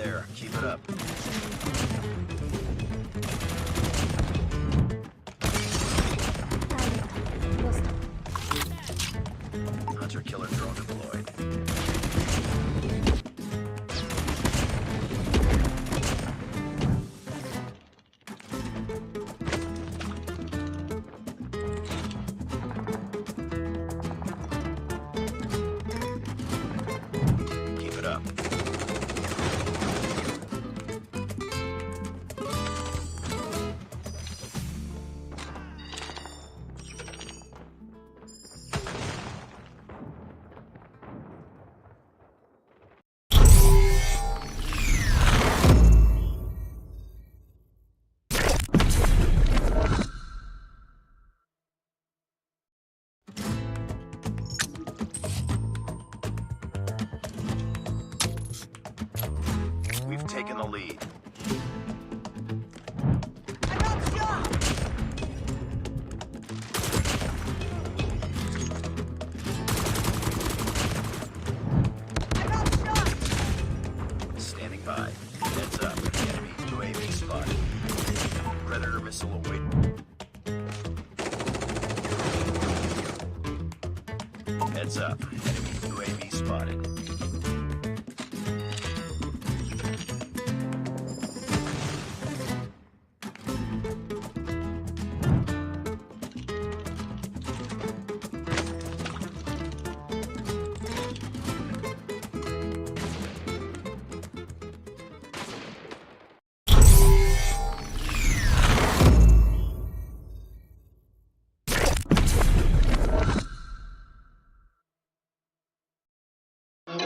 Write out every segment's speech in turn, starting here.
there. Keep it up. Hunter-killer drone deployed. Keep it up. We've taken the lead. Standing by. Heads up. Enemy UAV spotted. Predator missile away. Heads up. Enemy UAV spotted.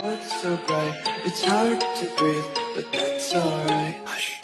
It's so bright, it's hard to breathe, but that's alright. Hush.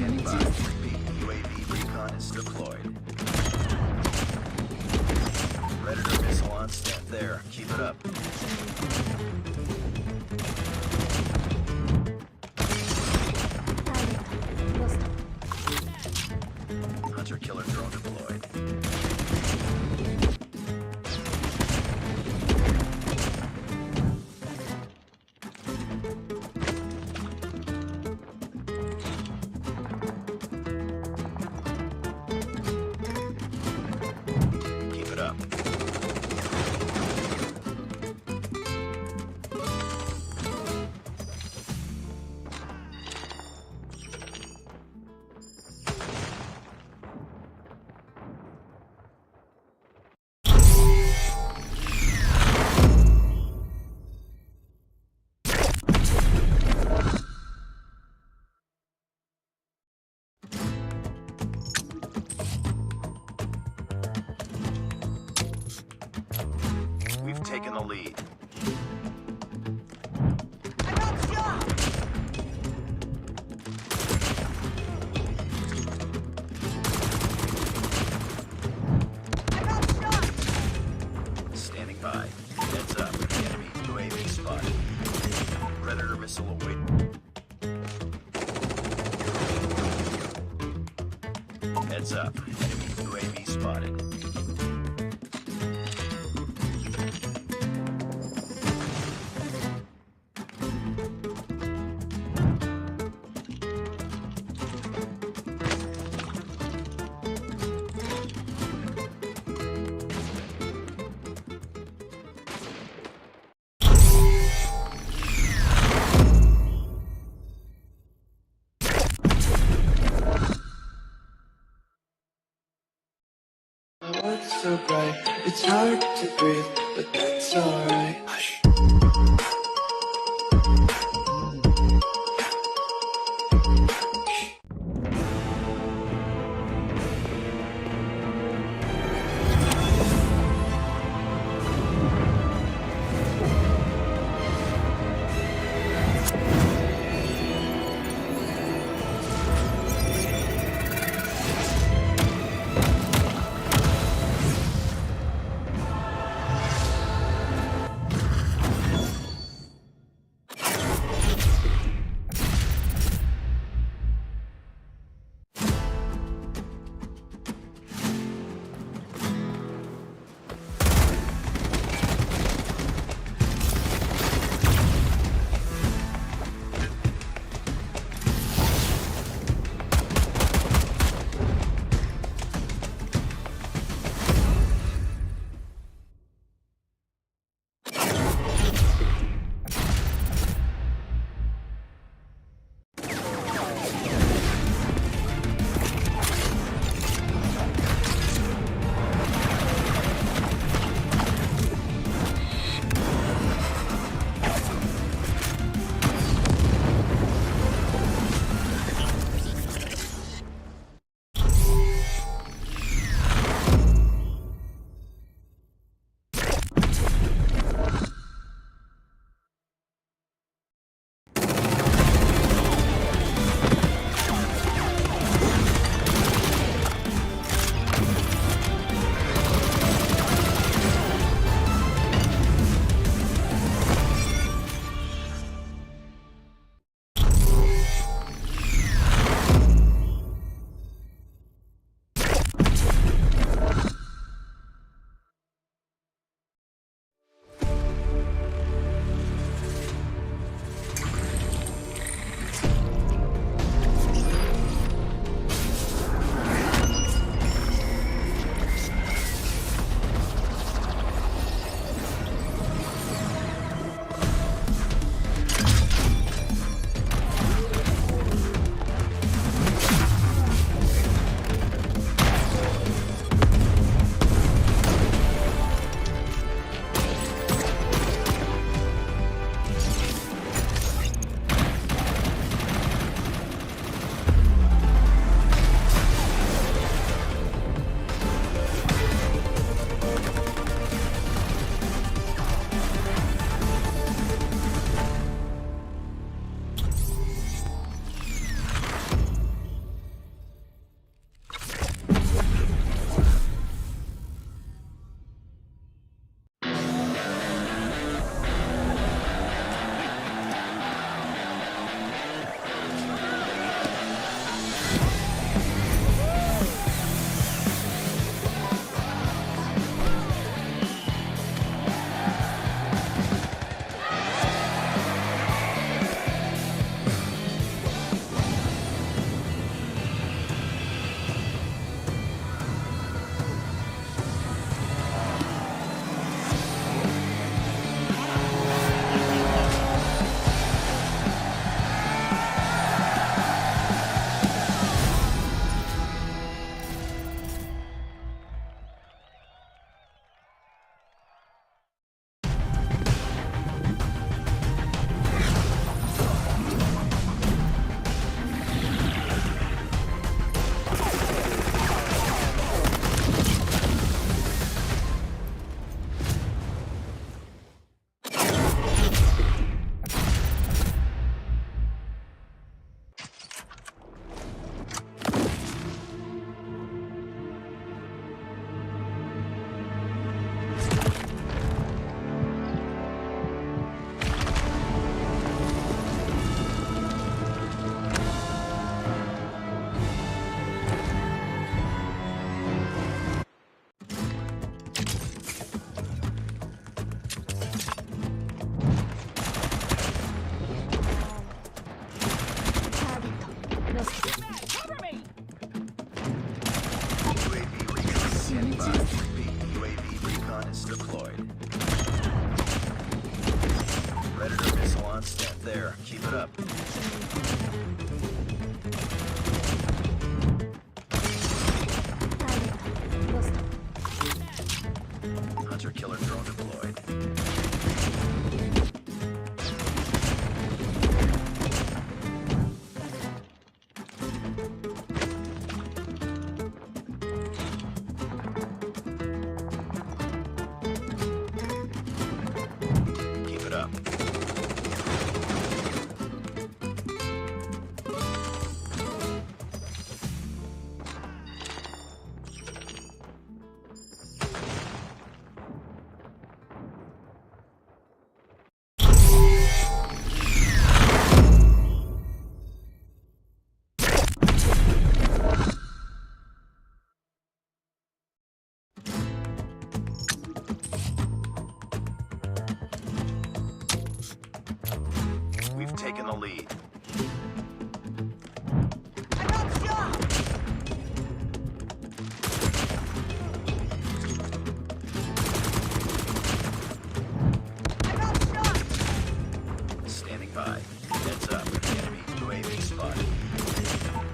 Standing by. Repeat. UAV recon is deployed. Predator missile on stand there. Keep it up. Hunter killer drone deployed. Keep it up. We've taken the lead. Standing by. Heads up. Enemy UAV spotted. Predator missile away. Heads up. Enemy UAV spotted. My world's so bright, it's hard to breathe, but that's alright. Hush.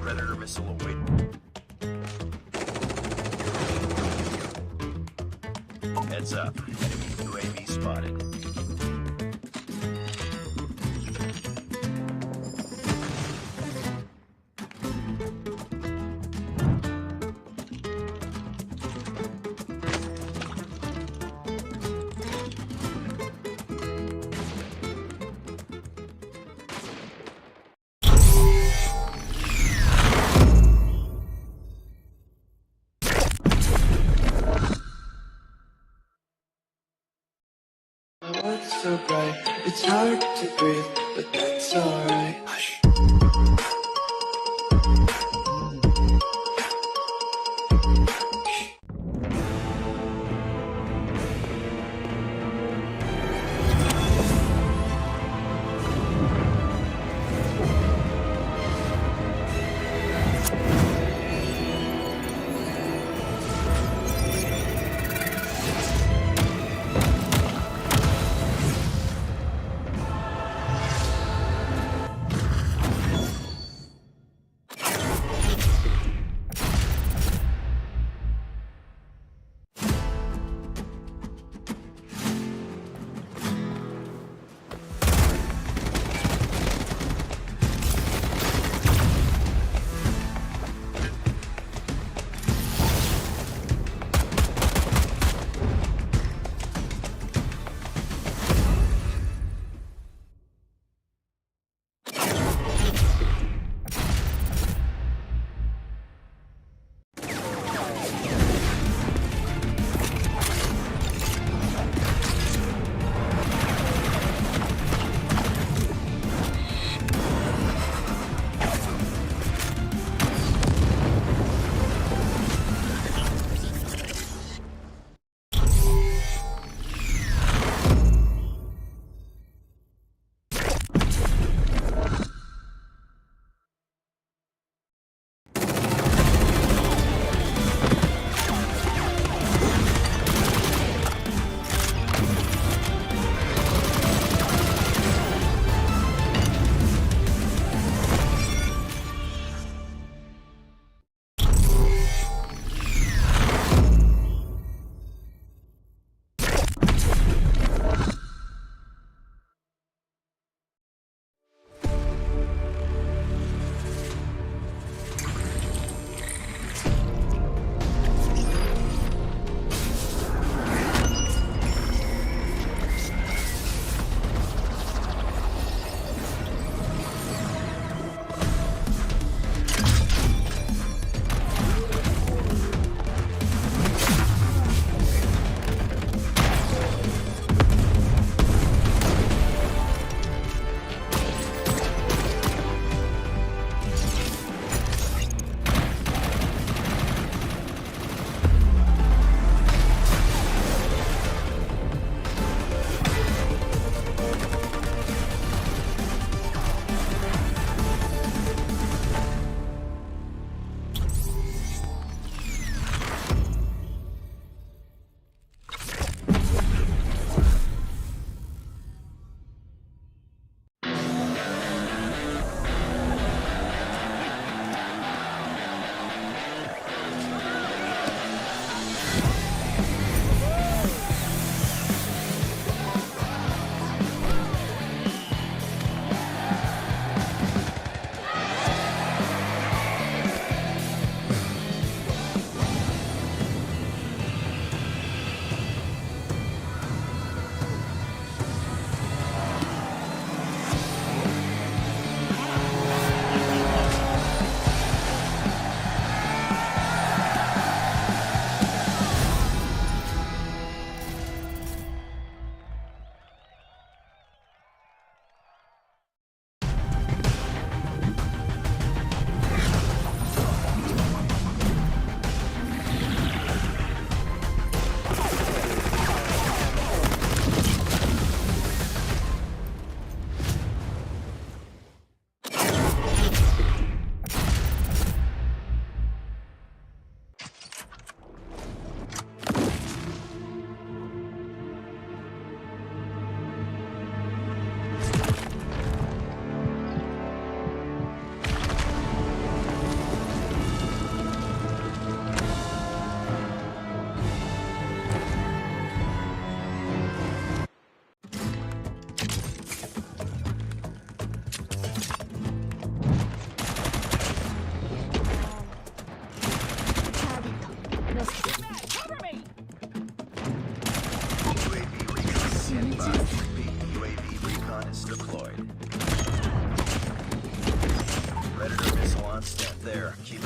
Predator missile away. Heads up. Enemy UAV spotted. The world's so bright, it's hard to breathe, but that's alright. Hush.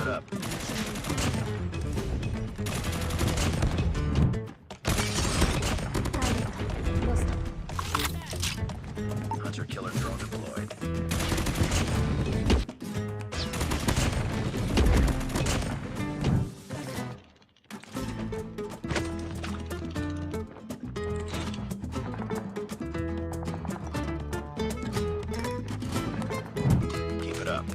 it up. Hunter-killer drone deployed. Keep it up.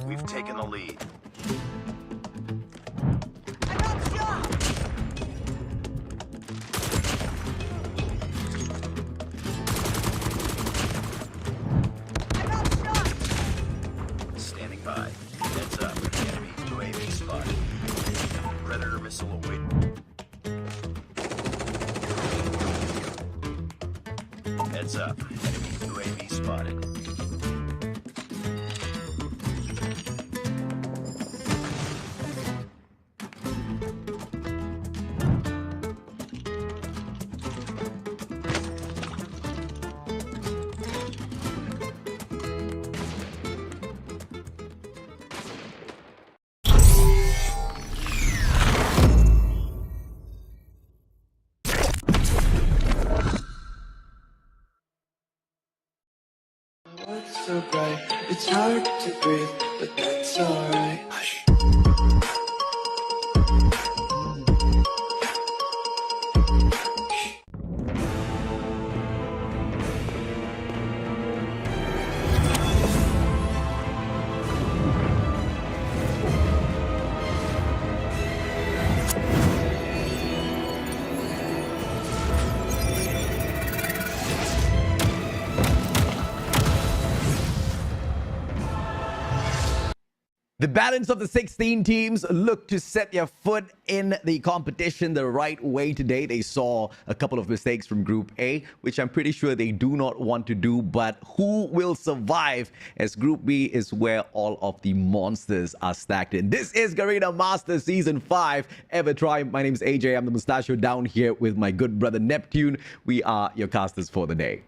We've taken the lead. Standing by. Heads up. Enemy UAV spotted. Predator missile awaiting. Heads up. Enemy UAV spotted. What's so bright? It's hard to breathe, but that's alright. Hush. The balance of the 16 teams look to set their foot in the competition the right way today. They saw a couple of mistakes from Group A, which I'm pretty sure they do not want to do. But who will survive, as Group B is where all of the monsters are stacked in. This is Garena Masters Season 5. Ever try? My name is AJ. I'm the mustachio down here with my good brother Neptune. We are your casters for the day.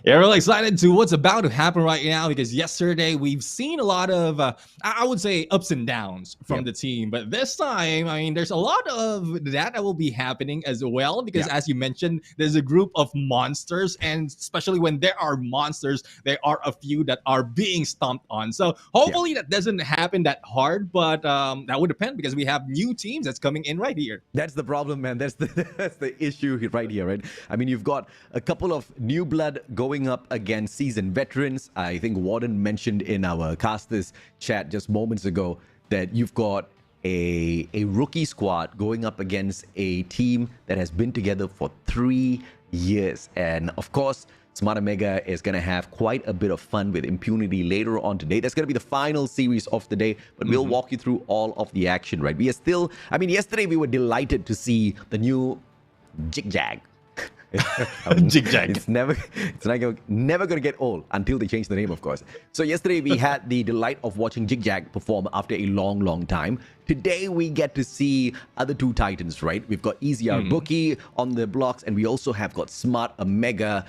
Yeah, really excited to what's about to happen right now, because yesterday we've seen a lot of, I would say, ups and downs from the team. But this time, I mean, there's a lot of that will be happening as well, because as you mentioned, there's a group of monsters, and especially when there are monsters, there are a few that are being stomped on. So hopefully that doesn't happen that hard, but that would depend, because we have new teams that's coming in right here. That's the problem, man. That's the issue right here, right? I mean, you've got a couple of new blood going up against seasoned veterans. I think Warden mentioned in our casters chat just moments ago that you've got a rookie squad going up against a team that has been together for 3 years. And of course, Smart OMEGA is going to have quite a bit of fun with Impunity later on today. That's going to be the final series of the day, but we'll walk you through all of the action, right? We are still, I mean, yesterday we were delighted to see the new Jig-Jag. Jig-Jag. It's never going to get old until they change the name, of course. So yesterday we had the delight of watching Jig-Jag perform after a long time. Today we get to see other two titans, right? We've got EZR Booky on the blocks, and we also have got Smart OMEGA.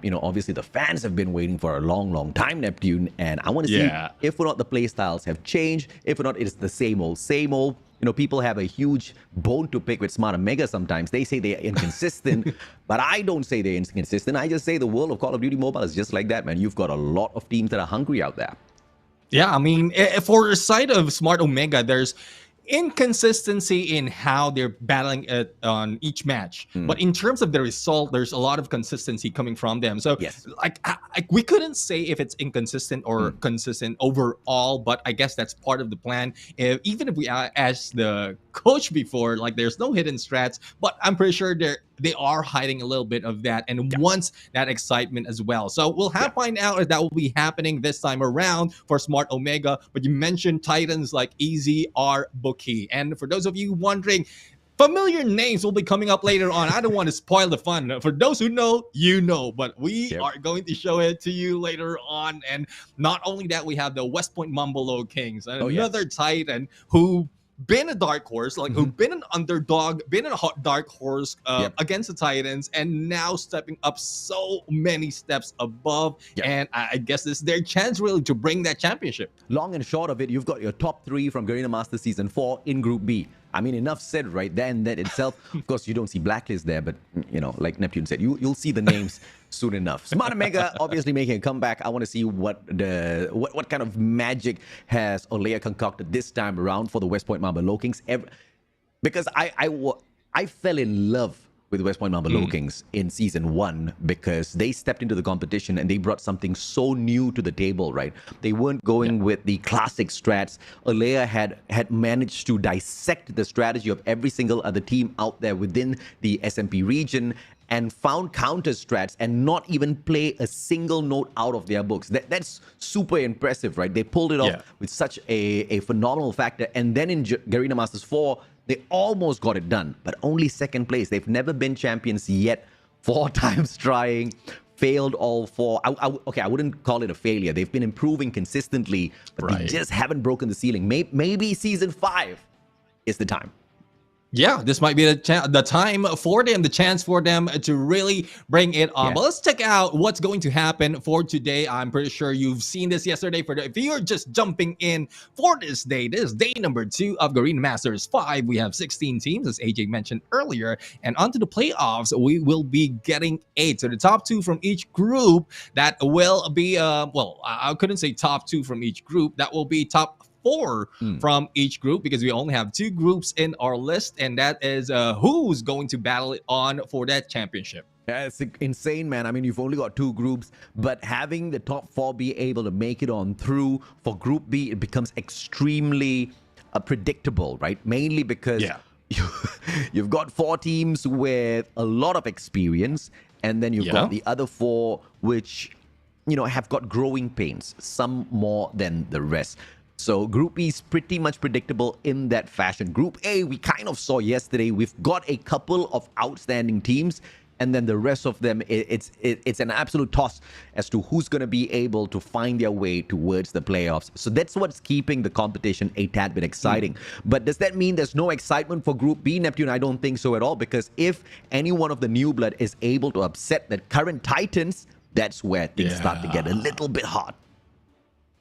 You know, obviously the fans have been waiting for a long time, Neptune, and I want to see if or not the play styles have changed, if or not it's the same old. You know, people have a huge bone to pick with Smart OMEGA sometimes. They say they're inconsistent, but I don't say they're inconsistent. I just say the world of Call of Duty Mobile is just like that, man. You've got a lot of teams that are hungry out there. Yeah, I mean, for the side of Smart OMEGA, there's inconsistency in how they're battling it on each match, but in terms of the result, there's a lot of consistency coming from them. So like we couldn't say if it's inconsistent or consistent overall, but I guess that's part of the plan. Even if we as the coached before. Like there's no hidden strats, but I'm pretty sure they are hiding a little bit of that and wants that excitement as well. So we'll have find out if that will be happening this time around for Smart Omega. But you mentioned titans like EZR Booky, and for those of you wondering, familiar names will be coming up later on. I don't want to spoil the fun. For those who know, you know, but we are going to show it to you later on. And not only that, we have the West Point LOWKINGS, another Titan who been a dark horse, like who been an underdog, been a dark horse against the Titans, and now stepping up so many steps above. And I guess this is their chance really to bring that championship. Long and short of it, you've got your top 3 from Garena Masters Season 4 in Group B. I mean, enough said right there and that itself. Of course, you don't see Blacklist there, but, you know, like Neptune said, you'll see the names soon enough. Smart Omega obviously making a comeback. I want to see what kind of magic has Olea concocted this time around for the West Point LOWKINGS. Because I fell in love with West Point LOWKINGS in Season 1 because they stepped into the competition and they brought something so new to the table, right? They weren't going with the classic strats. Olea had managed to dissect the strategy of every single other team out there within the SMP region and found counter strats and not even play a single note out of their books. That's super impressive, right? They pulled it off with such a phenomenal factor. And then in Garena Masters 4, they almost got it done, but only second place. They've never been champions yet. 4 times trying, failed all 4. Okay, I wouldn't call it a failure. They've been improving consistently, but they just haven't broken the ceiling. Maybe Season 5 is the time. Yeah, this might be the time for them, the chance for them to really bring it on. But let's check out what's going to happen for today. I'm pretty sure you've seen this yesterday. If you're just jumping in for this is day number 2 of Garena Masters 5. We have 16 teams, as AJ mentioned earlier. And onto the playoffs, we will be getting 8. So the top 2 from each group, that will be, well, I couldn't say top 2 from each group. That will be top 4 from each group, because we only have 2 groups in our list, and that is who's going to battle it on for that championship. Yeah, it's insane, man. I mean, you've only got 2 groups, but having the top 4 be able to make it on through for Group B, it becomes extremely predictable, right? Mainly because you've got 4 teams with a lot of experience, and then you've got the other 4 which, you know, have got growing pains, some more than the rest. So Group B is pretty much predictable in that fashion. Group A, we kind of saw yesterday. We've got a couple of outstanding teams, and then the rest of them, it's an absolute toss as to who's going to be able to find their way towards the playoffs. So that's what's keeping the competition a tad bit exciting. But does that mean there's no excitement for Group B, Neptune? I don't think so at all, because if any one of the new blood is able to upset the current Titans, that's where things start to get a little bit hot.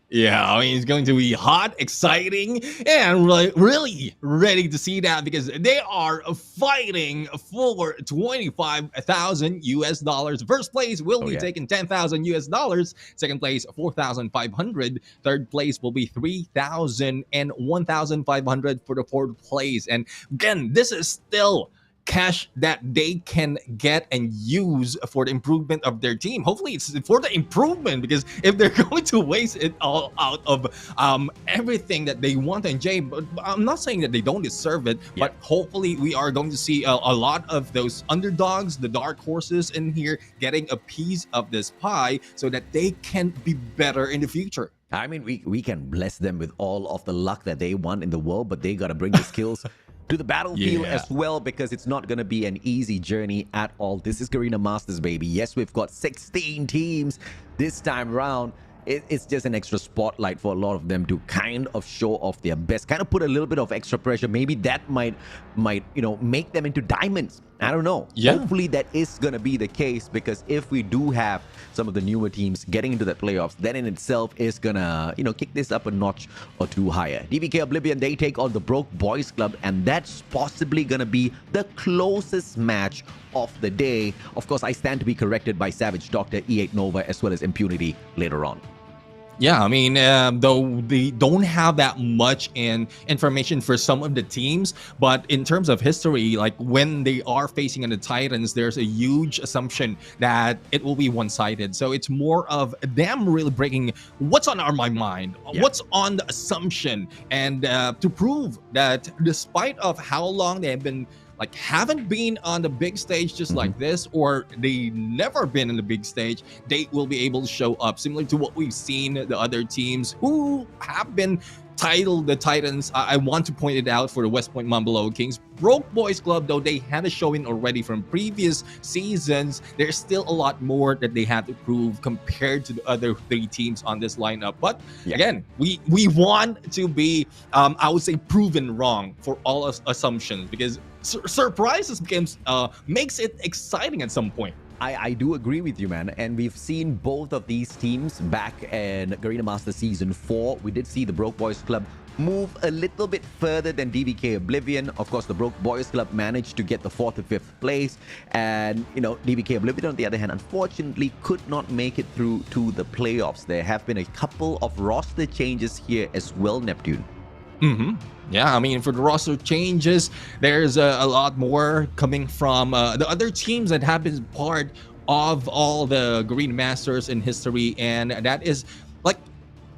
Yeah, I mean, it's going to be hot, exciting, and really ready to see that, because they are fighting for $25,000. First place will be taking $10,000. Second place, $4,500. Third place will be $3,000 and $1,500 for the 4th place. And again, this is still cash that they can get and use for the improvement of their team. Hopefully it's for the improvement, because if they're going to waste it all out of everything that they want, and Jay, but I'm not saying that they don't deserve it, but hopefully we are going to see a lot of those underdogs, the dark horses in here, getting a piece of this pie so that they can be better in the future. I mean, we can bless them with all of the luck that they want in the world, but they got to bring the skills to the battlefield as well, because it's not going to be an easy journey at all. This is Garena Masters, baby. Yes, we've got 16 teams this time around. It's just an extra spotlight for a lot of them to kind of show off their best, kind of put a little bit of extra pressure. Maybe that might you know, make them into diamonds. I don't know. Hopefully that is going to be the case, because if we do have some of the newer teams getting into the playoffs, that in itself is going to, you know, kick this up a notch or 2 higher. DVK Oblivion, they take on the Broke Boys Club, and that's possibly going to be the closest match of the day. Of course, I stand to be corrected by Savage Doctor, E8 Nova, as well as Impunity later on. Yeah, I mean, though they don't have that much in information for some of the teams, but in terms of history, like when they are facing the Titans, there's a huge assumption that it will be one-sided. So it's more of them really breaking what's on my mind, what's on the assumption, and to prove that despite of how long they have been haven't been on the big stage just like this, or they never been in the big stage, they will be able to show up similar to what we've seen the other teams who have been titled the Titans. I want to point it out for the West Point Mamba Kings. Broke Boys Club, though they had a showing already from previous seasons, there's still a lot more that they have to prove compared to the other three teams on this lineup. But again, we want to be, I would say, proven wrong for all assumptions, because surprises makes it exciting at some point. I do agree with you, man. And we've seen both of these teams back in Garena Master Season 4. We did see the Broke Boys Club move a little bit further than DVK Oblivion. Of course, the Broke Boys Club managed to get the 4th to 5th place. And, you know, DVK Oblivion, on the other hand, unfortunately could not make it through to the playoffs. There have been a couple of roster changes here as well, Neptune. Yeah, I mean, for the roster changes, there's a lot more coming from the other teams that have been part of all the Green Masters in history. And that is, like,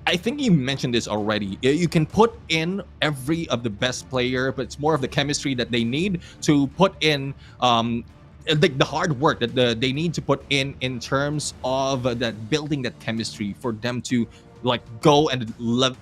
I think you mentioned this already. You can put in every of the best player, but it's more of the chemistry that they need to put in, the hard work that they need to put in terms of that building that chemistry for them to go and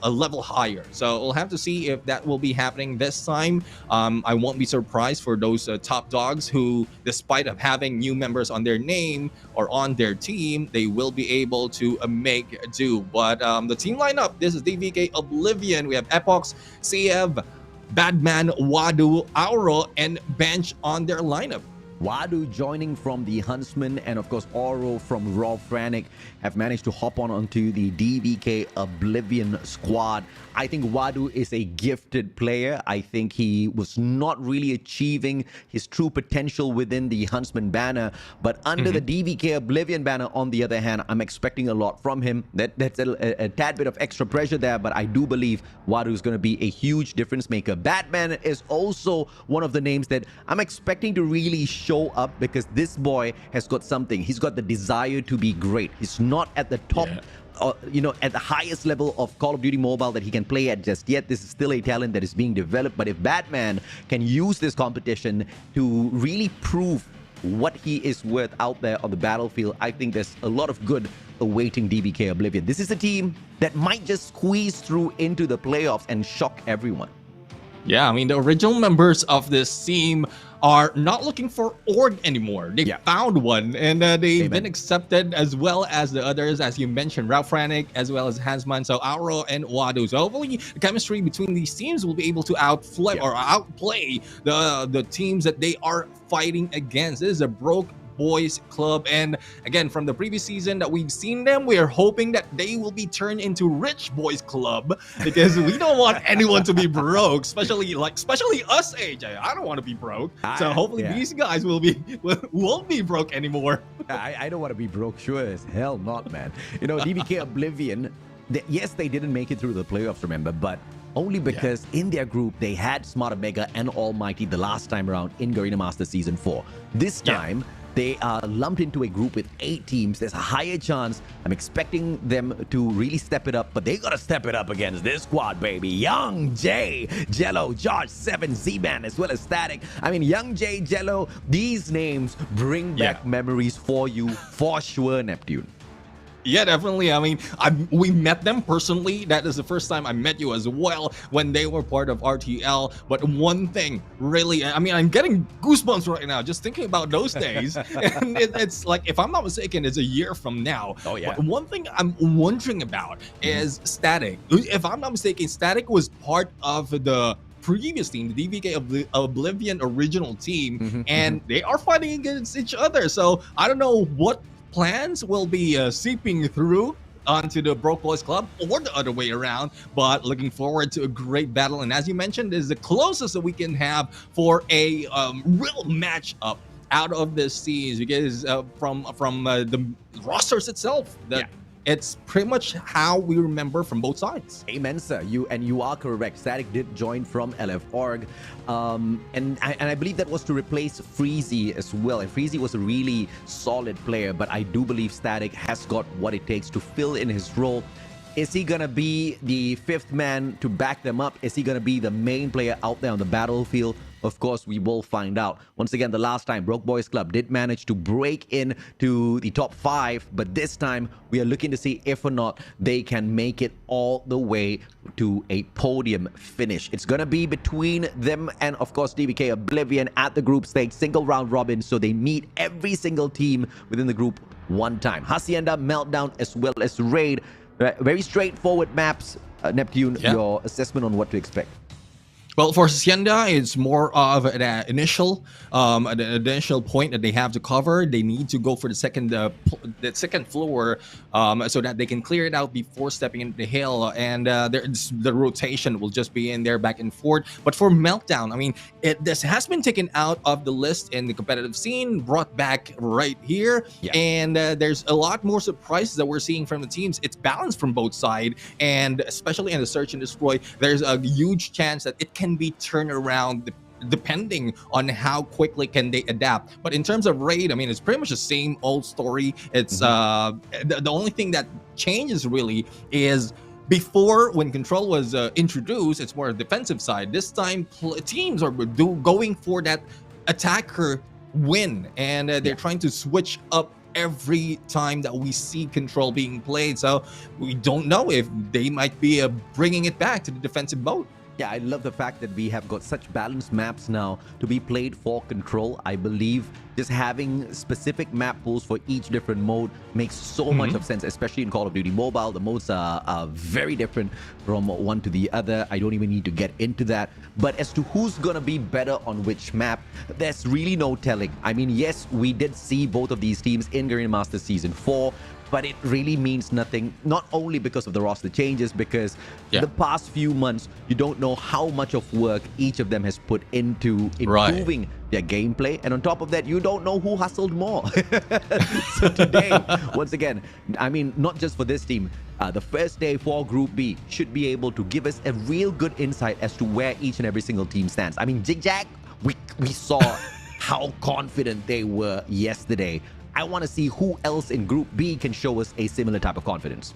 a level higher. So we'll have to see if that will be happening this time. I won't be surprised for those top dogs who, despite of having new members on their name or on their team, they will be able to make do. But the team lineup, this is DVK Oblivion. We have Epox, CF, Badman, Wadu, Auro, and Bench on their lineup. Wadu joining from the Huntsman, and of course Oro from Raw Frantic have managed to hop onto the DVK Oblivion squad. I think Wadu is a gifted player. I think he was not really achieving his true potential within the Huntsman banner, but under the DVK Oblivion banner, on the other hand, I'm expecting a lot from him. That's a tad bit of extra pressure there, but I do believe Wadu is going to be a huge difference maker. Batman is also one of the names that I'm expecting to really show up, because this boy has got something. He's got the desire to be great. He's not at the top, you know, at the highest level of Call of Duty Mobile that he can play at just yet. This is still a talent that is being developed. But if Batman can use this competition to really prove what he is worth out there on the battlefield, I think there's a lot of good awaiting DVK Oblivion. This is a team that might just squeeze through into the playoffs and shock everyone. Yeah, I mean, the original members of this team are not looking for org anymore. They found one, and they've been accepted, as well as the others, as you mentioned, Ralph Frantic, as well as Hansman, so Auro and Wadu. So hopefully the chemistry between these teams will be able to outplay the teams that they are fighting against. This is a Broke Boys Club, and again, from the previous season that we've seen them, we are hoping that they will be turned into Rich Boys Club, because we don't want anyone to be broke, especially us, AJ. I don't want to be broke, so hopefully these guys won't be broke anymore. I don't want to be broke, sure as hell not, man. You know, DVK Oblivion, yes, they didn't make it through the playoffs, remember, but only because in their group they had Smart Omega and Almighty the last time around in Garena Master Season 4. This time, they are lumped into a group with 8 teams. There's a higher chance. I'm expecting them to really step it up, but they got to step it up against this squad, baby. Young J, Jello, George 7, Z-Man, as well as Static. I mean, Young J, Jello, these names bring back memories for you, for sure, Neptune. Yeah, definitely. I mean, we met them personally. That is the first time I met you as well, when they were part of RTL. But one thing really, I mean, I'm getting goosebumps right now just thinking about those days. And it's like, if I'm not mistaken, it's a year from now. Oh, yeah. But one thing I'm wondering about is Static. If I'm not mistaken, Static was part of the previous team, the DVK Oblivion original team, and they are fighting against each other. So I don't know what plans will be seeping through onto the Broke Boys Club, or the other way around, but looking forward to a great battle. And as you mentioned, this is the closest that we can have for a real matchup out of this series, because from the rosters itself, that it's pretty much how we remember from both sides. Amen, sir. You are correct. Static did join from LF Org, and I believe that was to replace Freezy as well. And Freezy was a really solid player, but I do believe Static has got what it takes to fill in his role. Is he gonna be the fifth man to back them up? Is he gonna be the main player out there on the battlefield? Of course, we will find out. Once again, the last time Broke Boys Club did manage to break in to the top 5, but this time we are looking to see if or not they can make it all the way to a podium finish. It's gonna be between them and, of course, DVK Oblivion at the group stage, single round robin, so they meet every single team within the group one time. Hacienda, Meltdown, as well as Raid. Very straightforward maps. Neptune, your assessment on what to expect? Well, for Hacienda, it's more of an initial point that they have to cover. They need to go for the second floor so that they can clear it out before stepping into the hill, and the rotation will just be in there back and forth. But for Meltdown, I mean, this has been taken out of the list in the competitive scene, brought back right here, and there's a lot more surprises that we're seeing from the teams. It's balanced from both sides, and especially in the search and destroy, there's a huge chance that it can be turned around depending on how quickly can they adapt. But in terms of Raid, I mean, it's pretty much the same old story. It's the only thing that changes really is before, when Control was introduced, it's more a defensive side. This time teams are going for that attacker win, and they're trying to switch up every time that we see Control being played. So we don't know if they might be bringing it back to the defensive mode. Yeah, I love the fact that we have got such balanced maps now to be played for Control. I believe just having specific map pools for each different mode makes so much of sense, especially in Call of Duty Mobile. The modes are very different from one to the other. I don't even need to get into that. But as to who's going to be better on which map, there's really no telling. I mean, yes, we did see both of these teams in Garena Masters Season 4, but it really means nothing, not only because of the roster changes, because the past few months, you don't know how much of work each of them has put into improving their gameplay. And on top of that, you don't know who hustled more. So today, once again, I mean, not just for this team, the first day for Group B should be able to give us a real good insight as to where each and every single team stands. I mean, Zigzag, we saw how confident they were yesterday. I want to see who else in Group B can show us a similar type of confidence.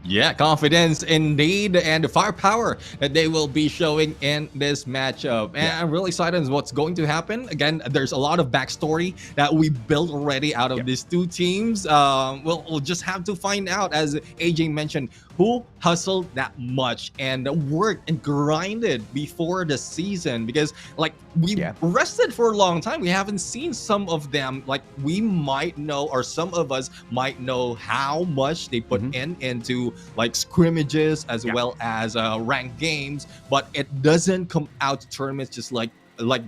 Yeah, confidence indeed, and the firepower that they will be showing in this matchup. And I'm really excited on what's going to happen. Again, there's a lot of backstory that we built already out of these two teams. We'll just have to find out, as AJ mentioned, who hustled that much and worked and grinded before the season, because like we rested for a long time. We haven't seen some of them. Like we might know, or some of us might know how much they put into like scrimmages as well as ranked games, but it doesn't come out to tournaments just like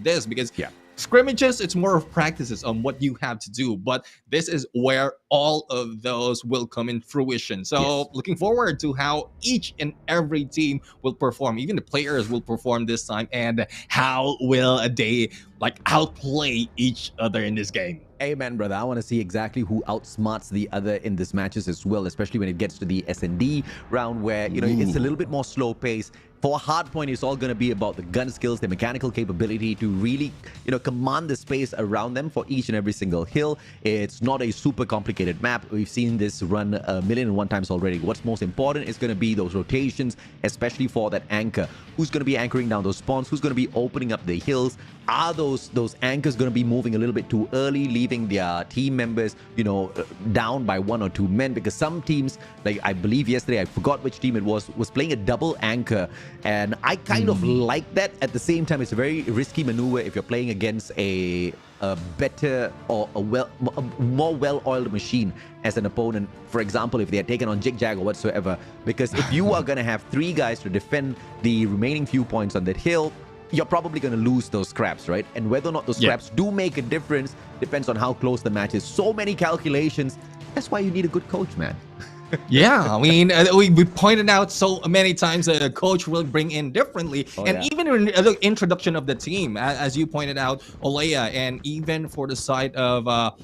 this, because scrimmages, it's more of practices on what you have to do, but this is where all of those will come in fruition. So looking forward to how each and every team will perform. Even the players will perform this time, and how will they like outplay each other in this game. Amen, brother. I want to see exactly who outsmarts the other in this matches as well, especially when it gets to the S&D round, where, you know, it's a little bit more slow pace. For Hardpoint, it's all going to be about the gun skills, the mechanical capability to really, you know, command the space around them for each and every single hill. It's not a super complicated map. We've seen this run 1,000,001 times already. What's most important is going to be those rotations, especially for that anchor. Who's going to be anchoring down those spawns? Who's going to be opening up the hills? Are those anchors going to be moving a little bit too early, leaving their team members, you know, down by 1 or 2 men? Because some teams, like I believe yesterday, I forgot which team it was playing a double anchor. And I kind of like that. At the same time, it's a very risky maneuver if you're playing against a better or a more well-oiled machine as an opponent. For example, if they are taken on Jig-Jag or whatsoever. Because if you are going to have 3 guys to defend the remaining few points on that hill, you're probably going to lose those scraps, right? And whether or not those scraps do make a difference depends on how close the match is. So many calculations. That's why you need a good coach, man. Yeah, I mean, we pointed out so many times that a coach will bring in differently, and yeah. even in the introduction of the team, as you pointed out, Olea, and even for the side of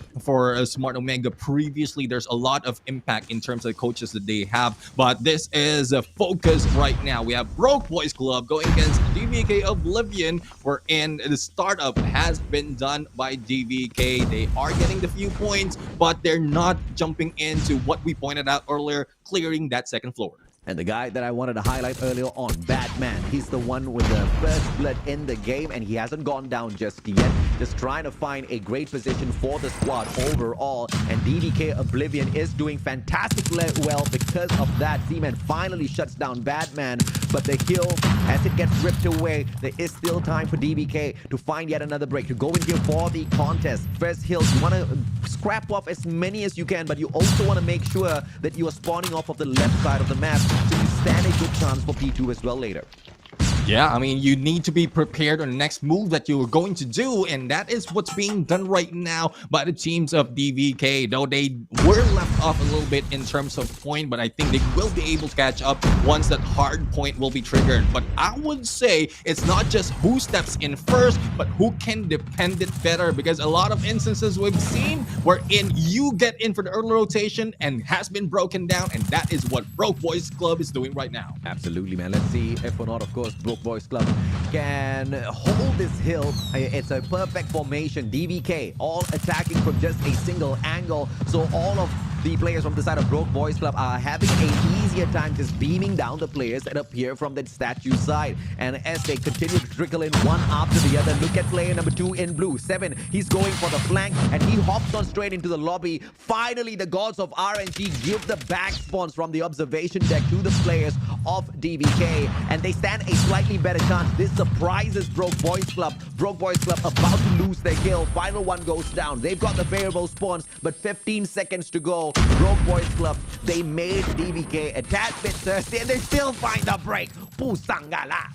Smart Omega previously, there's a lot of impact in terms of the coaches that they have. But this is a focus right now. We have Broke Boys Club going against DVK Oblivion, wherein the startup has been done by DVK. They are getting the few points, but they're not jumping into what we pointed out earlier, clearing that second floor. And the guy that I wanted to highlight earlier on, Batman, he's the one with the first blood in the game, and he hasn't gone down just yet. Just trying to find a great position for the squad overall. And DVK Oblivion is doing fantastic well because of that. Z-Man finally shuts down Batman, but the hill, as it gets ripped away, there is still time for DVK to find yet another break, to go in here for the contest. First hill, you want to scrap off as many as you can, but you also want to make sure that you are spawning off of the left side of the map, so you stand a good chance for P2 as well later. Yeah, I mean, you need to be prepared on the next move that you're going to do, and that is what's being done right now by the teams of DVK. Though they were left off a little bit in terms of point, but I think they will be able to catch up once that hard point will be triggered. But I would say it's not just who steps in first, but who can defend it better, because a lot of instances we've seen wherein you get in for the early rotation and has been broken down, and that is what Broke Boys Club is doing right now. Absolutely, man. Let's see if or not, of course, Broke Boys Club can hold this hill. It's a perfect formation. DVK all attacking from just a single angle. So all of the players from the side of Broke Boys Club are having an easier time just beaming down the players that appear from the statue side. And as they continue to trickle in one after the other, look at player number 2 in blue. 7, he's going for the flank, and he hops on straight into the lobby. Finally, the gods of RNG give the back spawns from the observation deck to the players of DVK, and they stand a slightly better chance. This surprises Broke Boys Club. Broke Boys Club about to lose their kill. Final one goes down. They've got the favorable spawns, but 15 seconds to go. Broke Boys Club, they made DVK a tad bit thirsty, and they still find the break. Pusangala.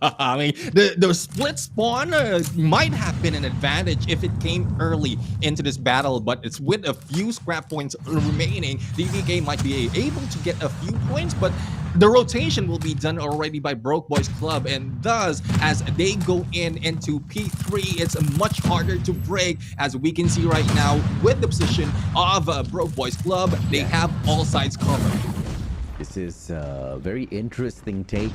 I mean, the split spawn might have been an advantage if it came early into this battle, but it's with a few scrap points remaining. DVK might be able to get a few points, but the rotation will be done already by Broke Boys Club, and thus, as they go into P3, it's much harder to break, as we can see right now with the position of Broke Boys Club. They have all sides covered. This is a very interesting take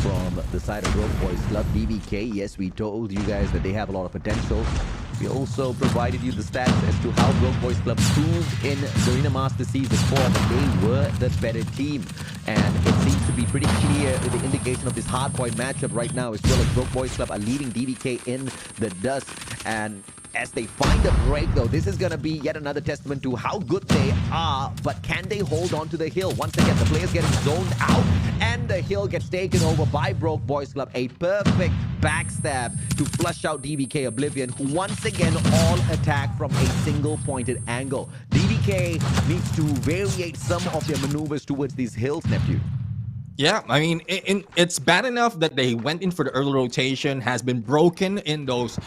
from the side of Broke Boys Club. DVK, yes, we told you guys that they have a lot of potential. We also provided you the stats as to how Broke Boys Club proved in Garena Master Season 4 that they were the better team. And it seems to be pretty clear with the indication of this Hardpoint matchup right now, as well as Broke Boys Club are leading DVK in the dust. And as they find a break, though, this is going to be yet another testament to how good they are, but can they hold on to the hill? Once again, the players getting zoned out, and the hill gets taken over by Broke Boys Club. A perfect backstab to flush out DVK Oblivion, who once again all attack from a single pointed angle. DVK needs to variate some of their maneuvers towards these hills, nephew. Yeah, I mean, it's bad enough that they went in for the early rotation, has been broken in those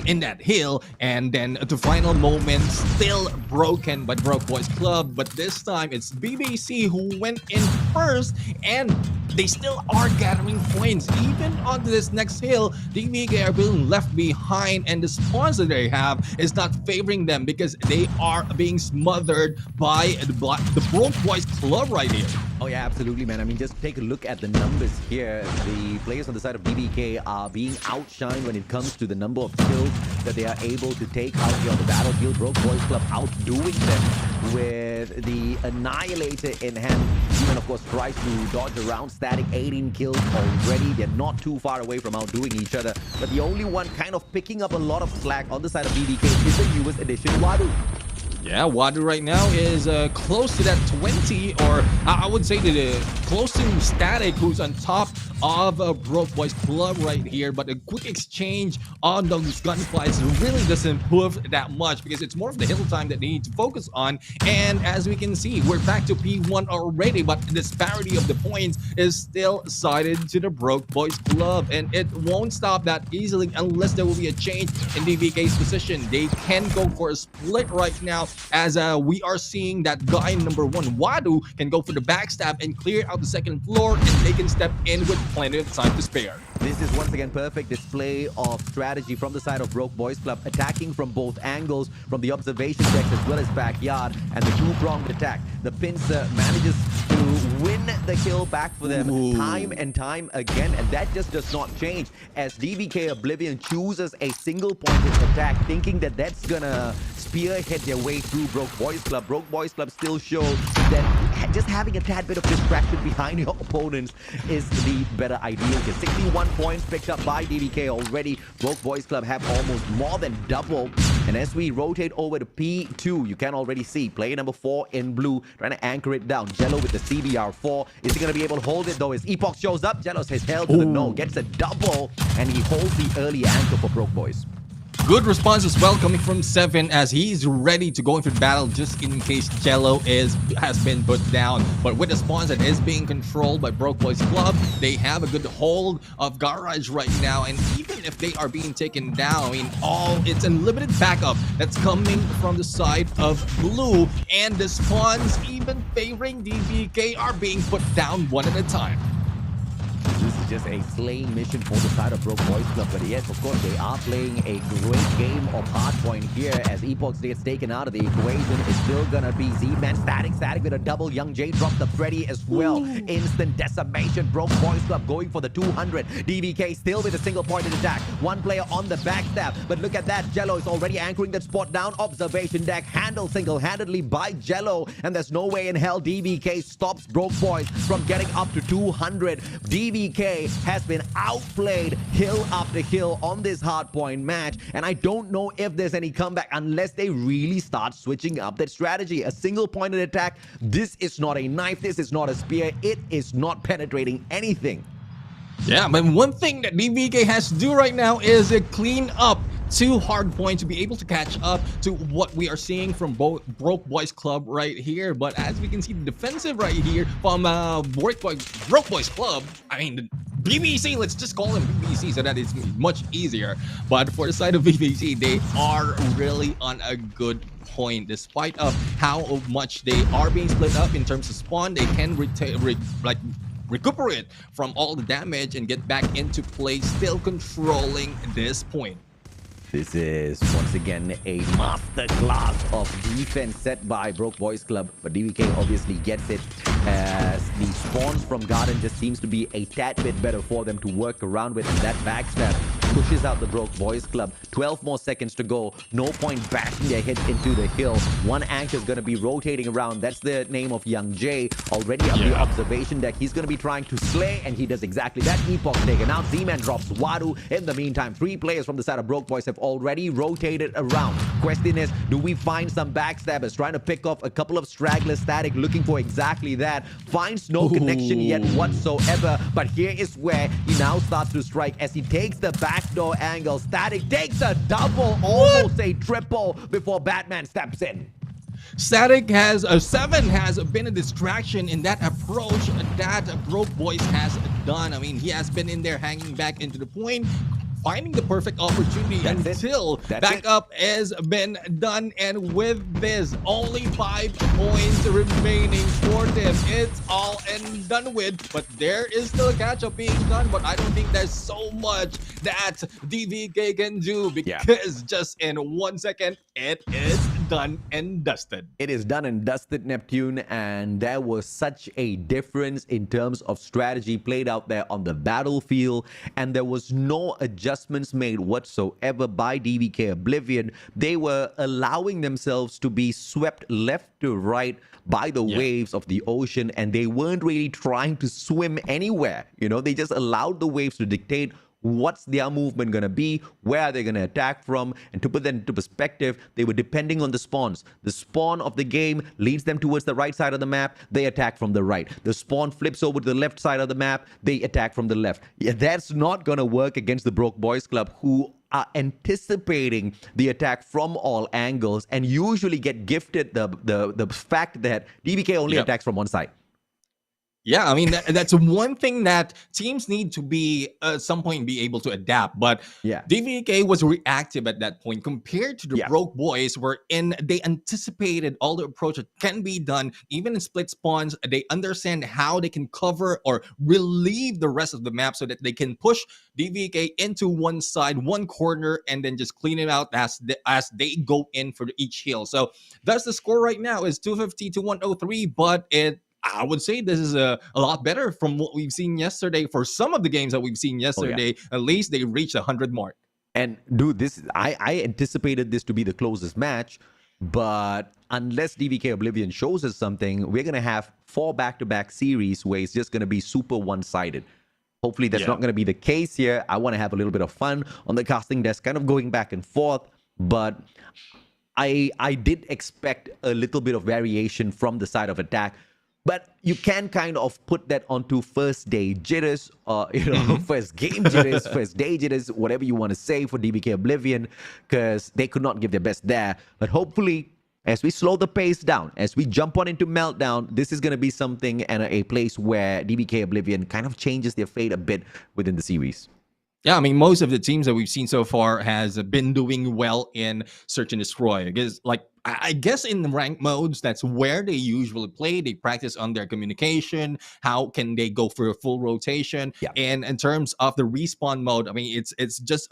in that hill, and then the final moment still broken by Broke Boys Club. But this time it's BBC who went in first, and they still are gathering points. Even on this next hill, DVK are being left behind, and the spawns that they have is not favoring them because they are being smothered by the Broke Boys Club right here. Oh yeah, absolutely, man. I mean, just take a look at the numbers here. The players on the side of DVK are being outshined when it comes to the number of kills that they are able to take out here on the battlefield. Broke Boys Club outdoing them with the Annihilator in hand. Even, of course, tries to dodge around. Static 18 kills already. They're not too far away from outdoing each other. But the only one kind of picking up a lot of slack on the side of DVK is the newest addition, Wadu. Yeah, Wadu right now is close to that 20, or I would say close to Static, who's on top of Broke Boys Club right here, but a quick exchange on those gunfights really doesn't prove that much because it's more of the hill time that they need to focus on. And as we can see, we're back to P1 already, but the disparity of the points is still sided to the Broke Boys Club, and it won't stop that easily unless there will be a change in DVK's position. They can go for a split right now, as we are seeing that guy number 1, Wadu, can go for the backstab and clear out the second floor, and they can step in with plenty of time to spare. This is once again perfect display of strategy from the side of Broke Boys Club, attacking from both angles, from the observation deck as well as backyard, and the two-pronged attack. The Pincer manages to win the kill back for them time and time again, and that just does not change as DVK Oblivion chooses a single-pointed attack, thinking that that's gonna spearhead their way through Broke Boys Club. Broke Boys Club still shows that just having a tad bit of distraction behind your opponents is the better idea. 61 points picked up by DVK already. Broke Boys Club have almost more than double. And as we rotate over to P2, you can already see player number 4 in blue trying to anchor it down. Jello with the CBR4. Is he going to be able to hold it though? As Epoch shows up, Jello says hell to the no, gets a double, and he holds the early anchor for Broke Boys. Good response as well coming from Seven, as he's ready to go into battle just in case Jello has been put down. But with the spawns that is being controlled by Broke Boys Club, they have a good hold of Garage right now. And even if they are being taken down, I mean, it's unlimited backup that's coming from the side of blue. And the spawns, even favoring DVK, are being put down one at a time. This is just a slaying mission for the side of Broke Boys Club. But yes, of course, they are playing a great game of Hardpoint here as Epoch gets taken out of the equation. It's still gonna be Z-Man static with a double. Young J drops the Freddy as well. Instant decimation. Broke Boys Club going for the 200. DVK still with a single-pointed attack. One player on the backstab. But look at that. Jello is already anchoring that spot down. Observation deck handled single-handedly by Jello. And there's no way in hell DVK stops Broke Boys from getting up to 200. DVK has been outplayed hill after hill on this Hardpoint match, and I don't know if there's any comeback unless they really start switching up that strategy. A single-pointed attack, this is not a knife, this is not a spear, it is not penetrating anything. Yeah, but one thing that DVK has to do right now is clean up to Hardpoint to be able to catch up to what we are seeing from Broke Boys Club right here. But as we can see, the defensive right here from Broke Boys Club, I mean, the BBC, let's just call them BBC so that it's much easier. But for the side of BBC, they are really on a good point. Despite of how much they are being split up in terms of spawn, they can recuperate from all the damage and get back into play, still controlling this point. This is once again a masterclass of defense set by Broke Boys Club, but DVK obviously gets it as the spawns from Garden just seems to be a tad bit better for them to work around with, and that backstab pushes out the Broke Boys Club. 12 more seconds to go. No point bashing their heads into the hill. One anchor is going to be rotating around. That's the name of Young J. Already up the observation deck. He's going to be trying to slay, and he does exactly that. Epoch taken out. Z-Man drops Wadu. In the meantime, 3 players from the side of Broke Boys have already rotated around. Question is, do we find some backstabbers trying to pick off a couple of stragglers? Static looking for exactly that. Finds no connection yet whatsoever, but here is where he now starts to strike as he takes the backdoor angle. Static takes a double, almost a triple before Batman steps in. Static has Seven has been a distraction in that approach that Broke Boys has done. I mean, he has been in there hanging back into the point, finding the perfect opportunity until backup has been done. And with this, only 5 points remaining for them. It's all and done with, but there is still a catch-up being done, but I don't think there's so much that DVK can do, because just in 1 second, it is done and dusted. It is done and dusted, Neptune, and there was such a difference in terms of strategy played out there on the battlefield, and there was no adjustments made whatsoever by DVK Oblivion. They were allowing themselves to be swept left to right by the waves of the ocean, and they weren't really trying to swim anywhere. You know, they just allowed the waves to dictate what's their movement going to be, where are they going to attack from, and to put that into perspective, they were depending on the spawns. The spawn of the game leads them towards the right side of the map, they attack from the right. The spawn flips over to the left side of the map, they attack from the left. Yeah, that's not going to work against the Broke Boys Club, who are anticipating the attack from all angles and usually get gifted the fact that DVK only attacks from one side. Yeah, I mean, that's one thing that teams need to be at some point be able to adapt. But DVK was reactive at that point compared to the Broke Boys, wherein they anticipated all the approach that can be done, even in split spawns. They understand how they can cover or relieve the rest of the map so that they can push DVK into one side, one corner, and then just clean it out as they go in for each heal. So that's the score right now is 250 to 103, but I would say this is a lot better from what we've seen yesterday. For some of the games that we've seen yesterday, at least they reached 100 mark. And dude, I anticipated this to be the closest match, but unless DVK Oblivion shows us something, we're going to have 4 back-to-back series where it's just going to be super one-sided. Hopefully that's not going to be the case here. I want to have a little bit of fun on the casting desk, kind of going back and forth, but I did expect a little bit of variation from the side of attack. But you can kind of put that onto first day jitters, or first game jitters, first day jitters, whatever you want to say for DVK Oblivion, because they could not give their best there. But hopefully, as we slow the pace down, as we jump on into Meltdown, this is going to be something and a place where DVK Oblivion kind of changes their fate a bit within the series. Yeah, I mean, most of the teams that we've seen so far has been doing well in Search and Destroy. Because, I guess in the ranked modes, that's where they usually play. They practice on their communication. How can they go for a full rotation? And in terms of the respawn mode, I mean, it's just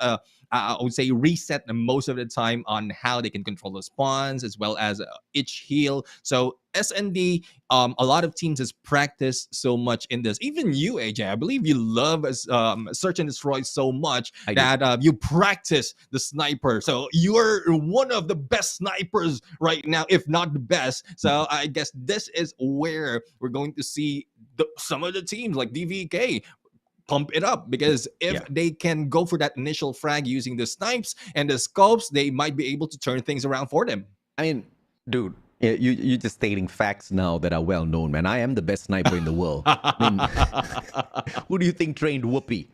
I would say reset most of the time on how they can control the spawns as well as each heal. So SND, a lot of teams has practiced so much in this. Even you, AJ, I believe you love Search and Destroy so much that you practice the sniper. So you're one of the best snipers right now, if not the best. So I guess this is where we're going to see some of the teams like DVK pump it up, because if they can go for that initial frag using the snipes and the scopes, they might be able to turn things around for them. I mean, dude, you're just stating facts now that are well known, man. I am the best sniper in the world. I mean, who do you think trained Whoopi?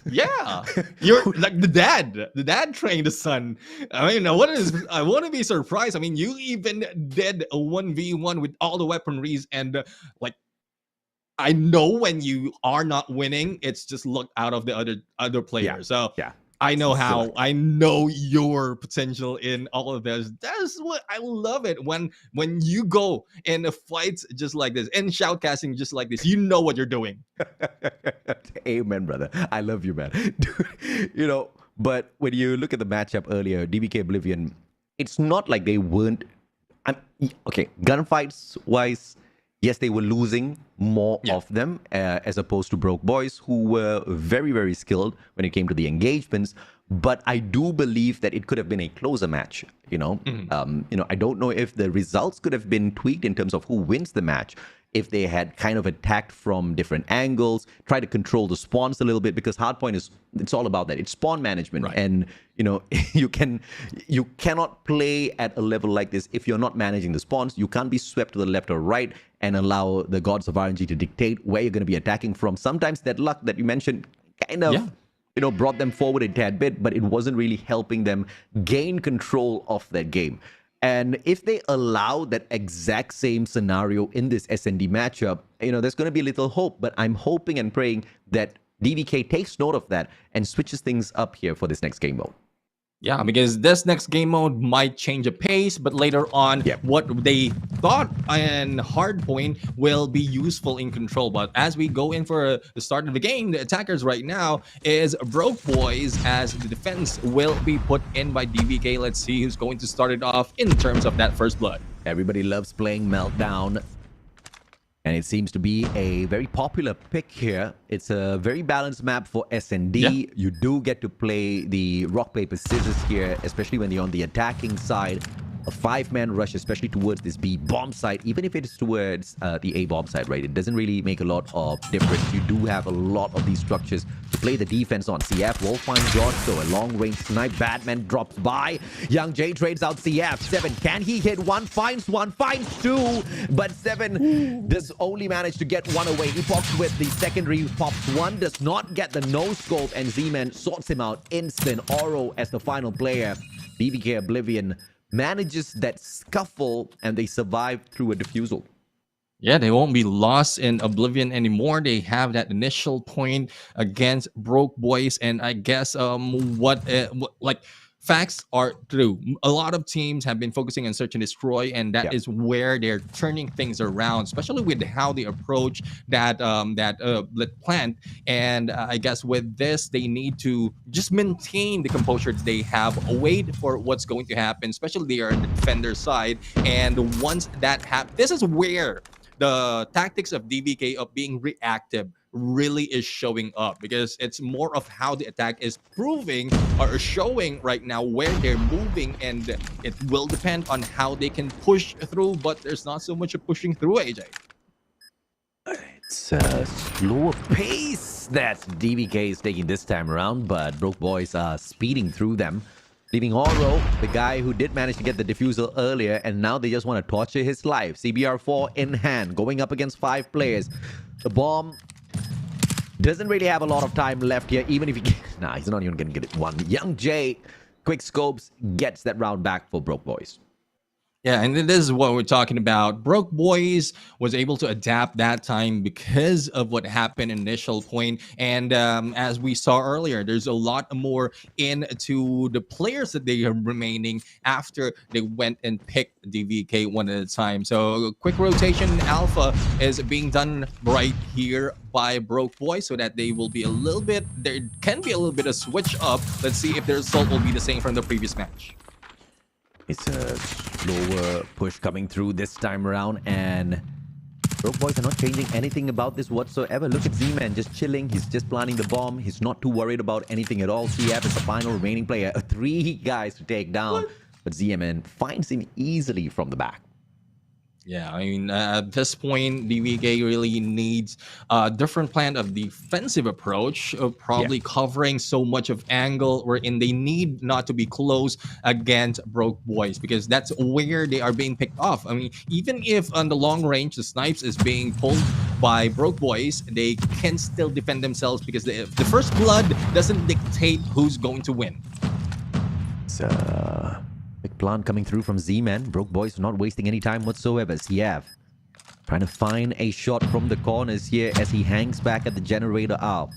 Yeah, you're like the dad trained the son. I mean, I want to be surprised. I mean, you even did a 1v1 with all the weaponries, and I know when you are not winning, it's just looked out of the other players. So I know I know your potential in all of this. That's what I love it when you go in a fight just like this, in shoutcasting just like this. You know what you're doing. Amen, brother. I love you, man. Dude, but when you look at the matchup earlier, DVK Oblivion, it's not like they weren't. Okay, gunfights wise, yes, they were losing more of them as opposed to Broke Boys, who were very, very skilled when it came to the engagements. But I do believe that it could have been a closer match. I don't know if the results could have been tweaked in terms of who wins the match, if they had kind of attacked from different angles, try to control the spawns a little bit, because Hardpoint it's all about that. It's spawn management. Right. And, you cannot play at a level like this if you're not managing the spawns. You can't be swept to the left or right and allow the gods of RNG to dictate where you're going to be attacking from. Sometimes that luck that you mentioned kind of, brought them forward a tad bit, but it wasn't really helping them gain control of that game. And if they allow that exact same scenario in this SND matchup, there's going to be a little hope. But I'm hoping and praying that DVK takes note of that and switches things up here for this next game mode. Yeah, because this next game mode might change a pace, but later on, what they thought in Hardpoint will be useful in control. But as we go in for the start of the game, the attackers right now is Broke Boys, as the defense will be put in by DVK. Let's see who's going to start it off in terms of that first blood. Everybody loves playing Meltdown, and it seems to be a very popular pick here. It's a very balanced map for SND. You do get to play the rock, paper, scissors here, especially when you're on the attacking side. a 5-man rush, especially towards this B bomb site, even if it is towards the A bomb site, right? It doesn't really make a lot of difference. You do have a lot of these structures to play the defense on. CF will find George, so a long-range snipe. Batman drops by. Young J trades out CF. 7, can he hit one? Finds 2, but 7 does only manage to get one away. Epox with the secondary pops 1, does not get the no-scope, and Z-Man sorts him out instant. Oro as the final player. DVK Oblivion manages that scuffle, and they survive through a defusal. Yeah, they won't be lost in Oblivion anymore. They have that initial point against Broke Boys, and I guess like facts are true. A lot of teams have been focusing on search and destroy, and that is where they're turning things around, especially with how they approach that lit plant. And I guess with this, they need to just maintain the composure they have, wait for what's going to happen, especially they are on the defender side. And once that happens, this is where the tactics of DVK of being reactive really is showing up, because it's more of how the attack is proving or showing right now where they're moving, and it will depend on how they can push through, but there's not so much of pushing through, AJ. It's a slower pace that DVK is taking this time around, but Broke Boys are speeding through them, leaving Oro, the guy who did manage to get the diffusal earlier, and now they just want to torture his life. CBR4 in hand, going up against 5 players. The bomb doesn't really have a lot of time left here, even if he nah, he's not even gonna get it one. Young J, quick scopes, gets that round back for Broke Boys. Yeah, and this is what we're talking about. Broke Boys was able to adapt that time because of what happened in initial point. And as we saw earlier, there's a lot more into the players that they are remaining after they went and picked DVK one at a time. So quick rotation alpha is being done right here by Broke Boys, so that they will be a little bit, there can be a little bit of switch up. Let's see if their result will be the same from the previous match. It's a slower push coming through this time around, and Broke Boys are not changing anything about this whatsoever. Look at Z-Man just chilling. He's just planting the bomb. He's not too worried about anything at all. CF is the final remaining player. 3 guys to take down, but Z-Man finds him easily from the back. Yeah, I mean, at this point, DVK really needs a different plan of defensive approach, of probably covering so much of angle, wherein they need not to be close against Broke Boys, because that's where they are being picked off. I mean, even if on the long range, the snipes is being pulled by Broke Boys, they can still defend themselves, because the first blood doesn't dictate who's going to win. Big plan coming through from Z-Man. Broke Boys not wasting any time whatsoever. CF trying to find a shot from the corners here as he hangs back at the generator owl.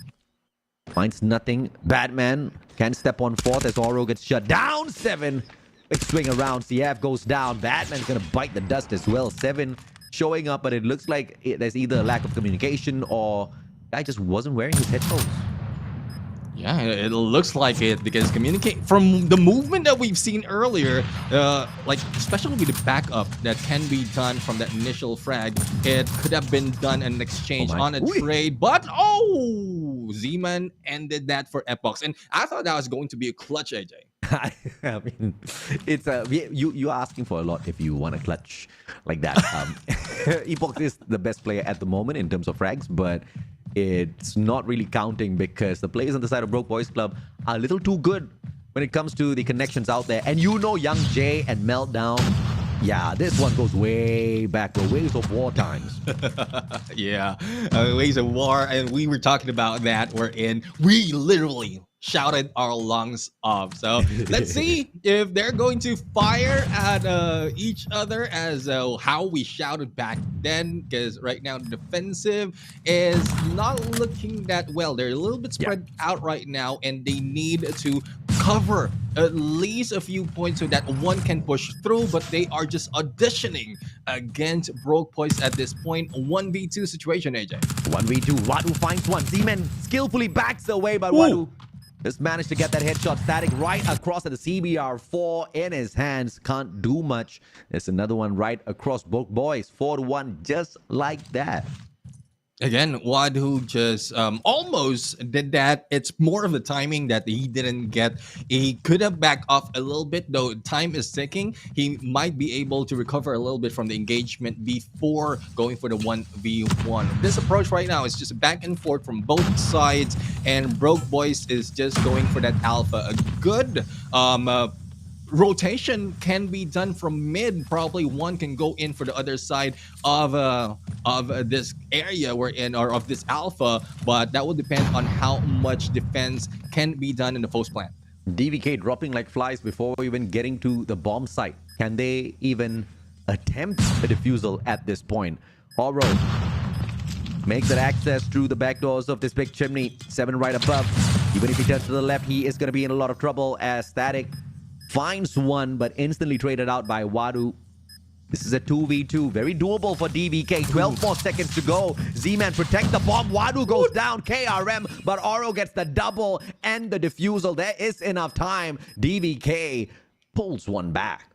Finds nothing. Batman can step on 4th as Oro gets shut down. 7. Big swing around. CF goes down. Batman's going to bite the dust as well. 7 showing up, but it looks like there's either a lack of communication or guy just wasn't wearing his headphones. Yeah, it looks like it, because communicate from the movement that we've seen earlier, like especially with the backup that can be done from that initial frag, it could have been done in exchange on a trade, but Z-Man ended that for Epox, and I thought that was going to be a clutch, AJ. I mean, it's you're asking for a lot if you want a clutch like that. Epox is the best player at the moment in terms of frags, but it's not really counting because the players on the side of Broke Boys Club are a little too good when it comes to the connections out there. And you know, Young J and Meltdown, yeah, this one goes way back, the ways of war times. Yeah, ways of war, and we were talking about that. We literally shouted our lungs off. So let's see if they're going to fire at each other as how we shouted back then, because right now the defensive is not looking that well. They're a little bit spread out right now, and they need to cover at least a few points so that one can push through, but they are just auditioning against Broke Boys at this point. 1v2 situation, AJ. 1v2. Wadu finds one. Z-Man skillfully backs away, but Wadu just managed to get that headshot static right across at the CBR4 in his hands. Can't do much. There's another one right across Broke Boys. 4-1, just like that. Again, Wadu just almost did that. It's more of the timing that he didn't get. He could have backed off a little bit, though time is ticking. He might be able to recover a little bit from the engagement before going for the 1v1. This approach right now is just back and forth from both sides, and Broke Boys is just going for that alpha. A good rotation can be done from mid. Probably one can go in for the other side of this area we're in, or of this alpha, but that will depend on how much defense can be done in the post plant. DVK dropping like flies before even getting to the bomb site. Can they even attempt a defusal at this point? Oro makes that access through the back doors of this big chimney. 7 right above. Even if he turns to the left, he is going to be in a lot of trouble as Static finds one, but instantly traded out by Wadu. This is a 2v2. Very doable for DVK. 12 more seconds to go. Z-Man protect the bomb. Wadu goes down. KRM, but Oro gets the double and the defusal. There is enough time. DVK pulls one back.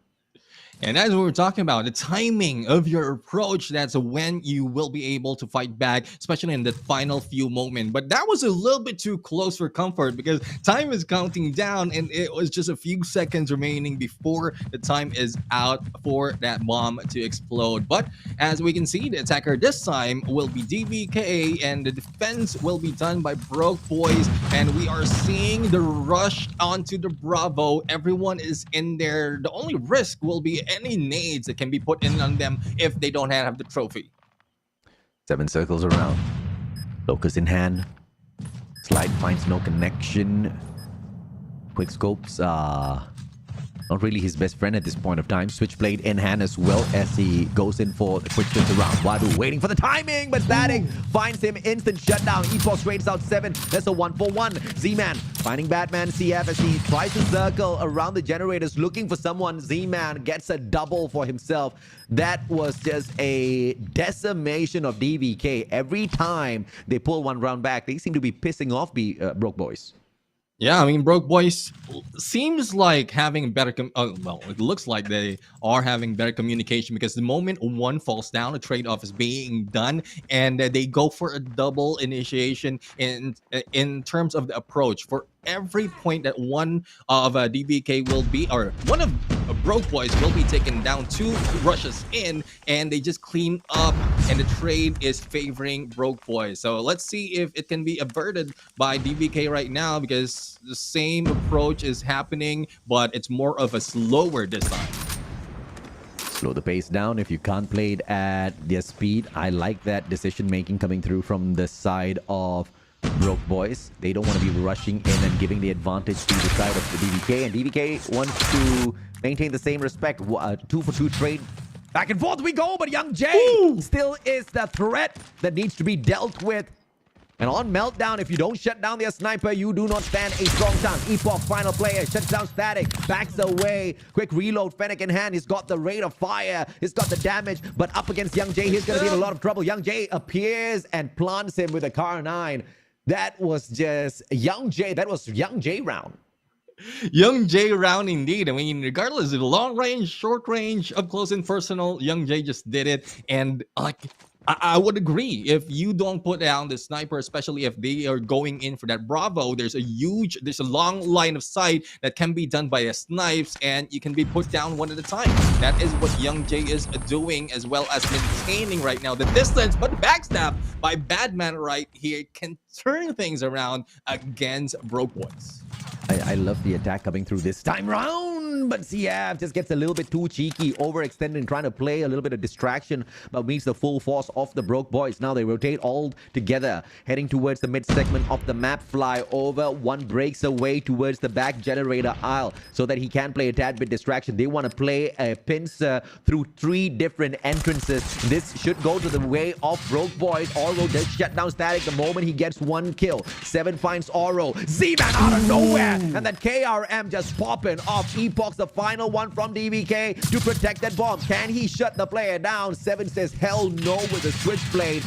And as we were talking about, the timing of your approach, that's when you will be able to fight back, especially in the final few moments. But that was a little bit too close for comfort because time is counting down and it was just a few seconds remaining before the time is out for that bomb to explode. But as we can see, the attacker this time will be DVK and the defense will be done by Broke Boys. And we are seeing the rush onto the Bravo. Everyone is in there. The only risk will be any nades that can be put in on them if they don't have the trophy. 7 circles around. Locust in hand. Slide finds no connection. Quick scopes not really his best friend at this point of time. Switchblade in hand as well as he goes in for the quick spins around. Wadu waiting for the timing, but Static finds him. Instant shutdown. Esports trades out 7. That's a 1-for-1. Z-Man finding Batman CF as he tries to circle around the generators looking for someone. Z-Man gets a double for himself. That was just a decimation of DVK. Every time they pull one round back, they seem to be pissing off Broke Boys. Yeah, I mean, Broke Boys seems like having better, well, it looks like they are having better communication because the moment one falls down, a trade-off is being done, and they go for a double initiation in terms of the approach. For every point that one of DVK will be, or one of Broke Boys will be taken down, 2 rushes in, and they just clean up, and the trade is favoring Broke Boys. So let's see if it can be averted by DVK right now, because the same approach is happening, but it's more of a slower this time. Slow the pace down if you can't play it at their speed. I like that decision making coming through from the side of Broke Boys. They don't want to be rushing in and giving the advantage to the side of the DVK, and DVK wants to maintain the same respect. 2-for-2 trade. Back and forth we go, but Young Jay still is the threat that needs to be dealt with. And on Meltdown, if you don't shut down their sniper, you do not stand a strong chance. Epoch, final player, shuts down Static, backs away. Quick reload, Fennec in hand. He's got the rate of fire. He's got the damage, but up against Young Jay, he's going to be in a lot of trouble. Young Jay appears and plants him with a Car 9. That was just Young Jay. That was Young Jay round. Young Jay round indeed. I mean, regardless of the long range, short range, up close and personal, Young Jay just did it. And like, I would agree, if you don't put down the sniper, especially if they are going in for that Bravo, there's a long line of sight that can be done by a snipes, and you can be put down one at a time. That is what Young Jay is doing, as well as maintaining right now the distance, but the backstab by Badman right here can turn things around against Broke Boys. I love the attack coming through this time round, but CF just gets a little bit too cheeky, overextending, trying to play a little bit of distraction, but meets the full force of the Broke Boys. Now they rotate all together, heading towards the mid segment of the map. Fly over, one breaks away towards the back generator aisle so that he can play a tad bit distraction. They want to play a pincer through 3 different entrances. This should go to the way of Broke Boys. Oro does shut down Static the moment he gets 1 kill. 7 finds Oro. Z-Man out of nowhere, and that KRM just popping off. Epoch's the final one from DVK to protect that bomb. Can he shut the player down? 7 says hell no with a switchblade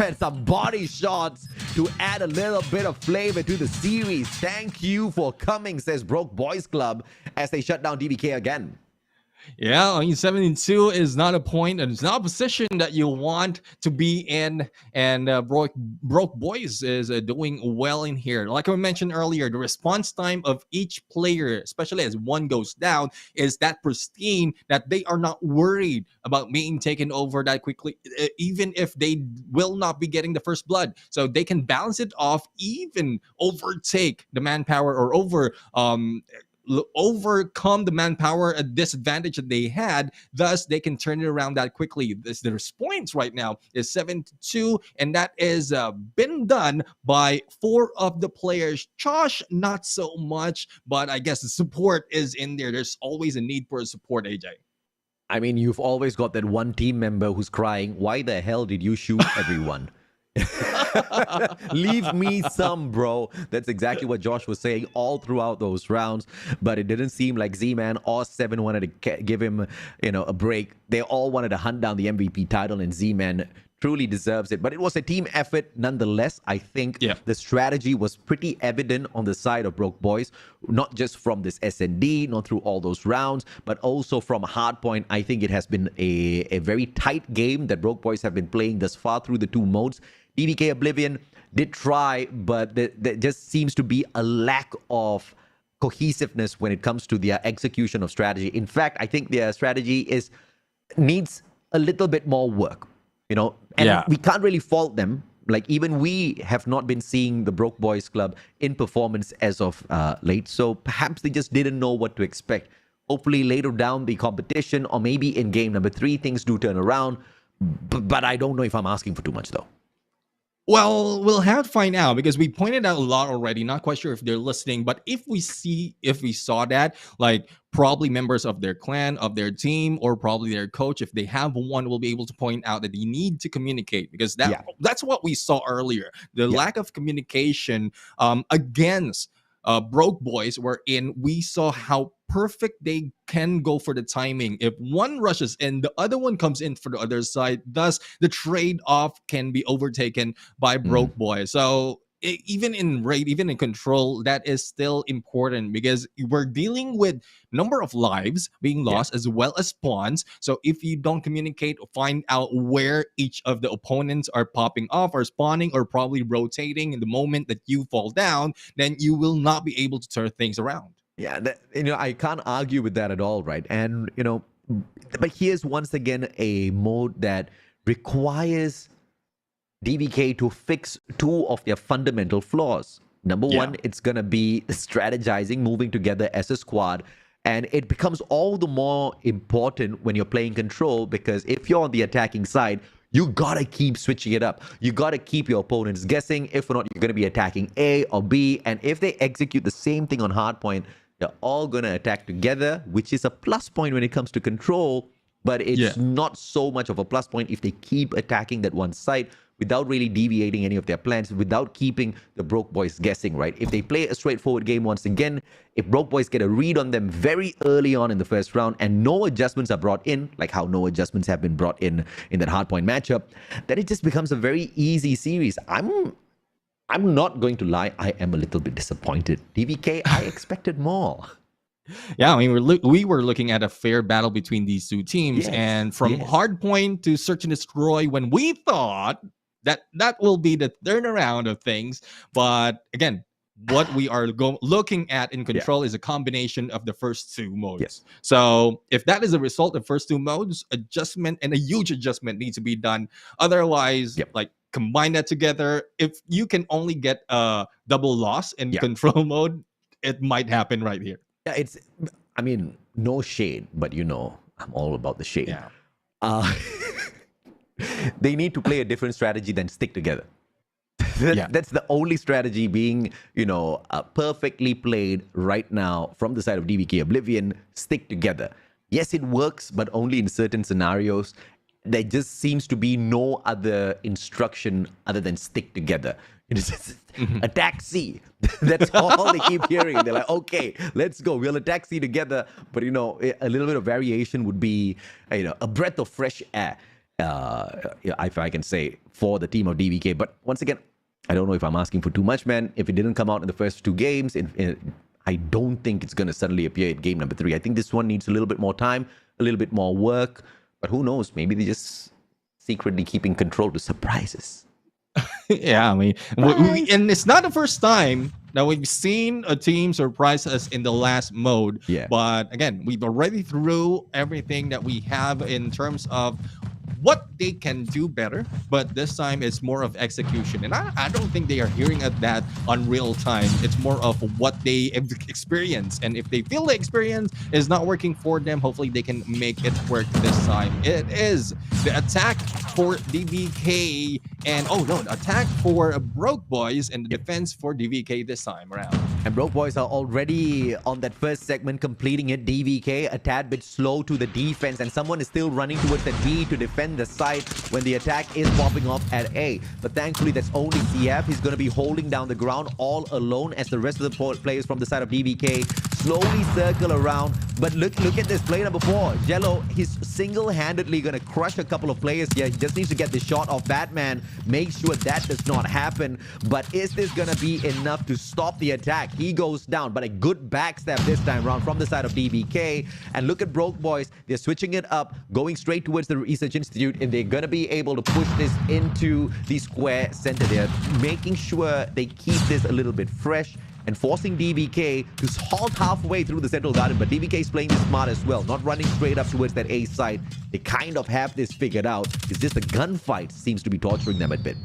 and some body shots to add a little bit of flavor to the series. Thank you for coming, says Broke Boys Club, as they shut down DVK again. Yeah, I mean, 72 is not a point, and it's not a position that you want to be in. And Broke Boys is doing well in here. Like I mentioned earlier, the response time of each player, especially as one goes down, is that pristine that they are not worried about being taken over that quickly, even if they will not be getting the first blood. So they can balance it off, even overtake the manpower or overcome the manpower disadvantage that they had. Thus, they can turn it around that quickly. Their points right now is 7-2, and that is been done by 4 of the players. Josh, not so much, but I guess the support is in there. There's always a need for a support, AJ. I mean, you've always got that one team member who's crying, why the hell did you shoot everyone? Leave me some, bro. That's exactly what Josh was saying all throughout those rounds. But it didn't seem like Z-Man or Seven wanted to give him, a break. They all wanted to hunt down the MVP title, and Z-Man truly deserves it. But it was a team effort nonetheless. I think the strategy was pretty evident on the side of Broke Boys, not just from this S&D, not through all those rounds, but also from Hardpoint. I think it has been a very tight game that Broke Boys have been playing thus far through the 2 modes. DVK Oblivion did try, but there just seems to be a lack of cohesiveness when it comes to their execution of strategy. In fact, I think their strategy needs a little bit more work, and we can't really fault them. Like, even we have not been seeing the Broke Boys Club in performance as of late, so perhaps they just didn't know what to expect. Hopefully later down the competition, or maybe in game number 3, things do turn around, but I don't know if I'm asking for too much though. Well, we'll have to find out, because we pointed out a lot already. Not quite sure if they're listening, but if we saw that, like, probably members of their clan, of their team, or probably their coach, if they have one, will be able to point out that they need to communicate, because that's what we saw earlier. The lack of communication against Broke Boys, wherein we saw how perfect they can go for the timing. If one rushes in, the other one comes in for the other side. Thus, the trade-off can be overtaken by Broke Boys. So even in raid, even in control, that is still important, because we're dealing with number of lives being lost as well as spawns. So if you don't communicate, find out where each of the opponents are popping off or spawning or probably rotating in the moment that you fall down, then you will not be able to turn things around. Yeah, I can't argue with that at all, right? And, but here's once again a mode that requires DVK to fix 2 of their fundamental flaws. Number 1, it's going to be strategizing, moving together as a squad. And it becomes all the more important when you're playing control, because if you're on the attacking side, you gotta keep switching it up. You gotta keep your opponents guessing. If not, you're gonna be attacking A or B. And if they execute the same thing on Hardpoint, they're all gonna attack together, which is a plus point when it comes to control. But it's not so much of a plus point if they keep attacking that one side without really deviating any of their plans, without keeping the Broke Boys guessing, right? If they play a straightforward game once again, if Broke Boys get a read on them very early on in the first round and no adjustments are brought in, like how no adjustments have been brought in that Hardpoint matchup, then it just becomes a very easy series. I'm not going to lie, I am a little bit disappointed. DVK, I expected more. Yeah, I mean, we were looking at a fair battle between these 2 teams, and from Hardpoint to Search and Destroy, when we thought that will be the turnaround of things. But again, what we are looking at in control is a combination of the first 2 modes. So if that is a result of first 2 modes, adjustment, and a huge adjustment needs to be done. Otherwise, like, combine that together. If you can only get a double loss in control mode, it might happen right here. Yeah, I mean, no shade, but I'm all about the shade. Yeah. They need to play a different strategy than stick together. That's the only strategy being, perfectly played right now from the side of DVK Oblivion. Stick together. Yes, it works, but only in certain scenarios. There just seems to be no other instruction other than stick together. It's just attack C. That's all they keep hearing. They're like, okay, let's go. We'll attack C together. But, a little bit of variation would be, a breath of fresh air, if I can say, for the team of DVK. But once again, I don't know if I'm asking for too much, man. If it didn't come out in the first 2 games, I don't think it's going to suddenly appear at game number 3. I think this one needs a little bit more time, a little bit more work. But who knows? Maybe they're just secretly keeping control to surprise us. Yeah, I mean, and it's not the first time that we've seen a team surprise us in the last mode. Yeah. But again, we've already through everything that we have in terms of what they can do better, but this time it's more of execution. And I don't think they are hearing at that on real time. It's more of what they experience. And if they feel the experience is not working for them, hopefully they can make it work this time. It is the attack for DVK and, oh no, the attack for Broke Boys and the defense for DVK this time around. And Broke Boys are already on that first segment, completing it. DVK a tad bit slow to the defense, and someone is still running towards the B to defend the side when the attack is popping off at A. But thankfully, that's only CF. He's going to be holding down the ground all alone as the rest of the players from the side of DVK slowly circle around. But look at this play number 4. Jello, he's single-handedly going to crush a couple of players here. He just needs to get the shot off Batman. Make sure that does not happen. But is this going to be enough to stop the attack? He goes down, but a good backstab this time around from the side of DVK. And look at Broke Boys. They're switching it up, going straight towards the Research Institute, and they're going to be able to push this into the square center. They're making sure they keep this a little bit fresh and forcing DVK to halt halfway through the central garden. But DVK is playing this smart as well, not running straight up towards that A side. They kind of have this figured out. It's just the gunfight seems to be torturing them a bit.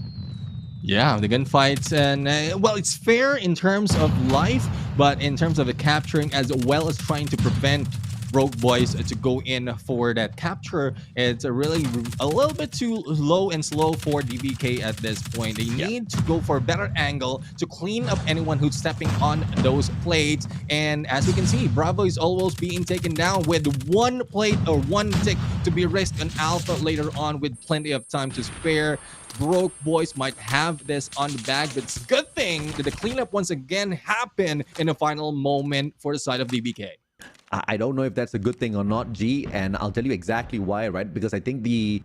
Yeah, the gunfights, and well, it's fair in terms of life, but in terms of the capturing as well as trying to prevent Broke Boys to go in for that capture, it's really a little bit too low and slow for DVK at this point. They need to go for a better angle to clean up anyone who's stepping on those plates. And as you can see, Bravo is almost being taken down with one plate or one tick to be risked on Alpha later on with plenty of time to spare. Broke Boys might have this on the bag, but it's a good thing that the cleanup once again happened in the final moment for the side of DVK. I don't know if that's a good thing or not, G, and I'll tell you exactly why, right? Because I think the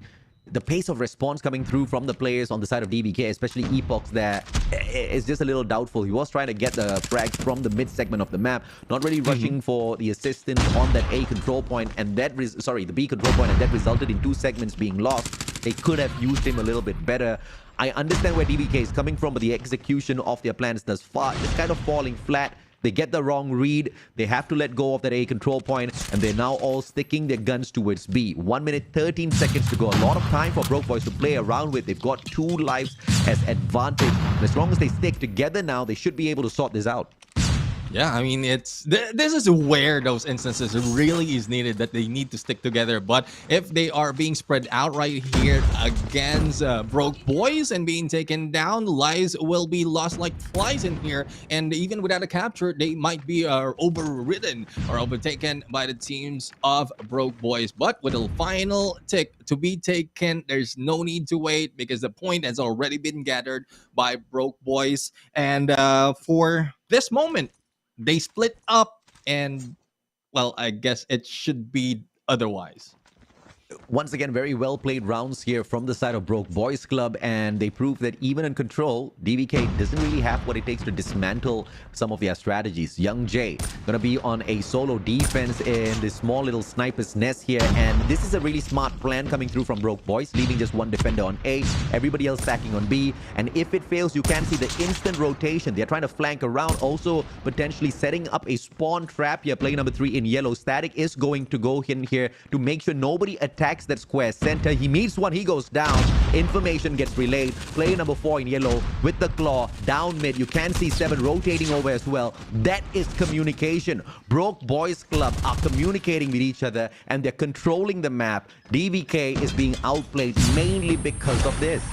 pace of response coming through from the players on the side of DVK, especially Epox, there is just a little doubtful. He was trying to get the frags from the mid segment of the map, not really rushing for the assistance on that A control point, and that the B control point, and that resulted in 2 segments being lost. They could have used him a little bit better. I understand where DVK is coming from, but the execution of their plans thus far is kind of falling flat. They get the wrong read. They have to let go of that A control point, and they're now all sticking their guns towards B. 1 minute, 13 seconds to go. A lot of time for Broke Boys to play around with. They've got 2 lives as advantage. And as long as they stick together now, they should be able to sort this out. Yeah, I mean, this is where those instances really is needed, that they need to stick together. But if they are being spread out right here against Broke Boys and being taken down, lives will be lost like flies in here. And even without a capture, they might be overridden or overtaken by the teams of Broke Boys. But with a final tick to be taken, there's no need to wait because the point has already been gathered by Broke Boys. And for this moment, they split up, and well, I guess it should be otherwise. Once again, very well played rounds here from the side of Broke Boys Club, and they prove that even in control, DVK doesn't really have what it takes to dismantle some of their strategies. Young Jay gonna be on a solo defense in this small little sniper's nest here, and this is a really smart plan coming through from Broke Boys, leaving just one defender on A, everybody else stacking on B, and if it fails, you can see the instant rotation. They're trying to flank around, also potentially setting up a spawn trap here. Play number 3 in yellow. Static is going to go in here to make sure nobody attacks that square center. He meets one, he goes down. Information gets relayed. Player number 4 in yellow with the claw down mid. You can see 7 rotating over as well. That is communication. Broke Boys Club are communicating with each other, and they're controlling the map. DVK is being outplayed mainly because of this.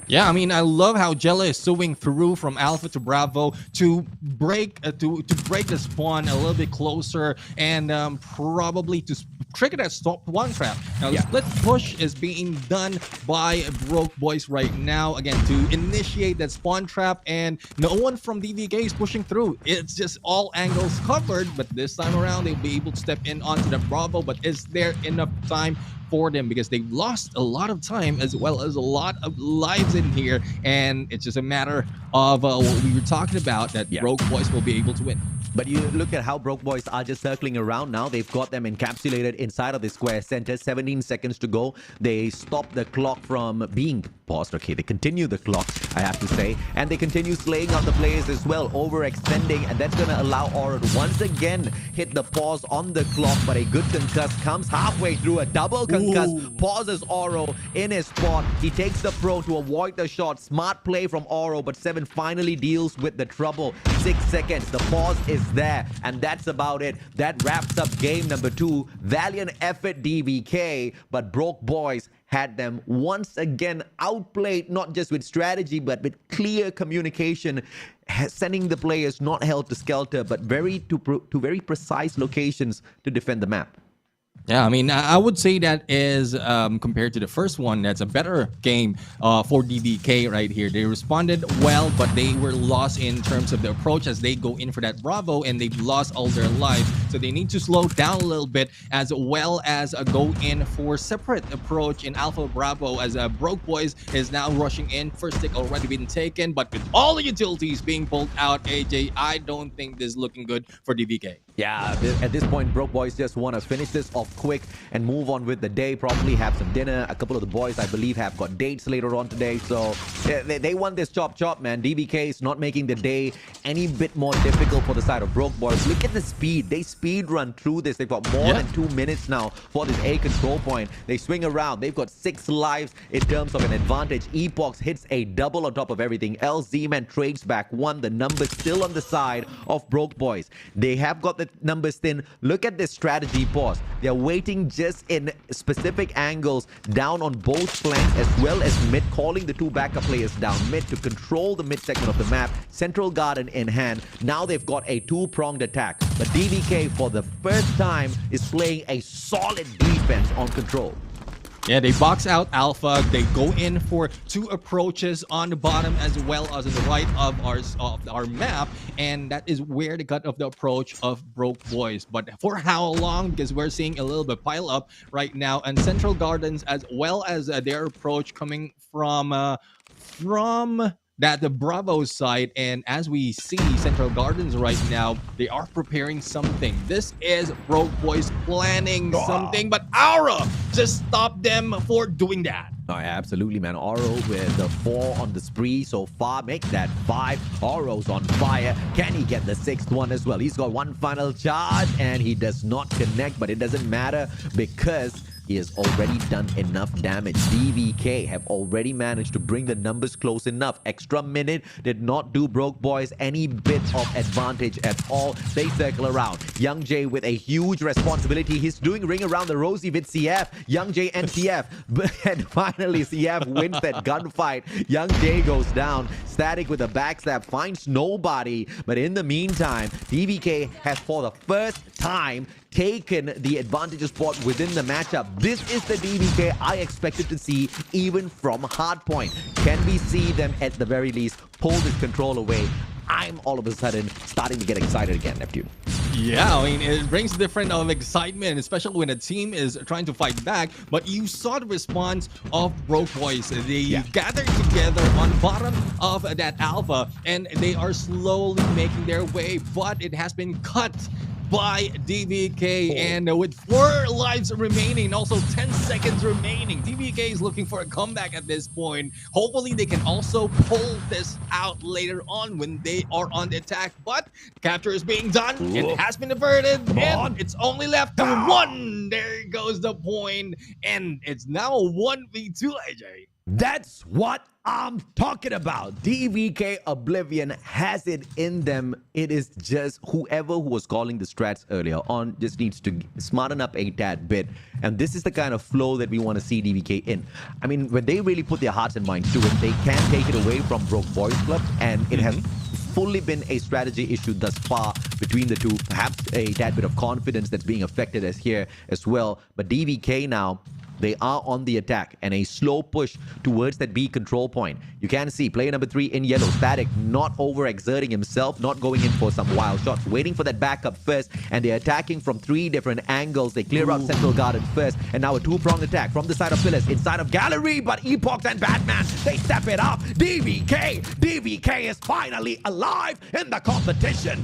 Yeah, I mean, I love how Jella is sewing through from Alpha to Bravo to break the spawn a little bit closer, and probably to trigger that stop one trap. Now, the split push is being done by Broke Boys right now, again, to initiate that spawn trap, and no one from DVK is pushing through. It's just all angles covered, but this time around, they'll be able to step in onto the Bravo, but is there enough time for them? Because they've lost a lot of time as well as a lot of lives in here, and it's just a matter of what we were talking about, that Broke Boys will be able to win. But you look at how Broke Boys are just circling around now. They've got them encapsulated inside of the square center. 17 seconds to go. They stop the clock from being paused. Okay, they continue the clock, I have to say. And they continue slaying out the players as well, overextending. And that's going to allow Oro to once again hit the pause on the clock. But a good concuss comes halfway through. A double concuss pauses Oro in his spot. He takes the pro to avoid the shot. Smart play from Oro, but 7 finally deals with the trouble. 6 seconds. The pause is there, and that's about it. That wraps up game number 2. Valiant effort, DVK, but Broke Boys had them once again outplayed, not just with strategy, but with clear communication, sending the players not held to skelter, but to very precise locations to defend the map. Yeah, I mean, I would say that is, compared to the first one, that's a better game for DVK right here. They responded well, but they were lost in terms of the approach as they go in for that Bravo, and they've lost all their lives. So they need to slow down a little bit, as well as go in for separate approach in Alpha Bravo, as Broke Boys is now rushing in. First stick already been taken, but with all the utilities being pulled out, AJ, I don't think this is looking good for DVK. Yeah, at this point, Broke Boys just want to finish this off quick and move on with the day, probably have some dinner. A couple of the boys, I believe, have got dates later on today, so they want this chop, man. DVK is not making the day any bit more difficult for the side of Broke Boys. Look at the speed. They speed run through this. They've got more than 2 minutes now for this A control point. They swing around. They've got 6 lives in terms of an advantage. Epox hits a double on top of everything else. Z-Man trades back 1. The numbers still on the side of Broke Boys. They have got the numbers thin. Look at this strategy pause. They're waiting just in specific angles down on both flanks as well as mid, calling the 2 backup players down mid to control the mid segment of the map. Central Garden in hand. Now they've got a 2-pronged attack. But DVK, for the first time, is playing a solid defense on control. Yeah, they box out Alpha. They go in for 2 approaches on the bottom as well as on the right of our map, and that is where they got of the approach of Broke Boys. But for how long? Because we're seeing a little bit pile up right now, and Central Gardens as well as their approach coming from the Bravo side. And as we see, Central Gardens right now, they are preparing something. This is Broke Boys planning something, but Aura just stopped them for doing that. Oh, yeah, absolutely, man. Oro with the 4 on the spree so far. Make that 5. Oro's on fire. Can he get the 6th one as well? He's got 1 final charge, and he does not connect, but it doesn't matter because he has already done enough damage. DVK have already managed to bring the numbers close enough. Extra minute did not do Broke Boys any bit of advantage at all. They circle around. Young J with a huge responsibility. He's doing ring around the rosy with CF. Young J and CF. And finally, CF wins that gunfight. Young J goes down. Static with a backstab finds nobody. But in the meantime, DVK has for the first time taken the advantage spot within the matchup. This is the DVK I expected to see even from Hardpoint. Can we see them at the very least pull this control away? I'm all of a sudden starting to get excited again, Neptune. Yeah, I mean, it brings different excitement, especially when a team is trying to fight back. But you saw the response of Broke Boys. They gathered together on bottom of that Alpha, and they are slowly making their way, but it has been cut by DVK, and with 4 lives remaining, also 10 seconds remaining, DVK is looking for a comeback at this point. Hopefully they can also pull this out later on when they are on the attack, but capture is being done. It has been averted, and it's only left to 1. There goes the point, and it's now a 1v2, AJ. That's what I'm talking about. DVK Oblivion has it in them. It is just whoever who was calling the strats earlier on just needs to smarten up a tad bit. And this is the kind of flow that we want to see DVK in. I mean, when they really put their hearts and minds to it, they can take it away from Broke Boys Club, and it has fully been a strategy issue thus far between the two. Perhaps a tad bit of confidence that's being affected as here as well. But DVK now, they are on the attack and a slow push towards that B control point. You can see player number 3 in yellow, Static, not overexerting himself, not going in for some wild shots, waiting for that backup first, and they're attacking from 3 different angles. They clear out central garden first, and now a 2-pronged attack from the side of Pillars, inside of Gallery, but Epoch and Batman, they step it up. DVK is finally alive in the competition.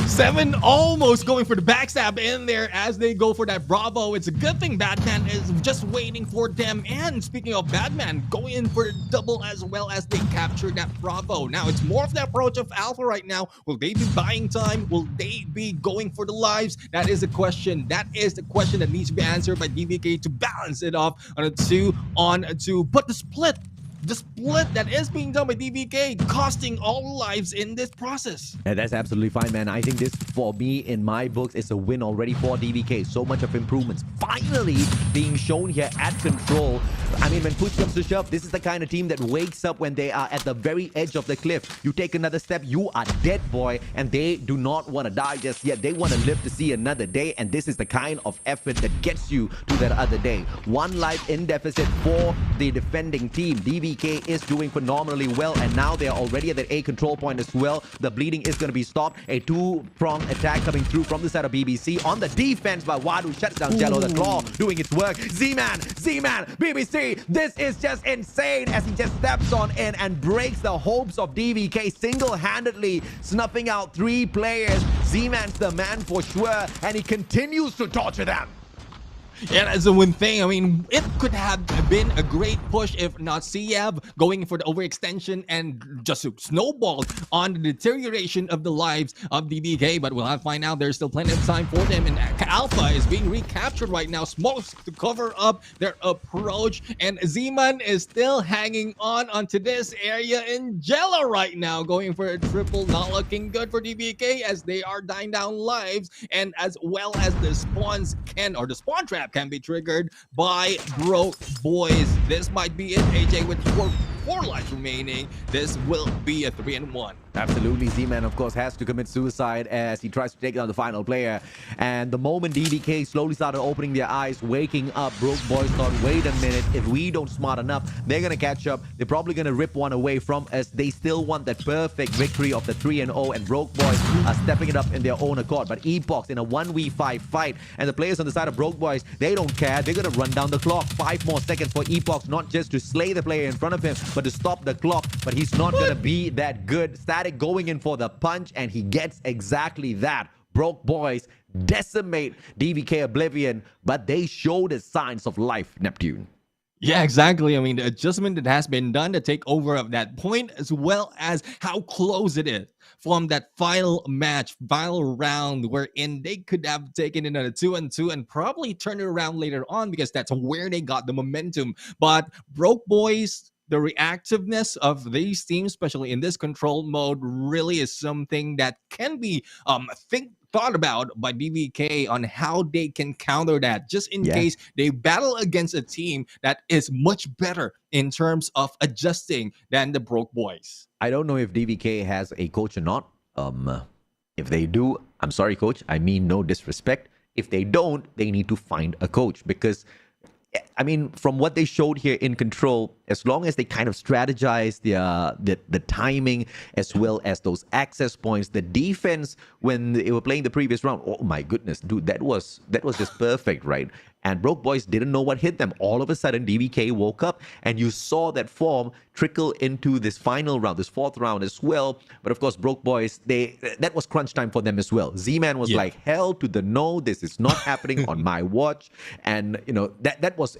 7 almost going for the backstab in there as they go for that Bravo. It's a good thing Batman is just waiting for them. And speaking of Batman, going in for a double as well as they capture that Bravo. Now, it's more of the approach of Alpha right now. Will they be buying time? Will they be going for the lives? That is the question. That is the question that needs to be answered by DVK to balance it off on a 2-on-2. But the split that is being done by DVK costing all lives in this process. Yeah, that's absolutely fine, man. I think this, for me, in my books, is a win already for DVK. So much of improvements finally being shown here at control. I mean, when push comes to shove, this is the kind of team that wakes up when they are at the very edge of the cliff. You take another step, you are dead, boy. And they do not want to die just yet. They want to live to see another day. And this is the kind of effort that gets you to that other day. 1 life in deficit for the defending team. DVK is doing phenomenally well, and now they're already at that A control point as well. The bleeding is going to be stopped. A 2-pronged attack coming through from the side of BBC on the defense, but Wadu shuts down Jello. The claw doing its work. Z-Man, BBC, this is just insane as he just steps on in and breaks the hopes of DVK single-handedly, snuffing out 3 players. Z-Man's the man for sure, and he continues to torture them. Yeah, that's the one thing. I mean, it could have been a great push if not Siev going for the overextension and just snowballed on the deterioration of the lives of DVK. But we'll have to find out. There's still plenty of time for them. And Alpha is being recaptured right now. Smokes to cover up their approach. And Z-Man is still hanging on onto this area in Jello right now. Going for a triple, not looking good for DVK as they are dying down lives. And as well as the spawns the spawn trap can be triggered by Broke Boys. This might be it, AJ, with 4 lives remaining. This will be a 3-1. Absolutely. Z-Man, of course, has to commit suicide as he tries to take down the final player. And the moment DVK slowly started opening their eyes, waking up, Broke Boys thought, wait a minute, if we don't smart enough, they're going to catch up. They're probably going to rip one away from us. They still want that perfect victory of the 3-0, and Broke Boys are stepping it up in their own accord. But Epoch in a 1v5 fight, and the players on the side of Broke Boys, they don't care. They're going to run down the clock. 5 more seconds for Epoch, not just to slay the player in front of him, but to stop the clock. But he's not going to be that good. Static going in for the punch, and he gets exactly that. Broke Boys decimate DVK Oblivion, but they show the signs of life, Neptune. Yeah, exactly. I mean, the adjustment that has been done to take over of that point, as well as how close it is from that final match, final round, wherein they could have taken it at a 2-2 and probably turn it around later on, because that's where they got the momentum. But Broke Boys, the reactiveness of these teams, especially in this control mode, really is something that can be thought about by DVK on how they can counter that, just in case they battle against a team that is much better in terms of adjusting than the Broke Boys. I don't know if DVK has a coach or not. If they do, I'm sorry, coach. I mean no disrespect. If they don't, they need to find a coach, because I mean, from what they showed here in control, as long as they kind of strategize the timing as well as those access points, the defense when they were playing the previous round, oh my goodness, dude, that was just perfect, right? And Broke Boys didn't know what hit them. All of a sudden, DVK woke up, and you saw that form trickle into this final round, this 4th round as well. But of course, Broke Boys, that was crunch time for them as well. Z-Man was like, hell to the no, this is not happening on my watch. And, you know, that was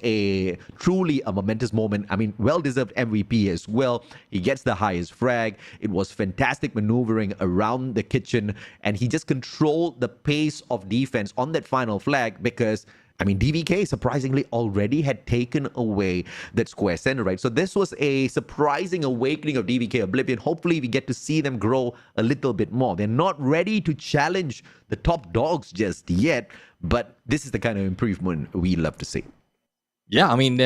truly a momentous moment. I mean, well-deserved MVP as well. He gets the highest frag. It was fantastic maneuvering around the kitchen, and he just controlled the pace of defense on that final flag, because I mean, DVK surprisingly already had taken away that square center, right? So this was a surprising awakening of DVK Oblivion. Hopefully, we get to see them grow a little bit more. They're not ready to challenge the top dogs just yet, but this is the kind of improvement we love to see. Yeah, I mean,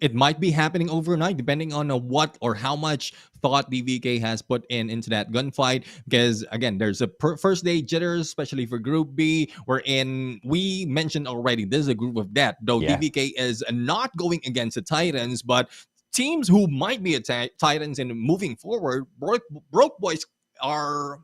it might be happening overnight, depending on what or how much thought DVK has put into that gunfight. Because again, there's a first day jitters, especially for Group B. Wherein we mentioned already, this is a group of death. Though Yeah. DVK is not going against the Titans, but teams who might be a Titans and moving forward, Broke Boys are.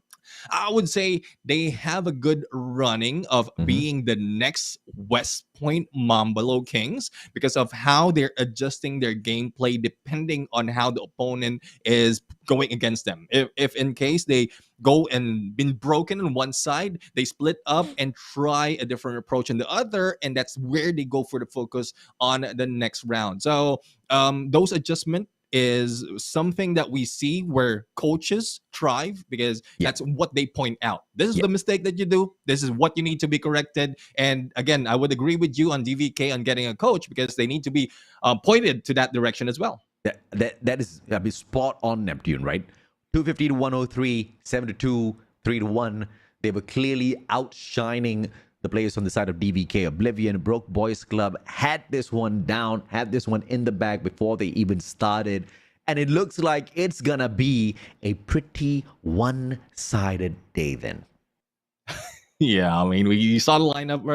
I would say they have a good running of being the next West Point Mambalo Kings because of how they're adjusting their gameplay depending on how the opponent is going against them. If in case they go and been broken on one side, they split up and try a different approach on the other, and that's where they go for the focus on the next round. So those adjustments is something that we see where coaches thrive because that's what they point out. This is the mistake that you do. This is what you need to be corrected. And again, I would agree with you on DVK on getting a coach because they need to be pointed to that direction as well. That is spot on, Neptune, right? 250 to 103, 7 to 2, 3 to 1. They were clearly outshining the players on the side of DVK Oblivion. Broke Boys Club had this one down, had this one in the bag before they even started. And it looks like it's gonna be a pretty one-sided day then. Yeah, I mean, we saw the lineup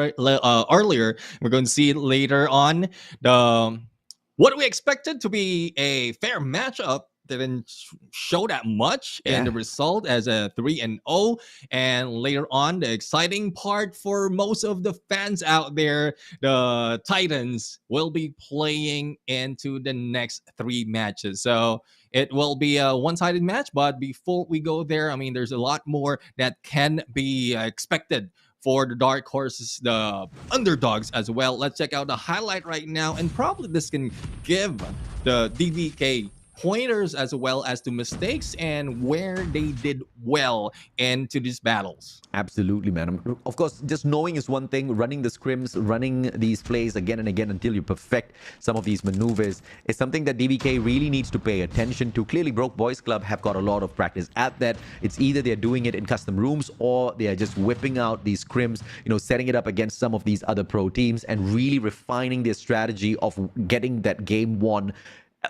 earlier. We're going to see it later on. What we expected to be a fair matchup didn't show that much in the result as a 3-0. And later on, the exciting part for most of the fans out there, the Titans will be playing into the next 3 matches. So it will be a one-sided match. But before we go there, I mean, there's a lot more that can be expected for the dark horses, the underdogs as well. Let's check out the highlight right now. And probably this can give the DVK pointers as well as to mistakes and where they did well into these battles. Absolutely, man. Of course, just knowing is one thing. Running the scrims, running these plays again and again until you perfect some of these maneuvers is something that DVK really needs to pay attention to. Clearly, Broke Boys Club have got a lot of practice at that. It's either they're doing it in custom rooms or they are just whipping out these scrims, you know, setting it up against some of these other pro teams and really refining their strategy of getting that game won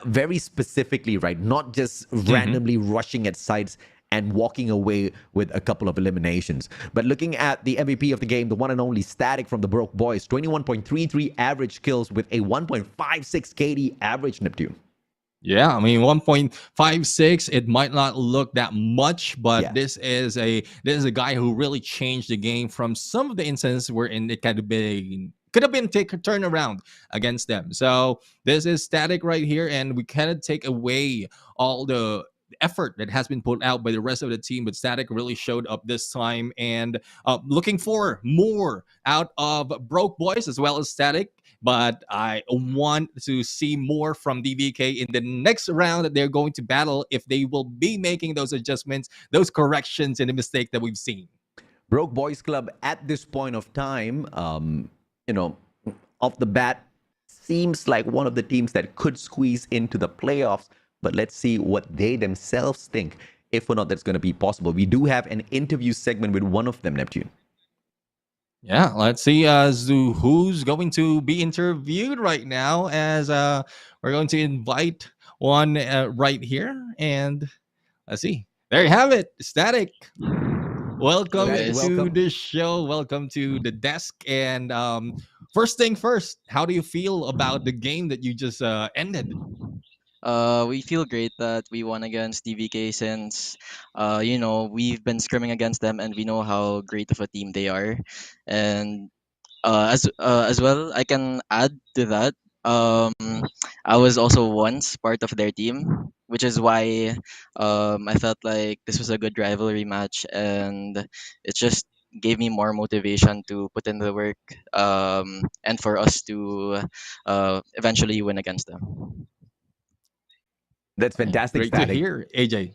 very specifically, right? Not just randomly rushing at sites and walking away with a couple of eliminations. But looking at the MVP of the game, the one and only Static from the Broke Boys, 21.33 average kills with a 1.56 KD average, Neptune. Yeah, I mean 1.56. It might not look that much, but this is a guy who really changed the game from some of the instances wherein it could have been turn around against them. So this is Static right here, and we cannot take away all the effort that has been put out by the rest of the team, but Static really showed up this time, and looking for more out of Broke Boys as well as Static. But I want to see more from DVK in the next round that they're going to battle if they will be making those adjustments, those corrections, and the mistake that we've seen. Broke Boys Club at this point of time, you know, off the bat, seems like one of the teams that could squeeze into the playoffs. But let's see what they themselves think, if or not that's going to be possible. We do have an interview segment with one of them, Neptune. Yeah, let's see who's going to be interviewed right now, as we're going to invite one right here. And let's see. There you have it, Static. Welcome to the show. Welcome to the desk. And first thing first, how do you feel about the game that you just ended? We feel great that we won against DVK since, we've been scrimming against them and we know how great of a team they are. And as well, I can add to that. Um, I was also once part of their team, which is why I felt like this was a good rivalry match, and it just gave me more motivation to put in the work and for us to eventually win against them. That's fantastic, Great Static. to hear, AJ.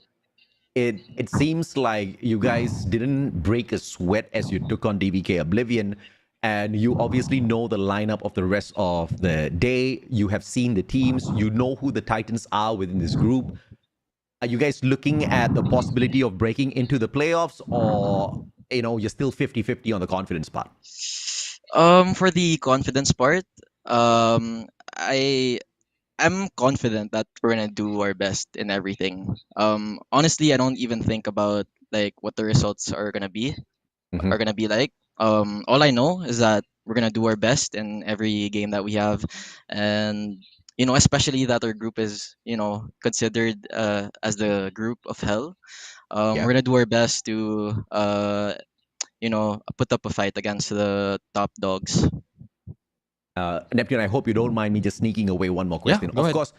It seems like you guys didn't break a sweat as you took on DVK Oblivion, and you obviously know the lineup of the rest of the day. You have seen the teams. You know who the Titans are within this group. Are you guys looking at the possibility of breaking into the playoffs, or you're still 50-50 on the confidence part? For the confidence part, I'm confident that we're gonna do our best in everything. Honestly, I don't even think about like what the results Mhm. are gonna be like. All I know is that we're gonna do our best in every game that we have, and especially that our group is considered as the group of hell. Yeah. We're gonna do our best to put up a fight against the top dogs. Neptune, I hope you don't mind me just sneaking away one more Yeah, question. go Of ahead. course,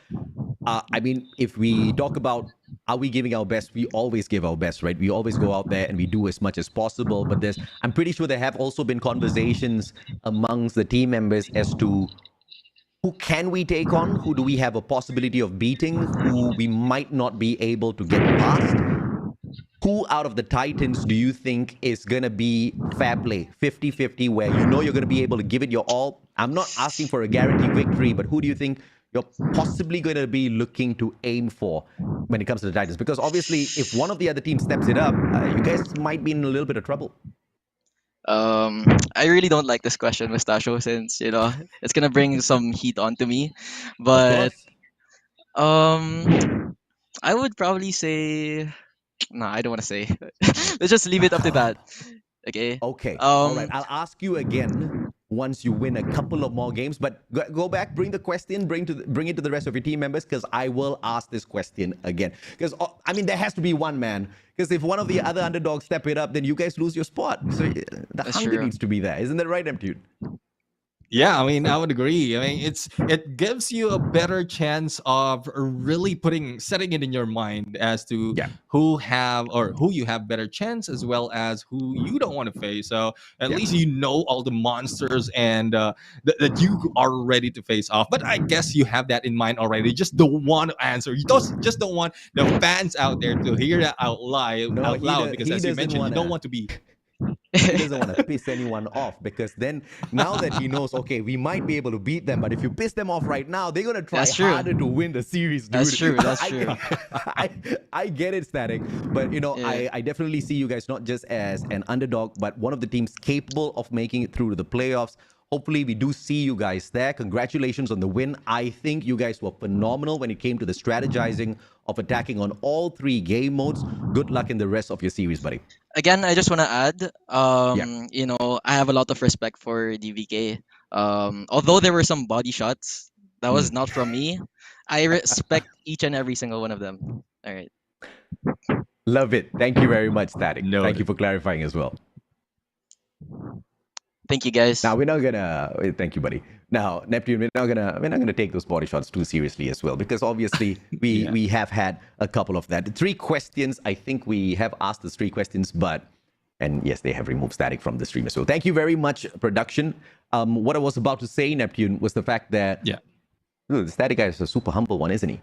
I mean, if we talk about are we giving our best, we always give our best, right? We always go out there and we do as much as possible. But I'm pretty sure there have also been conversations amongst the team members as to who can we take on, who do we have a possibility of beating, who we might not be able to get past. Who out of the Titans do you think is going to be fair play, 50-50, where you're going to be able to give it your all? I'm not asking for a guaranteed victory, but who do you think you're possibly going to be looking to aim for when it comes to the Titans? Because obviously, if one of the other teams steps it up, you guys might be in a little bit of trouble. I really don't like this question, Mustachio, since it's gonna bring some heat onto me. Of But course. I would probably say no. I don't want to say. Let's just leave it up to that. Okay. Okay. All right. Um. I'll ask you again once you win a couple of more games. But go back, bring the question, bring it to the rest of your team members, because I will ask this question again. Because I mean, there has to be one man. Because if one of the other underdogs step it up, then you guys lose your spot. So the That's hunger true. needs to be there, isn't that right, Neptune? Yeah, I mean, I would agree. I mean, it gives you a better chance of really setting it in your mind as to Yeah. who you have better chance, as well as who you don't want to face. So at Yeah. least you know all the monsters and that you are ready to face off. But I guess you have that in mind already. You just don't want to answer. You just don't want the fans out there to hear that No, out loud, because he as you doesn't mentioned, you want don't to. want to be. He doesn't want to piss anyone off, because then now that he knows, okay, we might be able to beat them, but if you piss them off right now, they're gonna try That's true. harder to win the series, dude. That's true. So That's true. I get it, Static, but Yeah. I definitely see you guys not just as an underdog, but one of the teams capable of making it through to the playoffs. Hopefully, we do see you guys there. Congratulations on the win. I think you guys were phenomenal when it came to the strategizing of attacking on all three game modes. Good luck in the rest of your series, buddy. Again, I just want to add, Yeah. I have a lot of respect for DVK. Although there were some body shots that was Mm. not from me, I respect each and every single one of them. All right. Love it. Thank you very much, Static. Thank you Noted. for clarifying as well. Thank you, guys. Now we're not gonna thank you, buddy. Now, Neptune, we're not gonna take those body shots too seriously as well, because obviously we Yeah. we have had a couple of that. 3 questions. I think we have asked the 3 questions, and yes, they have removed Static from the stream as well. Thank you very much, production. What I was about to say, Neptune, was the fact that Yeah. the Static guy is a super humble one, isn't he?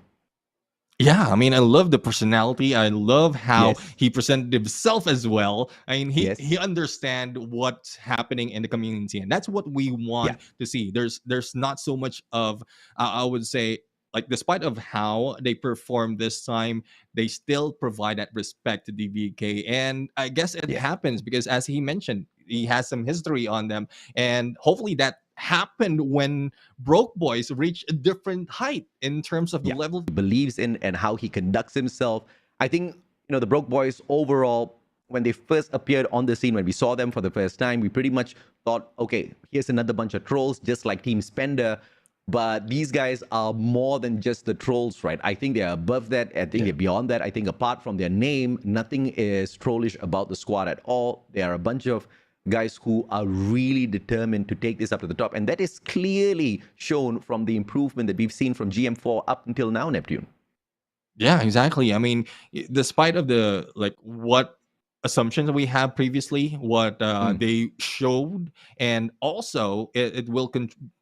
Yeah, I mean, I love the personality. I love how Yes. he presented himself as well. I mean, he Yes. he understand what's happening in the community, and that's what we Yeah. want to see. There's not so much of I would say, like, despite of how they perform this time, they still provide that respect to DVK, and I guess it Yes. happens because, as he mentioned, he has some history on them, and hopefully that happened when Broke Boys reach a different height in terms of the Yeah. level. Believes in and how he conducts himself. I think, the Broke Boys overall, when they first appeared on the scene, when we saw them for the first time, we pretty much thought, okay, here's another bunch of trolls, just like Team Spender. But these guys are more than just the trolls, right? I think they're above that. I think they're beyond that. I think apart from their name, nothing is trollish about the squad at all. They are a bunch of guys who are really determined to take this up to the top. And that is clearly shown from the improvement that we've seen from GM4 up until now, Neptune. Yeah, exactly. I mean, despite of the like what assumptions we have previously, what they showed, and also it will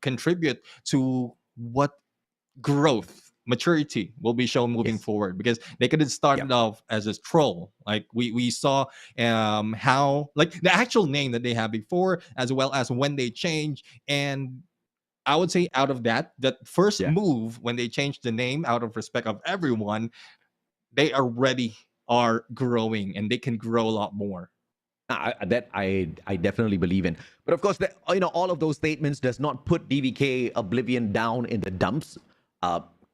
contribute to what growth, maturity will be shown moving Yes. forward, because they could have started off as a troll. Like we saw how, like, the actual name that they had before, as well as when they change. And I would say out of that first Yeah. move, when they changed the name out of respect of everyone, they already are growing and they can grow a lot more. I definitely believe in. But of course, all of those statements does not put DVK Oblivion down in the dumps.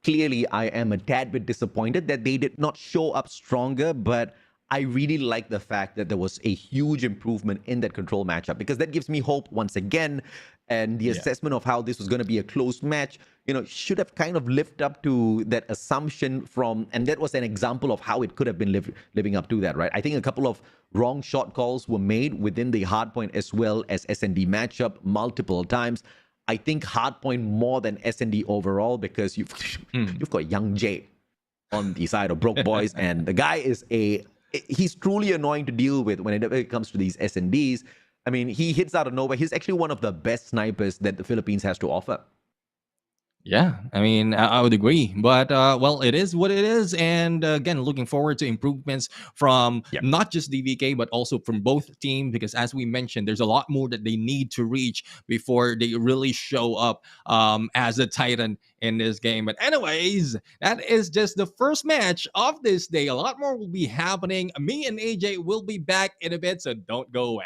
Clearly, I am a tad bit disappointed that they did not show up stronger, but I really like the fact that there was a huge improvement in that control matchup, because that gives me hope once again. And the assessment of how this was going to be a close match, should have kind of lived up to that assumption and that was an example of how it could have been living up to that, right? I think a couple of wrong shot calls were made within the Hardpoint as well as SND matchup multiple times. I think Hardpoint more than SND overall, because you've got Young Jay on the side of Broke Boys, and the guy he's truly annoying to deal with when it comes to these SNDs. I mean, he hits out of nowhere. He's actually one of the best snipers that the Philippines has to offer. Yeah, I mean, I would agree. But, well, it is what it is. And again, looking forward to improvements from not just DVK, but also from both teams. Because as we mentioned, there's a lot more that they need to reach before they really show up as a Titan in this game. But anyways, that is just the first match of this day. A lot more will be happening. Me and AJ will be back in a bit, so don't go away.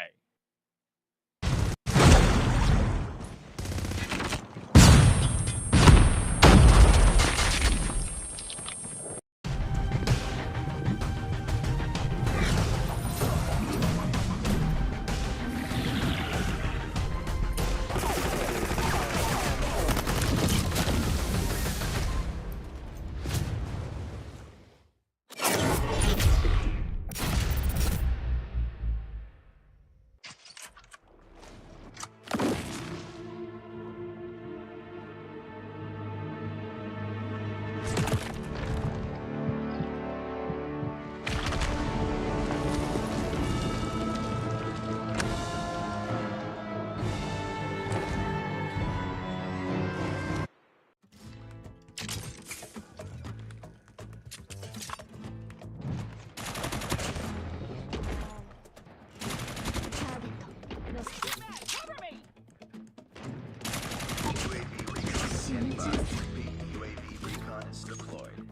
UAV recon is deployed.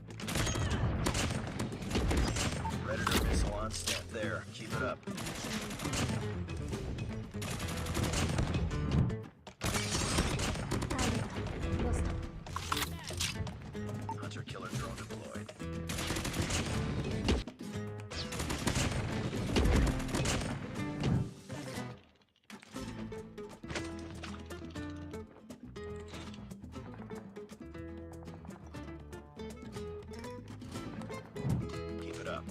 Predator missile on stand there. Keep it up. Hunter killer drone deployed. Keep it up.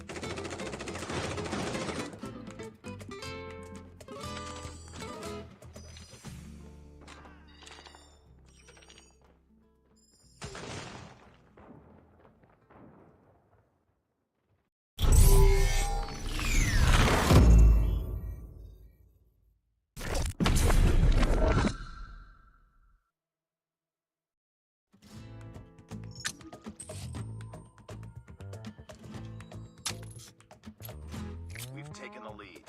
We've taken the lead.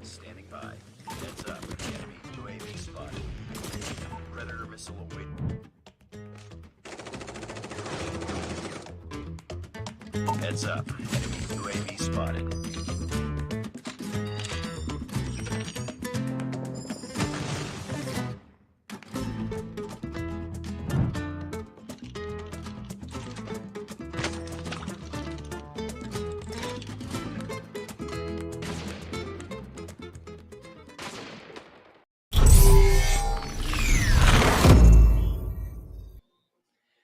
Standing by. Heads up. Enemy UAV spotted. Predator missile awaiting. Heads up. Enemy UAV spotted.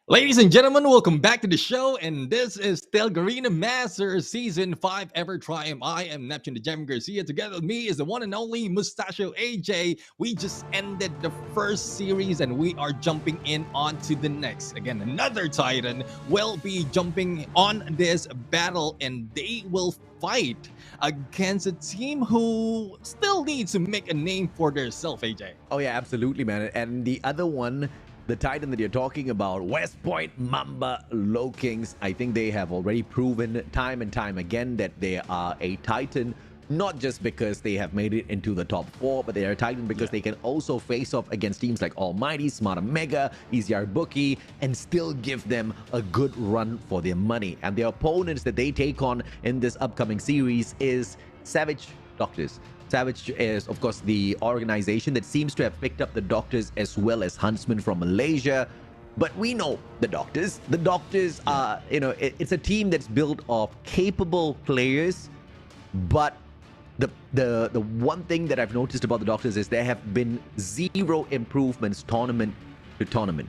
Ladies and gentlemen, welcome back to the show, and this is still Garena Masters Season 5 Ever Triumph. I am Neptune the Gem Garcia. Together with me is the one and only Mustachio AJ. We just ended the first series, and we are jumping in onto the next. Again, another Titan will be jumping on this battle, and they will fight against a team who still needs to make a name for themselves, AJ. Oh, yeah, absolutely, man. And the other one, the Titan that you're talking about, West Point Mamba LOWKINGS, I think they have already proven time and time again that they are a Titan not just because they have made it into the top 4, but they are a titan because they can also face off against teams like Almighty, Smart Omega, EZR Booky, and still give them a good run for their money. And the opponents that they take on in this upcoming series is Savage Doctors. Savage is, of course, the organization that seems to have picked up the Doctors as well as Huntsman from Malaysia. But we know the Doctors. The Doctors are, it's a team that's built of capable players. But the one thing that I've noticed about the Doctors is there have been zero improvements tournament to tournament.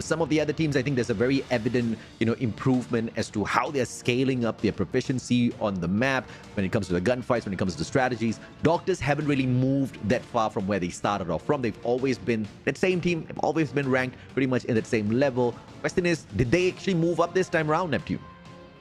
Some of the other teams, I think there's a very evident, improvement as to how they're scaling up their proficiency on the map when it comes to the gunfights, when it comes to strategies. Doctors haven't really moved that far from where they started off from. They've always been that same team, have always been ranked pretty much in that same level. Question is, did they actually move up this time around, Neptune?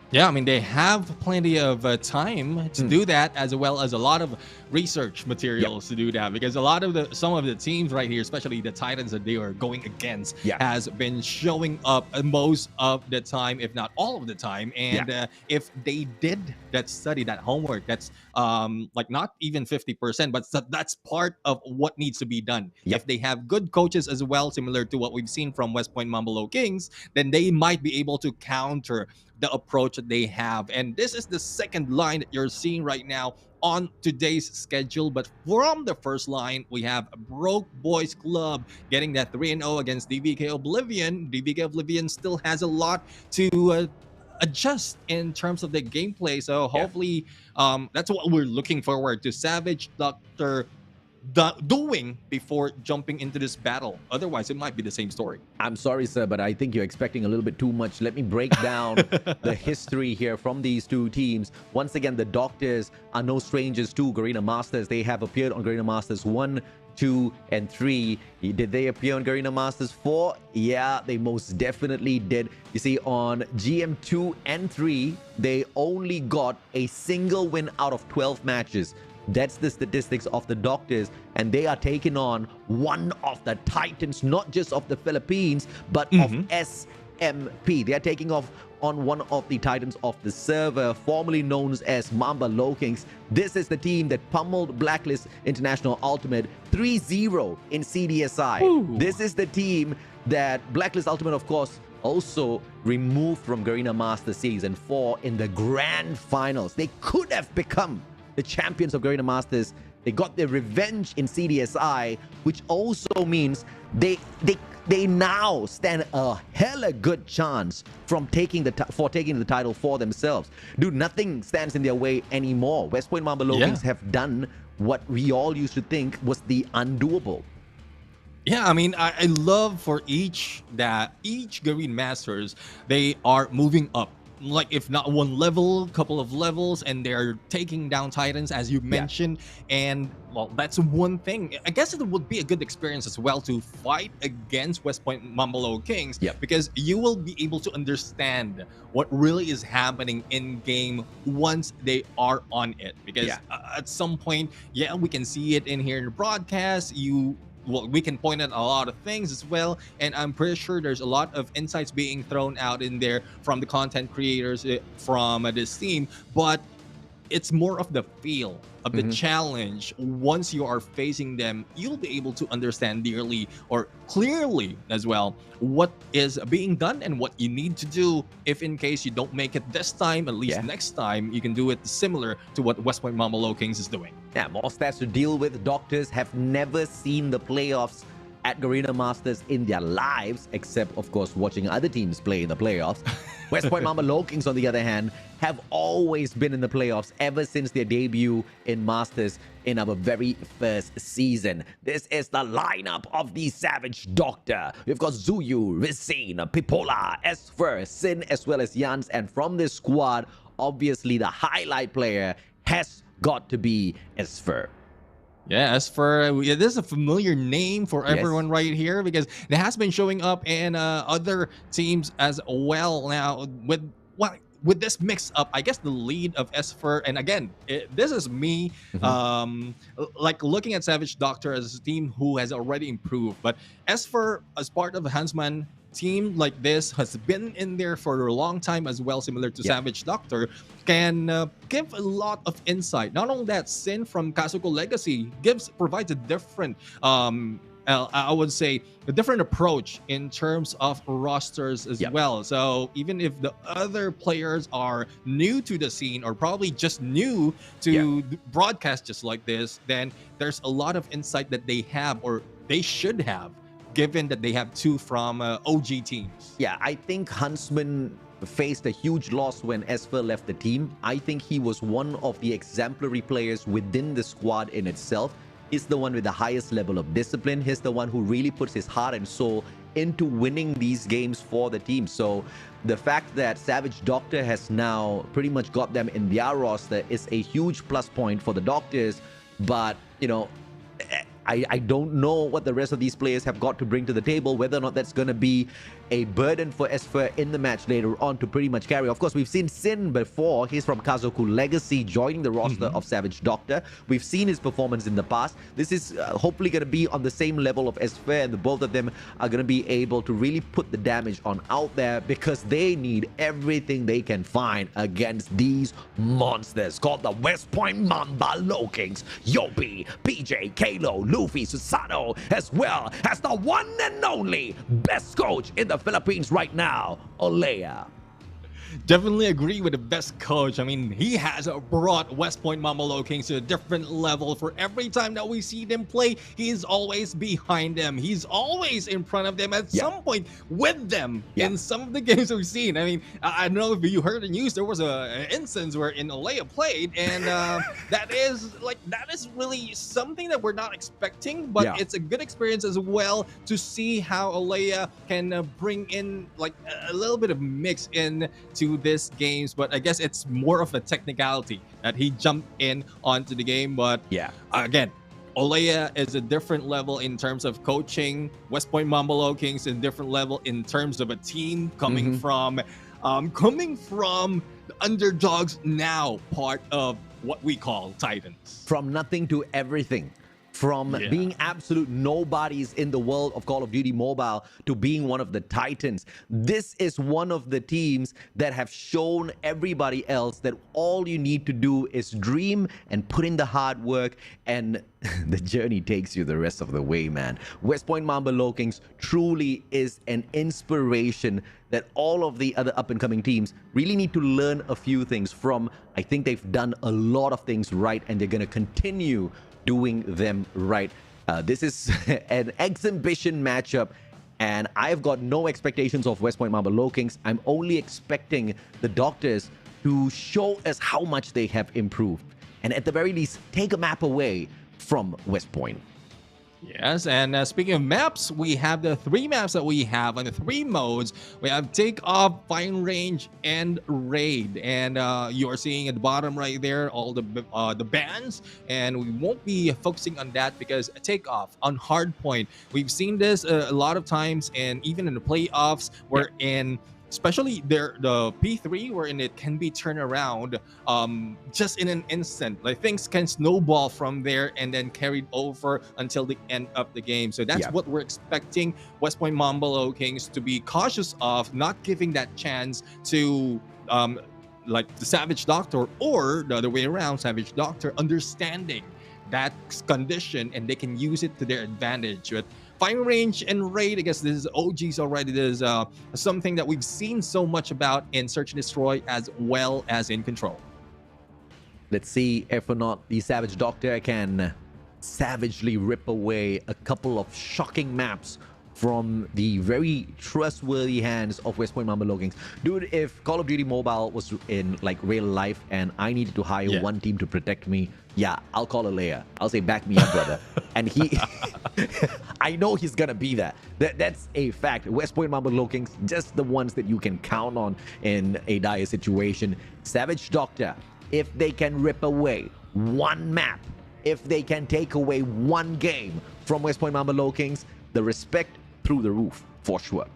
Yeah, I mean, they have plenty of time to do that, as well as a lot of research materials to do that, because some of the teams right here, especially the Titans that they are going against, has been showing up most of the time, if not all of the time. And if they did that study, that homework, that's like not even 50%, but that's part of what needs to be done. If they have good coaches as well, similar to what we've seen from West Point Mamba LowKings, then they might be able to counter the approach that they have. And this is the second line that you're seeing right now on today's schedule. But from the first line, we have Broke Boys Club getting that 3-0 against DVK Oblivion. DVK Oblivion still has a lot to adjust in terms of the gameplay. So hopefully that's what we're looking forward to. Savage Doctor doing before jumping into this battle. Otherwise, it might be the same story. I'm sorry, sir, but I think you're expecting a little bit too much. Let me break down the history here from these two teams. Once again, the Doctors are no strangers to Garena Masters. They have appeared on Garena Masters 1, 2, and 3. Did they appear on Garena Masters 4? Yeah, they most definitely did. You see, on GM 2 and 3, they only got a single win out of 12 matches. That's the statistics of the Doctors, and they are taking on one of the titans, not just of the Philippines, but of SMP. They are taking off on one of the titans of the server, formerly known as Mamba LowKings. This is the team that pummeled Blacklist International Ultimate 3-0 in CDSI. Ooh. This is the team that Blacklist Ultimate, of course, also removed from Garena Master Season 4 in the grand finals. They could have become the champions of Garena Masters. They got their revenge in CDSI, which also means they now stand a hella good chance from taking the title for themselves. Dude, nothing stands in their way anymore. West Point Mamba LowKings have done what we all used to think was the undoable. Yeah, I mean, I love for each Garena Masters, they are moving up. Like, if not one level, couple of levels, and they're taking down titans, as you mentioned. And well, that's one thing. I guess it would be a good experience as well to fight against West Point Mamba LowKings, because you will be able to understand what really is happening in game once they are on it. Because at some point, we can see it in here in the broadcast. Well, we can point out a lot of things as well, and I'm pretty sure there's a lot of insights being thrown out in there from the content creators from this team, but it's more of the feel of the challenge. Once you are facing them, you'll be able to understand clearly as well what is being done and what you need to do. If in case you don't make it this time, at least next time you can do it similar to what West Point Mamba LowKings is doing. Yeah, more stats to deal with. Doctors have never seen the playoffs at Garena Masters in their lives, except, of course, watching other teams play in the playoffs. West Point Mamba LowKings, on the other hand, have always been in the playoffs ever since their debut in Masters in our very first season. This is the lineup of the Savage Doctor. We've got Zuyu, Racine, Pipola, Esfer, Sin, as well as Jans. And from this squad, obviously the highlight player has got to be Esfer. Yeah, as for this is a familiar name for everyone right here, because it has been showing up in other teams as well. Now with this mix up, I guess the lead of Esfer, and again, this is me like looking at Savage Doctor as a team who has already improved, but Esfer as part of the Huntsman team like this has been in there for a long time as well, similar to Yeah. Savage Doctor, can give a lot of insight. Not only that, Sin from Kazuko Legacy provides a different I would say a different approach in terms of rosters as Yep. well. So even if the other players are new to the scene or probably just new to broadcast just like this, then there's a lot of insight that they have or they should have, given that they have two from OG teams. Yeah, I think Huntsman faced a huge loss when Esper left the team. I think he was one of the exemplary players within the squad in itself. He's the one with the highest level of discipline. He's the one who really puts his heart and soul into winning these games for the team. So the fact that Savage Doctor has now pretty much got them in their roster is a huge plus point for the Doctors. But, you know, I don't know what the rest of these players have got to bring to the table, whether or not that's going to be a burden for Esper in the match later on to pretty much carry. Of course, we've seen Sin before. He's from Kazoku Legacy, joining the roster of Savage Doctor. We've seen his performance in the past. This is hopefully going to be on the same level of Esper, and the both of them are going to be able to really put the damage on out there, because they need everything they can find against these monsters called the West Point Mamba Lowkings, Yobi, PJ, Kalo, Luffy, Susanoo, as well as the one and only best coach in the Philippines right now, Olea. Definitely agree with the best coach. I mean, he has brought West Point Mamba Lowkings to a different level. For every time that we see them play, he's always behind them. He's always in front of them, at some point with them in some of the games we've seen. I mean, I don't know if you heard the news. There was an instance where Olea played, and that is really something that we're not expecting, but it's a good experience as well to see how Olea can bring in like a little bit of mix in to this games. But I guess it's more of a technicality that he jumped in onto the game. But again, Olea is a different level in terms of coaching. West Point Mamba Lowkings is a different level in terms of a team coming from the underdogs, now part of what we call Titans. From nothing to everything. From being absolute nobodies in the world of Call of Duty Mobile to being one of the Titans. This is one of the teams that have shown everybody else that all you need to do is dream and put in the hard work, and the journey takes you the rest of the way, man. West Point Mamba Lowkings truly is an inspiration that all of the other up-and-coming teams really need to learn a few things from. I think they've done a lot of things right, and they're going to continue doing them right. This is an exhibition matchup, and I've got no expectations of West Point Mamba Lowkings. I'm only expecting the Doctors to show us how much they have improved, and at the very least, take a map away from West Point. Yes, and speaking of maps, we have the three maps that we have on the three modes. We have Takeoff, Fine Range, and Raid. And you are seeing at the bottom right there all the bans, and we won't be focusing on that because Takeoff on Hardpoint, we've seen this a lot of times, and even in the playoffs, we're in. Especially the P3, wherein it can be turned around just in an instant. Like things can snowball from there and then carried over until the end of the game. So that's what we're expecting West Point Mamba Lowkings to be cautious of, not giving that chance to like the Savage Doctor, or the other way around, Savage Doctor understanding that condition and they can use it to their advantage. But Fine Range and Raid, I guess this is OGs already. This is something that we've seen so much about in Search and Destroy as well as in Control. Let's see if or not the Savage Doctor can savagely rip away a couple of shocking maps from the very trustworthy hands of West Point Mamba Lowkings. Dude, if Call of Duty Mobile was in like real life and I needed to hire one team to protect me, I'll call Olea. I'll say, back me up, brother. And he, I know he's gonna be that. That's a fact. West Point Mamba Lowkings, just the ones that you can count on in a dire situation. Savage Doctor, if they can rip away one map, if they can take away one game from West Point Mamba Lowkings, the respect through the roof, for sure.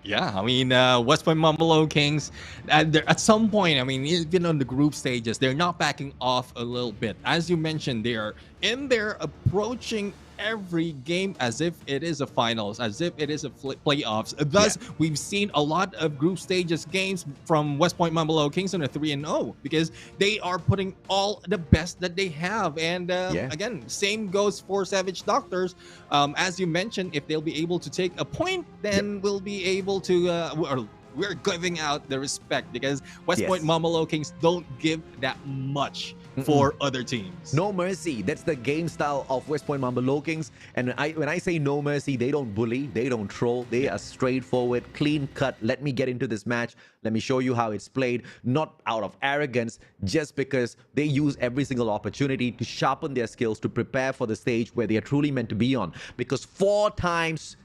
Yeah, I mean, West Point Mamba Lowkings, at some point, I mean, even on the group stages, they're not backing off a little bit. As you mentioned, they are in there approaching every game as if it is a finals, as if it is a playoffs. Thus, we've seen a lot of group stages games from West Point Mamba Lowkings on a 3-0 because they are putting all the best that they have. And again, same goes for Savage Doctors. As you mentioned, if they'll be able to take a point, then we'll be able to we're giving out the respect because West Point Mamba Lowkings don't give that much for other teams. No mercy. That's the game style of West Point Mamba Lowkings. And when I say no mercy, they don't bully, they don't troll, they are straightforward, clean cut. Let me get into this match. Let me show you how it's played, not out of arrogance, just because they use every single opportunity to sharpen their skills to prepare for the stage where they are truly meant to be on. Because 4 times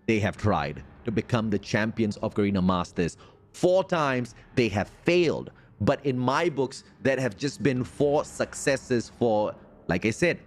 they have tried to become the champions of Garena Masters. 4 times they have failed. But in my books, that have just been 4 successes for, like I said,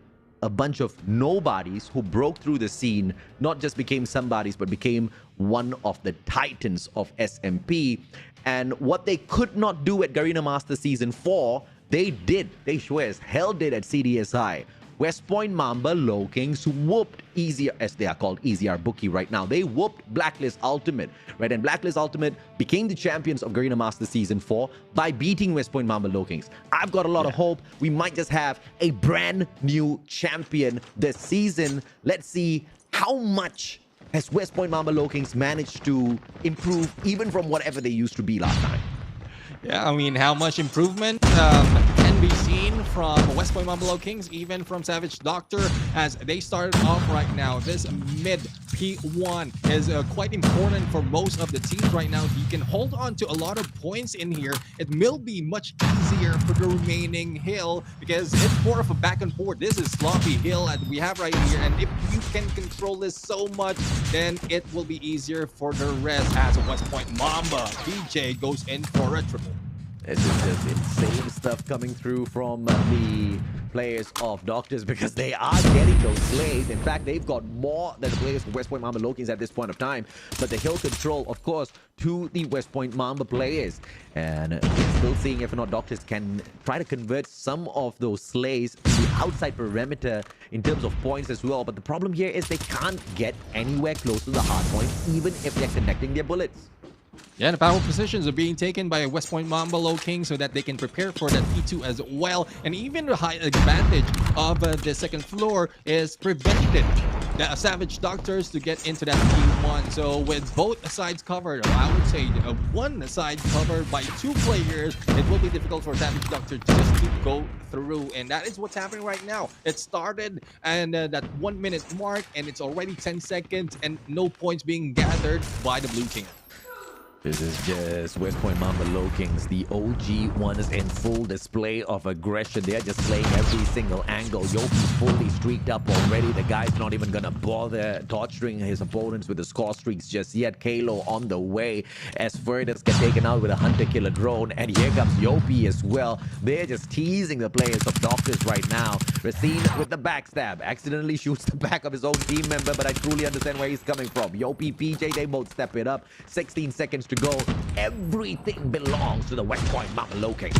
a bunch of nobodies who broke through the scene, not just became somebodies, but became one of the titans of SMP. And what they could not do at Garena Masters Season 4, they did. They sure as hell did at CDSI. West Point Mamba Lowkings whooped EZR, as they are called, EZR Booky right now. They whooped Blacklist Ultimate, right? And Blacklist Ultimate became the champions of Garena Masters Season 4 by beating West Point Mamba Lowkings. I've got a lot of hope. We might just have a brand new champion this season. Let's see how much has West Point Mamba Lowkings managed to improve even from whatever they used to be last time. Yeah, I mean, how much improvement can be seen from West Point Mamba Lowkings, even from Savage Doctor, as they started off right now. This mid P1 is quite important for most of the teams right now. If you can hold on to a lot of points in here, it will be much easier for the remaining hill because it's more of a back and forth. This is sloppy hill that we have right here, and if you can control this so much, then it will be easier for the rest as West Point Mamba DJ goes in for a triple. This is just insane stuff coming through from the players of Doctors because they are getting those slays. In fact, they've got more than the players from West Point Mamba Lowkings at this point of time. But the hill control, of course, to the West Point Mamba players. And we're still seeing if or not Doctors can try to convert some of those slays to the outside perimeter in terms of points as well. But the problem here is they can't get anywhere close to the hard point, even if they're connecting their bullets. Yeah, the power positions are being taken by West Point Mamba Lowkings so that they can prepare for that P2 as well. And even the high advantage of the second floor is prevented the Savage Doctors to get into that P1. So with both sides covered, or I would say one side covered by 2 players, it will be difficult for Savage Doctor just to go through. And that is what's happening right now. It started and that 1 minute mark, and it's already 10 seconds and no points being gathered by the blue team. This is just West Point Mamba Lowkings, the OG ones in full display of aggression. They're just playing every single angle. Yopi's fully streaked up already. The guy's not even gonna bother torturing his opponents with the score streaks just yet. Kalo on the way as Furthers get taken out with a hunter-killer drone. And here comes Yopi as well. They're just teasing the players of Doctors right now. Racine with the backstab. Accidentally shoots the back of his own team member, but I truly understand where he's coming from. Yopi, PJ, they both step it up. 16 seconds to go. Everything belongs to the West Point Mamba Lowkings.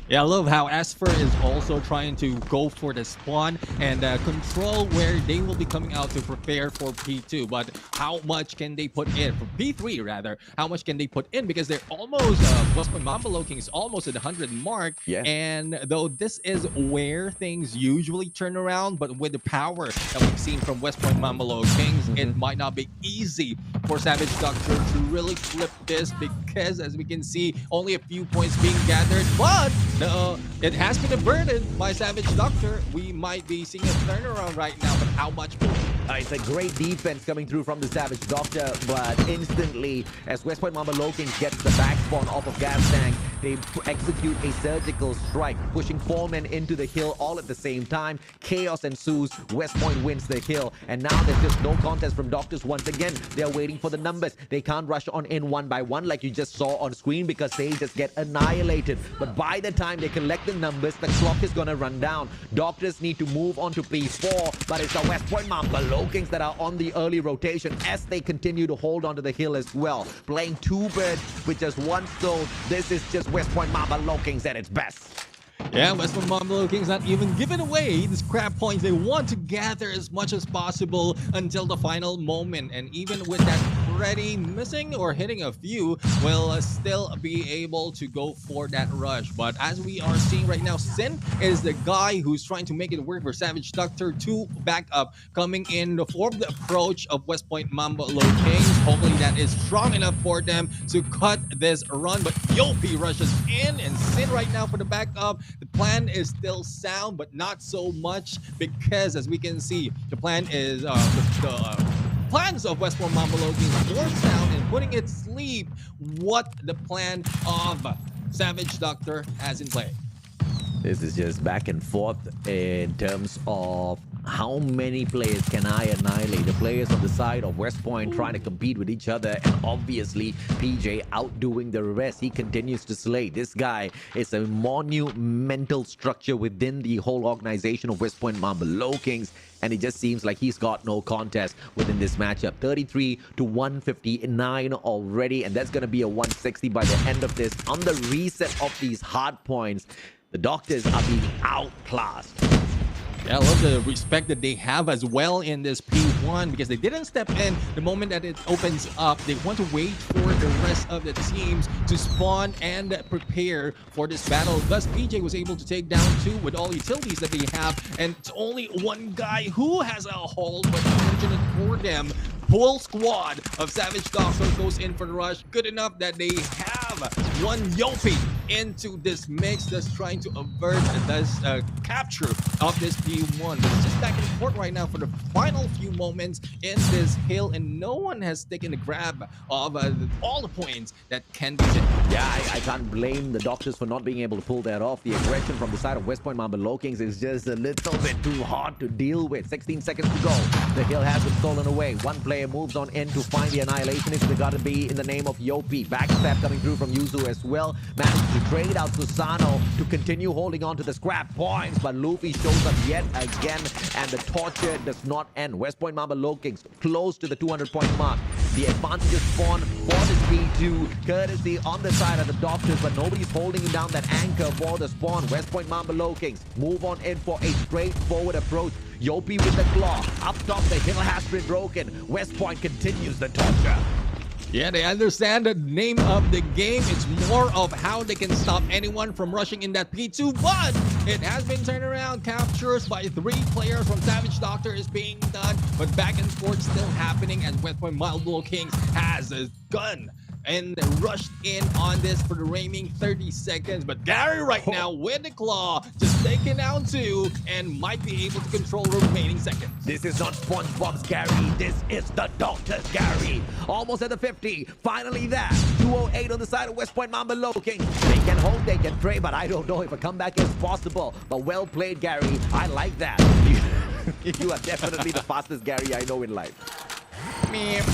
Yeah, I love how Asfer is also trying to go for the spawn and control where they will be coming out to prepare for P2. But how much can they put in? For P3, rather, how much can they put in? Because they're almost, West Point Mamba Lowkings is almost at the 100 mark. Yeah. And though this is where things usually turn around, but with the power that we've seen from West Point Mamba Lowkings, it might not be easy for Savage Doctor to really flip this because, as we can see, only a few points being gathered. But it has been averted by Savage Doctor. We might be seeing a turnaround right now, but how much more? It's a great defense coming through from the Savage Doctor, but instantly, as West Point Mamba Lowkings gets the back spawn off of Gas Tank, they execute a surgical strike, pushing 4 men into the hill all at the same time. Chaos ensues. West Point wins the hill, and now there's just no contest from Doctors once again. They're waiting for the numbers. They can't rush on in one by one like you just saw on screen because they just get annihilated. But by the time they collect the numbers, the clock is gonna run down. Doctors need to move on to P4, but it's the West Point Mamba Lowkings that are on the early rotation as they continue to hold onto the hill as well. Playing 2 birds with just 1 stone. This is just West Point Mamba Lowkings at its best. Yeah, Western Mambo Kings not even giving away the scrap points. They want to gather as much as possible until the final moment. And even with that Freddy missing or hitting a few, will still be able to go for that rush. But as we are seeing right now, Sin is the guy who's trying to make it work for Savage Doctor to back up, coming in for the approach of West Point Mambo Kings. Hopefully that is strong enough for them to cut this run. But Yopi rushes in, and Sin right now for the backup. The plan is still sound, but not so much, because as we can see, the plan is the plans of West Point Mambo Kings more sound and putting it sleep what the plan of Savage Doctor has in play. This is just back and forth in terms of how many players can I annihilate. The players on the side of West Point trying to compete with each other, and obviously PJ outdoing the rest. He continues to slay. This guy is a monumental structure within the whole organization of West Point Mambo Kings, and it just seems like he's got no contest within this matchup. 33 to 159 already, and that's going to be a 160 by the end of this. On the reset of these hard points, the Doctors are being outclassed. Yeah, I love the respect that they have as well in this P1, because they didn't step in the moment that it opens up. They want to wait for the rest of the teams to spawn and prepare for this battle. Thus, PJ was able to take down 2 with all utilities that they have, and it's only one guy who has a hold, but fortunate for them, full squad of Savage Doctor goes in for the rush. Good enough that they have one Yopi into this mix, that's trying to avert this capture of this P1. But it's just back and forth right now for the final few moments in this hill, and no one has taken the grab of all the points that can be taken. Yeah, I can't blame the Doctors for not being able to pull that off. The aggression from the side of West Point Mambo Kings is just a little bit too hard to deal with. 16 seconds to go. The hill has been stolen away. One player moves on in to find the annihilation. It's got to be in the name of Yopi. Backstab coming through from Yuzu as well. Managed to trade out Susano to continue holding on to the scrap points, but Luffy shows up yet again, and the torture does not end. West Point Mambo Kings close to the 200-point mark. The advantage is spawned for this P2, courtesy on the side of the Doctors, but nobody's holding down that anchor for the spawn. West Point Mambo Kings move on in for a straightforward approach. Yopi with the claw. Up top, the hill has been broken. West Point continues the torture. Yeah, they understand the name of the game. It's more of how they can stop anyone from rushing in that P2, but it has been turned around. Captures by 3 players from Savage Doctor is being done, but back and forth still happening as West Point Mambo Kings has a gun and rushed in on this for the remaining 30 seconds. But Gary right now with the claw, just taking down 2 and might be able to control the remaining seconds. This is not SpongeBob's Gary. This is the Doctor's Gary. Almost at the 50. Finally that. 208 on the side of West Point Mambo Kings. They can hold, they can pray, but I don't know if a comeback is possible. But well played, Gary. I like that. You are definitely the fastest Gary I know in life. Meep.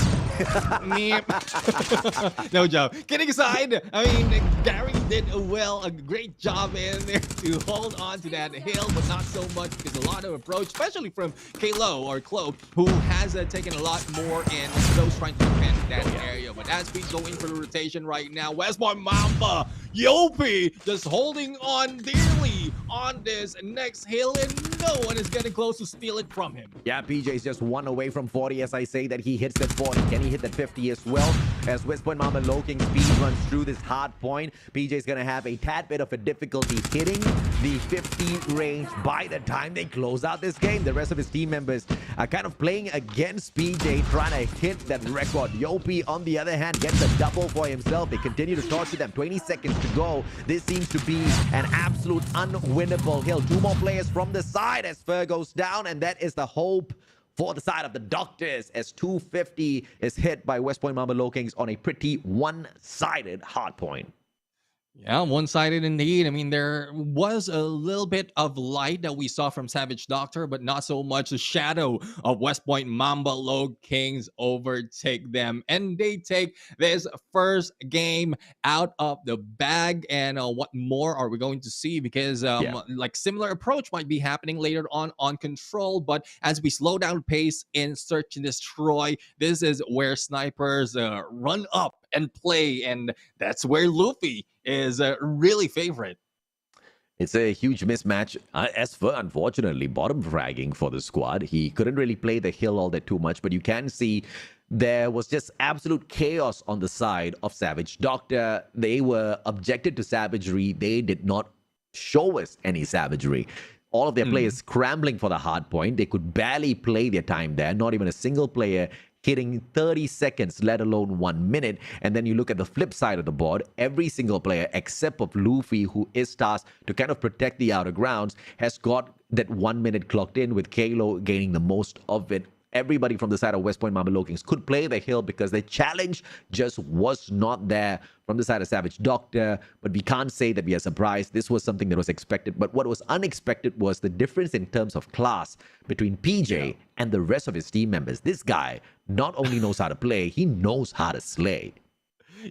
No joke. Kidding aside, I mean, Gary did a great job in there to hold on to that hill, but not so much because a lot of approach, especially from Kalo or Clo, who has taken a lot more in those trying to defend that area. But as we go in for the rotation right now, West Point Mamba, Yopi just holding on dearly on this next hill, and no one is getting close to steal it from him. Yeah, PJ's just 1 away from 40 as I say that he hits that 40. Can he hit that 50 as well? As West Point Mambo Kings speed runs through this hard point, PJ's going to have a tad bit of a difficulty hitting the 50 range by the time they close out this game. The rest of his team members are kind of playing against PJ, trying to hit that record. Yopi, on the other hand, gets a double for himself. They continue to torture them. 20 seconds to go. This seems to be an absolute unwinnable hill. 2 more players from the side as Fur goes down, and that is the hope for the side of the Doctors as 250 is hit by West Point Mambo Kings on a pretty one-sided hard point. Yeah, one-sided indeed. I mean, there was a little bit of light that we saw from Savage Doctor, but not so much. The shadow of West Point Mambo Kings overtake them, and they take this first game out of the bag. And what more are we going to see? Because like similar approach might be happening later on Control, but as we slow down pace in Search and Destroy, this is where snipers run up and play, and that's where Luffy is really favorite. It's a huge mismatch. Esfer, unfortunately, bottom fragging for the squad. He couldn't really play the hill all that too much, but you can see there was just absolute chaos on the side of Savage Doctor. They were objected to savagery. They did not show us any savagery. All of their players scrambling for the hard point. They could barely play their time there. Not even a single player hitting 30 seconds, let alone 1 minute. And then you look at the flip side of the board, every single player except of Luffy, who is tasked to kind of protect the outer grounds, has got that 1 minute clocked in, with Kalo gaining the most of it. Everybody from the side of West Point Mamba Low Kings could play the hill because the challenge just was not there from the side of Savage Doctor. But we can't say that we are surprised. This was something that was expected. But what was unexpected was the difference in terms of class between PJ and the rest of his team members. This guy not only knows how to play, he knows how to slay.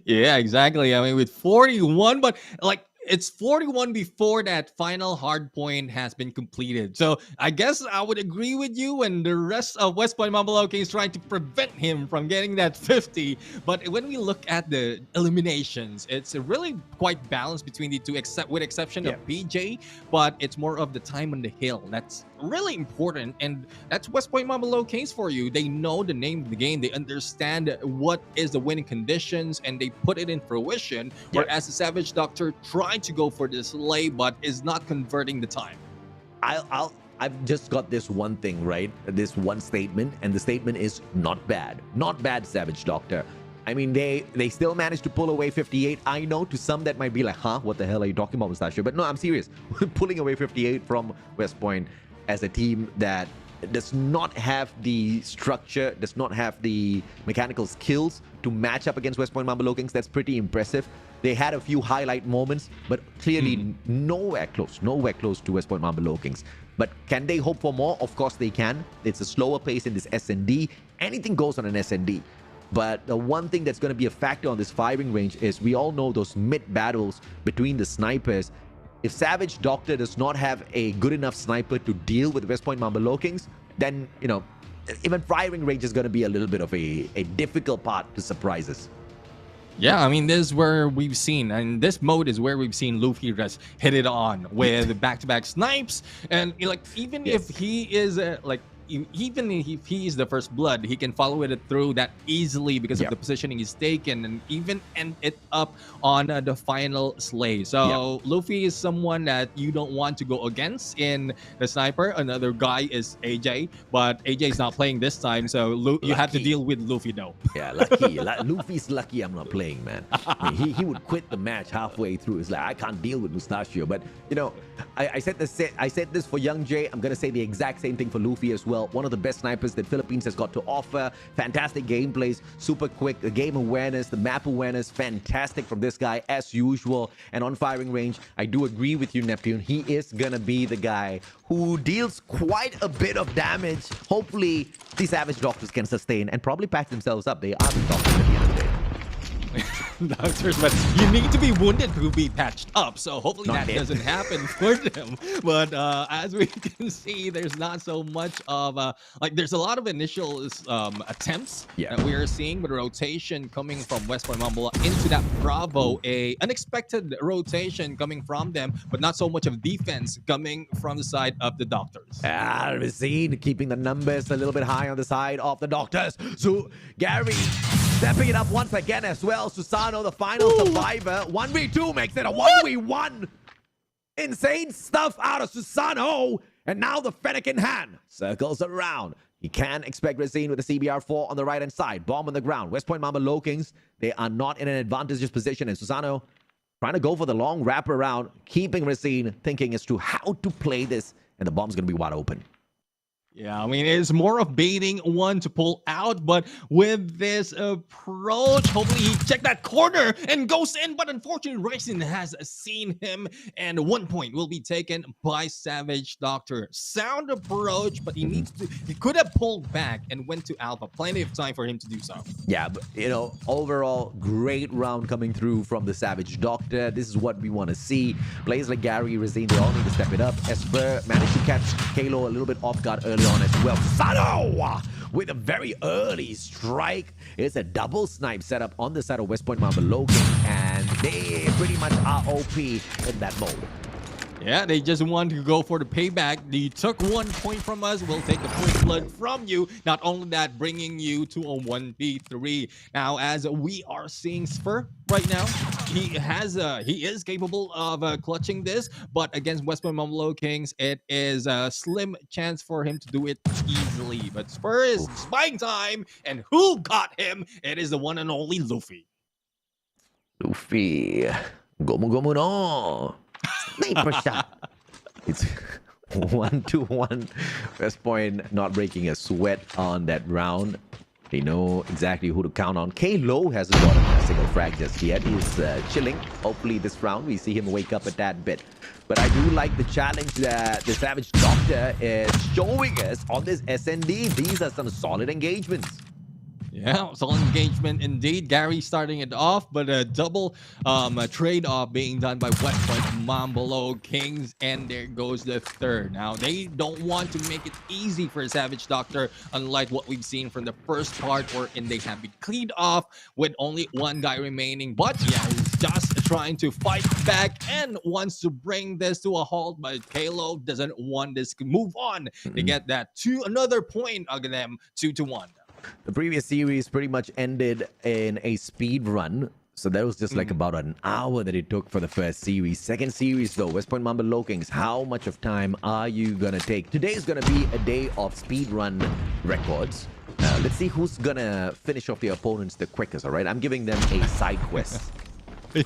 Yeah, exactly. I mean, with 41, but like, it's 41 before that final hard point has been completed. So I guess I would agree with you, and the rest of West Point Mamba Low Kings trying to prevent him from getting that 50. But when we look at the eliminations, it's really quite balanced between the two, except with exception of PJ. But it's more of the time on the hill that's really important, and that's West Point Mamba Low Kings for you. They know the name of the game. They understand what is the winning conditions, and they put it in fruition. Whereas the Savage Doctor tried to go for this lay, but is not converting the time. I've just got this one thing, right? This one statement, and the statement is not bad. Not bad, Savage Doctor. I mean, they still managed to pull away 58. I know to some that might be like, huh, what the hell are you talking about, Mustachio? But no, I'm serious. Pulling away 58 from West Point as a team that does not have the structure, does not have the mechanical skills to match up against West Point Mamba Low Kings, that's pretty impressive. They had a few highlight moments, but clearly nowhere close to West Point Mamba Low Kings. But can they hope for more? Of course they can. It's a slower pace in this S&D. Anything goes on an S&D. But the one thing that's going to be a factor on this firing range is we all know those mid battles between the snipers. If Savage Doctor does not have a good enough sniper to deal with West Point Mamba Low Kings, then, you know, even firing range is going to be a little bit of a difficult part to surprise us. Yeah, I mean, this is where we've seen, and this mode is where we've seen Luffy just hit it on with back-to-back snipes. And like, even if he is even if he is the first blood, he can follow it through that easily because of the positioning he's taken, and even end it up on the final slay. So Luffy is someone that you don't want to go against in the sniper. Another guy is AJ, but AJ is not playing this time, so you have to deal with Luffy though. Yeah, lucky. Luffy's lucky I'm not playing, man. I mean, he would quit the match halfway through. It's like, I can't deal with Mustachio. But you know, I said this for Young Jay. I'm gonna say the exact same thing for Luffy as well. One of the best snipers that Philippines has got to offer. Fantastic gameplays, super quick. The game awareness, the map awareness, fantastic from this guy as usual. And on firing range, I do agree with you, Neptune. He is gonna be the guy who deals quite a bit of damage. Hopefully, these Savage Doctors can sustain and probably patch themselves up. They are the doctors at the end of the day. Doctors, but you need to be wounded to be patched up, so hopefully that doesn't happen for them. But as we can see, there's not so much of there's a lot of initial attempts that we are seeing with rotation coming from West Point Mamba into that Bravo, a unexpected rotation coming from them, but not so much of defense coming from the side of the Doctors. Racine keeping the numbers a little bit high on the side of the Doctors. So Gary stepping it up once again as well. Susano, the final survivor. 1v2 makes it a 1v1. Insane stuff out of Susano. And now the Fennec in hand circles around. You can expect Racine with the CBR4 on the right-hand side. Bomb on the ground. West Point Mamba Low Kings, they are not in an advantageous position. And Susano trying to go for the long wrap around, keeping Racine thinking as to how to play this. And the bomb's going to be wide open. Yeah, I mean, it's more of baiting one to pull out, but with this approach, hopefully he checked that corner and goes in, but unfortunately, Racine has seen him, and 1 point will be taken by Savage Doctor. Sound approach, but he could have pulled back and went to Alpha. Plenty of time for him to do so. Yeah, but, you know, overall, great round coming through from the Savage Doctor. This is what we want to see. Players like Gary, Racine, they all need to step it up. Esper managed to catch Kalo a little bit off guard early on as well. Sano with a very early strike. It's a double snipe setup on the side of West Point Mamba Low King, and they pretty much are OP in that mode. Yeah, they just want to go for the payback. You took 1 point from us. We'll take the first blood from you. Not only that, bringing you to a 1v3. Now, as we are seeing Spur right now, he is capable of clutching this, but against West Point Lowkings, it is a slim chance for him to do it easily. But Spur is buying time, and who got him? It is the one and only Luffy. Luffy, gomu no. Sniper shot. It's 1-1. West Point not breaking a sweat on that round. They know exactly who to count on. K-Low hasn't got a single frag just yet. He's chilling. Hopefully this round we see him wake up a tad bit. But I do like the challenge that the Savage Doctor is showing us on this SND. These are some solid engagements. Yeah, solid engagement indeed. Gary starting it off, but a double trade-off being done by West Point Lowkings, and there goes the third. Now, they don't want to make it easy for Savage Doctor, unlike what we've seen from the first part, wherein they have been cleaned off with only one guy remaining. But yeah, he's just trying to fight back and wants to bring this to a halt, but Kalo doesn't want this to move on. They get that to another point of them, 2-1. The previous series pretty much ended in a speed run. So that was just like about an hour that it took for the first series. Second series though, West Point Lowkings, how much of time are you gonna take? Today's gonna be a day of speed run records. Let's see who's gonna finish off the opponents the quickest, all right? I'm giving them a side quest.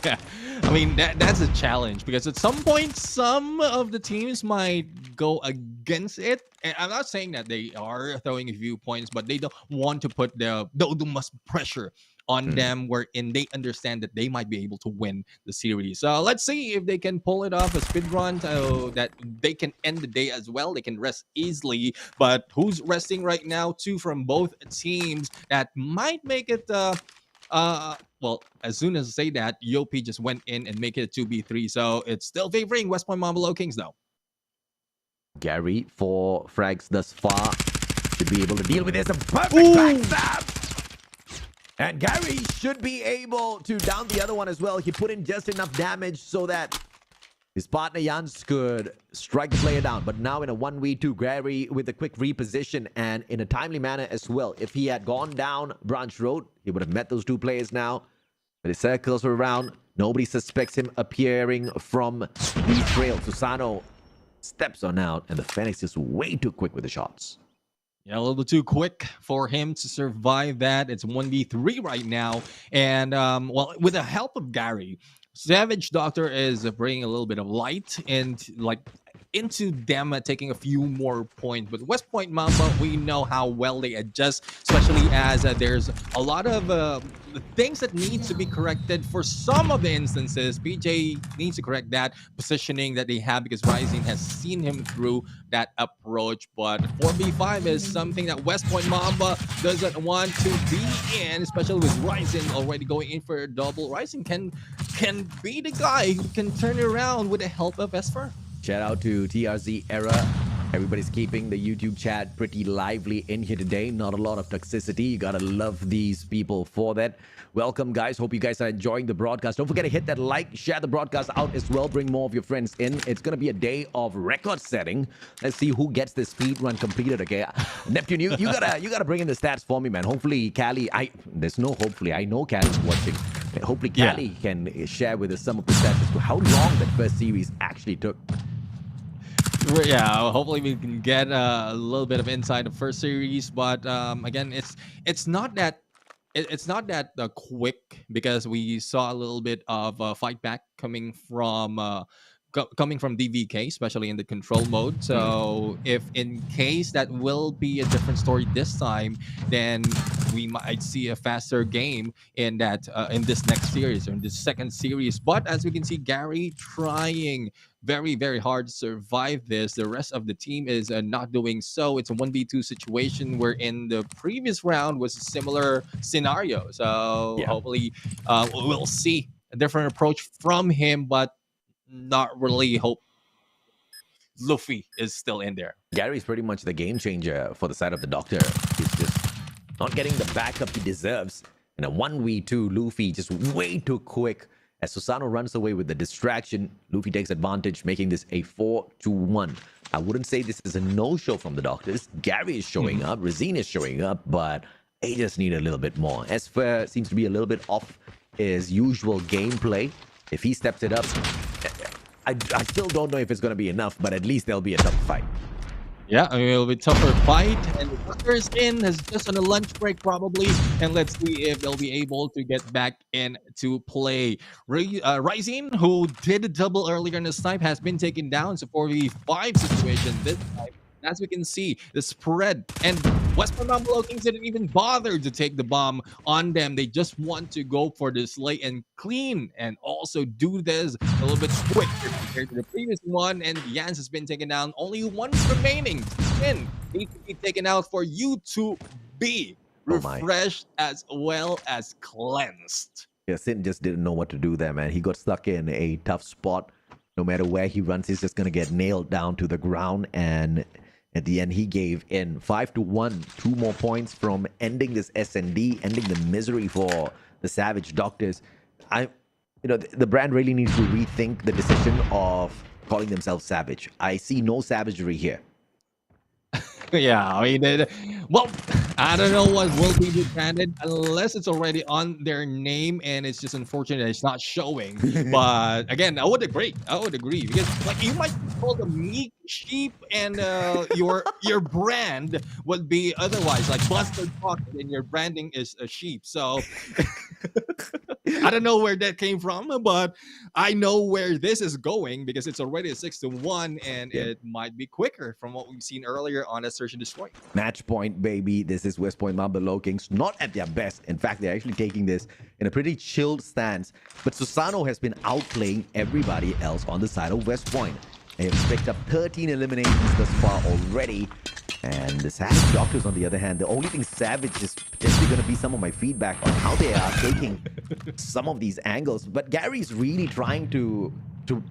Yeah, I mean, that's a challenge because at some point, some of the teams might go against it. And I'm not saying that they are throwing a few points, but they don't want to put the much pressure on them wherein they understand that they might be able to win the series. So let's see if they can pull it off a speed run so that they can end the day as well. They can rest easily. But who's resting right now? Two from both teams that might make it... well, as soon as I say that, UP just went in and make it a 2v3, so it's still favoring West Point Lowkings though. Gary, 4 frags thus far. Should be able to deal with this. A perfect backstab! And Gary should be able to down the other one as well. He put in just enough damage so that his partner Jans could strike the player down. But now in a 1v2, Gary with a quick reposition and in a timely manner as well. If he had gone down Branch Road, he would have met those 2 players now. But his circles are around. Nobody suspects him appearing from the trail. Susano steps on out, and the Phoenix is way too quick with the shots. Yeah, a little bit too quick for him to survive that. It's 1v3 right now. And, well, with the help of Gary, Savage Doctor is bringing a little bit of light and into them taking a few more points. But West Point Mamba, we know how well they adjust, especially as there's a lot of things that need to be corrected for some of the instances. PJ needs to correct that positioning that they have because Rising has seen him through that approach. But 4v5 is something that West Point Mamba doesn't want to be in, especially with Rising already going in for a double. Rising can be the guy who can turn it around with the help of Esper. Shout out to TRZ Era. Everybody's keeping the YouTube chat pretty lively in here today. Not a lot of toxicity. You gotta love these people for that. Welcome, guys. Hope you guys are enjoying the broadcast. Don't forget to hit that like, share the broadcast out as well. Bring more of your friends in. It's gonna be a day of record setting. Let's see who gets the speed run completed. Okay, Neptune, you gotta bring in the stats for me, man. Hopefully, Callie. There's no hopefully. I know Callie's watching. Hopefully, Callie can share with us some of the stats as to how long that first series actually took. Yeah, hopefully we can get a little bit of insight of first series, but again, it's not that quick because we saw a little bit of fight back coming from DVK, especially in the control mode. So if in case that will be a different story this time, then we might see a faster game in that in this next series or in this second series. But as we can see, Gary trying very, very hard to survive this. The rest of the team is not doing so. It's a 1v2 situation where in the previous round was a similar scenario. So yeah, hopefully we'll see a different approach from him, but not really hope Luffy is still in there. Gary's pretty much the game changer for the side of the Doctor. He's just not getting the backup he deserves. In a 1v2, Luffy just way too quick. As Susano runs away with the distraction, Luffy takes advantage, making this a 4-1. I wouldn't say this is a no-show from the Doctors. Gary is showing up, Razine is showing up, but they just need a little bit more. Esper seems to be a little bit off his usual gameplay. If he steps it up, I still don't know if it's going to be enough, but at least there'll be a tough fight. Yeah, I mean, it'll be a tougher fight. And the Doctor's in, is just on a lunch break probably. And let's see if they'll be able to get back into play. Rising, who did a double earlier in the snipe, has been taken down. It's a 4v5 situation this time. As we can see, the spread and West Point Low-Kings didn't even bother to take the bomb on them. They just want to go for this late and clean and also do this a little bit quicker compared to the previous one. And Jans has been taken down. Only one remaining. Sin needs to be taken out for you to be refreshed as well as cleansed. Yeah, Sin just didn't know what to do there, man. He got stuck in a tough spot. No matter where he runs, he's just going to get nailed down to the ground. And at the end, he gave in 5-1. 2 more points from ending this SND, ending the misery for the Savage Doctors. The brand really needs to rethink the decision of calling themselves Savage. I see no savagery here. Yeah, I mean, well, I don't know what will be rebranded unless it's already on their name, and it's just unfortunate that it's not showing. But again, I would agree because like you might call the meek sheep, and your brand would be otherwise like Buster Pocket, and your branding is a sheep. So I don't know where that came from, but I know where this is going because it's already a 6-1, and it might be quicker from what we've seen earlier on a Search and Destroy. Match point, baby. This is West Point Low-Kings, not at their best. In fact, they're actually taking this in a pretty chilled stance. But Susano has been outplaying everybody else on the side of West Point. They have picked up 13 eliminations thus far already. And the Savage Doctors, on the other hand, the only thing Savage is potentially going to be some of my feedback on how they are taking some of these angles. But Gary's really trying to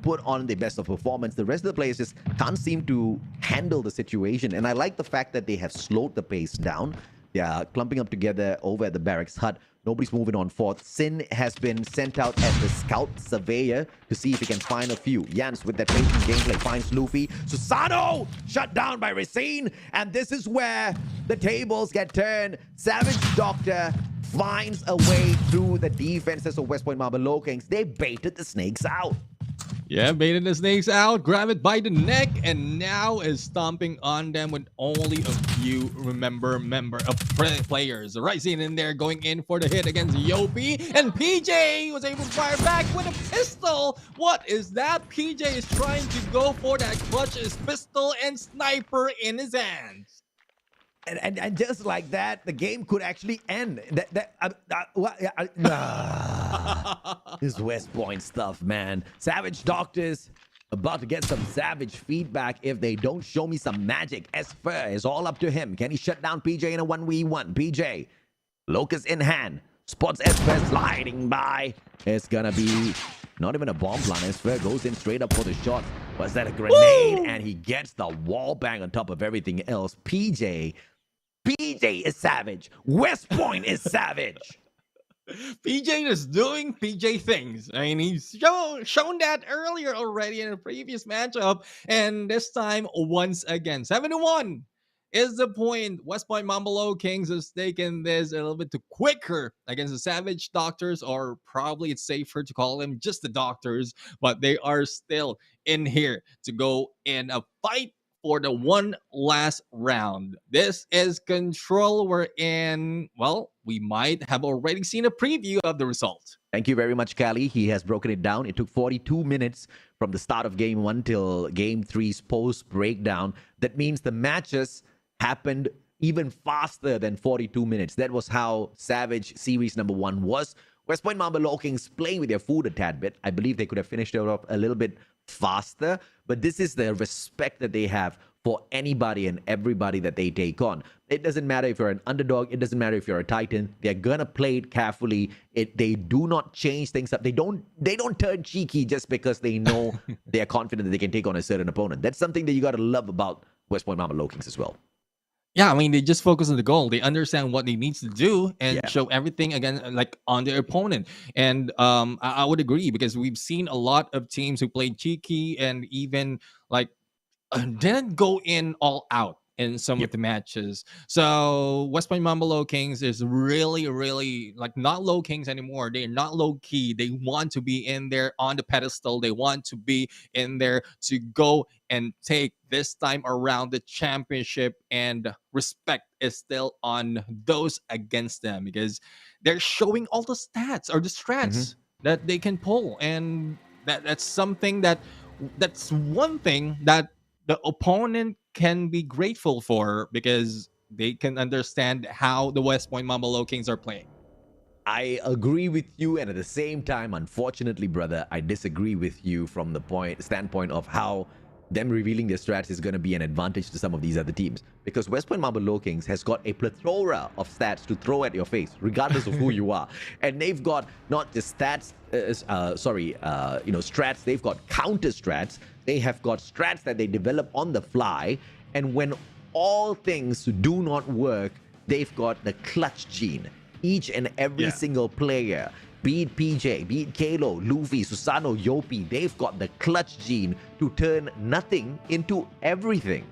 put on the best of performance. The rest of the players just can't seem to handle the situation. And I like the fact that they have slowed the pace down. They are clumping up together over at the barracks hut. Nobody's moving on fourth. Sin has been sent out as the scout surveyor to see if he can find a few. Jans with that patient gameplay finds Luffy. Susano shut down by Racine. And this is where the tables get turned. Savage Doctor finds a way through the defenses of West Point Low-Kings. They baited the snakes out. Yeah, baited the snakes out, grab it by the neck, and now is stomping on them with only a few member of players. Rising in there, going in for the hit against Yopi, and PJ was able to fire back with a pistol. What is that? PJ is trying to go for that clutch, his pistol and sniper in his hands. And just like that, the game could actually end. This West Point stuff, man. Savage Doctors about to get some savage feedback if they don't show me some magic. Esper is all up to him. Can he shut down PJ in a 1v1? PJ, Locust in hand, spots Esper sliding by. It's gonna be not even a bomb plan. Esper goes in straight up for the shot. Was that a grenade? Woo! And he gets the wall bang on top of everything else. PJ is savage. West Point is savage. PJ is doing PJ things. I mean, he's shown that earlier already in a previous matchup, and this time once again 7-1 is the point. West Point Low-Kings has taken this a little bit too quicker against the Savage Doctors, or probably it's safer to call them just the Doctors, but they are still in here to go in a fight for the one last round. This is Control. We're in, well, we might have already seen a preview of the result. Thank you very much, Callie. He has broken it down. It took 42 minutes from the start of Game 1 till Game 3's post-breakdown. That means the matches happened even faster than 42 minutes. That was how Savage Series number 1 was. West Point Low-Kings playing with their food a tad bit. I believe they could have finished it off a little bit faster, but this is the respect that they have for anybody and everybody that they take on. It doesn't matter if you're an underdog. It doesn't matter if you're a Titan. They're gonna play it carefully. They do not change things up. They don't turn cheeky just because they know they're confident that they can take on a certain opponent. That's something that you gotta love about West Point Low-Kings as well. Yeah, I mean, they just focus on the goal. They understand what they need to do and Yeah. show everything again, like on their opponent. And I would agree because we've seen a lot of teams who played cheeky and even like didn't go in all out in some of Yep. the matches. So West Point Mamba Low Kings is really, really like not low kings anymore. They're not low key. They want to be in there on the pedestal. They want to be in there to go and take this time around the championship, and respect is still on those against them because they're showing all the stats or the strats that they can pull. And that's something that's one thing that the opponent can be grateful for because they can understand how the West Point Mamba Low Kings are playing. I agree with you, and at the same time, unfortunately, brother, I disagree with you from the standpoint of how them revealing their strats is going to be an advantage to some of these other teams. Because West Point Mamba Low Kings has got a plethora of stats to throw at your face, regardless of who you are. And they've got not just stats, strats, they've got counter strats. They have got strats that they develop on the fly. And when all things do not work, they've got the clutch gene. Each and every single player, be it PJ, be it Kalo, Luffy, Susano, Yopi, they've got the clutch gene to turn nothing into everything.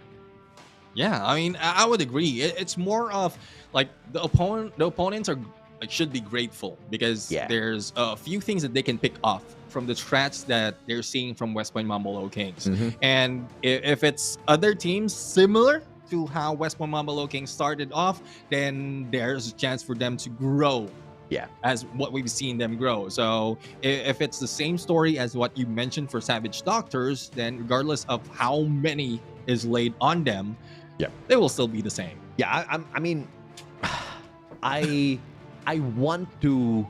Yeah, I mean, I would agree. It's more of like the opponents are like should be grateful because there's a few things that they can pick off from the strats that they're seeing from West Point Mamba Low Kings. And if it's other teams similar to how West Point Mamba Low Kings started off, then there's a chance for them to grow. Yeah, as what we've seen them grow. So if it's the same story as what you mentioned for Savage Doctors, then regardless of how many is laid on them, they will still be the same. Yeah, I mean, I want to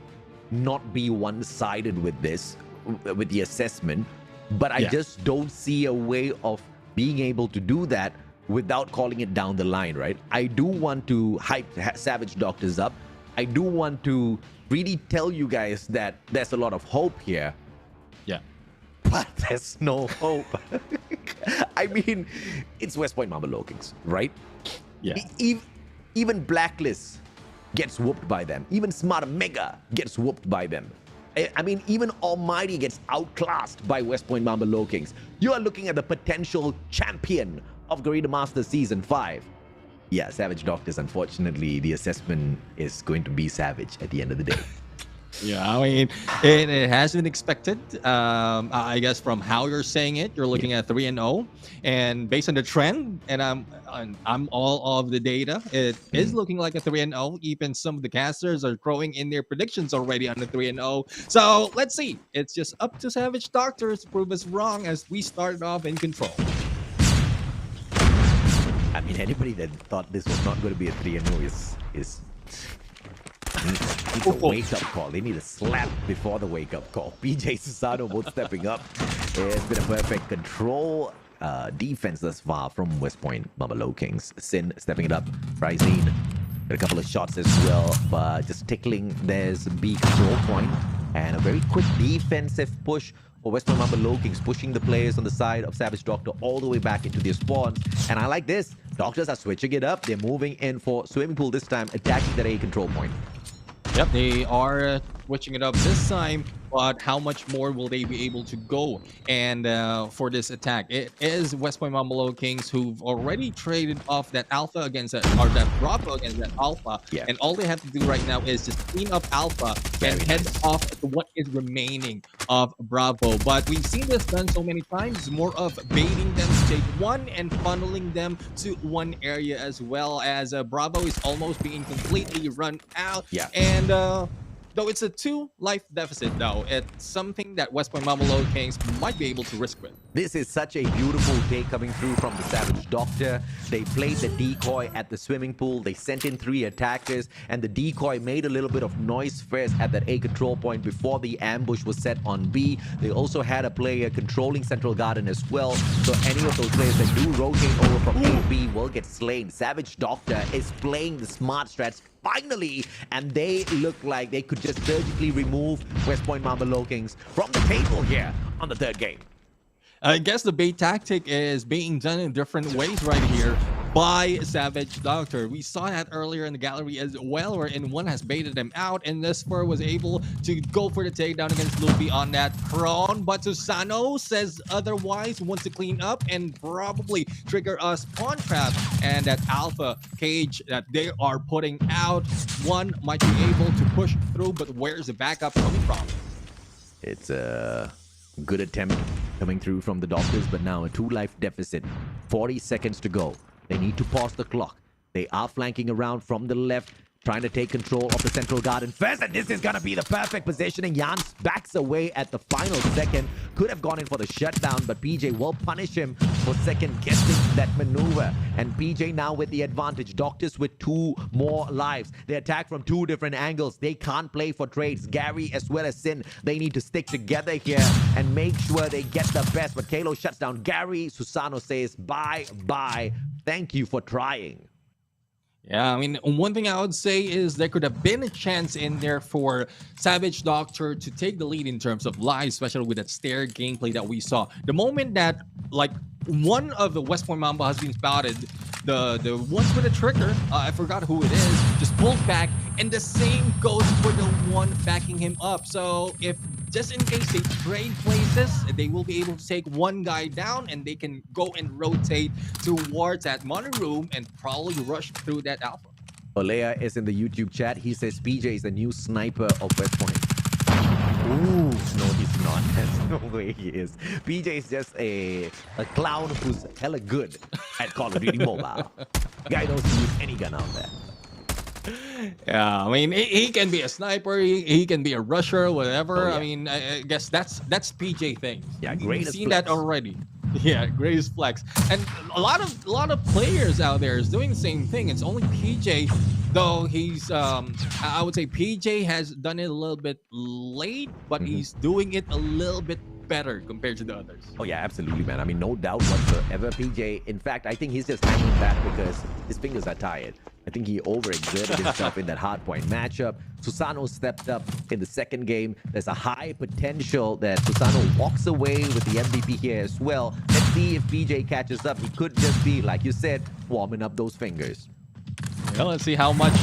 not be one-sided with this, with the assessment, but I just don't see a way of being able to do that without calling it down the line, right? I do want to hype Savage Doctors up. I do want to really tell you guys that there's a lot of hope here. Yeah. But there's no hope. I mean, it's West Point Mamba Low Kings, right? Yeah. Even Blacklist gets whooped by them. Even Smart Mega gets whooped by them. I mean, even Almighty gets outclassed by West Point Mamba Low Kings. You are looking at the potential champion of Garena Masters Season 5. Yeah, Savage Doctors, unfortunately, the assessment is going to be Savage at the end of the day. Yeah, I mean, it has been expected. I guess from how you're saying it, you're looking at 3-0, and based on the trend, and I'm all of the data, it is looking like a 3-0. Even some of the casters are throwing in their predictions already on the 3-0. So let's see. It's just up to Savage Doctors to prove us wrong as we started off in control. I mean, anybody that thought this was not going to be a 3-0 is needs a wake-up call. They need a slap before the wake-up call. PJ Susano both stepping up. It's been a perfect control defense thus far from West Point Mamba Low Kings. Sin stepping it up. Prizine got a couple of shots as well, but just tickling. There's B control point and a very quick defensive push for West Point Mamba Low Kings, pushing the players on the side of Savage Doctor all the way back into their spawns. And I like this. Doctors are switching it up. They're moving in for swimming pool this time, attacking that A control point. Yep, they are switching it up this time, but how much more will they be able to go? And for this attack, it is West Point Mamba Low Kings who've already traded off that alpha against that, or that Bravo against that alpha. Yeah. And all they have to do right now is just clean up alpha and head off to what is remaining of Bravo. But we've seen this done so many times. It's more of baiting them to take one and funneling them to one area, as well as Bravo is almost being completely run out. Yeah. And though it's a 2 life deficit, though, it's something that West Point Mamba Low Kings might be able to risk with. This is such a beautiful take coming through from the Savage Doctor. They played the decoy at the swimming pool. They sent in 3 attackers, and the decoy made a little bit of noise first at that A control point before the ambush was set on B. They also had a player controlling Central Garden as well, so any of those players that do rotate over from A to B will get slain. Savage Doctor is playing the smart strats finally, and they look like they could just surgically remove West Point Mamba Low Kings from the table here on the 3rd game. I guess the bait tactic is being done in different ways right here. by Savage Doctor. We saw that earlier in the gallery as well, where N1 has baited him out, and Nesper was able to go for the takedown against Luffy on that Kron. But Susano says otherwise, wants to clean up and probably trigger a spawn trap. And that Alpha cage that they are putting out, one might be able to push through, but where's the backup coming from? It's a good attempt coming through from the Doctors, but now a 2-life deficit. 40 seconds to go. They need to pause the clock. They are flanking around from the left, trying to take control of the central garden first, and this is gonna be the perfect positioning. Jan backs away at the final second. Could have gone in for the shutdown, but PJ will punish him for second guessing that maneuver. And PJ now with the advantage. Doctors with 2 more lives. They attack from 2 different angles. They can't play for trades. Gary as well as Sin, they need to stick together here and make sure they get the best. But Kalo shuts down Gary. Susano says bye-bye. Thank you for trying. Yeah, I mean, one thing I would say is there could have been a chance in there for Savage Doctor to take the lead in terms of lives, especially with that stair gameplay that we saw. The moment that, like, one of the West Point Mamba has been spotted, the ones with the trigger, I forgot who it is, just pulled back, and the same goes for the one backing him up. So if just in case they trade places, they will be able to take one guy down and they can go and rotate towards that money room and probably rush through that Alpha. Olea is in the YouTube chat. He says PJ is the new sniper of West Point. Ooh, no, he's not. There's no way he is. PJ is just a clown who's hella good at Call of Duty Mobile. Guy knows to use any gun out there. Yeah, I mean, he can be a sniper, he can be a rusher, whatever. Oh, yeah. I mean, I guess that's PJ thing. Yeah, We've greatest seen flex. that already. Yeah, greatest flex. And a lot of players out there is doing the same thing. It's only PJ, though he's I would say PJ has done it a little bit late, but he's doing it a little bit better compared to the others. Oh yeah, absolutely, man. I mean, no doubt whatsoever. PJ, in fact, I think he's just hanging back because his fingers are tired. I think he overexerted himself in that hardpoint matchup. Susano stepped up in the second game. There's a high potential that Susano walks away with the MVP here as well. Let's see if PJ catches up. He could just be, like you said, warming up those fingers. Well, let's see how much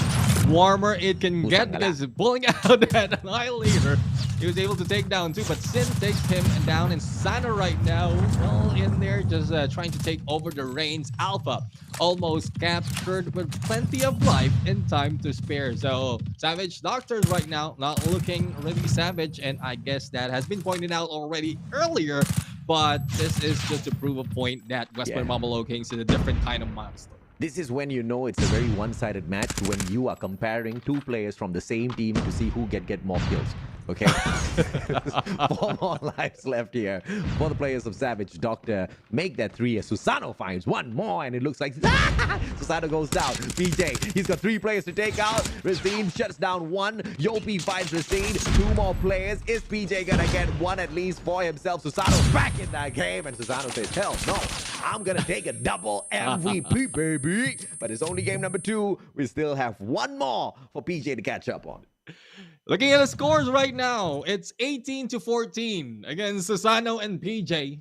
warmer it can get, because pulling out that Annihilator, he was able to take down 2, but Sin takes him down, and Sana right now, well, in there, just trying to take over the reins. Alpha almost captured with plenty of life and time to spare. So Savage Doctors right now not looking really savage, and I guess that has been pointed out already earlier, but this is just to prove a point that West Point Mamba LowKings is a different kind of monster. This is when you know it's a very one-sided match, when you are comparing 2 players from the same team to see who get more kills. Okay, 4 more lives left here for the players of Savage Doctor. Make that 3 as Susano finds 1 more, and it looks like Susano goes down. PJ, he's got 3 players to take out. Racine shuts down 1. Yopi finds Racine. 2 more players. Is PJ gonna get 1 at least for himself? Susano's back in that game, and Susano says, hell no, I'm gonna take a double MVP, baby. But it's only game number 2. We still have 1 more for PJ to catch up on. Looking at the scores right now, it's 18-14 against Susano and PJ.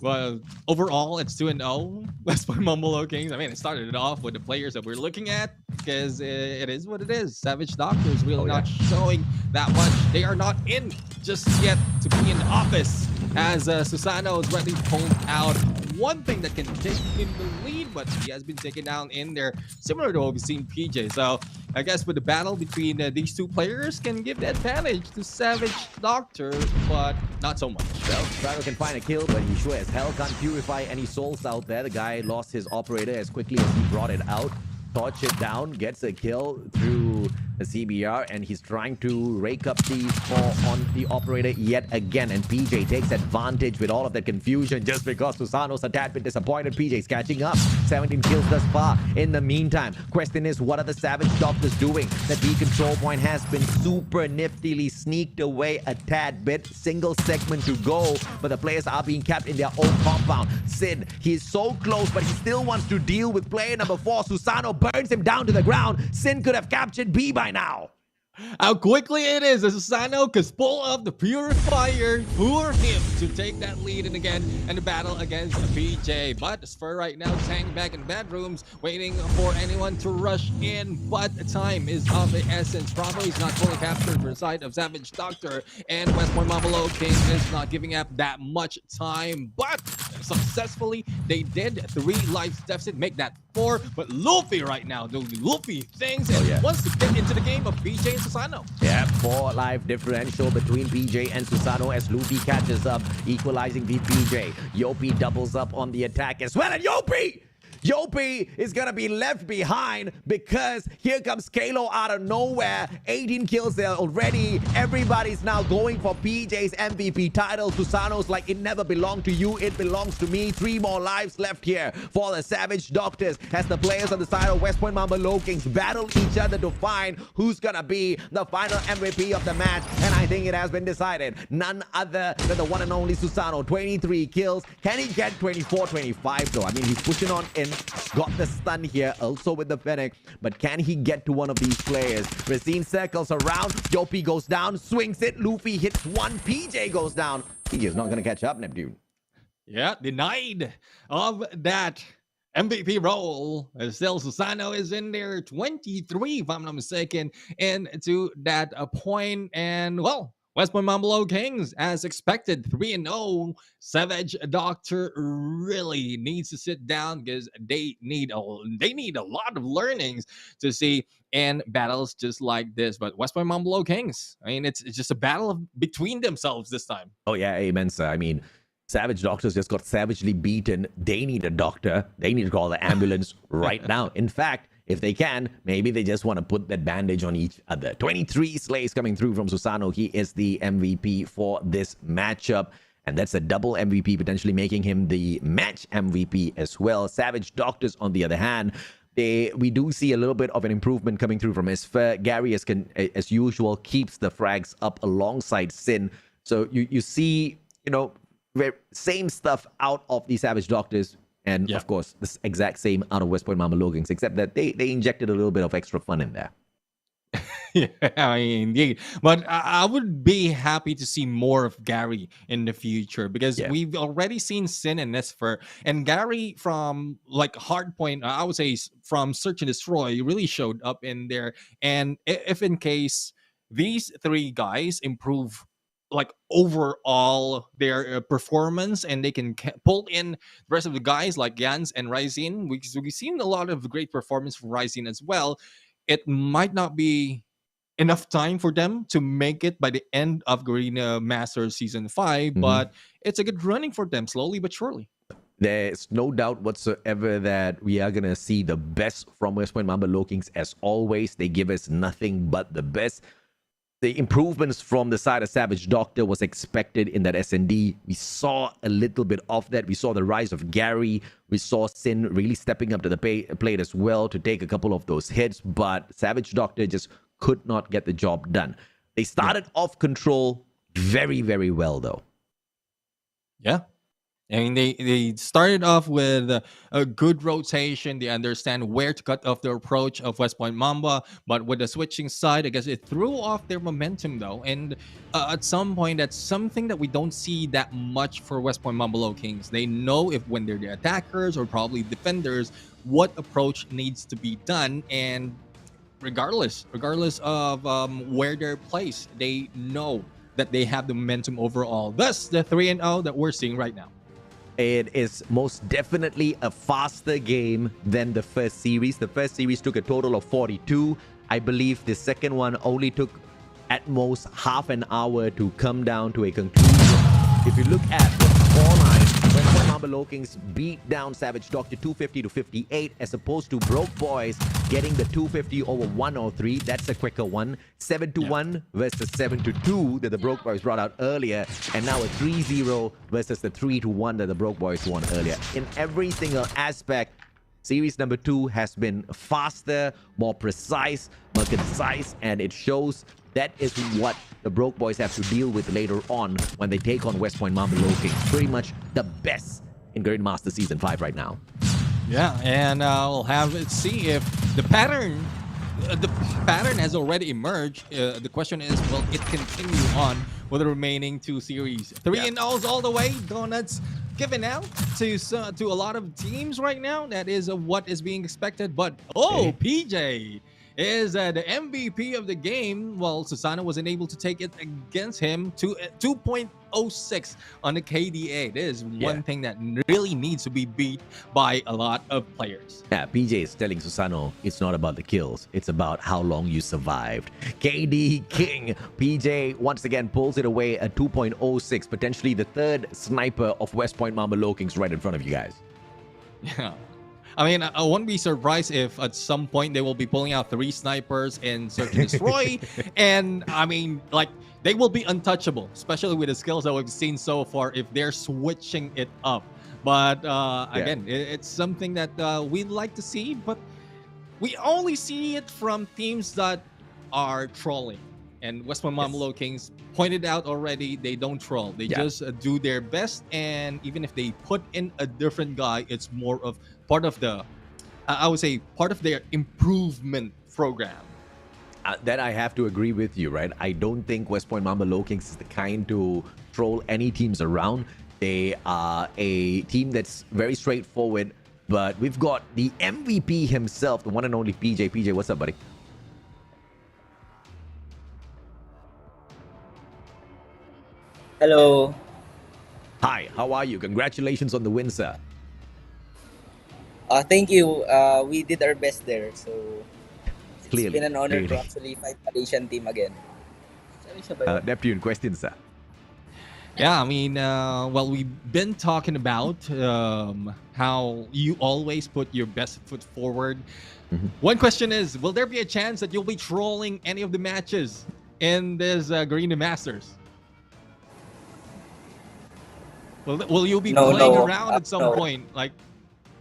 Well, overall, it's 2-0. West Point Mamba LowKings. I mean, it started it off with the players that we're looking at, because it is what it is. Savage Doctors really not showing that much. They are not in just yet to be in the office, as Susano is ready pulled out. One thing that can take him the lead, but he has been taken down in there, similar to what we've seen PJ. So I guess with the battle between these 2 players can give the advantage to Savage Doctor, but not so much. Well, Susano can find a kill, but he sure as hell can't purify any souls out there. The guy lost his operator as quickly as he brought it out. Torch it down, gets a kill through the CBR, and he's trying to rake up the score on the operator yet again. And PJ takes advantage with all of that confusion just because Susano's a tad bit disappointed. PJ's catching up. 17 kills thus far. In the meantime, question is, what are the Savage Doctors doing? The B control point has been super niftily sneaked away a tad bit. Single segment to go, but the players are being kept in their own compound. Sid, he's so close, but he still wants to deal with player number 4. Susano burns him down to the ground. Sin could have captured B by now. how quickly it is as Susano could pull up the purifier for him to take that lead and again in the battle against PJ. But Spur right now is hanging back in bedrooms waiting for anyone to rush in, but time is of the essence. Bravo is not fully captured for the side of Savage Doctor, and West Point Mamalo King is not giving up that much time, but successfully they did 3 lives deficit, make that 4. But Luffy right now doing Luffy things and wants to get into the game of PJ and Susano. Yeah, 4 life differential between PJ and Susano as Luffy catches up, equalizing the PJ. Yopi doubles up on the attack as well, and Yopi is gonna be left behind because here comes Kalo out of nowhere. 18 kills there already. Everybody's now going for PJ's MVP title. Susano's like, it never belonged to you, it belongs to me. 3 more lives left here for the Savage Doctors as the players on the side of West Point Mamba Lowkings battle each other to find who's gonna be the final MVP of the match. And I think it has been decided. None other than the one and only Susano. 23 kills. Can he get 24, 25 though? I mean, he's pushing on in. Got the stun here also with the Fennec, but can he get to one of these players? Racine circles around. Yopi goes down, swings it. Luffy hits 1. PJ goes down. He is not going to catch up, Neptune. Yeah, denied of that MVP role. Still, Susano is in there, 23, if I'm not mistaken, and to that point. And well, West Point Mamalo Kings, as expected, 3-0. Savage Doctor really needs to sit down because they need a lot of learnings to see in battles just like this. But West Point Mamalo Kings, I mean, it's just a battle between themselves this time. Oh yeah, amen, sir. I mean, Savage Doctors just got savagely beaten. They need a doctor. They need to call the ambulance right now. In fact, if they can, maybe they just want to put that bandage on each other. 23 slays coming through from Susano. He is the MVP for this matchup. And that's a double MVP, potentially making him the match MVP as well. Savage Doctors, on the other hand, we do see a little bit of an improvement coming through from Esfer. Gary, as usual, keeps the frags up alongside Sin. So you see, you know, same stuff out of the Savage Doctors. And of course, this exact same out of West Point Mamba Lowkings, except that they injected a little bit of extra fun in there. Yeah, I mean, indeed. But I would be happy to see more of Gary in the future because we've already seen Sin and Nesfer. And Gary from like Hardpoint, I would say from Search and Destroy, really showed up in there. And if in case these 3 guys improve like overall their performance and they can pull in the rest of the guys like Jans and Ryzen, we've seen a lot of great performance from Ryzen as well. It might not be enough time for them to make it by the end of Garena Masters Season 5, but it's a good running for them slowly but surely. There's no doubt whatsoever that we are going to see the best from West Point Mamba Lowkings. As always, they give us nothing but the best. The improvements from the side of Savage Doctor was expected in that S&D. We saw a little bit of that. We saw the rise of Gary. We saw Sin really stepping up to the plate as well to take a couple of those hits. But Savage Doctor just could not get the job done. They started off control very, very well, though. Yeah. I mean, they started off with a good rotation. They understand where to cut off the approach of West Point Mamba. But with the switching side, I guess it threw off their momentum, though. And at some point, that's something that we don't see that much for West Point Mamba Lowkings. They know if when they're the attackers or probably defenders, what approach needs to be done. And regardless of where they're placed, they know that they have the momentum overall. Thus, the 3-0 that we're seeing right now. It is most definitely a faster game than the first series. The first series took a total of 42. I believe the second one only took at most half an hour to come down to a conclusion. If you look at the scoreline, West Point Mamba Lowkings beat down Savage Doctor 250 to 58, as opposed to Broke Boys getting the 250 over 103. That's a quicker one. 7-1 versus 7-2 that the Broke Boys brought out earlier, and now a 3-0 versus the 3-1 that the Broke Boys won earlier. In every single aspect, series number 2 has been faster, more precise, more concise, and it shows. That is what the Broke Boys have to deal with later on when they take on West Point Mamba Lowkings. Pretty much the best in Garena Master Season 5 right now. Yeah, and we'll have it see if the pattern the pattern has already emerged. The question is, will it continue on with the remaining 2 series? 3-0s all the way. Donuts given out to a lot of teams right now. That is what is being expected. But PJ is the MVP of the game. Well, Susano wasn't able to take it against him to 2.06 on the KDA. This is one thing that really needs to be beat by a lot of players. Yeah, PJ is telling Susano it's not about the kills, it's about how long you survived. KD King, PJ once again pulls it away at 2.06, potentially the 3rd sniper of West Point Mamba Lowkings right in front of you guys. Yeah. I mean, I wouldn't be surprised if at some point they will be pulling out 3 snipers in Search and Destroy. And I mean, like, they will be untouchable, especially with the skills that we've seen so far if they're switching it up. But again, it's something that we'd like to see, but we only see it from teams that are trolling. And West Point Mamba Lowkings pointed out already, they don't troll. They just do their best. And even if they put in a different guy, it's more of part of the, I would say, part of their improvement program. That I have to agree with you, right? I don't think West Point Mamba Lowkings is the kind to troll any teams around. They are a team that's very straightforward, but we've got the MVP himself, the one and only PJ. PJ, what's up, buddy? Hello. Hi, how are you? Congratulations on the win, sir. Thank you. We did our best there. So Clearly, it's been an honor clearly. to actually fight Malaysian team again. Neptune, question, sir. Yeah, I mean, well, we've been talking about how you always put your best foot forward. One question is, will there be a chance that you'll be trolling any of the matches in this Garena Masters? Will you be playing around at some point? Like,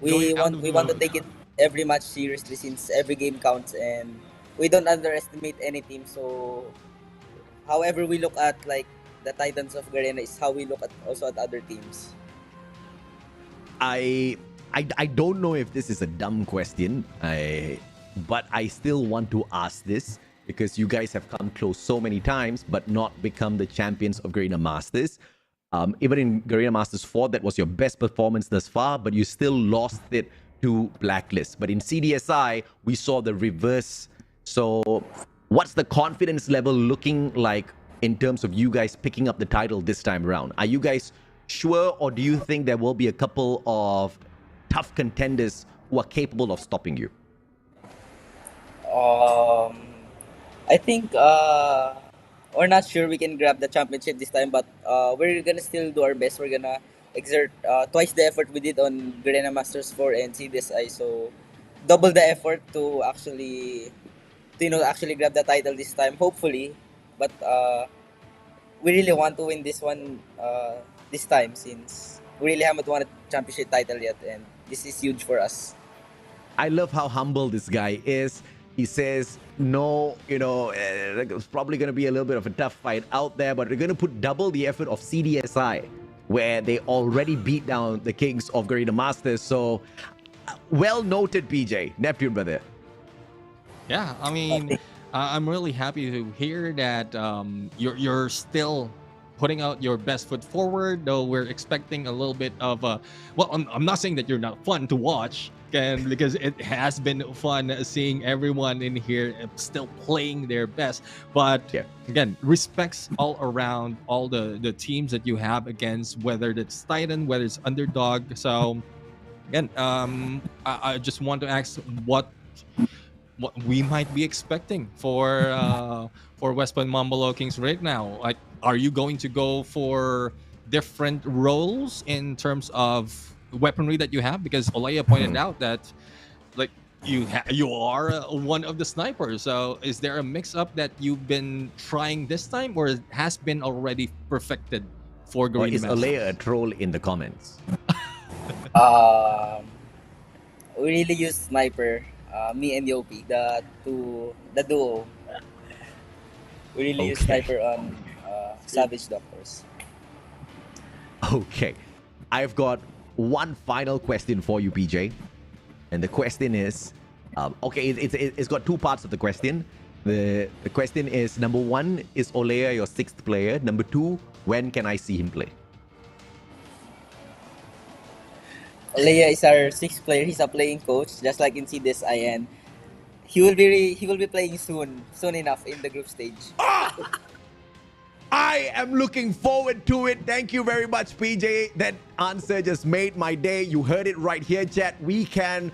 we want to take it every match seriously since every game counts, and we don't underestimate any team. So, however we look at like the Titans of Garena is how we look at also at other teams. I don't know if this is a dumb question, but I still want to ask this because you guys have come close so many times but not become the champions of Garena Masters. Even in Garena Masters 4, that was your best performance thus far, but you still lost it to Blacklist. But in CDSI, we saw the reverse. So what's the confidence level looking like in terms of you guys picking up the title this time around? Are you guys sure, or do you think there will be a couple of tough contenders who are capable of stopping you? I think we're not sure we can grab the championship this time, but we're gonna still do our best. We're gonna exert twice the effort we did on Garena Masters 4 and CDSI, so double the effort to actually grab the title this time, hopefully. But we really want to win this one this time since we really haven't won a championship title yet, and this is huge for us. I love how humble this guy is. He says, no, it's probably going to be a little bit of a tough fight out there, but we're going to put double the effort of CDSI, where they already beat down the Kings of Garena Masters. So, well noted, PJ. Neptune, brother. Yeah, I mean, I'm really happy to hear that you're still putting out your best foot forward, though we're expecting a little bit of well, I'm not saying that you're not fun to watch, and because it has been fun seeing everyone in here still playing their best, but again, respects all around all the teams that you have against, whether it's Titan, whether it's Underdog. So again, I just want to ask what we might be expecting for West Point Mamba Lowkings right now. Like, are you going to go for different roles in terms of weaponry that you have? Because Olaya pointed out that like you are one of the snipers. So is there a mix-up that you've been trying this time, or it has been already perfected for Garena? Or is Olaya a troll in the comments? We really use sniper. Me and Yopi, the duo. We really use sniper on Savage Doctors. Okay. I've got one final question for you, PJ. And the question is, Okay, it's got two parts of the question. The question is, number one, is Olea your sixth player? Number two, when can I see him play? Leia is our sixth player. He's a playing coach, just like in CDSIN. He will be playing soon enough in the group stage. I am looking forward to it. Thank you very much, PJ. That answer just made my day. You heard it right here, chat. We can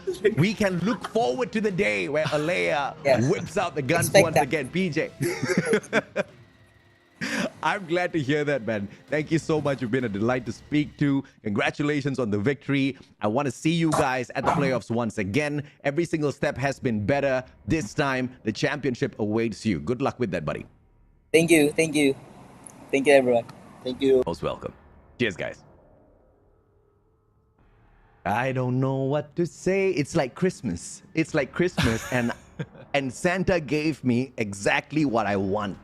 look forward to the day where Alea whips out the guns once again. PJ. I'm glad to hear that, man. Thank you so much. You've been a delight to speak to. Congratulations on the victory. I want to see you guys at the playoffs once again. Every single step has been better. This time, the championship awaits you. Good luck with that, buddy. Thank you. Thank you, everyone. Thank you. Most welcome. Cheers, guys. I don't know what to say. It's like Christmas. It's like Christmas, and Santa gave me exactly what I want.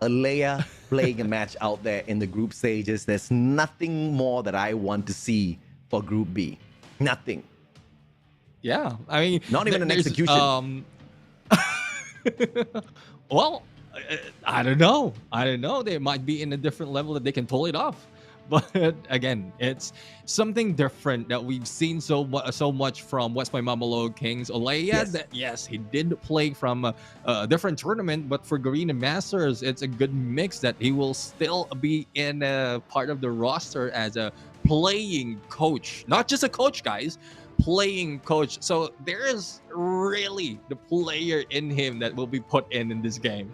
Alea playing a match out there in the group stages. There's nothing more that I want to see for Group B. Nothing. Yeah, I mean, not even an execution. Well, I don't know. They might be in a different level that they can pull it off. But again, it's something different that we've seen so much from West Point LOWKINGS. Olea, yes, he did play from a different tournament, but for Garena Masters, it's a good mix that he will still be in a part of the roster as a playing coach. Not just a coach, guys. Playing coach. So there is really the player in him that will be put in this game.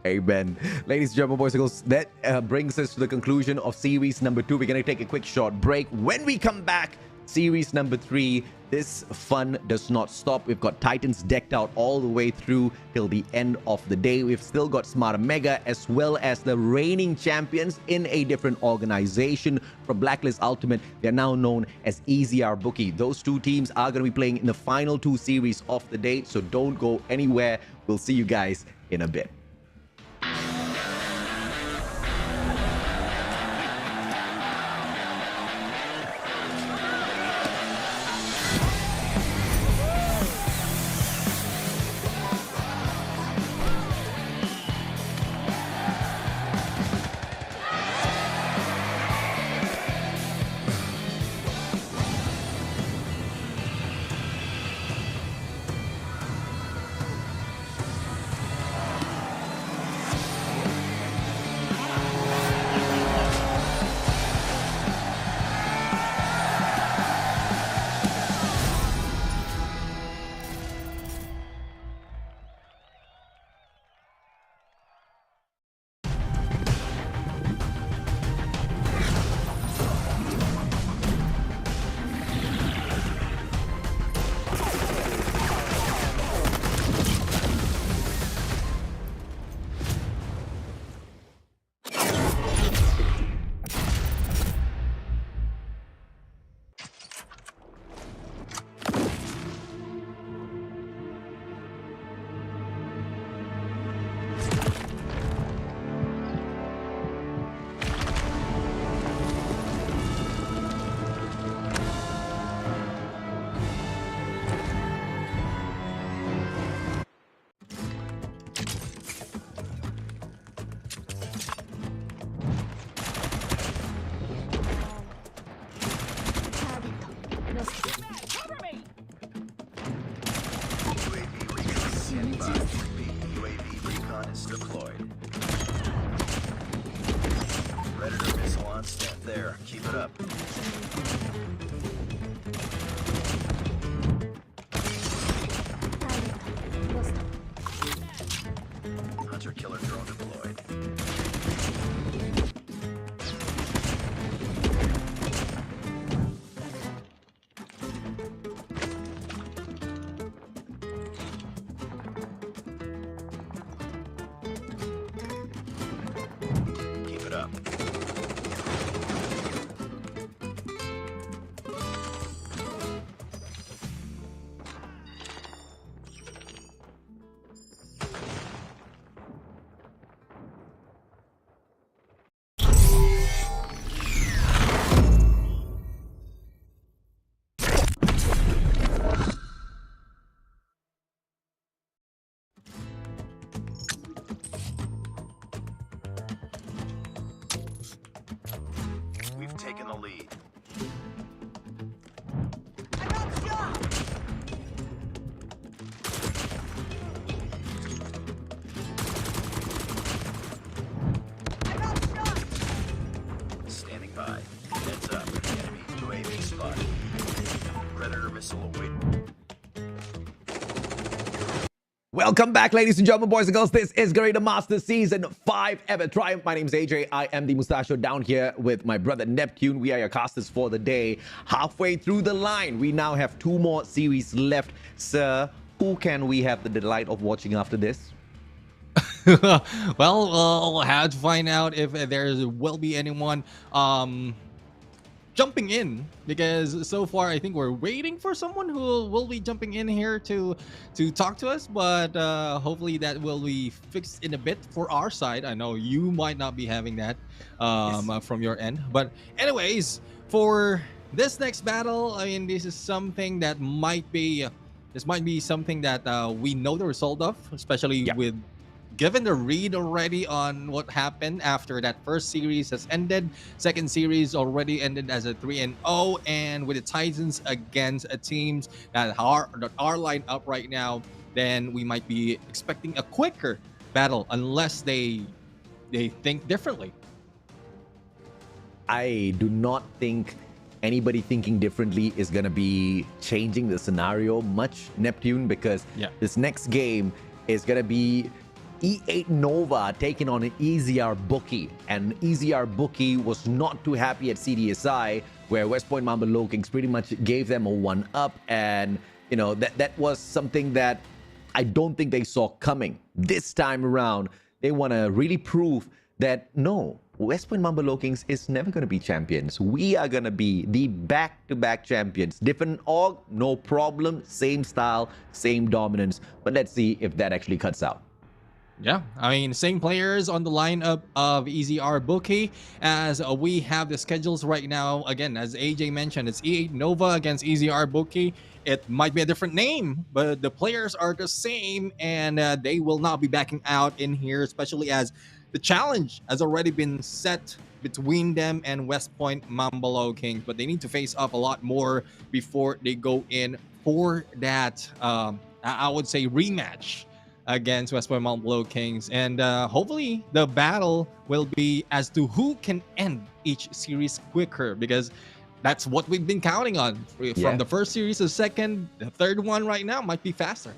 Amen. Ladies and gentlemen, boys and girls, that brings us to the conclusion of series number 2. We're going to take a quick short break. When we come back, series number 3, this fun does not stop. We've got Titans decked out all the way through till the end of the day. We've still got Smart Omega as well as the reigning champions in a different organization from Blacklist Ultimate. They're now known as EZR Booky. Those two teams are going to be playing in the final 2 series of the day, so don't go anywhere. We'll see you guys in a bit. taken the lead. Standing by. Heads up. Enemy UAV spotted. Predator missile awaiting. Welcome back, ladies and gentlemen, boys and girls. This is Garena Masters Season 5 Ever Triumph. My name is AJ. I am the Mustachio down here with my brother Neptune. We are your casters for the day. Halfway through the line, we now have 2 more series left. Sir, who can we have the delight of watching after this? Well, we'll have to find out if there will be anyone jumping in, because so far I think we're waiting for someone who will be jumping in here to talk to us, but hopefully that will be fixed in a bit for our side. I know you might not be having that from your end, but anyways, for this next battle, I mean, this is something that might be something that we know the result of, especially with given the read already on what happened after that first series has ended. Second series already ended as a 3-0, and with the Titans against teams that are lined up right now, then we might be expecting a quicker battle unless they think differently. I do not think anybody thinking differently is going to be changing the scenario much, Neptune, because this next game is going to be E8 Nova taking on an EZR Booky, and EZR Booky was not too happy at CDSI, where West Point Mamba Lowkings pretty much gave them a 1-up, and you know that was something that I don't think they saw coming. This time around, they want to really prove that no, West Point Mamba Lowkings is never going to be champions. We are going to be the back-to-back champions. Different org, no problem, same style, same dominance, but let's see if that actually cuts out. Yeah, I mean, same players on the lineup of EZR Booky as we have the schedules right now. Again, as AJ mentioned, it's E8 Nova against EZR Booky. It might be a different name, but the players are the same, and they will not be backing out in here, especially as the challenge has already been set between them and West Point Mamba Lowkings, but they need to face off a lot more before they go in for that, I would say, rematch against West Point Mamba Lowkings, and hopefully the battle will be as to who can end each series quicker, because that's what we've been counting on from the first series to second. The third one right now might be faster.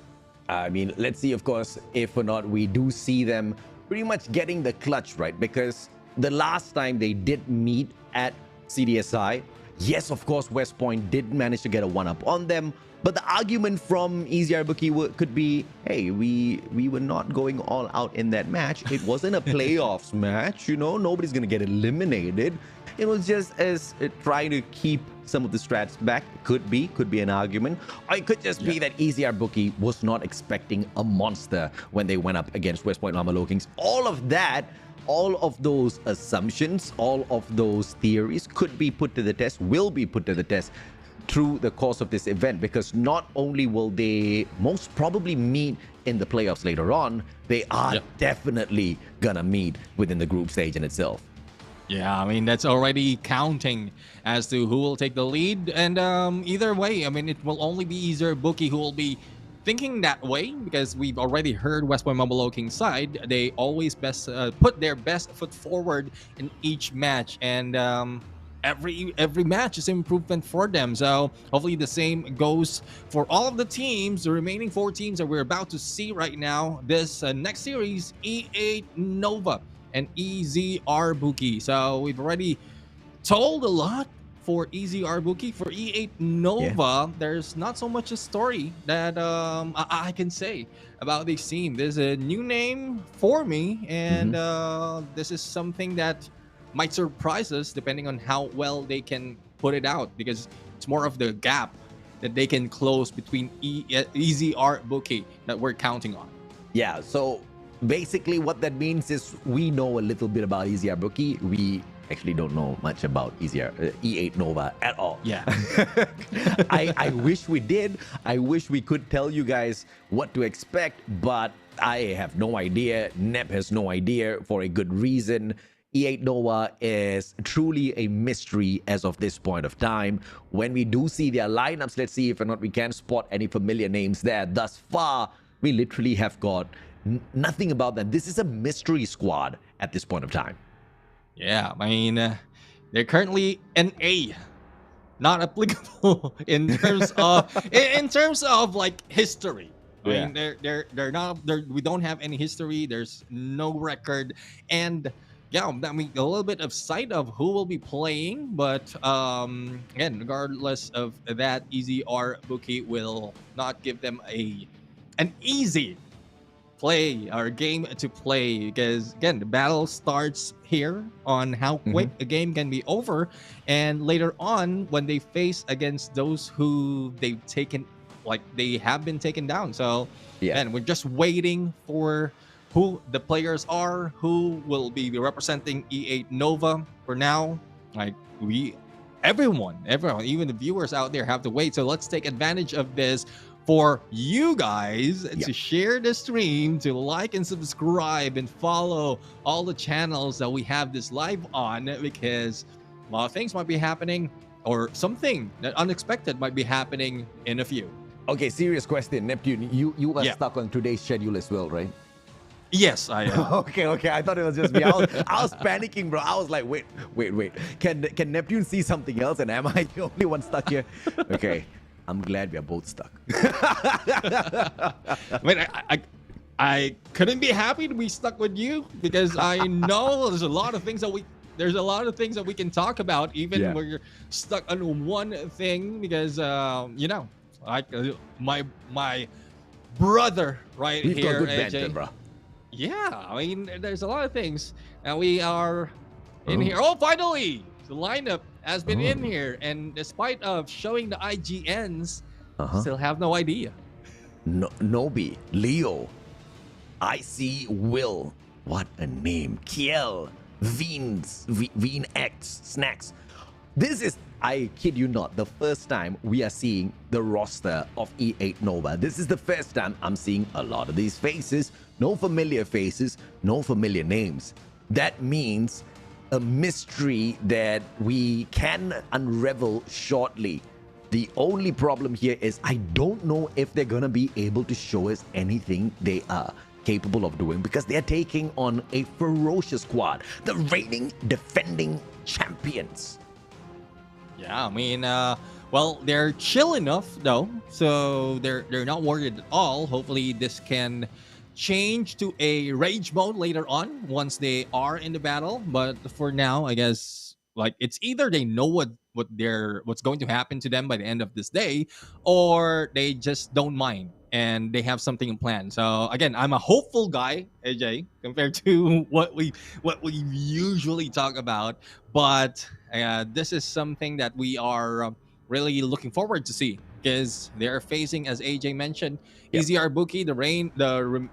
I mean, let's see, of course, if or not we do see them pretty much getting the clutch right, because the last time they did meet at CDSI, yes, of course, West Point did manage to get a 1-up on them. But the argument from EZR Booky could be, hey, we were not going all out in that match. It wasn't a playoffs match, you know, nobody's going to get eliminated. It was just as trying to keep some of the strats back. Could be an argument. Or it could just be that EZR Booky was not expecting a monster when they went up against West Point Mamba Lowkings. All of that, all of those assumptions, all of those theories could be put to the test, will be put to the test through the course of this event, because not only will they most probably meet in the playoffs later on, they are definitely gonna meet within the group stage in itself. Yeah, I mean, that's already counting as to who will take the lead, and either way, I mean, it will only be EZR Booky who will be thinking that way, because we've already heard West Point Mamba Lowkings side, they always put their best foot forward in each match, and every match is improvement for them. So hopefully the same goes for all of the teams, the remaining 4 teams that we're about to see right now. This next series, E8 Nova and EZR Booky. So we've already told a lot for EZR Booky. For E8 Nova, there's not so much a story that I can say about this team. There's a new name for me, and this is something that might surprise us depending on how well they can put it out, because it's more of the gap that they can close between EZR Booky that we're counting on. Yeah, so basically what that means is we know a little bit about EZR Booky. We actually don't know much about E8 Nova at all. Yeah. I wish we did. I wish we could tell you guys what to expect, but I have no idea. Nep has no idea, for a good reason. E8 Nova is truly a mystery as of this point of time. When we do see their lineups, let's see if or not we can spot any familiar names there. Thus far, we literally have got nothing about them. This is a mystery squad at this point of time. Yeah, I mean, they're currently an A, not applicable in terms of like history. I mean, they're not. We don't have any history. There's no record, and yeah, I mean a little bit of sight of who will be playing, but again, regardless of that, EZR Booky will not give them an easy play or game to play, because again, the battle starts here on how quick a game can be over, and later on when they face against those who they've taken, like they have been taken down. So yeah, and we're just waiting for who the players are, who will be representing E8 Nova. For now, like everyone, even the viewers out there have to wait. So let's take advantage of this for you guys to share the stream, to like and subscribe and follow all the channels that we have this live on, because a lot of things might be happening, or something that unexpected might be happening in a few. Okay, serious question, Neptune. You were stuck on today's schedule as well, right? Yes, I am. Okay. I thought it was just me. I was panicking, bro. I was like, wait. Can Neptune see something else? And am I the only one stuck here? Okay, I'm glad we are both stuck. Wait, I couldn't be happy to be stuck with you, because I know there's a lot of things that we can talk about, even when you're stuck on one thing, because you know, like my brother We've here, got good AJ. banter, bro. Yeah, I mean, there's a lot of things, and we are in here. Oh, finally, the lineup has been in here, and despite of showing the IGNs, still have no idea. Nobi, Leo, IC, Will, what a name, Kiel, Veen X, Snacks. This is, I kid you not, the first time we are seeing the roster of E8 Nova. This is the first time I'm seeing a lot of these faces. No familiar faces, no familiar names. That means a mystery that we can unravel shortly. The only problem here is I don't know if they're gonna be able to show us anything they are capable of doing, because they're taking on a ferocious squad, the reigning defending champions. Yeah, I mean, well, they're chill enough though, so they're not worried at all. Hopefully this can change to a rage mode later on once they are in the battle, but for now, I guess, like, it's either they know what's going to happen to them by the end of this day, or they just don't mind and they have something in plan. So again, I'm a hopeful guy, AJ, compared to what we usually talk about, but this is something that we are really looking forward to see, because they're facing, as AJ mentioned, EZR Booky, the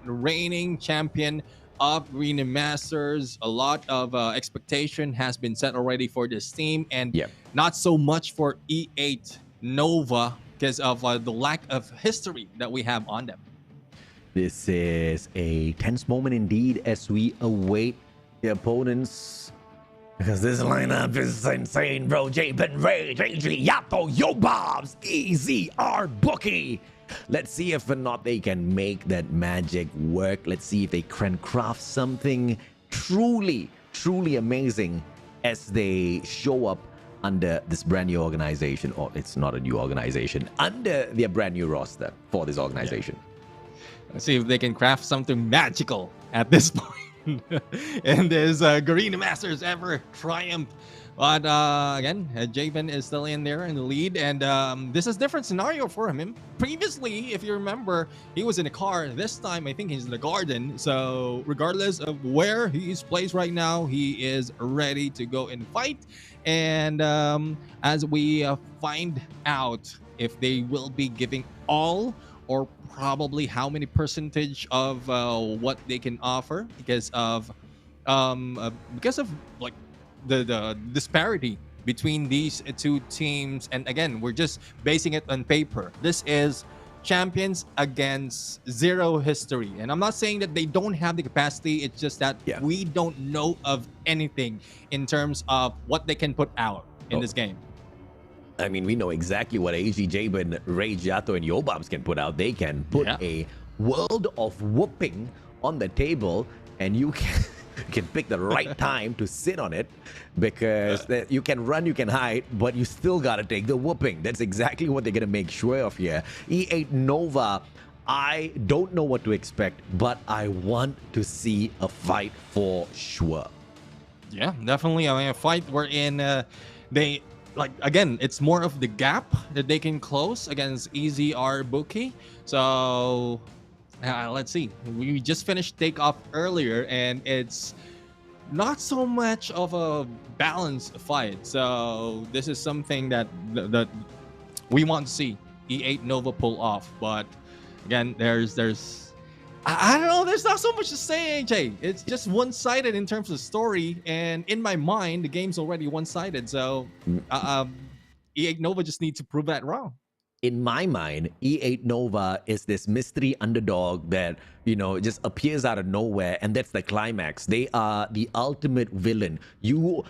reigning champion of Garena Masters. A lot of expectation has been set already for this team, and not so much for E8 Nova, because of the lack of history that we have on them. This is a tense moment indeed as we await the opponents, because this lineup is insane, bro. J-Ben Ray, JG, Yato, Yo Bobs, EZR Booky. Let's see if or not they can make that magic work. Let's see if they can craft something truly amazing as they show up under this brand new organization, or it's not a new organization, under their brand new roster for this organization. Let's see if they can craft something magical at this point. And this Garena Masters ever triumph. But again, Javen is still in there in the lead, and this is a different scenario for him. Previously, if you remember, he was in a car. This time, I think he's in the garden. So regardless of where he is placed right now, he is ready to go and fight. And as we find out if they will be giving all, or probably how many percentage of what they can offer, because of like the disparity between these two teams. And again, we're just basing it on paper. This is champions against zero history. And I'm not saying that they don't have the capacity. It's just that Yeah. we don't know of anything in terms of what they can put out in this game. I mean, we know exactly what AG, Jabin, Ray, Jato, and Yobams can put out. They can put a world of whooping on the table, and you can, you can pick the right time to sit on it, because you can run, you can hide, but you still got to take the whooping. That's exactly what they're going to make sure of here. E8 Nova, I don't know what to expect, but I want to see a fight for sure. Yeah, definitely. I mean, a fight wherein they, like, again, it's more of the gap that they can close against EZR Booky. So let's see. We just finished takeoff earlier, and it's not so much of a balanced fight. So this is something that we want to see E8 Nova pull off. But again, there's I don't know. There's not so much to say, AJ. It's just one-sided in terms of story, and in my mind, the game's already one-sided. So, E8 Nova just needs to prove that wrong. In my mind, E8 Nova is this mystery underdog that, you know, just appears out of nowhere, and that's the climax. They are the ultimate villain. You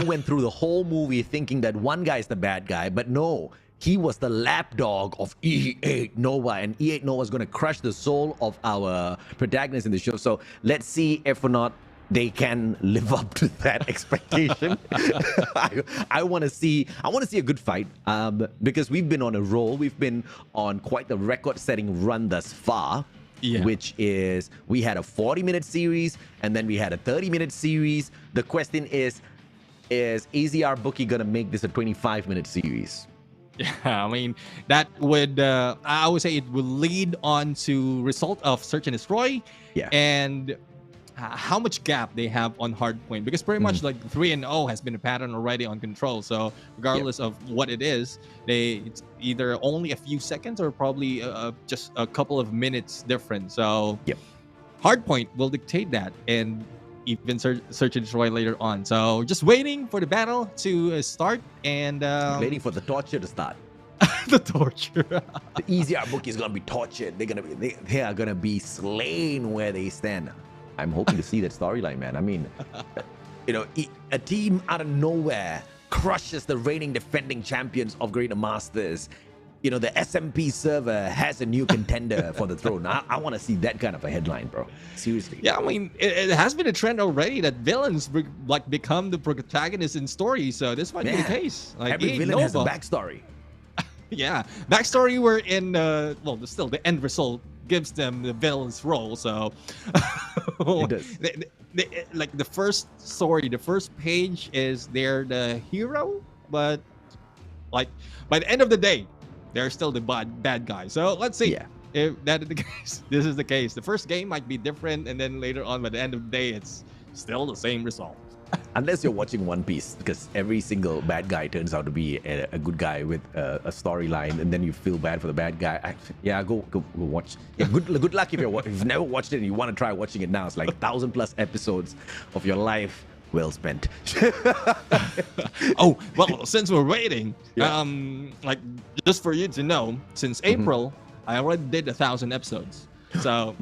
went through the whole movie thinking that one guy is the bad guy, but no. He was the lapdog of E8 Nova, and E8 Nova is going to crush the soul of our protagonist in the show. So let's see if or not they can live up to that expectation. I want to see a good fight, because we've been on a roll. We've been on quite the record-setting run thus far. Yeah. Which is, we had a 40-minute series, and then we had a 30-minute series. The question is EZR Booky going to make this a 25-minute series? Yeah, I mean, that would, I would say it will lead on to result of Search and Destroy. Yeah. And how much gap they have on Hardpoint. Because pretty much like 3-0 has been a pattern already on Control. So regardless of what it is, it's either only a few seconds or probably just a couple of minutes difference. So Hardpoint will dictate that. And even Search and Destroy later on. So just waiting for the battle to start, and waiting for the torture to start. The torture. The EZR Bookie is gonna be tortured. They are gonna be slain where they stand. I'm hoping to see that storyline, man. I mean, you know, a team out of nowhere crushes the reigning defending champions of Garena Masters. You know, the SMP server has a new contender for the throne. I want to see that kind of a headline, bro. Seriously. Yeah, I mean, it has been a trend already that villains like become the protagonists in stories. So this might be the case. Like, every villain has a backstory. Yeah, backstory where in well, still the end result gives them the villain's role. So it does. Like the first story, the first page is they're the hero, but like by the end of the day, they're still the bad guy. So let's see if that is the case. This is the case. The first game might be different, and then later on, by the end of the day, it's still the same result. Unless you're watching One Piece, because every single bad guy turns out to be a good guy with a storyline, and then you feel bad for the bad guy. Go watch. Yeah, good luck if you've never watched it and you want to try watching it now. It's like 1,000+ episodes of your life well spent. Oh, well, since we're waiting, like just for you to know, since April, I already did 1,000 episodes. So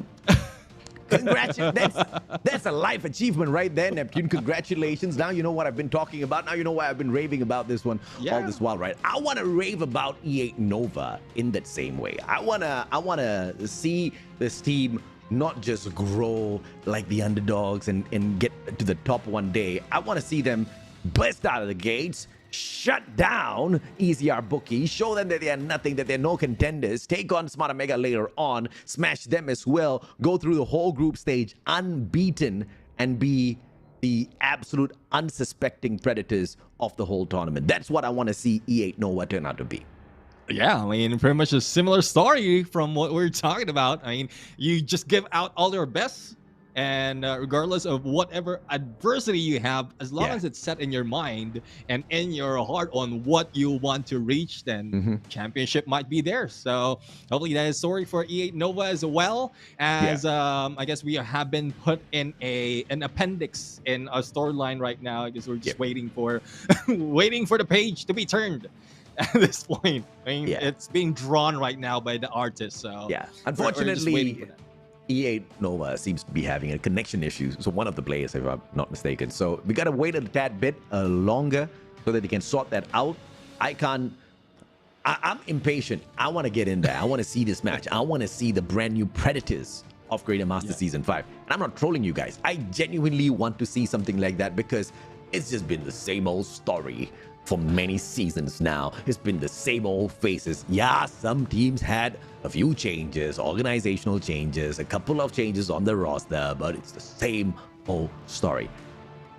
congratulations. That's a life achievement right there, Neptune. Congratulations. Now you know what I've been talking about. Now you know why I've been raving about this one all this while, right? I want to rave about E8 Nova in that same way. I wanna see this team not just grow like the underdogs and get to the top one day. I want to see them burst out of the gates, shut down EZR Bookie, show them that they are nothing, that they're no contenders, take on Smart Omega later on, smash them as well, go through the whole group stage unbeaten, and be the absolute unsuspecting predators of the whole tournament. That's what I want to see E8 Nova turn out to be. Yeah, I mean, pretty much a similar story from what we're talking about. I mean, you just give out all your best, and regardless of whatever adversity you have, as long as it's set in your mind and in your heart on what you want to reach, then championship might be there. So hopefully that is story for E8 Nova as well, as I guess we have been put in an appendix in a storyline right now, because we're just waiting for waiting for the page to be turned. at this point. I mean, Yeah. it's being drawn right now by the artist. So Yeah, we're just waiting for unfortunately, that. E8 Nova seems to be having a connection issue. So one of the players, if I'm not mistaken. So we gotta wait a tad bit longer so that they can sort that out. I'm impatient. I want to get in there. I want to see this match. I want to see the brand new Predators of Greater Master Season 5. And I'm not trolling you guys. I genuinely want to see something like that because it's just been the same old story for many seasons now. It's been the same old faces. Yeah, some teams had a few changes, organizational changes, a couple of changes on the roster, but it's the same old story.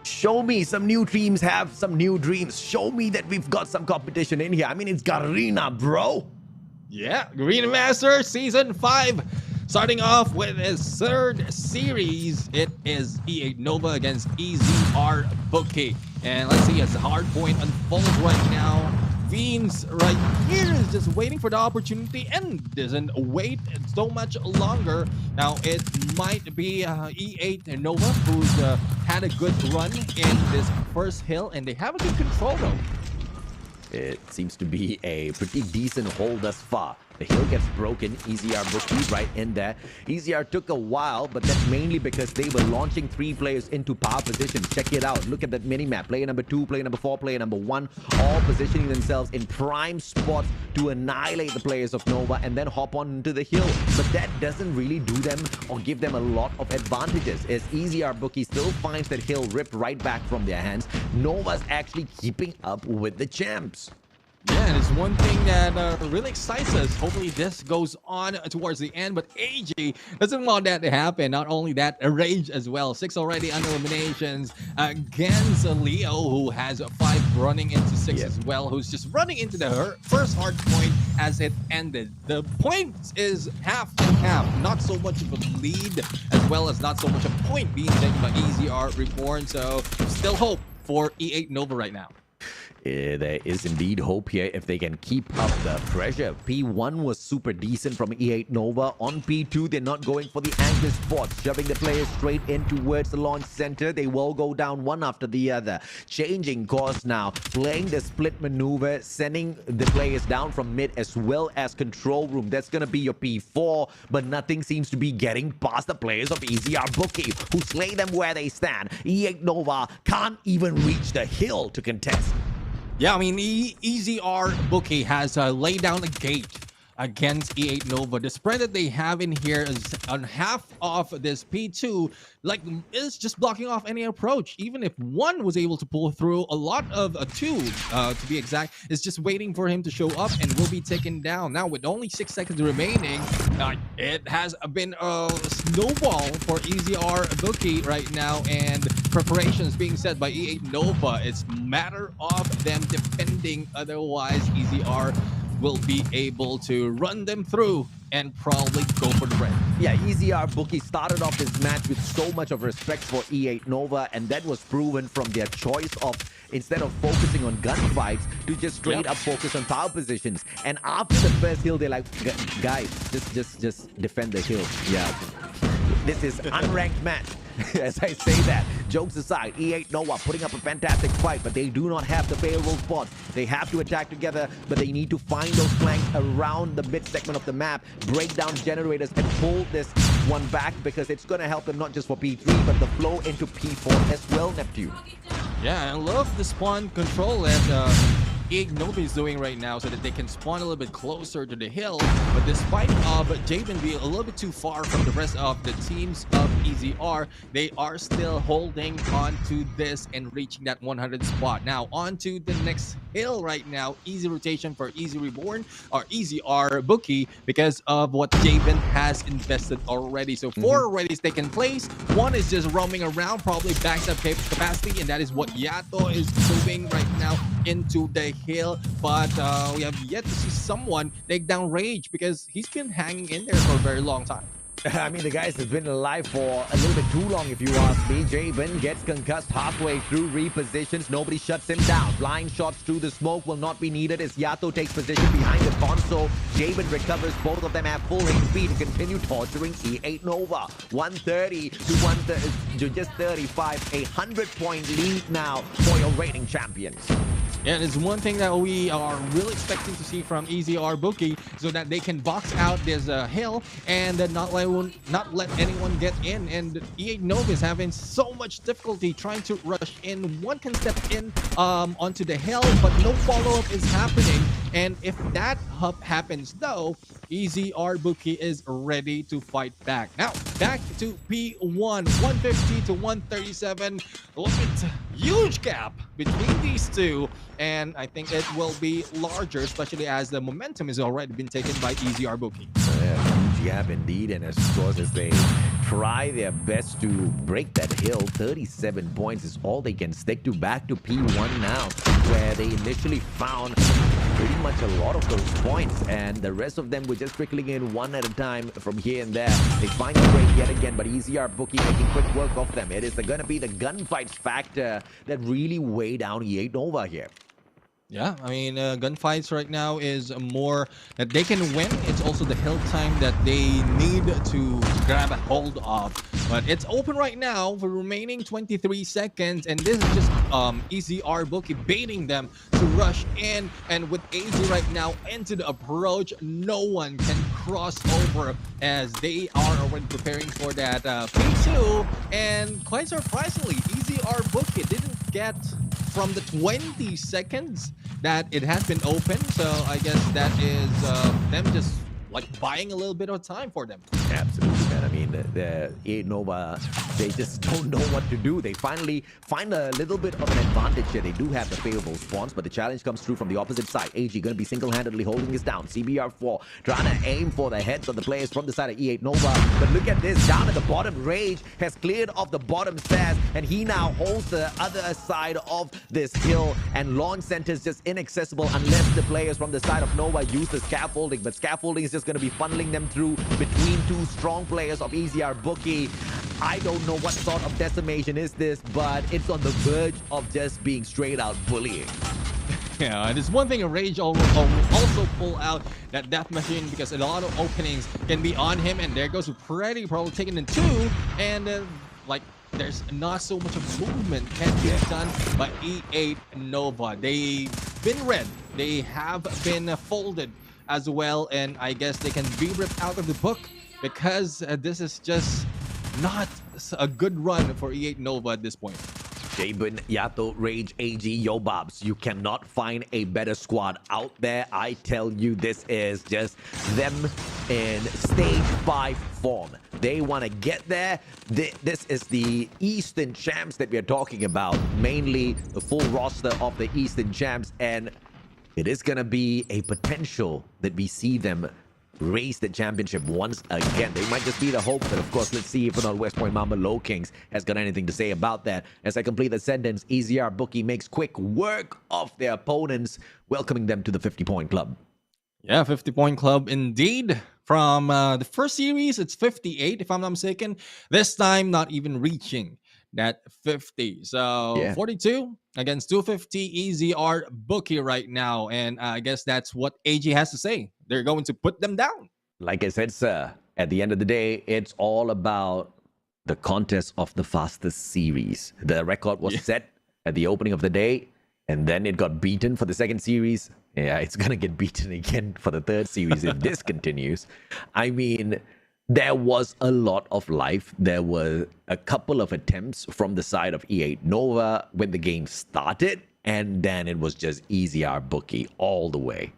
Show me some new teams have some new dreams. Show me that we've got some competition in here. I mean, it's Garena, bro. Yeah, Green Master Season 5. Starting off with his third series, it is E8 Nova against EZR Booky. And let's see as the Hardpoint unfolds right now. Fiends right here is just waiting for the opportunity and doesn't wait so much longer. Now, it might be E8 Nova who's had a good run in this first hill, and they have a good control though. It seems to be a pretty decent hole thus far. The hill gets broken. EZR Booky right in there. EZR took a while, but that's mainly because they were launching 3 players into power positions. Check it out. Look at that mini-map. Player number 2, player number 4, player number 1, all positioning themselves in prime spots to annihilate the players of Nova and then hop on into the hill. But that doesn't really do them or give them a lot of advantages, as EZR Booky still finds that hill ripped right back from their hands. Nova's actually keeping up with the champs. Yeah, and it's one thing that really excites us. Hopefully this goes on towards the end, but AJ doesn't want that to happen. Not only that, a Rage as well. 6 already on eliminations against Leo, who has 5 running into 6 as well, who's just running into the first hard point as it ended. The point is half and half. Not so much of a lead, as well as not so much a point being taken by EZR Reborn. So still hope for E8 Nova right now. There is indeed hope here if they can keep up the pressure. P1 was super decent from E8 Nova. On P2, they're not going for the anchor spots, shoving the players straight in towards the launch center. They will go down one after the other. Changing course now, playing the split maneuver, sending the players down from mid as well as control room. That's going to be your P4, but nothing seems to be getting past the players of EZR Booky, who slay them where they stand. E8 Nova can't even reach the hill to contest. Yeah, I mean, EZR Booky has laid down a gate against E8 Nova. The spread that they have in here is on half of this P2, like, is just blocking off any approach. Even if one was able to pull through, a lot of 2, to be exact, is just waiting for him to show up and will be taken down. Now, with only 6 seconds remaining, it has been a snowball for EZR Booky right now, and preparations being set by E8 Nova. It's a matter of them defending, otherwise EZR will be able to run them through and probably go for the red. Yeah, EZR Booky started off this match with so much of respect for E8 Nova, and that was proven from their choice of, instead of focusing on gunfights, to just straight up focus on power positions. And after the first hill, they're like, guys, just defend the hill. Yeah, this is unranked match. As I say that, jokes aside, E8 Nova putting up a fantastic fight, but they do not have the payroll spots. They have to attack together, but they need to find those flanks around the mid segment of the map, break down generators, and pull this one back, because it's going to help them not just for P3, but the flow into P4 as well, Neptune. Yeah, I love the spawn control that E8 Nova is doing right now, so that they can spawn a little bit closer to the hill. But despite of Javen being a little bit too far from the rest of the teams of EZR, they are still holding on to this and reaching that 100 spot. Now, on to the next hill right now. Easy rotation for Easy Reborn or EZR Booky, because of what Javen has invested already. So 4 already is taken place. 1 is just roaming around, probably backs up capacity, and that is what Yato is moving right now into the hill. But we have yet to see someone take down Rage, because he's been hanging in there for a very long time. I mean, the guys has been alive for a little bit too long, if you ask me. Jabin gets concussed halfway through, repositions. Nobody shuts him down. Blind shots through the smoke will not be needed as Yato takes position behind the console. Jabin recovers. Both of them have full HP to continue torturing E8 Nova. 130 to just 35. A 100-point lead now for your reigning champions. Yeah, it's one thing that we are really expecting to see from EZR Booky, so that they can box out this hill and then not let anyone get in. And E8 Nova is having so much difficulty trying to rush in. One can step in onto the hill, but no follow-up is happening. And if that happens, though, EZR Booky is ready to fight back. Now, back to P1, 150 to 137. Look at huge gap between these two. And I think it will be larger, especially as the momentum has already been taken by EZR Booky. Huge gap indeed, and of course, as they try their best to break that hill, 37 points is all they can stick to. Back to P1 now, where they initially found pretty much a lot of those points, and the rest of them were just trickling in one at a time from here and there. They find the break yet again, but EZR Booky making quick work of them. It is going to be the gunfights factor that really weigh down E8 Nova here. Yeah, I mean, gunfights right now is more that they can win. It's also the hill time that they need to grab a hold of. But it's open right now for remaining 23 seconds. And this is just EZR Booky baiting them to rush in. And with AZ right now into the approach, no one can cross over as they are already preparing for that P2. And quite surprisingly, EZR Booky didn't get from the 20 seconds that it has been open. So I guess that is them just like buying a little bit of time for them. Absolutely, man. I mean, the E8 Nova, they just don't know what to do. They finally find a little bit of an advantage here. They do have the favorable spawns, but the challenge comes through from the opposite side. AG going to be single-handedly holding this down. CBR4 trying to aim for the heads of the players from the side of E8 Nova. But look at this. Down at the bottom, Rage has cleared off the bottom stairs, and he now holds the other side of this hill. And launch center is just inaccessible unless the players from the side of Nova use the scaffolding. But scaffolding is just going to be funneling them through between two strong players of EZR Booky. I don't know what sort of decimation is this, but it's on the verge of just being straight out bullying. Yeah, and it's one thing Rage also pull out that death machine because a lot of openings can be on him, and there goes Pretty probably taken in two, and like there's not so much of movement can be done by E8 Nova. They've been read, they have been folded as well, and I guess they can be ripped out of the book because this is just not a good run for E8 Nova at this point. Jabin, Yato, Rage, AG, Yobabs, you cannot find a better squad out there. I tell you, this is just them in stage 5 form. They want to get there. This is the Eastern champs that we are talking about, mainly the full roster of the Eastern champs, and it is going to be a potential that we see them raise the championship once again. They might just be the hope, but of course, let's see if or not West Point Mamba LowKings has got anything to say about that. As I complete the sentence, EZR Booky makes quick work of their opponents, welcoming them to the 50-point club. Yeah, 50-point club indeed. From the first series, it's 58, if I'm not mistaken. This time, not even reaching that 50. So Yeah. 42 against 250 EZR Booky right now. And I guess that's what AG has to say. They're going to put them down. Like I said, sir, at the end of the day, it's all about the contest of the fastest series. The record was set at the opening of the day, and then it got beaten for the second series. Yeah, it's going to get beaten again for the third series if this continues. I mean, there was a lot of life. There were a couple of attempts from the side of E8 Nova when the game started, and then it was just EZR Booky all the way.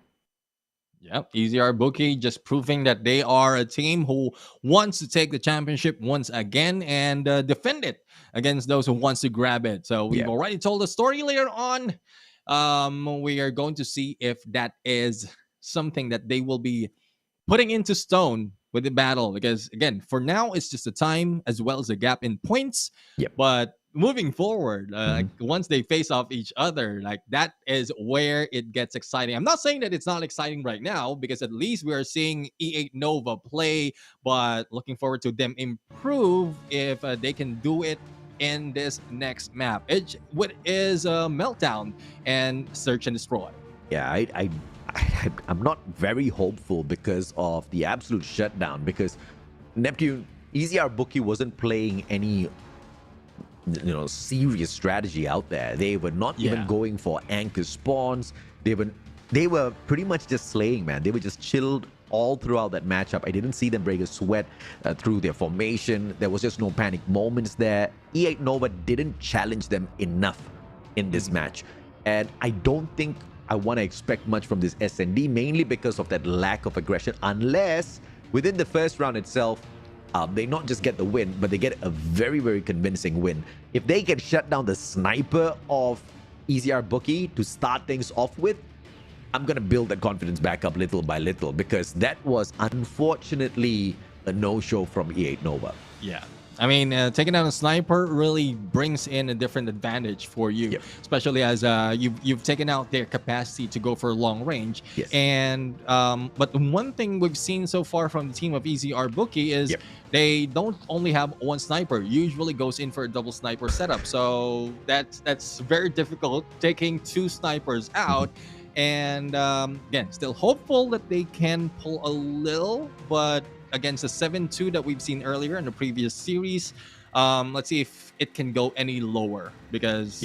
Yep, EZR Booky just proving that they are a team who wants to take the championship once again and defend it against those who wants to grab it. So we've already told the story later on. We are going to see if that is something that they will be putting into stone with the battle, because again, for now, it's just a time as well as a gap in points. Yep. But moving forward, like once they face off each other, like that is where it gets exciting. I'm not saying that it's not exciting right now, because at least we are seeing E8 Nova play, but looking forward to them improve if they can do it in this next map. What is Meltdown and Search and Destroy. Yeah, I'm not very hopeful because of the absolute shutdown, because Neptune, EZR Bookie wasn't playing any serious strategy out there. They were not even going for anchor spawns. They were pretty much just slaying, man. They were just chilled all throughout that matchup. I didn't see them break a sweat through their formation. There was just no panic moments there. E8 Nova didn't challenge them enough in this match, and I don't think I want to expect much from this SND, mainly because of that lack of aggression, unless within the first round itself, they not just get the win, but they get a very, very convincing win. If they can shut down the sniper of EZR Bookie to start things off with, I'm going to build that confidence back up little by little, because that was unfortunately a no-show from E8 Nova. Yeah. I mean, taking down a sniper really brings in a different advantage for you, especially as you've taken out their capacity to go for long range. Yes. And but one thing we've seen so far from the team of EZR Bookie is they don't only have one sniper. Usually goes in for a double sniper setup, so that's very difficult taking two snipers out. And again, still hopeful that they can pull a little, but against the 7-2 that we've seen earlier in the previous series, let's see if it can go any lower, because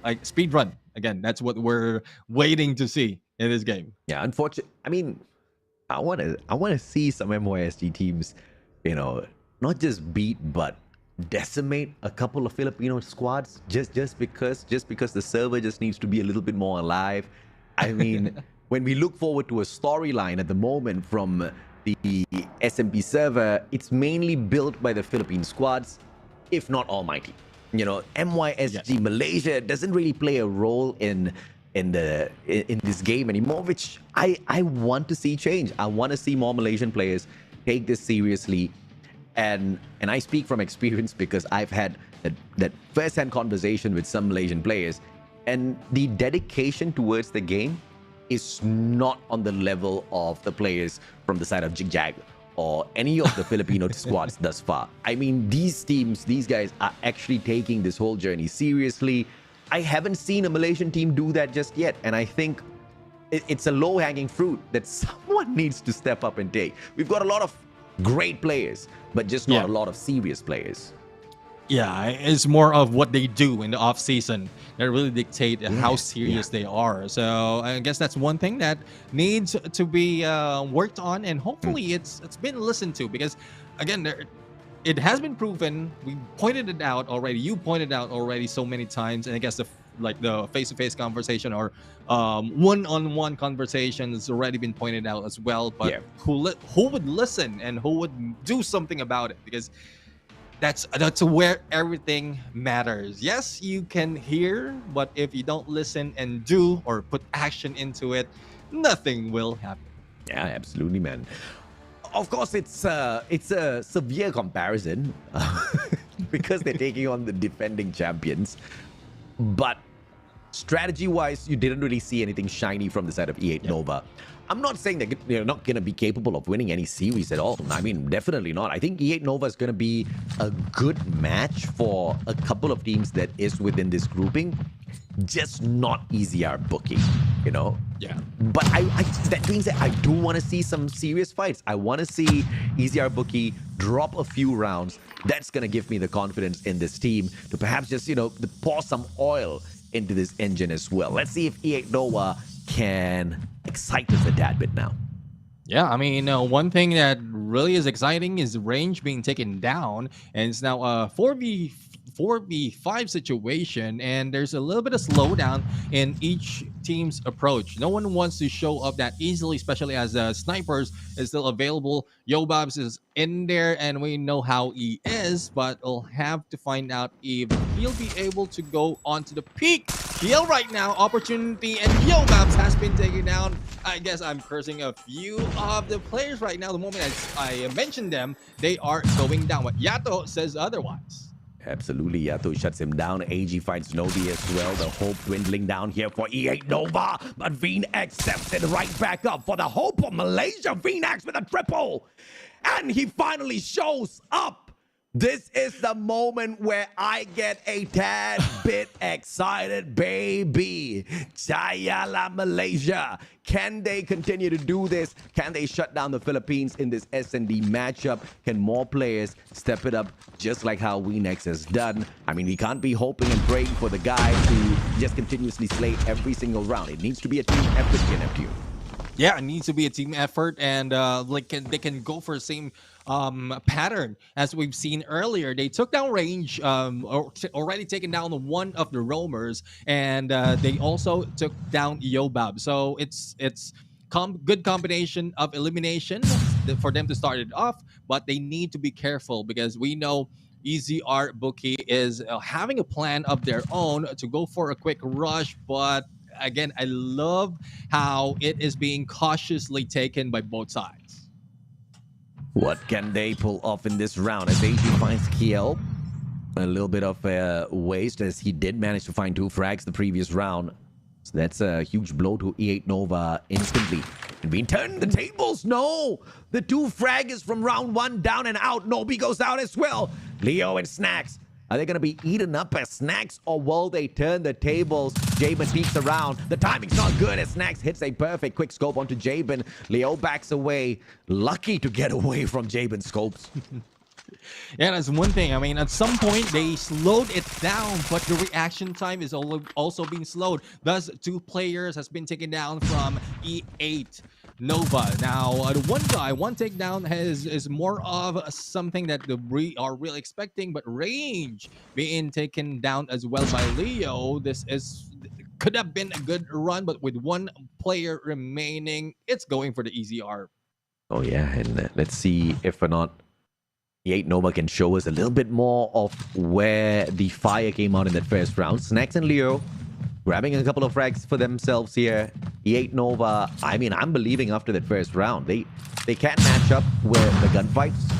like speed run again, that's what we're waiting to see in this game. Yeah, unfortunately, I mean, I want to see some MYSG teams, not just beat but decimate a couple of Filipino squads just because the server just needs to be a little bit more alive. I mean, when we look forward to a storyline at the moment from the SMP server, it's mainly built by the Philippine squads, if not almighty. MYSG Malaysia doesn't really play a role in this game anymore, which I want to see change. I want to see more Malaysian players take this seriously, and I speak from experience because I've had that first-hand conversation with some Malaysian players, and the dedication towards the game is not on the level of the players from the side of Jigjag or any of the Filipino squads thus far. I mean, these teams, these guys are actually taking this whole journey seriously. I haven't seen a Malaysian team do that just yet, and I think it's a low-hanging fruit that someone needs to step up and take. We've got a lot of great players, but just not a lot of serious players. Yeah, it's more of what they do in the off season that really dictate how serious they are. So I guess that's one thing that needs to be worked on, and hopefully it's been listened to, because again, it has been proven. We pointed it out already. You pointed out already so many times, and I guess the face-to-face conversation or one-on-one conversation has already been pointed out as well. But who would listen and who would do something about it? Because that's where everything matters. Yes, you can hear, but if you don't listen and do or put action into it, nothing will happen. Yeah, absolutely, man. Of course, it's a severe comparison because they're taking on the defending champions. But strategy-wise, you didn't really see anything shiny from the side of E8 Nova. I'm not saying that they're not going to be capable of winning any series at all. I mean, definitely not. I think E8 Nova is going to be a good match for a couple of teams that is within this grouping, just not EZR Bookie, Yeah. But that being said, I do want to see some serious fights. I want to see EZR Bookie drop a few rounds. That's going to give me the confidence in this team to perhaps just, pour some oil into this engine as well. Let's see if E8 Nova can excite us a tad bit now. Yeah, I mean, one thing that really is exciting is range being taken down, and it's now a 4v5 situation, and there's a little bit of slowdown in each team's approach. No one wants to show up that easily, especially as snipers is still available. Yobabs is in there, and we know how he is, but we'll have to find out if he'll be able to go onto the peak. Heal right now, opportunity, and Yobabs has been taken down. I guess I'm cursing a few of the players right now. The moment I mentioned them, they are going down. But Yato says otherwise. Absolutely, Yato shuts him down. AG finds Novi as well. The hope dwindling down here for E8 Nova. But Veen accepts it right back up for the hope of Malaysia. Veenax with a triple. And he finally shows up. This is the moment where I get a tad bit excited, baby. Chayala Malaysia. Can they continue to do this? Can they shut down the Philippines in this S&D matchup? Can more players step it up just like how Weenex has done? I mean, we can't be hoping and praying for the guy to just continuously slay every single round. It needs to be a team effort here, Neptune. Yeah, it needs to be a team effort, and they can go for the same pattern as we've seen earlier. They took down range, already taken down one of the roamers, and they also took down Yobab. So it's good combination of elimination for them to start it off, but they need to be careful because we know EZR Booky is having a plan of their own to go for a quick rush, but again, I love how it is being cautiously taken by both sides. What can they pull off in this round as AG finds Kiel? A little bit of waste as he did manage to find 2 frags the previous round. So that's a huge blow to E8 Nova instantly. And we turn the tables. No! The 2 fraggers from round 1 down and out. Nobi goes out as well. Leo and Snacks. Are they going to be eaten up as Snacks, or will they turn the tables? Jabin peeks around. The timing's not good as Snacks hits a perfect quick scope onto Jabin. Leo backs away. Lucky to get away from Jabin's scopes. Yeah, that's one thing. I mean, at some point, they slowed it down, but the reaction time is also being slowed. Thus, 2 players has been taken down from E8 Nova. Now, the one takedown is more of something that we are really expecting, but range being taken down as well by Leo. Could have been a good run, but with 1 player remaining, it's going for the EZR. Oh yeah, and let's see if or not E8 Nova can show us a little bit more of where the fire came out in that first round. Snacks and Leo grabbing a couple of frags for themselves here. E8 Nova, I mean, I'm believing after that first round. They can't match up with the gunfights.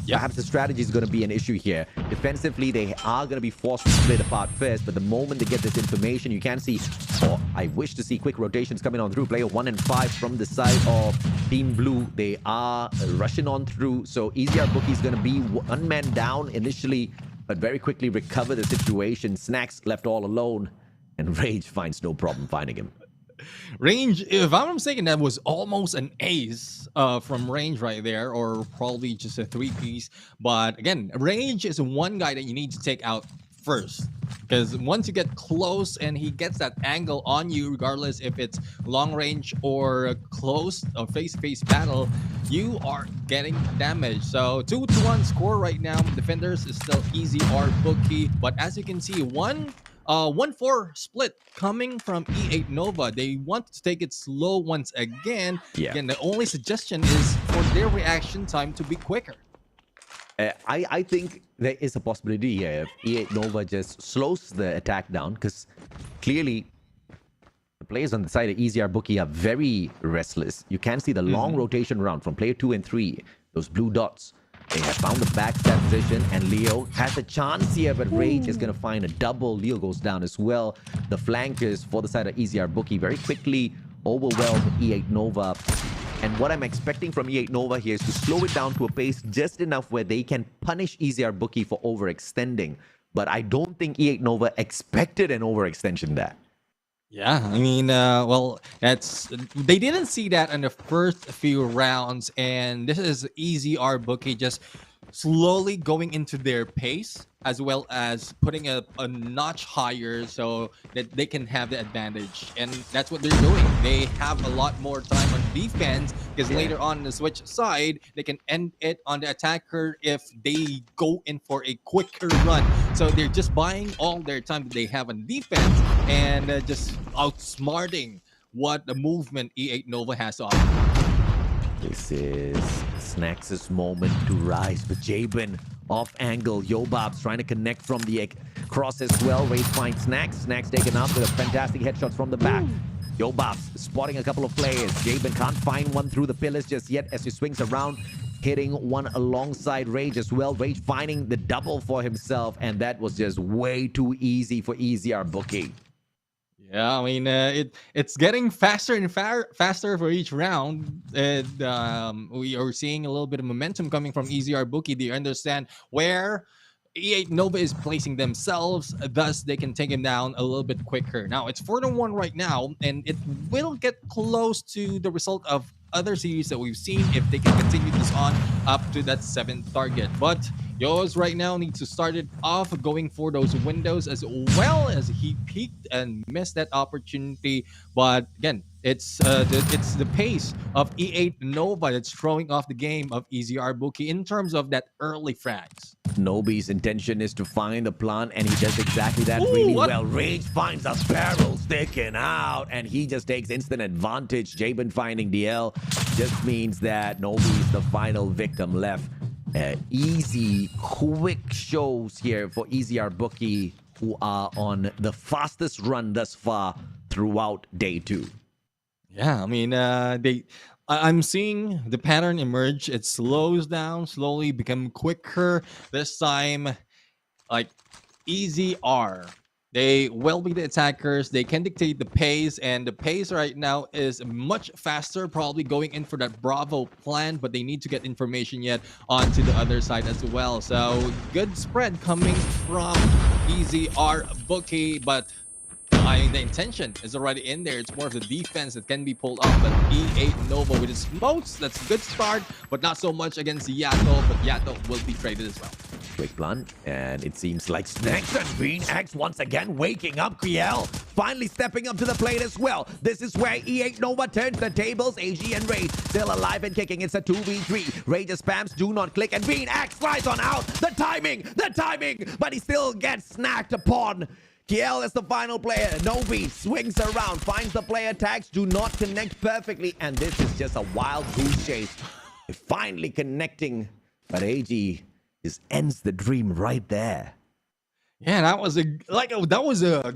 Yeah. Perhaps the strategy is going to be an issue here. Defensively, they are going to be forced to split apart first, but the moment they get this information, you can see, or I wish to see quick rotations coming on through. Player 1 and 5 from the side of Team Blue. They are rushing on through, so EZR Bookie is going to be 1 man down initially, but very quickly recover the situation. Snacks left all alone, and Rage finds no problem finding him. Range, if I'm not mistaken, that was almost an ace from Range right there, or probably just a 3-piece. But again, Range is one guy that you need to take out first, because once you get close and he gets that angle on you, regardless if it's long range or close or face-to-face battle, you are getting damage. So 2-1 score right now. Defenders is still EZR Bookie, but as you can see, 1-4 split coming from E8 Nova. They want to take it slow once again. Yeah. Again, the only suggestion is for their reaction time to be quicker. I think there is a possibility here if E8 Nova just slows the attack down, because clearly the players on the side of EZR Bookie are very restless. You can see the long rotation round from player 2 and 3, those blue dots. They have found the backstab position, and Leo has a chance here, but Rage is going to find a double. Leo goes down as well. The flankers for the side of EZR Bookie very quickly overwhelm E8 Nova. And what I'm expecting from E8 Nova here is to slow it down to a pace just enough where they can punish EZR Bookie for overextending. But I don't think E8 Nova expected an overextension there. Yeah, I mean, well, they didn't see that in the first few rounds, and this is EZR Bookie just slowly going into their pace, as well as putting a notch higher so that they can have the advantage. And that's what they're doing. They have a lot more time on defense, because later on the switch side, they can end it on the attacker if they go in for a quicker run. So they're just buying all their time that they have on defense and just outsmarting what the movement E8 Nova has to offer. This is Snacks' moment to rise, but Jabin off angle. Yobab's trying to connect from the cross as well. Rage finds Snacks. Snacks taken up with a fantastic headshot from the back. Yobab's spotting a couple of players. Jabin can't find one through the pillars just yet as he swings around. hitting one alongside Rage as well. Rage finding the double for himself, and that was just way too easy for EZR Bookie. Yeah, I mean, it's getting faster and faster for each round. And we are seeing a little bit of momentum coming from EZR Bookie. They understand where E8 Nova is placing themselves, thus they can take him down a little bit quicker. Now, it's 4-1 right now, and it will get close to the result of other series that we've seen if they can continue this on up to that 7th target. But Yo's right now needs to start it off going for those windows, as well as he peaked and missed that opportunity. But again, it's the pace of E8 Nova that's throwing off the game of EZR Bookie in terms of that early frags. Nobi's intention is to find the plant, and he does exactly that Ooh, really what? well. Rage finds a barrel sticking out, and he just takes instant advantage. Jabin finding DL just means that Nobi's the final victim left. Easy, quick shows here for EZR Bookie, who are on the fastest run thus far throughout day 2. Yeah, I mean, I'm seeing the pattern emerge. It slows down, slowly become quicker. This time, like EZR, they will be the attackers. They can dictate the pace, and the pace right now is much faster, probably going in for that Bravo plan, but they need to get information yet onto the other side as well. So good spread coming from EZR Bookie, but the intention is already in there. It's more of the defense that can be pulled off. But E8 Nova with its smokes, that's a good start, but not so much against Yato. But Yato will be traded as well. Quick blunt, and it seems like Snacks and Green X once again waking up. Kriel finally stepping up to the plate as well. This is where E8 Nova turns the tables. AG and Rage still alive and kicking. It's a 2v3. Rage's spams do not click, and Green X flies on out. The timing, but he still gets snacked upon. Kiel is the final player. Nobi swings around, finds the player tags, do not connect perfectly, and this is just a wild goose chase. Finally connecting, but AG just ends the dream right there. Yeah, that was a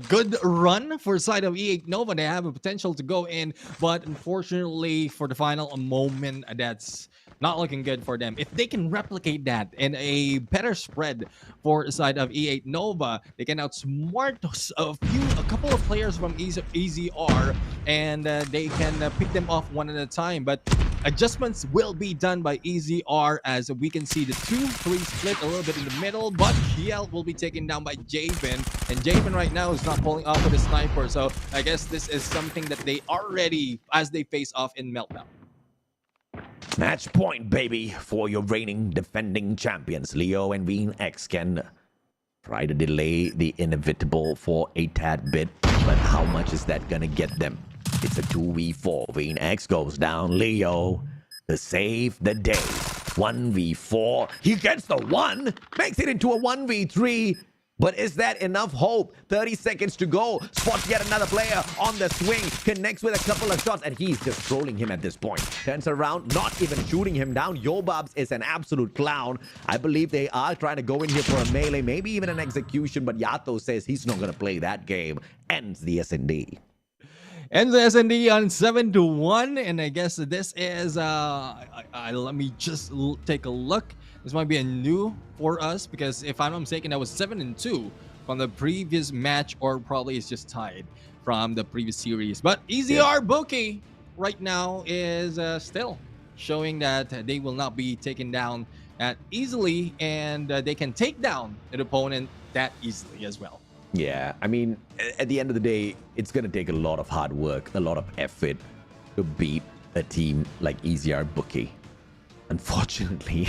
good run for side of E8 Nova. They have a potential to go in, but unfortunately for the final moment, that's not looking good for them. If they can replicate that in a better spread for the side of E8 Nova, they can outsmart a couple of players from EZR, and they can pick them off one at a time. But adjustments will be done by EZR, as we can see the 2-3 split a little bit in the middle, but Kiel will be taken down by Jabin, and Jabin right now is not pulling off with a sniper. So I guess this is something that they are ready as they face off in Meltdown. Match point, baby, for your reigning defending champions. Leo and Veen X can try to delay the inevitable for a tad bit, but how much is that gonna get them? It's a 2v4. Veen X goes down. Leo to save the day. 1v4. He gets the 1, makes it into a 1v3. But is that enough hope? 30 seconds to go. Spots yet another player on the swing. Connects with a couple of shots, and he's just trolling him at this point. Turns around, not even shooting him down. Yobabs is an absolute clown. I believe they are trying to go in here for a melee, maybe even an execution, but Yato says he's not going to play that game. Ends the S&D. Ends the S&D on 7-1, and I guess this is let me just take a look. This might be a new for us, because if I'm not mistaken, that was 7-2 from the previous match, or probably it's just tied from the previous series. But EZR Bookie right now is still showing that they will not be taken down that easily, and they can take down an opponent that easily as well. Yeah, I mean, at the end of the day, it's going to take a lot of hard work, a lot of effort to beat a team like EZR Bookie. Unfortunately,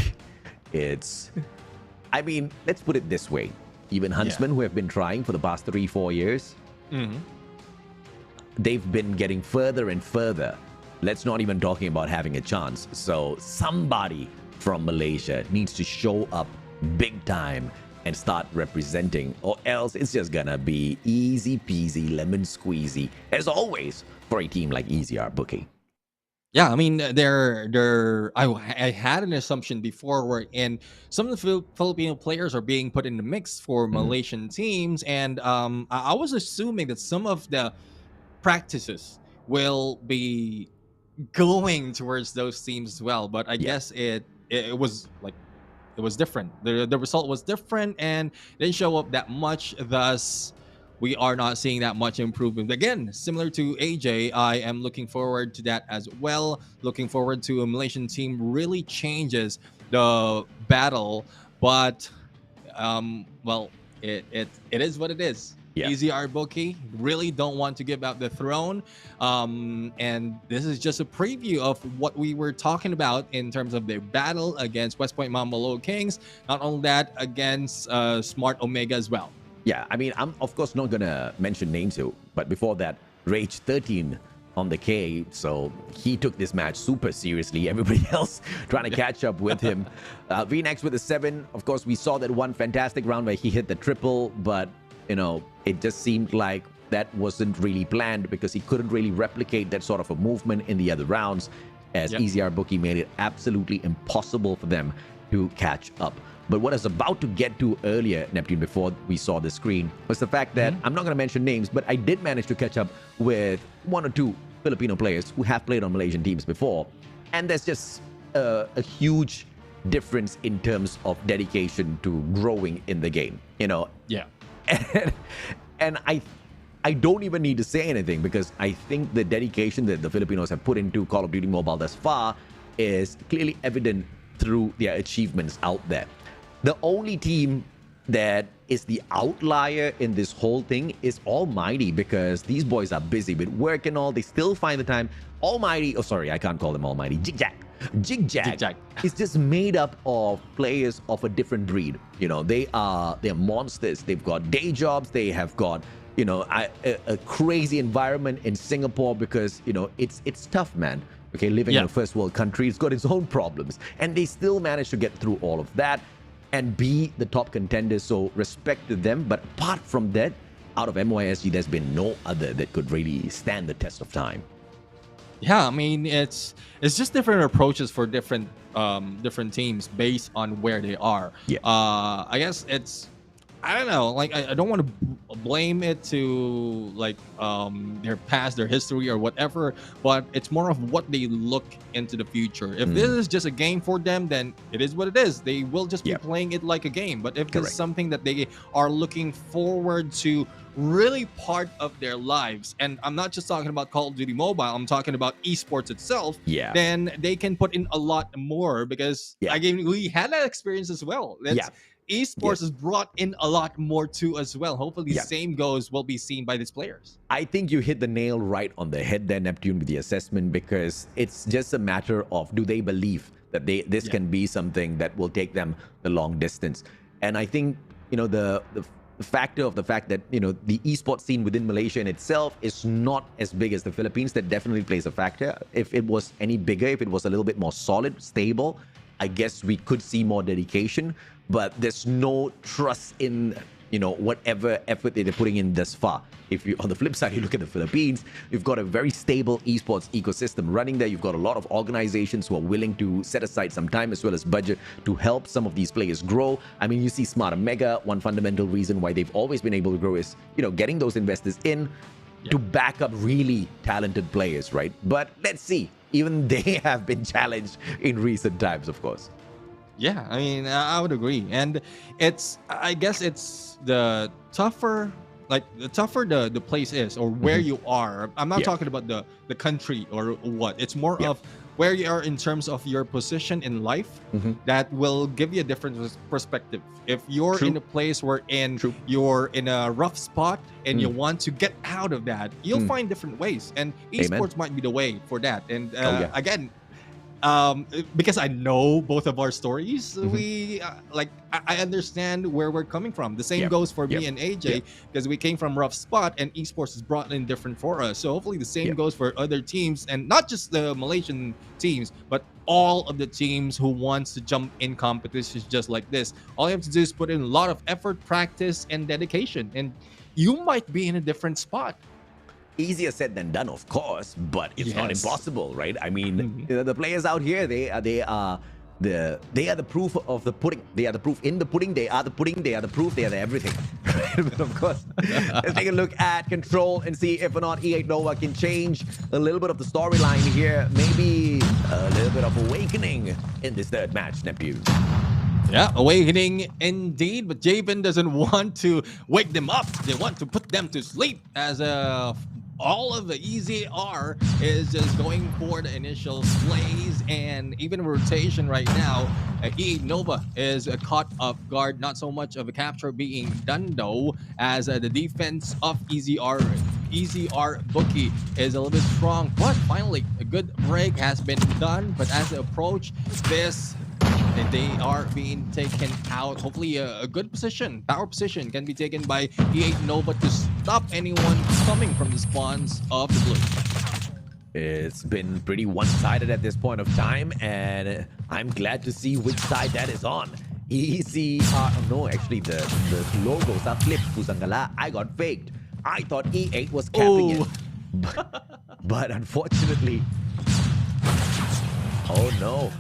I mean, let's put it this way. Even Huntsmen, who have been trying for the past 3-4 years, they've been getting further and further. Let's not even talking about having a chance. So somebody from Malaysia needs to show up big time and start representing, or else it's just gonna be easy peasy lemon squeezy, as always, for a team like EZR Bookie. Yeah, I mean, I had an assumption before where some of the Filipino players are being put in the mix for Malaysian teams, and I was assuming that some of the practices will be going towards those teams as well. But I guess it it was like it was different. The result was different and didn't show up that much. Thus, we are not seeing that much improvement. Again, similar to AJ, I am looking forward to that as well. Looking forward to a Malaysian team really changes the battle, but well, it is what it is. Yeah. EZR Booky really don't want to give out the throne, and this is just a preview of what we were talking about in terms of their battle against West Point Mamba LowKings. Not only that, against Smart Omega as well. Yeah, I mean, I'm of course not gonna mention names here, but before that, Rage 13 on the K, so he took this match super seriously. Everybody else trying to catch up with him. V-Nex with a 7. Of course, we saw that one fantastic round where he hit the triple, but you know, it just seemed like that wasn't really planned because he couldn't really replicate that sort of a movement in the other rounds, as EZR Booky made it absolutely impossible for them to catch up. But what I was about to get to earlier, Neptune, before we saw the screen, was the fact that I'm not going to mention names, but I did manage to catch up with 1 or 2 Filipino players who have played on Malaysian teams before. And there's just a huge difference in terms of dedication to growing in the game, you know? Yeah. And I don't even need to say anything because I think the dedication that the Filipinos have put into Call of Duty Mobile thus far is clearly evident through their achievements out there. The only team that is the outlier in this whole thing is Almighty, because these boys are busy with work and all. They still find the time. Almighty, oh sorry, I can't call them Almighty. Jigjag is just made up of players of a different breed. You know, they're monsters. They've got day jobs. They have got, you know, a crazy environment in Singapore because, you know, it's tough, man. Okay, living in a first world country, it's got its own problems, and they still manage to get through all of that and be the top contenders. So respect to them. But apart from that, out of MYSG, there's been no other that could really stand the test of time. Yeah, I mean, it's just different approaches for different teams based on where they are. Yeah. I guess it's, I don't know, like I don't want to blame it to like their past, their history or whatever, but it's more of what they look into the future. If this is just a game for them, then it is what it is. They will just be playing it like a game. But if this is something that they are looking forward to really part of their lives, and I'm not just talking about Call of Duty Mobile, I'm talking about esports itself, then they can put in a lot more because again, we had that experience as well. Esports has brought in a lot more too as well. Hopefully the same goes will be seen by these players. I think you hit the nail right on the head there, Neptune, with the assessment, because it's just a matter of, do they believe that this can be something that will take them the long distance? And I think, you know, the factor of the fact that, you know, the esports scene within Malaysia in itself is not as big as the Philippines, that definitely plays a factor. If it was any bigger, if it was a little bit more solid, stable, I guess we could see more dedication. But there's no trust in, you know, whatever effort they're putting in thus far. If you, on the flip side, you look at the Philippines, you've got a very stable esports ecosystem running there. You've got a lot of organizations who are willing to set aside some time as well as budget to help some of these players grow. I mean, you see Smart Omega, one fundamental reason why they've always been able to grow is, you know, getting those investors in to back up really talented players, right? But let's see. Even they have been challenged in recent times, of course. Yeah, I mean, I would agree. And it's, I guess it's the tougher, like the tougher the place is or where you are. I'm not talking about the country or what. It's more of where you are in terms of your position in life that will give you a different perspective. If you're in a place where you're in a rough spot and you want to get out of that, you'll find different ways. And esports might be the way for that. And again, because I know both of our stories, we like I understand where we're coming from. The same goes for me and AJ because we came from rough spot and esports is brought in different for us. So hopefully the same goes for other teams, and not just the Malaysian teams, but all of the teams who wants to jump in competitions just like this. All you have to do is put in a lot of effort, practice, and dedication, and you might be in a different spot. Easier said than done, of course, but it's not impossible, right? I mean, the players out here, they are the proof of the pudding. They are the proof in the pudding. They are the pudding. They are the proof. They are the everything. But of course, let's take a look at Control and see if or not E8 Nova can change a little bit of the storyline here. Maybe a little bit of awakening in this third match, Nephew. Yeah, awakening indeed, but Javen doesn't want to wake them up. They want to put them to sleep as all of the EZR is just going for the initial plays and even rotation right now. E8 Nova is caught off guard. Not so much of a capture being done though, as the defense of EZR Booky is a little bit strong. But finally, a good break has been done. But as they approach this, they are being taken out. Hopefully a good position, power position can be taken by E8 Nova to stop anyone coming from the spawns of the blue. It's been pretty one-sided at this point of time, and I'm glad to see which side that is on. No, actually the logos are flipped, Pusangala. I got faked. I thought E8 was capping it. But unfortunately... Oh no.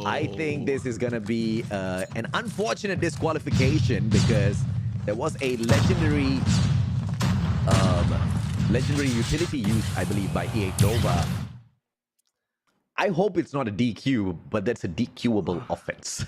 I think this is gonna be an unfortunate disqualification because there was a legendary utility used, I believe, by E8 Nova. I hope it's not a DQ, but that's a DQable offense.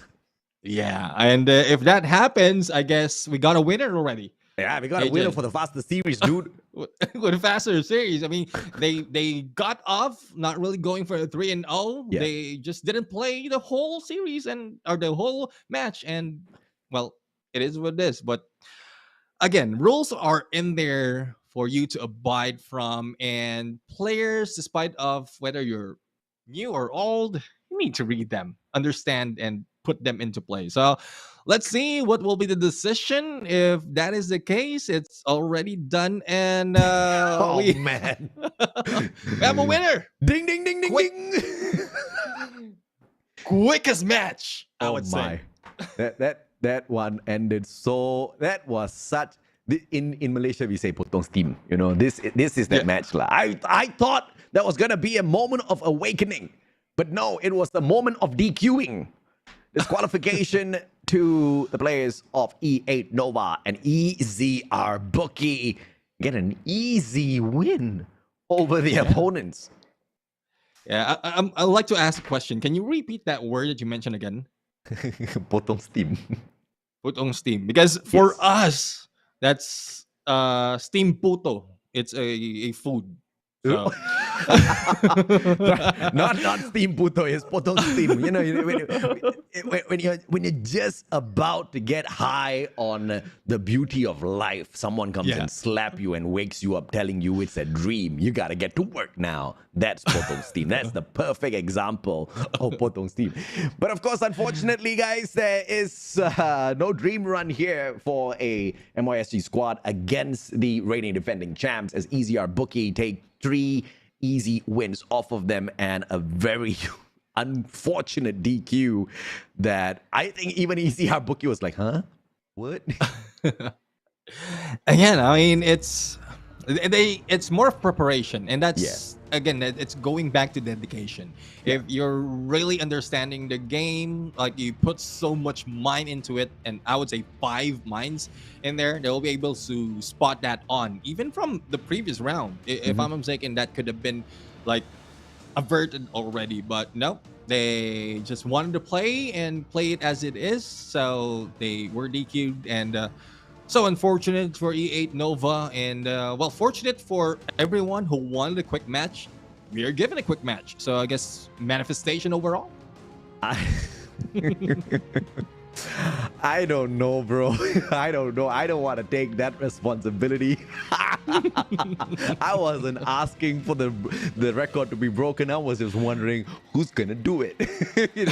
Yeah, and if that happens, I guess we got a winner already. Yeah, we got a winner for the faster series, dude. With a faster series. I mean, they got off not really going for a 3-0. Yeah. They just didn't play the whole series or the whole match. And well, it is what it is. But again, rules are in there for you to abide from, and players, despite of whether you're new or old, you need to read them, understand, and put them into play. So let's see what will be the decision. If that is the case, it's already done, and man, we have a winner. Ding ding ding ding ding. Quickest match, I would say. That one ended so. That was such. In Malaysia we say potong steam. You know, this is that match. I thought that was gonna be a moment of awakening, but no, it was the moment of DQing. Disqualification to the players of E8 Nova, and EZR Booky get an easy win over the opponents. Yeah, I'd like to ask a question. Can you repeat that word that you mentioned again? Potong steam. Potong steam. Because for us, that's steam puto. It's a food. So. not steam puto, it's potong steam. You know, when you're just about to get high on the beauty of life, someone comes and slap you and wakes you up telling you it's a dream. You gotta get to work now. That's potong steam. That's the perfect example of potong steam. But of course, unfortunately, guys, there is no dream run here for a MYSG squad against the reigning defending champs, as EZR Booky take 3 easy wins off of them, and a very unfortunate DQ that I think even EZR Booky was like, huh? What? Again, I mean, it's more of preparation, and that's again, it's going back to dedication. If you're really understanding the game, like you put so much mind into it, and I would say 5 minds in there, they'll be able to spot that on, even from the previous round. If I'm mistaken, that could have been like averted already, but no, they just wanted to play it as it is, so they were DQ'd, and so unfortunate for E8 Nova, and well, fortunate for everyone who wanted a quick match. We are given a quick match, so I guess manifestation overall. I don't know, bro. I don't know. I don't want to take that responsibility. I wasn't asking for the record to be broken. I was just wondering who's gonna do it.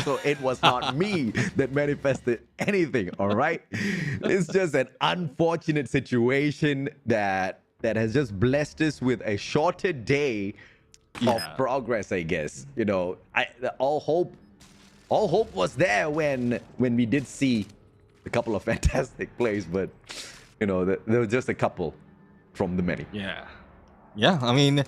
So it was not me that manifested anything. All right, it's just an unfortunate situation that has just blessed us with a shorter day of progress, I guess. You know, all hope was there when we did see a couple of fantastic plays, but you know, there were just a couple from the many. Yeah, I mean,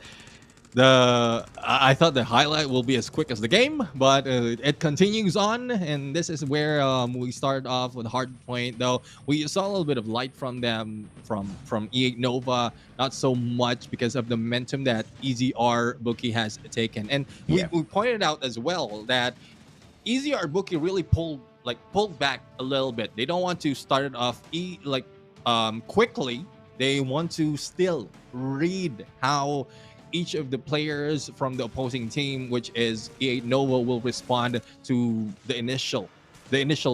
I thought the highlight will be as quick as the game, but it continues on, and this is where we start off with Hardpoint. Though we saw a little bit of light from them from E8 Nova, not so much because of the momentum that EZR Bookie has taken, and we pointed out as well that EZR Bookie really pulled back a little bit. They don't want to start it off quickly. They want to still read how each of the players from the opposing team, which is E8 Nova, will respond to the initial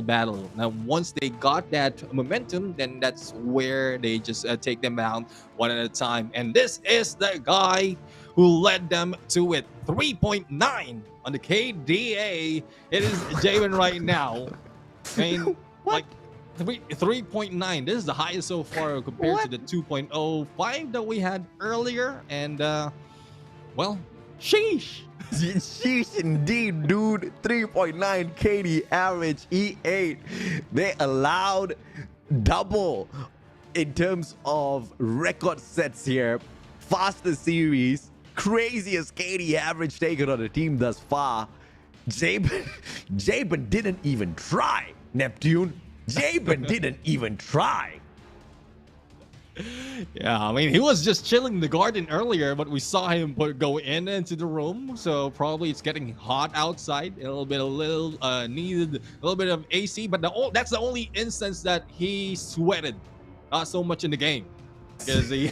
battle. Now, once they got that momentum, then that's where they just take them out one at a time. And this is the guy who led them to it. 3.9 on the KDA. It is Javen right now. I mean, like 3.9. This is the highest so far compared to the 2.05 that we had earlier. And well, sheesh. Sheesh indeed, dude. 3.9 KD average E8. They allowed double in terms of record sets here. Fastest series, craziest KD average taken on the team thus far. Jabin didn't even try, Neptune. Jabin didn't even try. Yeah, I mean, he was just chilling in the garden earlier, but we saw him go into the room. So probably it's getting hot outside. Needed a little bit of AC. But that's the only instance that he sweated, not so much in the game, because he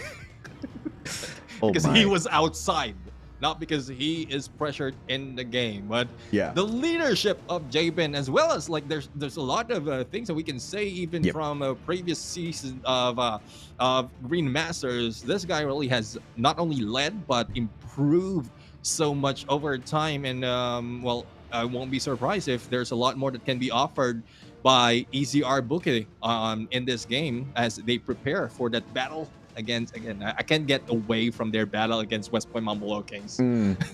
he was outside, not because he is pressured in the game. But yeah, the leadership of Jabin, as well as like there's a lot of things that we can say even from a previous season of Green Masters. This guy really has not only led but improved so much over time. And well, I won't be surprised if there's a lot more that can be offered by EZR Bookie in this game as they prepare for that battle against, again, I can't get away from their battle against West Point Mamba Lowkings.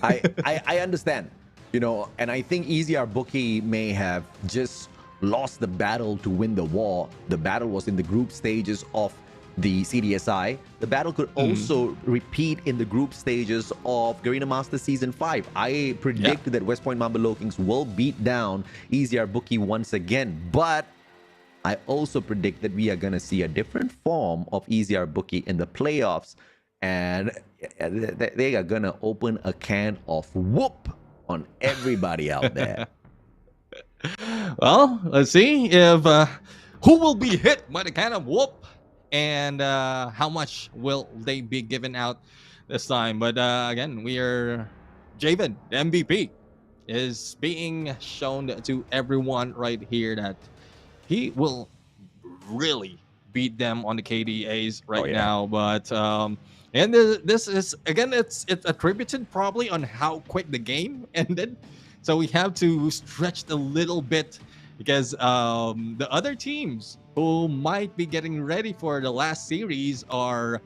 I understand, you know, and I think EZR Bookie may have just lost the battle to win the war. The battle was in the group stages of the CDSI. The battle could also repeat in the group stages of Garena Masters Season 5. I predict that West Point Mamba Lowkings will beat down EZR Bookie once again, but I also predict that we are going to see a different form of EZR Bookie in the playoffs, and they are going to open a can of whoop on everybody out there. Well, let's see if who will be hit by the can of whoop, and how much will they be given out this time. But again, we are Javen, the MVP, is being shown to everyone right here that he will really beat them on the KDAs right now. But and this is, again, it's attributed probably on how quick the game ended. So we have to stretch a little bit because the other teams who might be getting ready for the last series are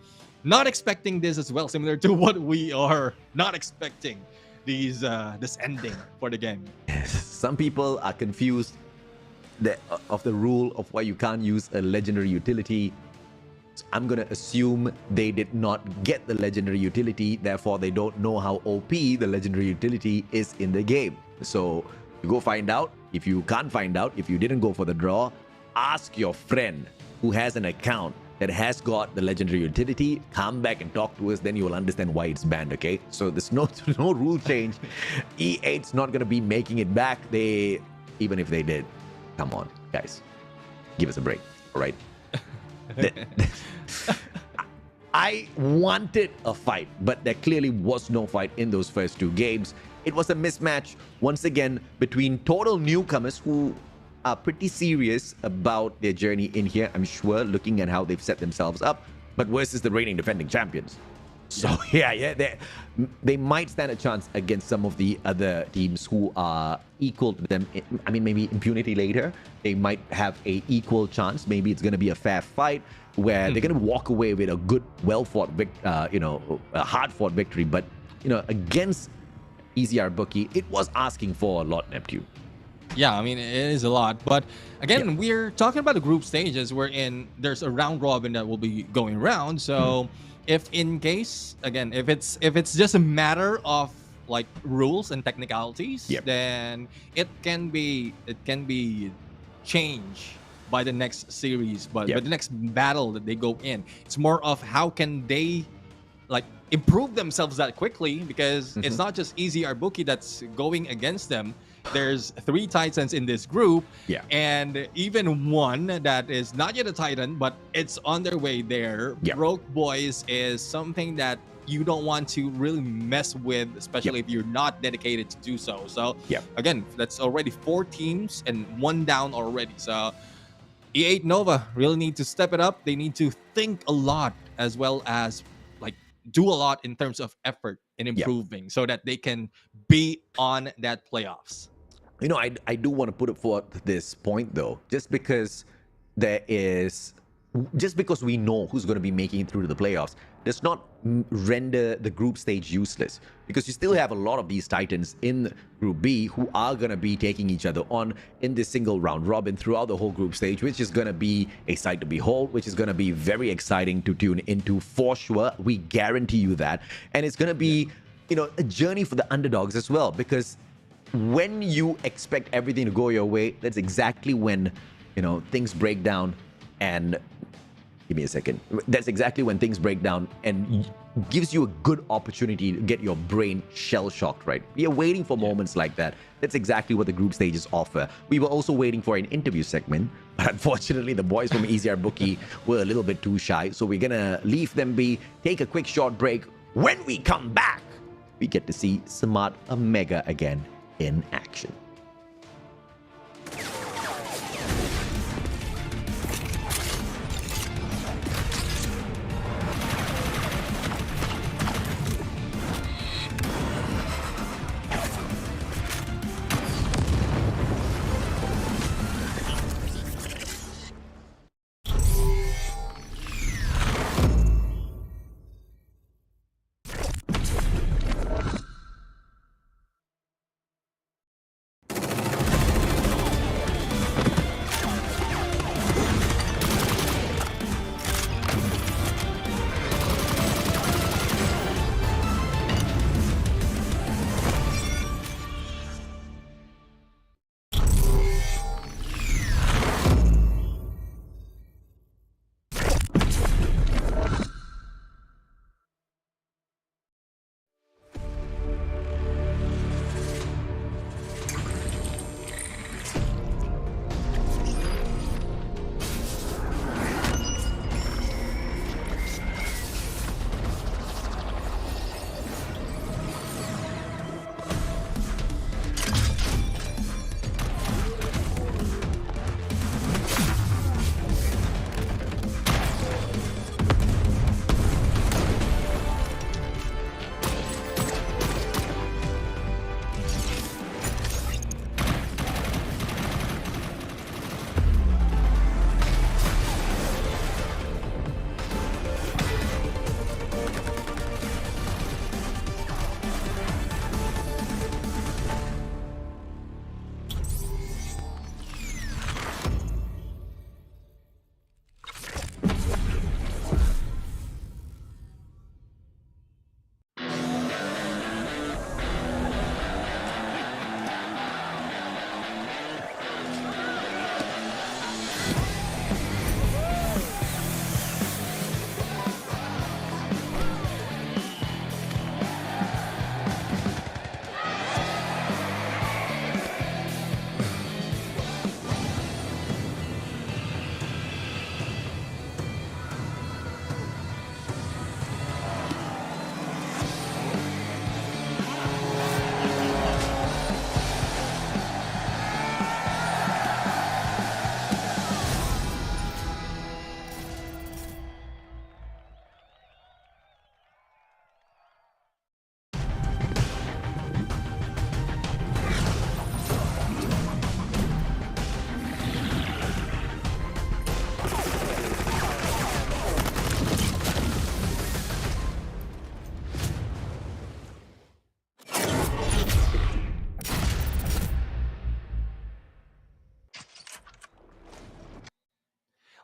not expecting this as well, similar to what we are not expecting this ending for the game. Some people are confused of the rule of why you can't use a legendary utility. So I'm gonna assume they did not get the legendary utility, therefore they don't know how OP the legendary utility is in the game. So you go find out. If you can't find out, if you didn't go for the draw, ask your friend who has an account that has got the legendary utility. Come back and talk to us, then you will understand why it's banned. Okay, so there's no rule change. E8's not gonna be making it back. Even if they did, come on, guys, give us a break. All right. I wanted a fight, but there clearly was no fight in those first two games. It was a mismatch once again between total newcomers who are pretty serious about their journey in here, I'm sure, looking at how they've set themselves up, but versus the reigning defending champions. So yeah, they might stand a chance against some of the other teams who are equal to them. I mean, maybe Impunity later, they might have a equal chance. Maybe it's going to be a fair fight where they're going to walk away with a good, well-fought, a hard-fought victory. But against EZR Bookie, it was asking for a lot, Neptune. Yeah, I mean, it is a lot. But again, we're talking about the group stages wherein there's a round robin that will be going around. So if in case again, if it's just a matter of like rules and technicalities, Yep. then it can be changed by the next series, but Yep. by the next battle that they go in. It's more of how can they like improve themselves that quickly, because it's not just EZR Bookie that's going against them. There's 3 Titans in this group, Yeah. and even one that is not yet a Titan, but it's on their way there. Yeah. Broke Boys is something that you don't want to really mess with, especially if you're not dedicated to do so. So Yep. again, that's already 4 teams and 1 down already. So E8 Nova really need to step it up. They need to think a lot, as well as like do a lot in terms of effort in improving, so that they can be on that playoffs. You know, I do want to put it forth this point though, just because we know who's going to be making it through to the playoffs does not render the group stage useless, because you still have a lot of these Titans in Group B who are going to be taking each other on in this single round robin throughout the whole group stage, which is going to be a sight to behold, which is going to be very exciting to tune into for sure. We guarantee you that. And it's going to be, you know, a journey for the underdogs as well, because when you expect everything to go your way, that's exactly when, you know, things break down. And give me a second. That's exactly when things break down and gives you a good opportunity to get your brain shell-shocked, right? We are waiting for moments like that. That's exactly what the group stages offer. We were also waiting for an interview segment, but unfortunately, the boys from EZR Bookie were a little bit too shy. So we're gonna leave them be, take a quick short break. When we come back, we get to see Smart Omega again in action.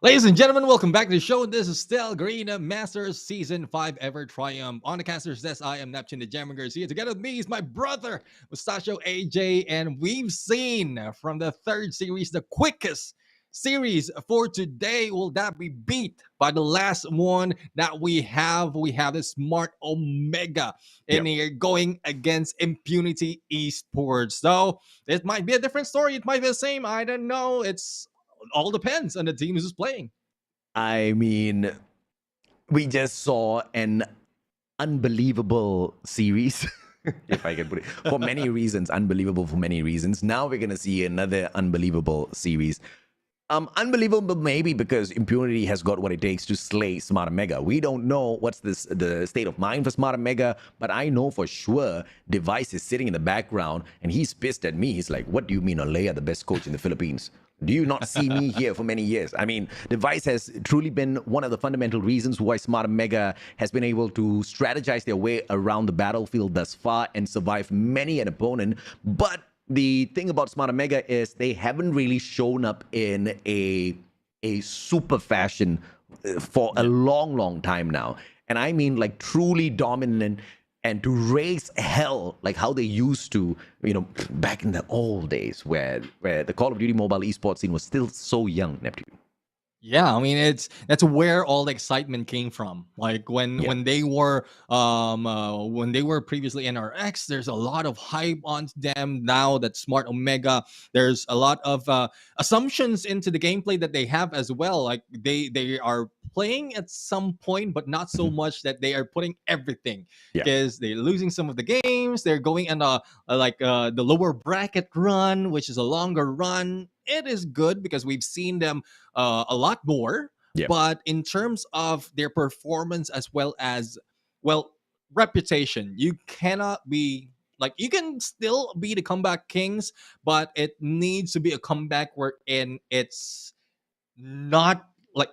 Ladies and gentlemen, welcome back to the show. This is still Garena Masters Season 5 Ever Triumph. On the caster's desk, I am Neptune the Gemmer Garcia. Together with me is my brother, Mustachio AJ. And we've seen from the third series, the quickest series for today. Will that be beat by the last one that we have? We have the Smart Omega in here going against Impunity Esports. So it might be a different story. It might be the same. I don't know. It's all depends on the team who's playing. I mean, we just saw an unbelievable series, if I can put it, for many reasons. Unbelievable for many reasons. Now we're going to see another unbelievable series. Unbelievable maybe because Impunity has got what it takes to slay Smart Omega. We don't know what's the state of mind for Smart Omega, but I know for sure Device is sitting in the background and he's pissed at me. He's like, what do you mean Olea, the best coach in the Philippines? Do you not see me here for many years? I mean, Device has truly been one of the fundamental reasons why Smart Omega has been able to strategize their way around the battlefield thus far and survive many an opponent. But the thing about Smart Omega is they haven't really shown up in a super fashion for a long time now. And I mean like truly dominant and to raise hell like how they used to, you know, back in the old days where the Call of Duty mobile esports scene was still so young, Neptune. Yeah, I mean that's where all the excitement came from. Like when they were previously NRX, there's a lot of hype on them. Now that Smart Omega, there's a lot of assumptions into the gameplay that they have as well. Like they are playing at some point, but not so much that they are putting everything because they're losing some of the games. They're going on the lower bracket run, which is a longer run. It is good because we've seen them a lot more. But in terms of their performance as well as, well, reputation, you cannot be like, you can still be the comeback kings, but it needs to be a comeback wherein it's not like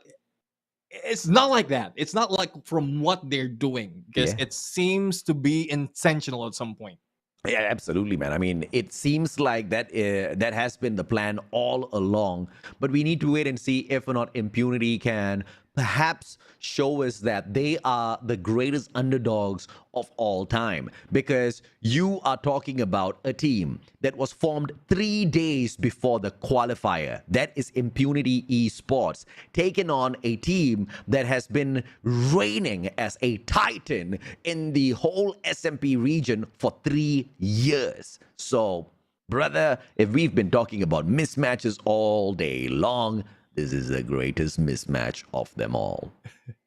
that. It's not like from what they're doing because it seems to be intentional at some point. Yeah, absolutely, man. I mean, it seems like that has been the plan all along, but we need to wait and see if or not Impunity can perhaps show us that they are the greatest underdogs of all time, because you are talking about a team that was formed 3 days before the qualifier. That is Impunity Esports, taking on a team that has been reigning as a titan in the whole SMP region for 3 years. So, brother, if we've been talking about mismatches all day long, this is the greatest mismatch of them all.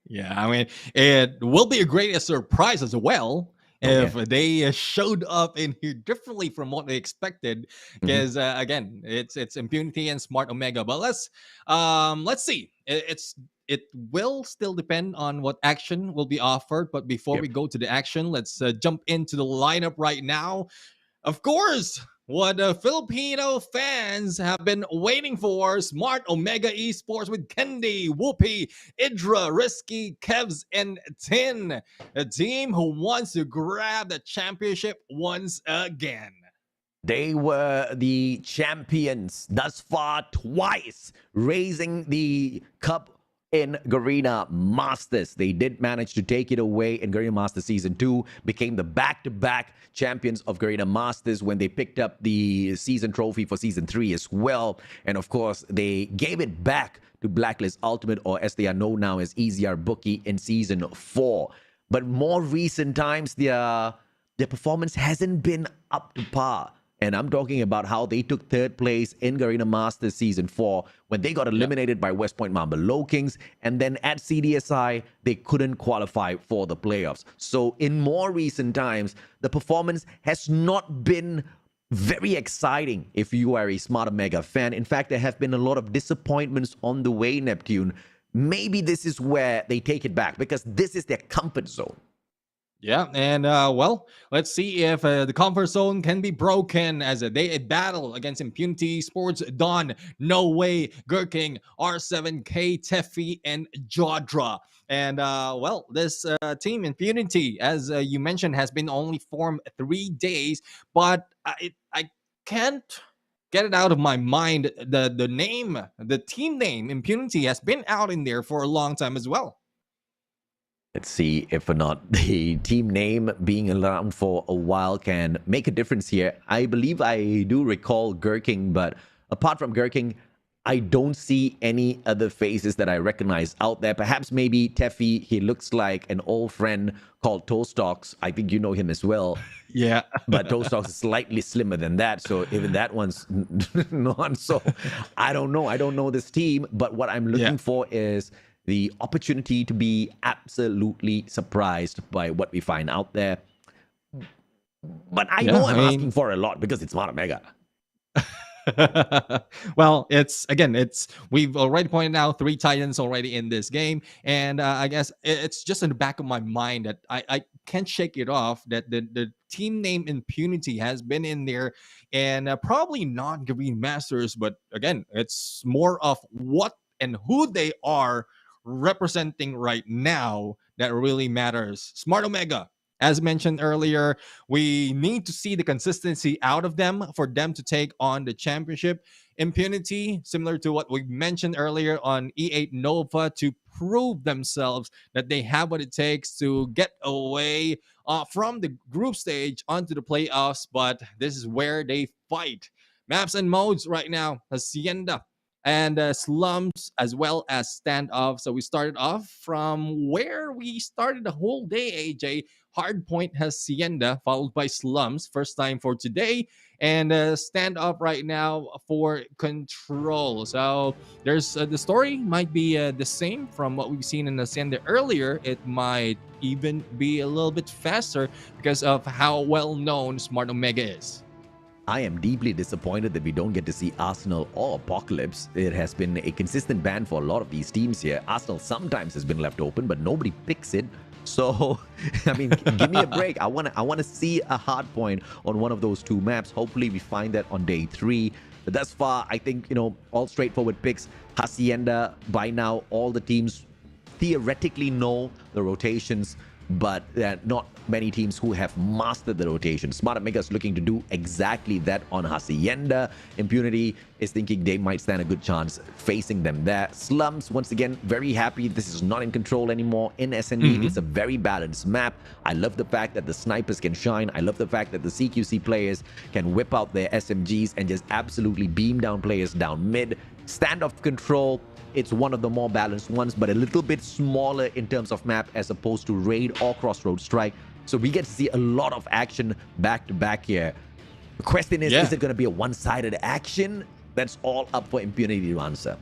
Yeah, I mean, it will be a great surprise as well if they showed up in here differently from what they expected. Because again, it's Impunity and Smart Omega. But let's see. It will still depend on what action will be offered. But before we go to the action, let's jump into the lineup right now. Of course, what Filipino fans have been waiting for: Smart Omega Esports with Kendi, Whoopi, Idra, Risky, Kevs, and Tin. A team who wants to grab the championship once again. They were the champions thus far twice, raising the cup in Garena Masters. They did manage to take it away in Garena Masters Season 2, became the back-to-back champions of Garena Masters when they picked up the season trophy for Season 3 as well. And of course, they gave it back to Blacklist Ultimate, or as they are known now as EZR Booky, in Season 4. But more recent times, their performance hasn't been up to par. And I'm talking about how they took third place in Garena Masters Season 4 when they got eliminated by West Point Mamba Lowkings. And then at CDSI, they couldn't qualify for the playoffs. So in more recent times, the performance has not been very exciting if you are a Smart Omega fan. In fact, there have been a lot of disappointments on the way, Neptune. Maybe this is where they take it back, because this is their comfort zone. Yeah, and well, let's see if the comfort zone can be broken as they battle against Impunity Sports, Dawn, No Way, Gurking, R7K, Teffy, and Jodra. And well, this team Impunity, as you mentioned, has been only formed 3 days, but I can't get it out of my mind. The team name Impunity has been out in there for a long time as well. Let's see if or not the team name being around for a while can make a difference here. I believe I do recall Gurking, but apart from Gurking, I don't see any other faces that I recognize out there. Perhaps maybe Teffy. He looks like an old friend called Toastox. I think you know him as well. Yeah. But Toastox is slightly slimmer than that. So even that one's not. So I don't know. I don't know this team. But what I'm looking for is the opportunity to be absolutely surprised by what we find out there. But I know I'm asking for a lot because it's not OMEGA. Well, we've already pointed out 3 Titans already in this game, and I guess it's just in the back of my mind that I can't shake it off that the team name Impunity has been in there, and probably not Green Masters, but again, it's more of what and who they are representing right now that really matters. Smart OMEGA. As mentioned earlier, we need to see the consistency out of them for them to take on the championship. Impunity, similar to what we mentioned earlier on E8 Nova, to prove themselves that they have what it takes to get away from the group stage onto the playoffs. But this is where they fight. Maps and modes right now, Hacienda and slums, as well as standoff. So we started off from where we started the whole day, AJ. Hardpoint has Hacienda, followed by slums, first time for today, and standoff right now for control. So there's the story might be the same from what we've seen in Hacienda earlier. It might even be a little bit faster because of how well known Smart OMEGA is. I am deeply disappointed that we don't get to see Arsenal or Apocalypse. It has been a consistent ban for a lot of these teams here. Arsenal sometimes has been left open, but nobody picks it. So, I mean, give me a break. I want to see a hard point on one of those 2 maps. Hopefully, we find that on day 3. But thus far, I think, all straightforward picks. Hacienda, by now, all the teams theoretically know the rotations, but there are not many teams who have mastered the rotation. Smart OMEGA is looking to do exactly that on Hacienda. Impunity is thinking they might stand a good chance facing them there. Slums, once again, very happy this is not in control anymore in SND. It's a very balanced map. I love the fact that the snipers can shine. I love the fact that the CQC players can whip out their SMGs and just absolutely beam down players down mid. Standoff control, it's one of the more balanced ones, but a little bit smaller in terms of map as opposed to Raid or Crossroad Strike. So we get to see a lot of action back to back here. The question is it going to be a one-sided action? That's all up for Impunity to answer.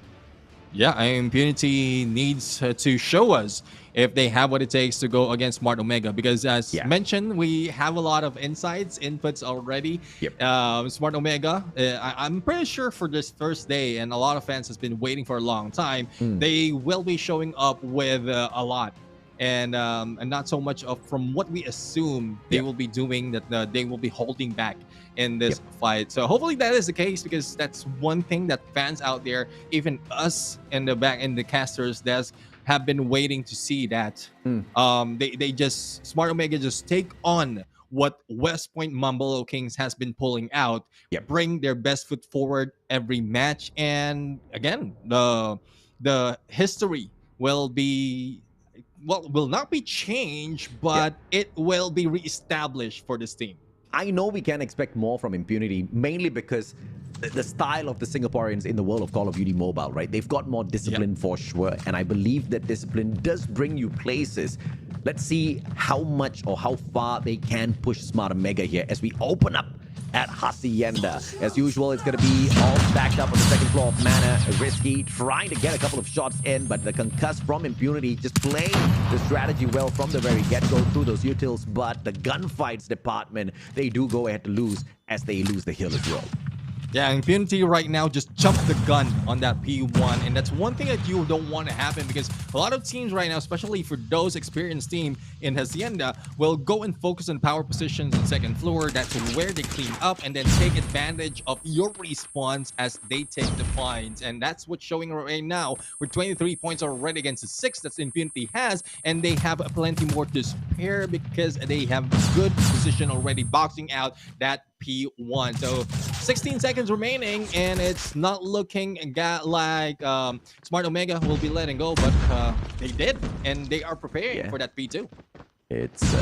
Yeah, Impunity needs to show us if they have what it takes to go against Smart OMEGA, because as mentioned, we have a lot of inputs already. Smart OMEGA, I'm pretty sure for this first day, and a lot of fans has been waiting for a long time, they will be showing up with a lot. And not so much of from what we assume they will be doing, that they will be holding back in this fight. So hopefully that is the case, because that's one thing that fans out there, even us in the casters desk, have been waiting to see that. They just, Smart OMEGA just take on what West Point Mambo Kings has been pulling out, bring their best foot forward every match, and again, the history will not be changed, but it will be reestablished for this team. I know we can expect more from Impunity, mainly because the style of the Singaporeans in the world of Call of Duty Mobile, right? They've got more discipline for sure, and I believe that discipline does bring you places. Let's see how much or how far they can push Smart OMEGA here as we open up at Hacienda. As usual, it's going to be all stacked up on the second floor of Mana. Risky, trying to get a couple of shots in, but the concuss from Impunity just playing the strategy well from the very get-go through those utils, but the gunfights department, they do go ahead to lose as they lose the hill as well. Yeah, Impunity right now just jumped the gun on that P1, and that's one thing that you don't want to happen, because a lot of teams right now, especially for those experienced team in Hacienda, will go and focus on power positions on second floor. That's where they clean up and then take advantage of your respawns as they take the finds, and that's what's showing right now with 23 points already against the 6 that Impunity has, and they have plenty more to spare because they have good position already boxing out that P1. So 16 seconds remaining, and it's not looking like Smart Omega will be letting go, but they did, and they are preparing for that P2. It's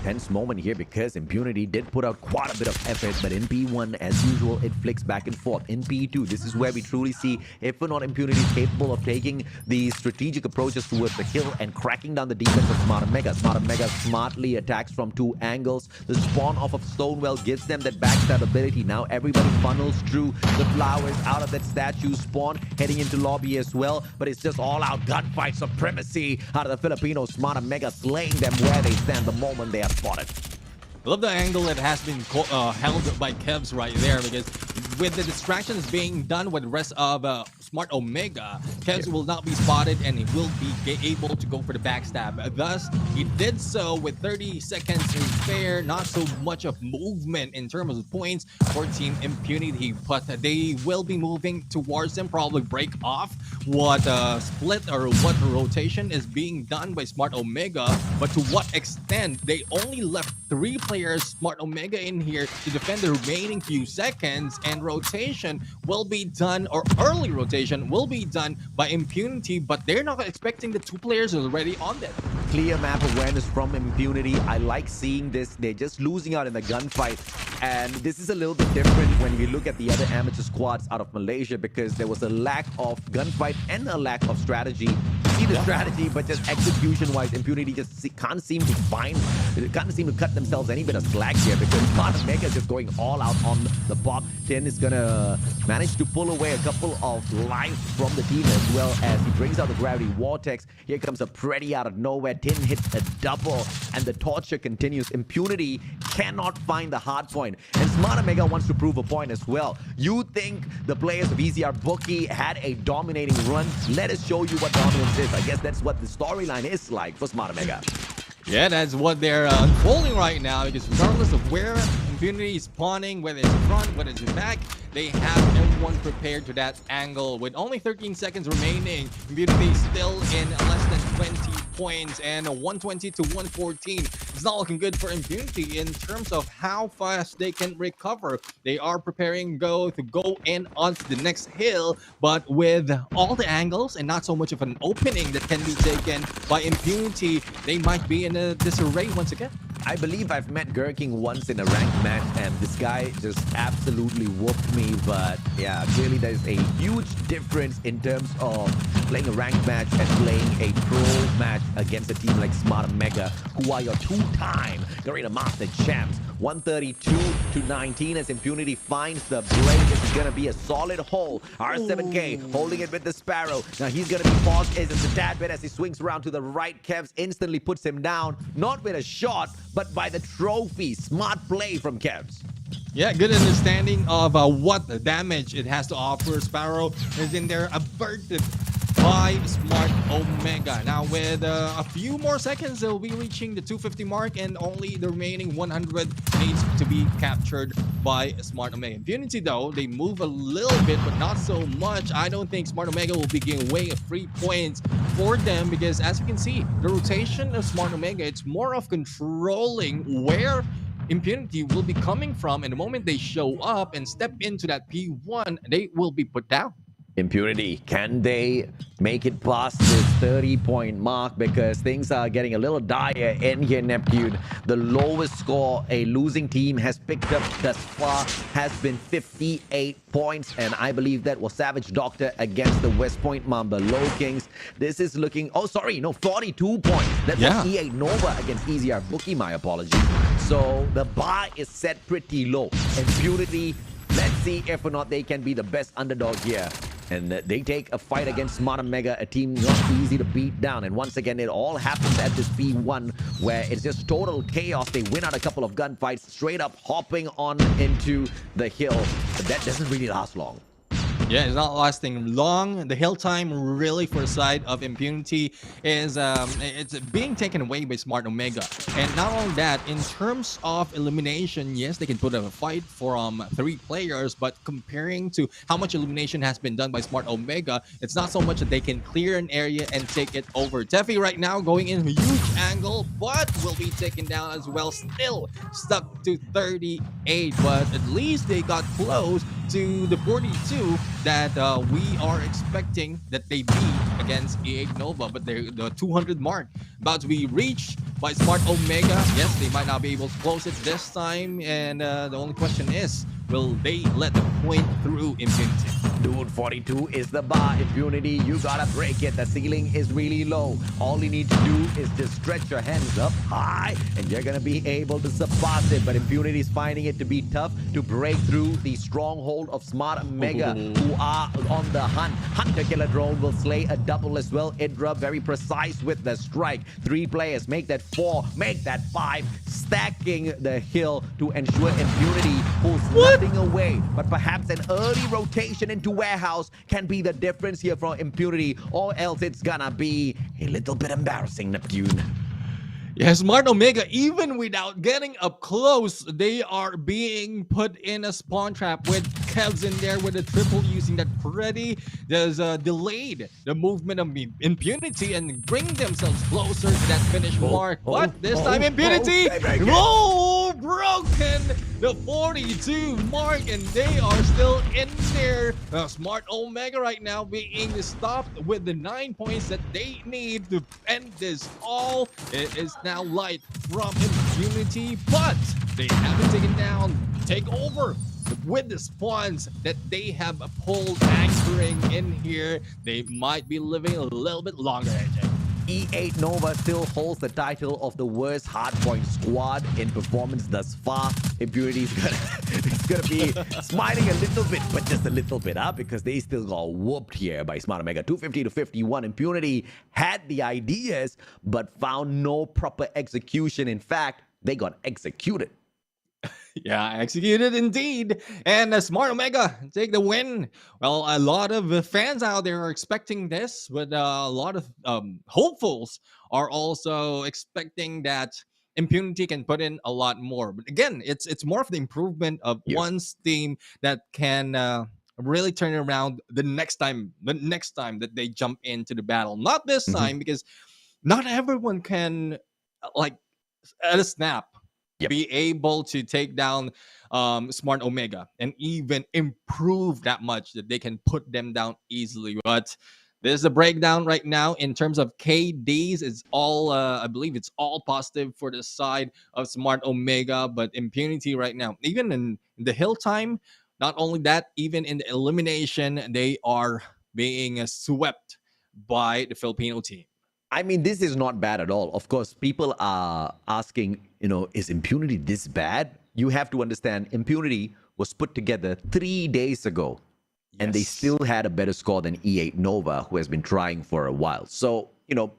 tense moment here because Impunity did put out quite a bit of effort, but in P1, as usual, it flicks back and forth. In P2, this is where we truly see if or not Impunity is capable of taking the strategic approaches towards the kill and cracking down the defense of Smart Omega. Smart Omega smartly attacks from 2 angles. The spawn off of Stonewell gives them that backstab ability. Now everybody funnels through the flowers out of that statue spawn, heading into lobby as well, but it's just all-out gunfight supremacy out of the Filipinos. Smart Omega slaying them where they stand the moment they are spotted. I love the angle that has been held by Kevs right there, because with the distractions being done with the rest of Smart Omega, Kevs will not be spotted and he will be able to go for the backstab. Thus, he did so with 30 seconds to spare, not so much of movement in terms of points for Team Impunity, but they will be moving towards them, probably break off what split or what rotation is being done by Smart Omega, but to what extent they only left 3 players, Smart Omega, in here to defend the remaining few seconds, and rotation will be done, or early rotation will be done by Impunity, but they're not expecting the 2 players already on them. Clear map awareness from Impunity. I like seeing this. They're just losing out in the gunfight, and this is a little bit different when we look at the other amateur squads out of Malaysia, because there was a lack of gunfight and a lack of strategy. See the strategy, but just execution-wise, Impunity just can't seem to cut themselves any bit of slack here, because Smart Omega is just going all out on the bot. Tin is gonna manage to pull away a couple of lives from the team, as well as he brings out the gravity vortex. Here comes a Pretty out of nowhere. Tin hits a double, and the torture continues. Impunity cannot find the hard point, and Smart Omega wants to prove a point as well. You think the players of EZR Booky had a dominating run? Let us show you what dominance is. I guess that's what the storyline is like for Smart Omega. Yeah, that's what they're unfolding right now, because regardless of where Impunity is spawning, whether it's front, whether it's back, they have everyone prepared to that angle. With only 13 seconds remaining, Impunity is still in less than 20 points, and 120 to 114. It's not looking good for Impunity in terms of how fast they can recover. They are preparing to go in onto the next hill, but with all the angles and not so much of an opening that can be taken by Impunity, they might be in a disarray once again. I believe I've met Gurking once in a ranked match, and this guy just absolutely whooped me. But yeah, clearly there's a huge difference in terms of playing a ranked match and playing a pro match against a team like Smart Omega, who are your 2-time Garena Master champs. 132 to 19 as Impunity finds the break. This is going to be a solid hole. R7K holding it with the Sparrow. Now he's going to be paused as a tad bit as he swings around to the right. Kevs instantly puts him down, not with a shot, but by the trophy. Smart play from Kevs. Yeah, good understanding of what the damage it has to offer. Sparrow is in there, averted by Smart Omega. Now with a few more seconds, they'll be reaching the 250 mark, and only the remaining 100 needs to be captured by Smart Omega. Impunity, though, they move a little bit, but not so much. I don't think Smart Omega will be giving away 3 points for them, because as you can see, the rotation of Smart Omega, it's more of controlling where Impunity will be coming from, and the moment they show up and step into that P1, they will be put down. Impunity, can they make it past this 30-point mark? Because things are getting a little dire in here, Neptune. The lowest score a losing team has picked up thus far has been 58 points, and I believe that was Savage Doctor against the West Point Mamba Lowkings. This is looking, 42 points. That was E8 Nova against EZR Booky, my apologies. So the bar is set pretty low. Impunity, let's see if or not they can be the best underdog here. And they take a fight against Smart Omega, a team not easy to beat down. And once again, it all happens at this P1, where it's just total chaos. They win out a couple of gunfights, straight up hopping on into the hill. But that doesn't really last long. Yeah, it's not lasting long. The hill time really for the side of Impunity is it's being taken away by Smart Omega. And not only that, in terms of elimination, yes, they can put up a fight from 3 players, but comparing to how much elimination has been done by Smart Omega, it's not so much that they can clear an area and take it over. Teffy right now going in a huge angle, but will be taken down as well. Still stuck to 38, but at least they got close to the 42 that we are expecting that they beat against E8 Nova, but they're the 200 mark about to be reached by Smart Omega. Yes, they might not be able to close it this time, and the only question is, will they let the point through Impunity? Dude, 42 is the bar. Impunity, you gotta break it. The ceiling is really low. All you need to do is just stretch your hands up high and you're gonna be able to surpass it. But Impunity is finding it to be tough to break through the stronghold of Smart Omega, who are on the hunt. Hunter Killer Drone will slay a double as well. Idra very precise with the strike. 3 players make that 4, make that 5, stacking the hill to ensure Impunity pulls nothing away. But perhaps an early rotation into warehouse can be the difference here from Impunity, or else it's gonna be a little bit embarrassing, Neptune. Yeah, Smart Omega, even without getting up close, they are being put in a spawn trap with Kevs in there with a triple using that Freddy. There's delayed the movement of Impunity and bring themselves closer to that finish mark. But this time Impunity, broken the 42 mark, and they are still in there. Smart Omega right now being stopped with the 9 points that they need to end this all. It is now light from Impunity, but they haven't taken down, take over with the spawns that they have pulled anchoring in here. They might be living a little bit longer, AJ. E8 Nova still holds the title of the worst hardpoint squad in performance thus far. Impunity is gonna be smiling a little bit, but just a little bit, because they still got whooped here by Smart Omega. 250 to 51. Impunity had the ideas, but found no proper execution. In fact, they got executed. Yeah, executed indeed. And Smart Omega take the win. Well, a lot of fans out there are expecting this, but a lot of hopefuls are also expecting that Impunity can put in a lot more. But again, it's more of the improvement of one's team that can really turn it around the next time that they jump into the battle. Not this time, because not everyone can like at a snap be able to take down Smart Omega and even improve that much that they can put them down easily. But there's a breakdown right now in terms of KDs. It's all, I believe it's all positive for the side of Smart Omega, but Impunity right now, even in the hill time, not only that, even in the elimination, they are being swept by the Filipino team. I mean, this is not bad at all. Of course, people are asking, is Impunity this bad? You have to understand, Impunity was put together 3 days ago, and they still had a better score than E8 Nova, who has been trying for a while. So,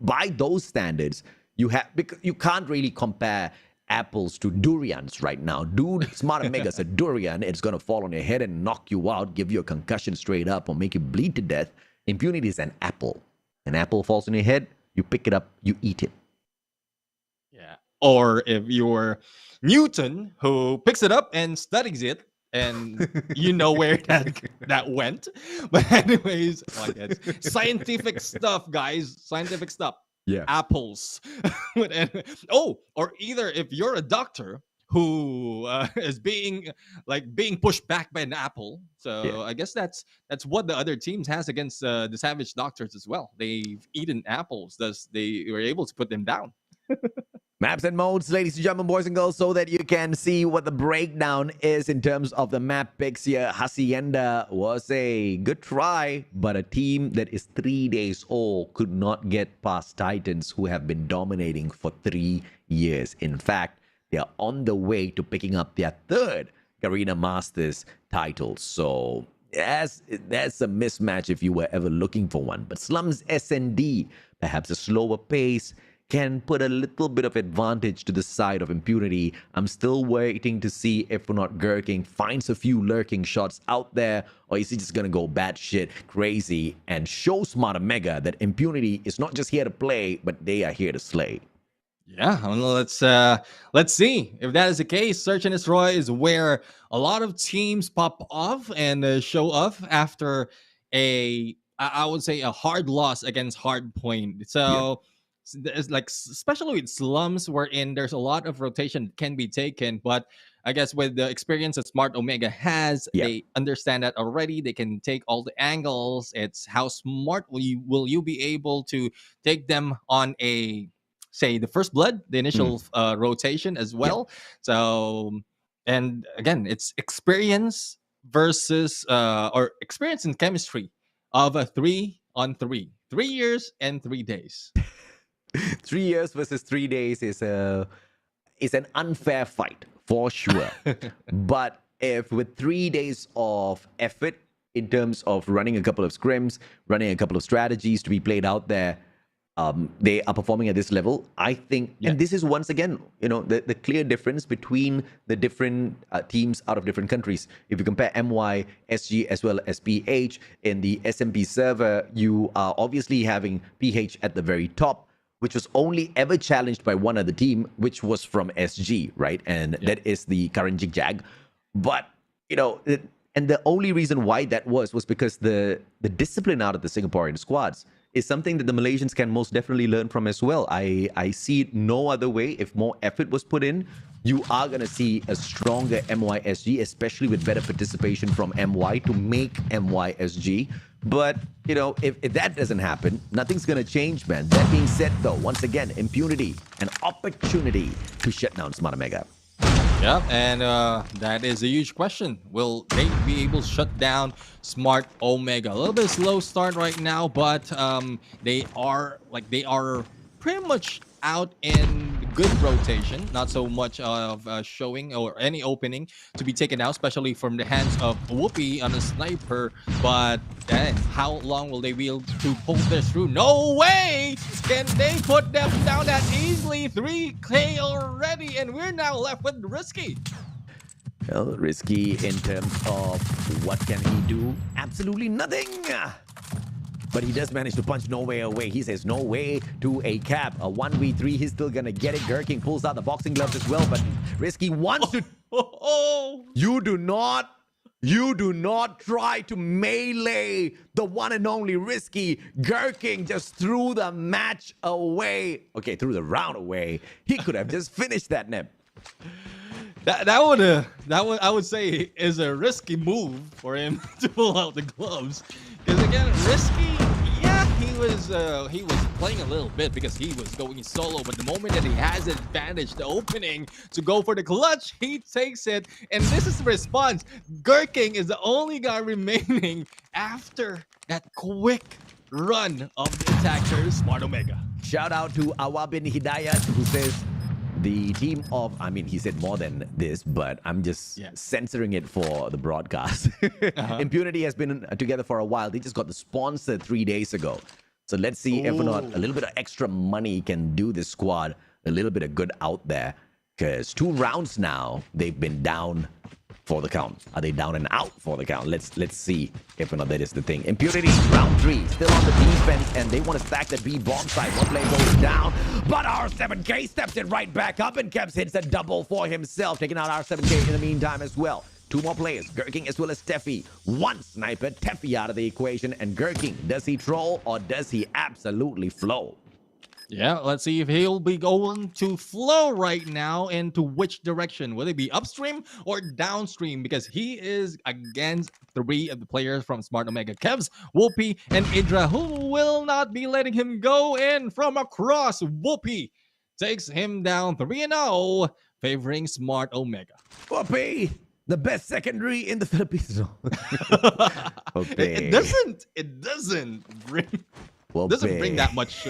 by those standards, you can't really compare apples to durians right now. Dude, Smart Omega's a durian. It's going to fall on your head and knock you out, give you a concussion straight up, or make you bleed to death. Impunity is an apple. An apple falls on your head, you pick it up, you eat it. Yeah. Or if you're Newton, who picks it up and studies it, and you know where that went. But anyways, like it's scientific stuff, guys. Scientific stuff. Yeah. Apples. Or either if you're a doctor who is being pushed back by an apple. So I guess that's what the other teams has against the Savage Doctors as well. They've eaten apples, thus they were able to put them down. Maps and modes, ladies and gentlemen, boys and girls, so that you can see what the breakdown is in terms of the map picks here. Hacienda was a good try, but a team that is 3 days old could not get past Titans, who have been dominating for 3 years. In fact, they are on the way to picking up their 3rd Garena Masters title. So that's a mismatch if you were ever looking for one. But Slums S&D, perhaps a slower pace, can put a little bit of advantage to the side of Impunity. I'm still waiting to see if or not Gurking finds a few lurking shots out there, or is he just gonna go batshit crazy and show Smart Omega that Impunity is not just here to play, but they are here to slay. Yeah, well, let's see if that is the case. Search and Destroy is where a lot of teams pop off and show off after I would say a hard loss against Hardpoint. So it's like, especially with slums wherein there's a lot of rotation can be taken, but I guess with the experience that Smart Omega has, they understand that already. They can take all the angles. It's how smart will you be able to take them on a, say, the first blood, the initial rotation as well. So, and again, it's experience versus or experience and chemistry of a 3-on-3, 3 years and 3 days. 3 years versus 3 days is an unfair fight for sure. But if with 3 days of effort in terms of running a couple of scrims, running a couple of strategies to be played out there, they are performing at this level, I think. And this is once again, the clear difference between the different teams out of different countries. If you compare MY, SG, as well as PH in the SMP server, you are obviously having PH at the very top, which was only ever challenged by one other team, which was from SG, right? And that is the current Jigjag. But, and the only reason why that was because the discipline out of the Singaporean squads is something that the Malaysians can most definitely learn from as well. I see it no other way. If more effort was put in, you are going to see a stronger MYSG, especially with better participation from MY to make MYSG. But, if that doesn't happen, nothing's going to change, man. That being said, though, once again, Impunity, an opportunity to shut down Smart Omega. Yeah, and that is a huge question. Will they be able to shut down Smart Omega? A little bit slow start right now, but they are pretty much out in good rotation. Not so much of showing or any opening to be taken out, especially from the hands of Whoopi on a sniper. But then, how long will they be able to pull this through? No way! Can they put them down that easily? 3K already, and we're now left with Risky. Well, Risky in terms of what can he do? Absolutely nothing! But he does manage to punch No Way away. He says no way to a cap. A 1v3, he's still gonna get it. Gurking pulls out the boxing gloves as well, but Risky wants to... You do not try to melee the one and only Risky. Gurking just threw the match away. Okay, threw the round away. He could have just finished that, Neb. That would I would say is a risky move for him to pull out the gloves, because again, Risky, he was playing a little bit because he was going solo, but the moment that he has advantage, the opening to go for the clutch, he takes it, and this is the response. Gurking is the only guy remaining after that quick run of the attacker, Smart Omega. Shout out to Awabin Hidayat, who says the team of, he said more than this, but I'm just censoring it for the broadcast. Impunity has been together for a while. They just got the sponsor 3 days ago. So let's see if or not a little bit of extra money can do this squad a little bit of good out there. Because 2 rounds now, they've been down for the count. Are they down and out for the count? Let's see if or not that is the thing. Impunity, round 3, still on the defense, and they want to stack the B bomb side. One play goes down, but R7K steps it right back up, and Kevs hits a double for himself, taking out R7K in the meantime as well. 2 more players, Gurking as well as Teffy. 1 sniper, Teffy out of the equation, and Gurking, does he troll or does he absolutely flow? Yeah, let's see if he'll be going to flow right now, and to which direction. Will it be upstream or downstream? Because he is against 3 of the players from Smart Omega. Kevs, Whoopi, and Idra, who will not be letting him go in from across. Whoopi takes him down 3-0, favoring Smart Omega. Whoopi, the best secondary in the Philippines. It doesn't bring... doesn't bring that much.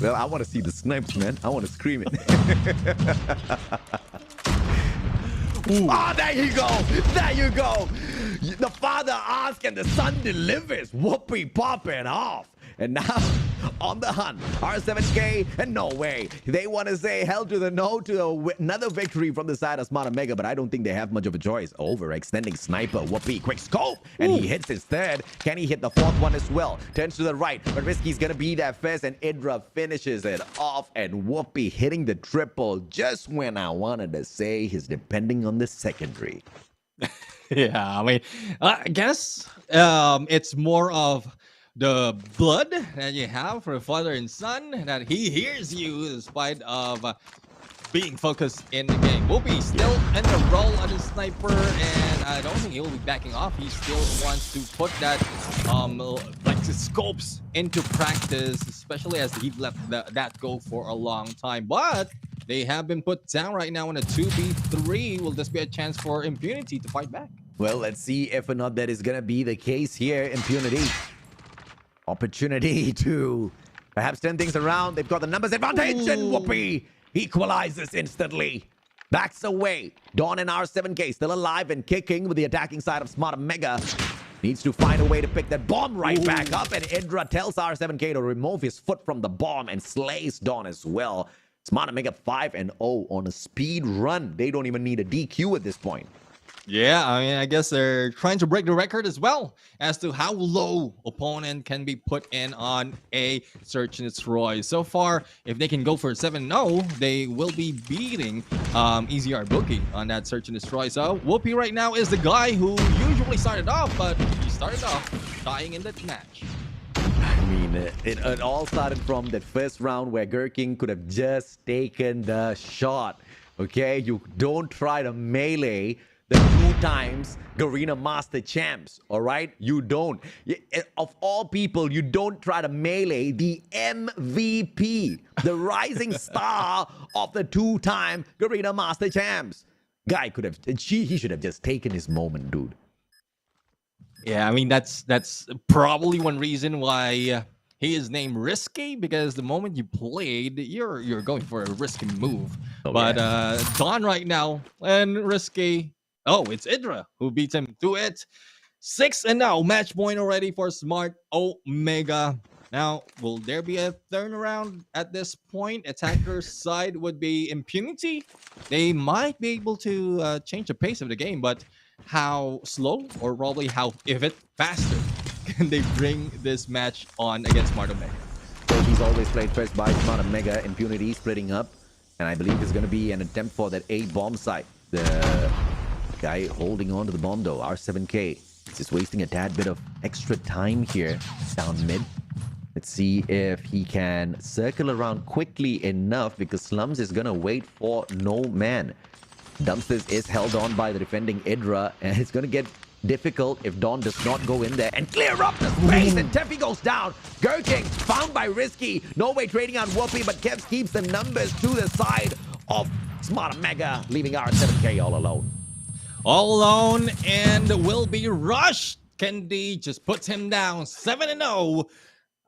Well, I want to see the snipes, man. I want to scream it. There you go. There you go. The father asks and the son delivers. Whoopi popping off. And now on the hunt, R7K, and no way. They want to say hell to the no to another victory from the side of Smart Omega, but I don't think they have much of a choice. Overextending sniper, whoopee, quick scope, and he hits his third. Can he hit the fourth one as well? Turns to the right, but Risky's gonna be there first, and Idra finishes it off, and whoopee hitting the triple just when I wanted to say he's depending on the secondary. Yeah, I mean, I guess it's more of the blood that you have for father and son that he hears you despite of being focused in the game. Whoopi still in the role of the sniper, and I don't think he will be backing off. He still wants to put that like the scopes into practice, especially as he let that go for a long time. But they have been put down right now in a 2v3. Will this be a chance for Impunity to fight back? Well, let's see if or not that is gonna be the case here. Impunity. Opportunity to perhaps turn things around. They've got the numbers advantage, and whoopee equalizes instantly. Backs away. Dawn and R7K still alive and kicking with the attacking side of Smart Omega. Needs to find a way to pick that bomb right back up, and Idra tells R7K to remove his foot from the bomb and slays Dawn as well. Smart Omega 5-0 on a speed run. They don't even need a DQ at this point. Yeah, I mean, I guess they're trying to break the record as well as to how low opponent can be put in on a Search and Destroy. So far, if they can go for 7-0, they will be beating EZR Booky on that Search and Destroy. So Whoopi right now is the guy who usually started off, but he started off dying in that match. I mean, it all started from that first round where Gherkin could have just taken the shot. Okay, you don't try to melee the 2 times Garena Master Champs, all right? You don't. Of all people, you don't try to melee the MVP, the rising star of the 2-time Garena Master Champs. Guy could have, he should have just taken his moment, dude. Yeah, I mean, that's probably one reason why he is named Risky, because the moment you played, you're going for a risky move. Oh, but yeah. Dawn right now and Risky. Oh, it's Idra who beats him to it. 6-0 match point already for Smart Omega. Now, will there be a turnaround at this point? Attacker's side would be Impunity. They might be able to change the pace of the game, but how slow, or probably how, if it faster, can they bring this match on against Smart Omega? So he's always played first by Smart Omega. Impunity splitting up, and I believe it's going to be an attempt for that A bomb site. The guy holding on to the bomb though, R7K, is just wasting a tad bit of extra time here down mid. Let's see if he can circle around quickly enough, because Slums is going to wait for no man. Dumpsters is held on by the defending Idra, and it's going to get difficult if Dawn does not go in there and clear up the space, and Tefi goes down. Gherkin found by Risky. No way trading on Whoopi, but Kevs keeps the numbers to the side of Smart Omega, leaving R7K all alone. All alone and will be rushed. Kendi just puts him down 7-0.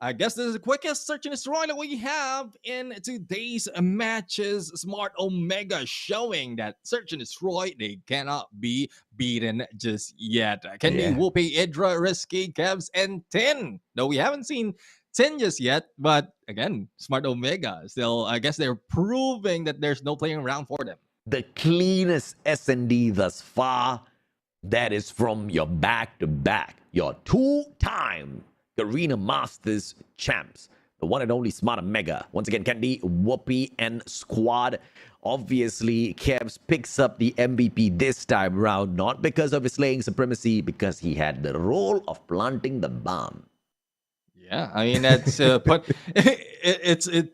I guess this is the quickest Search and Destroy that we have in today's matches. Smart Omega showing that Search and Destroy, they cannot be beaten just yet. Kendi, Whoopi, Idra, Risky, Kevs, and Tin. Though we haven't seen Tin just yet, but again, Smart Omega still, I guess they're proving that there's no playing around for them. The cleanest S&D thus far, that is from your back-to-back, your 2-time Garena Masters champs, the one and only Smart Omega. Once again, Kendi, Whoopi, and squad. Obviously, Kevs picks up the MVP this time round, not because of his slaying supremacy, because he had the role of planting the bomb. Yeah, I mean, that's it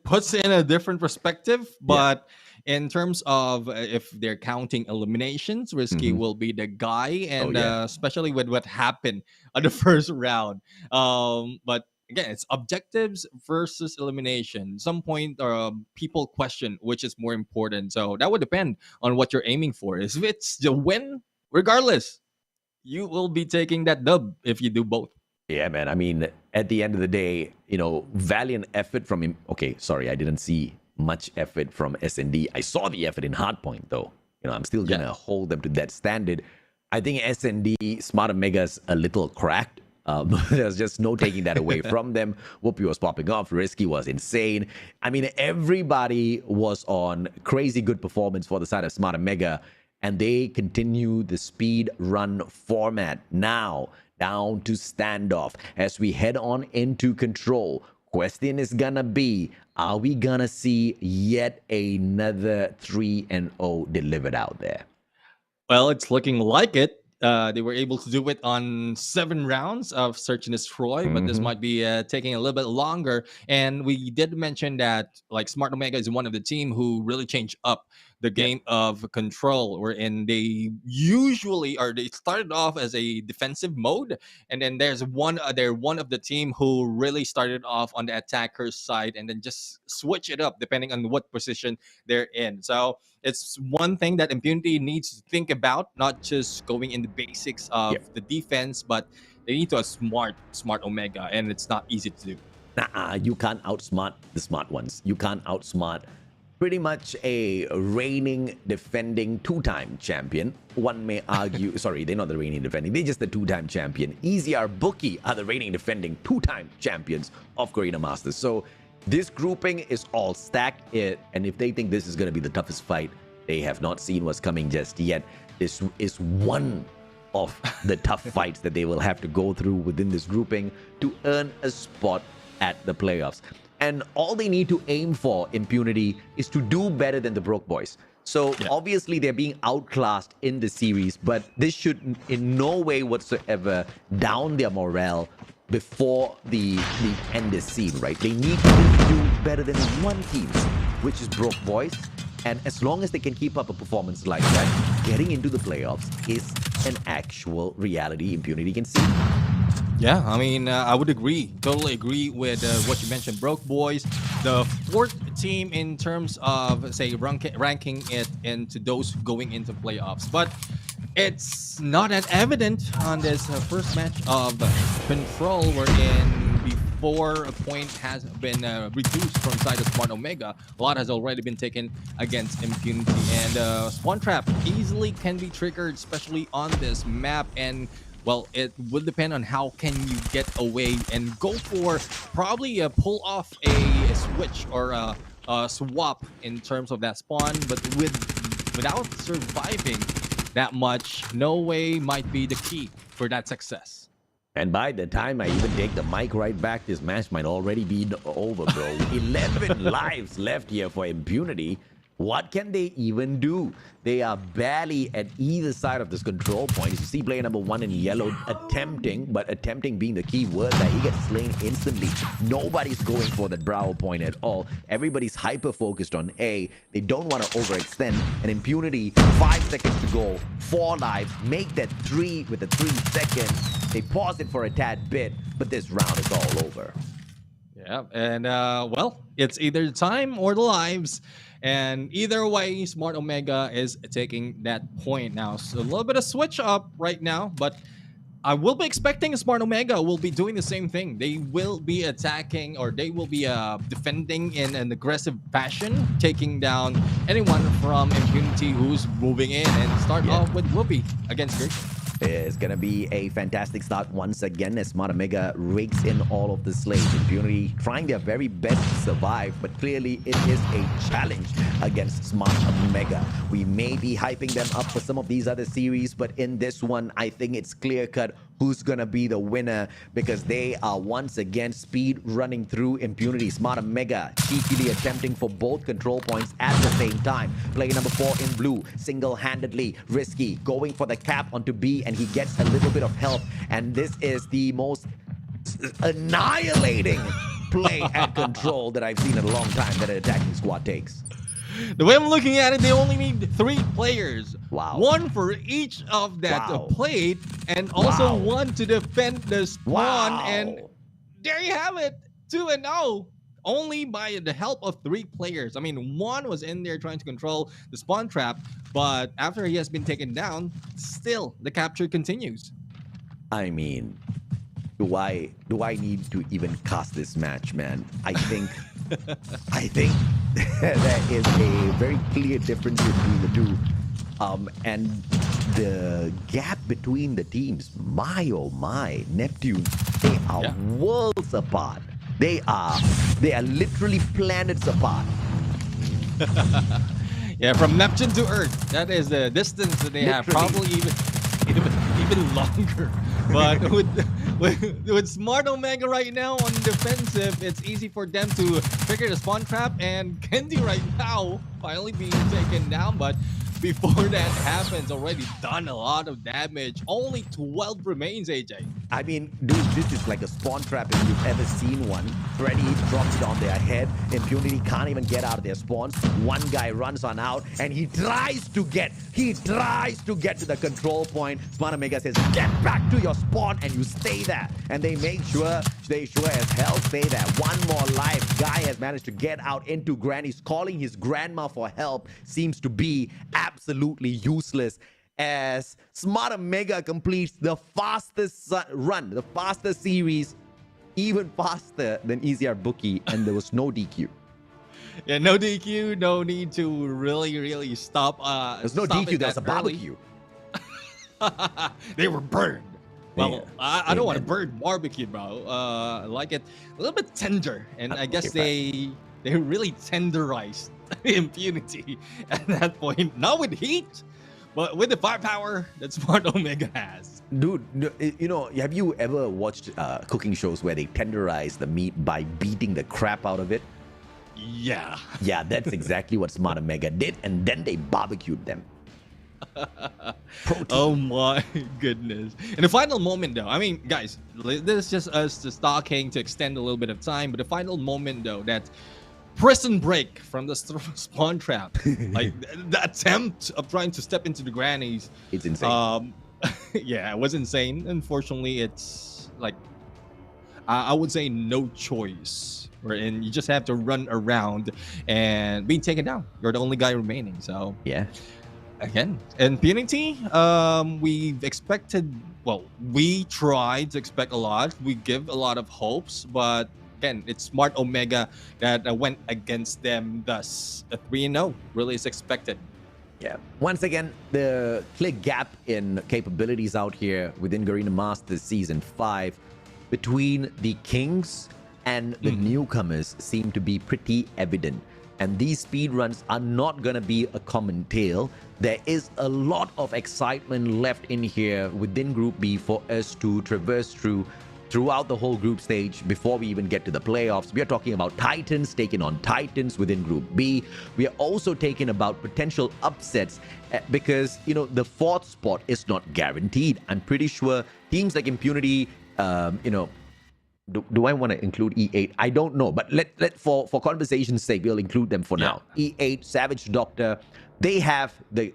puts in a different perspective, but in terms of if they're counting eliminations, Risky will be the guy, and especially with what happened on the first round. But again, it's objectives versus elimination. Some point, people question which is more important. So that would depend on what you're aiming for. If it's the win, regardless, you will be taking that dub if you do both. Yeah, man. I mean, at the end of the day, valiant effort from him. Okay, sorry, I didn't see much effort from S&D. I saw the effort in Hardpoint, though. I'm still going to hold them to that standard. I think S&D, Smart Omega's a little cracked. There's just no taking that away from them. Whoopi was popping off. Risky was insane. I mean, everybody was on crazy good performance for the side of Smart Omega, and they continue the speed run format now down to standoff as we head on into control. Question is gonna be, are we gonna see yet another 3-0 delivered out there? Well, it's looking like it. They were able to do it on 7 rounds of Search and Destroy, but this might be taking a little bit longer. And we did mention that like Smart Omega is one of the team who really changed up the game of Control, wherein they usually they started off as a defensive mode, and then they're one of the team who really started off on the attacker's side and then just switch it up depending on what position they're in. So it's one thing that Impunity needs to think about, not just going in the basics of the defense, but they need to outsmart Smart Omega, and it's not easy to do. You can't outsmart the smart ones. You can't outsmart pretty much a reigning defending 2-time champion. One may argue, sorry, they're not the reigning defending, they're just the 2-time champion. EZR Booky are the reigning defending 2-time champions of Garena Masters. So this grouping is all stacked, and if they think this is going to be the toughest fight, they have not seen what's coming just yet. This is one of the tough fights that they will have to go through within this grouping to earn a spot at the playoffs. And all they need to aim for, Impunity, is to do better than the Broke Boys. So obviously they're being outclassed in the series, but this should in no way whatsoever down their morale before the end is seen, right? They need to do better than one team, which is Broke Boys. And as long as they can keep up a performance like that, getting into the playoffs is an actual reality Impunity can see. Yeah, I mean, I would agree, totally agree with what you mentioned. Broke Boys, the 4th team in terms of, say, ranking it into those going into playoffs. But it's not that evident on this first match of Control, wherein before a point has been reduced from side of Smart Omega, a lot has already been taken against Impunity. And Spawn Trap easily can be triggered, especially on this map. And well, it will depend on how can you get away and go for probably pull off a switch or a swap in terms of that spawn, but without surviving that much, no way might be the key for that success. And by the time I even take the mic right back, this match might already be over, bro. 11 lives left here for Impunity. What can they even do? They are barely at either side of this control point. You see player number 1 in yellow attempting, but attempting being the key word that he gets slain instantly. Nobody's going for that Bravo point at all. Everybody's hyper-focused on A. They don't want to overextend. And Impunity, 5 seconds to go, 4 lives, make that 3 with the 3 seconds. They pause it for a tad bit, but this round is all over. Yeah, and well, it's either the time or the lives. And either way, Smart Omega is taking that point now. So a little bit of switch up right now, but I will be expecting Smart Omega will be doing the same thing. They will be attacking, or they will be defending in an aggressive fashion, taking down anyone from Impunity who's moving in, and start off with Whoopi against Great. It's going to be a fantastic start once again as Smart Omega rakes in all of the slaves. Impunity trying their very best to survive, but clearly it is a challenge against Smart Omega. We may be hyping them up for some of these other series, but in this one, I think it's clear-cut who's going to be the winner, because they are once again speed running through Impunity. Smart Omega cheekily attempting for both control points at the same time. Player number 4 in blue, single-handedly Risky, going for the cap onto B, and he gets a little bit of help. And this is the most annihilating play at control that I've seen in a long time that an attacking squad takes. The way I'm looking at it, they only need 3 players. Wow. 1 for each of that plate, and also 1 to defend the spawn. And there you have it, 2-0. Only by the help of 3 players. I mean, 1 was in there trying to control the spawn trap, but after he has been taken down, still the capture continues. I mean, do I need to even cast this match, man? I think there is a very clear difference between the two. And the gap between the teams, my oh my, Neptune, they are worlds apart. They are literally planets apart. Yeah, from Neptune to Earth, that is the distance that they have. Probably even longer. But with Smart Omega right now on defensive, it's easy for them to trigger the spawn trap. And Candy right now finally being taken down, but before that happens, already done a lot of damage. Only 12 remains, AJ. I mean, dude, this is like a spawn trap if you've ever seen one. Freddy drops it on their head. Impunity can't even get out of their spawns. One guy runs on out and he tries to get to the control point. Smart Omega says, get back to your spawn, and you stay there. And they make sure as hell stay there. One more life. Guy has managed to get out into Granny's, calling his grandma for help. Seems to be absolutely useless, as Smart Omega completes the fastest run, the fastest series, even faster than EZR Booky, and there was no DQ. Yeah, no DQ, no need to really stop. There's no DQ, there's a barbecue. They were burned. Well, Yeah. I don't want to burn barbecue, bro. I like it a little bit tender, and I guess they really tenderized Impunity at that point. Not with heat, but with the firepower that Smart Omega has. Dude, you know, have you ever watched cooking shows where they tenderize the meat by beating the crap out of it? Yeah. Yeah, that's exactly what Smart Omega did, and then they barbecued them. Oh my goodness. In the final moment though, I mean, guys, this is just us just talking to extend a little bit of time, but the final moment though, that prison break from the spawn trap, like the attempt of trying to step into the grannies, It's insane. yeah, it was insane. Unfortunately, it's like I would say no choice, wherein you just have to run around and being taken down. You're the only guy remaining, so Yeah. again, Impunity, we've expected, well, we tried to expect a lot. We give a lot of hopes, but again, it's Smart Omega that went against them. Thus, a 3-0 really is expected. Yeah. Once again, the clear gap in capabilities out here within Garena Masters Season 5 between the Kings and the newcomers seem to be pretty evident. And these speedruns are not going to be a common tale. There is a lot of excitement left in here within Group B for us to traverse throughout the whole group stage before we even get to the playoffs. We are talking about Titans taking on Titans within Group B. We are also talking about potential upsets because, you know, the fourth spot is not guaranteed. I'm pretty sure teams like Impunity, you know, do I want to include E8? I don't know, but let for conversation's sake, we'll include them for now. E8, Savage Doctor, they have the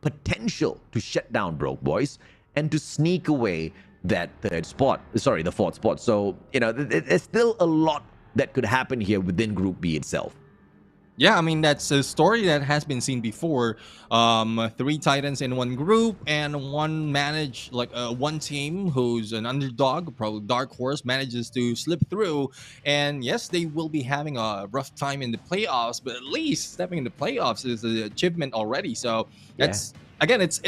potential to shut down Broke Boys and to sneak away that the fourth spot. So, you know, there's still a lot that could happen here within Group B itself. Yeah, I mean, that's a story that has been seen before. 3 Titans in one group, and one team who's an underdog, probably dark horse, manages to slip through. And yes, they will be having a rough time in the playoffs, but at least stepping in the playoffs is an achievement already. So that's again, it's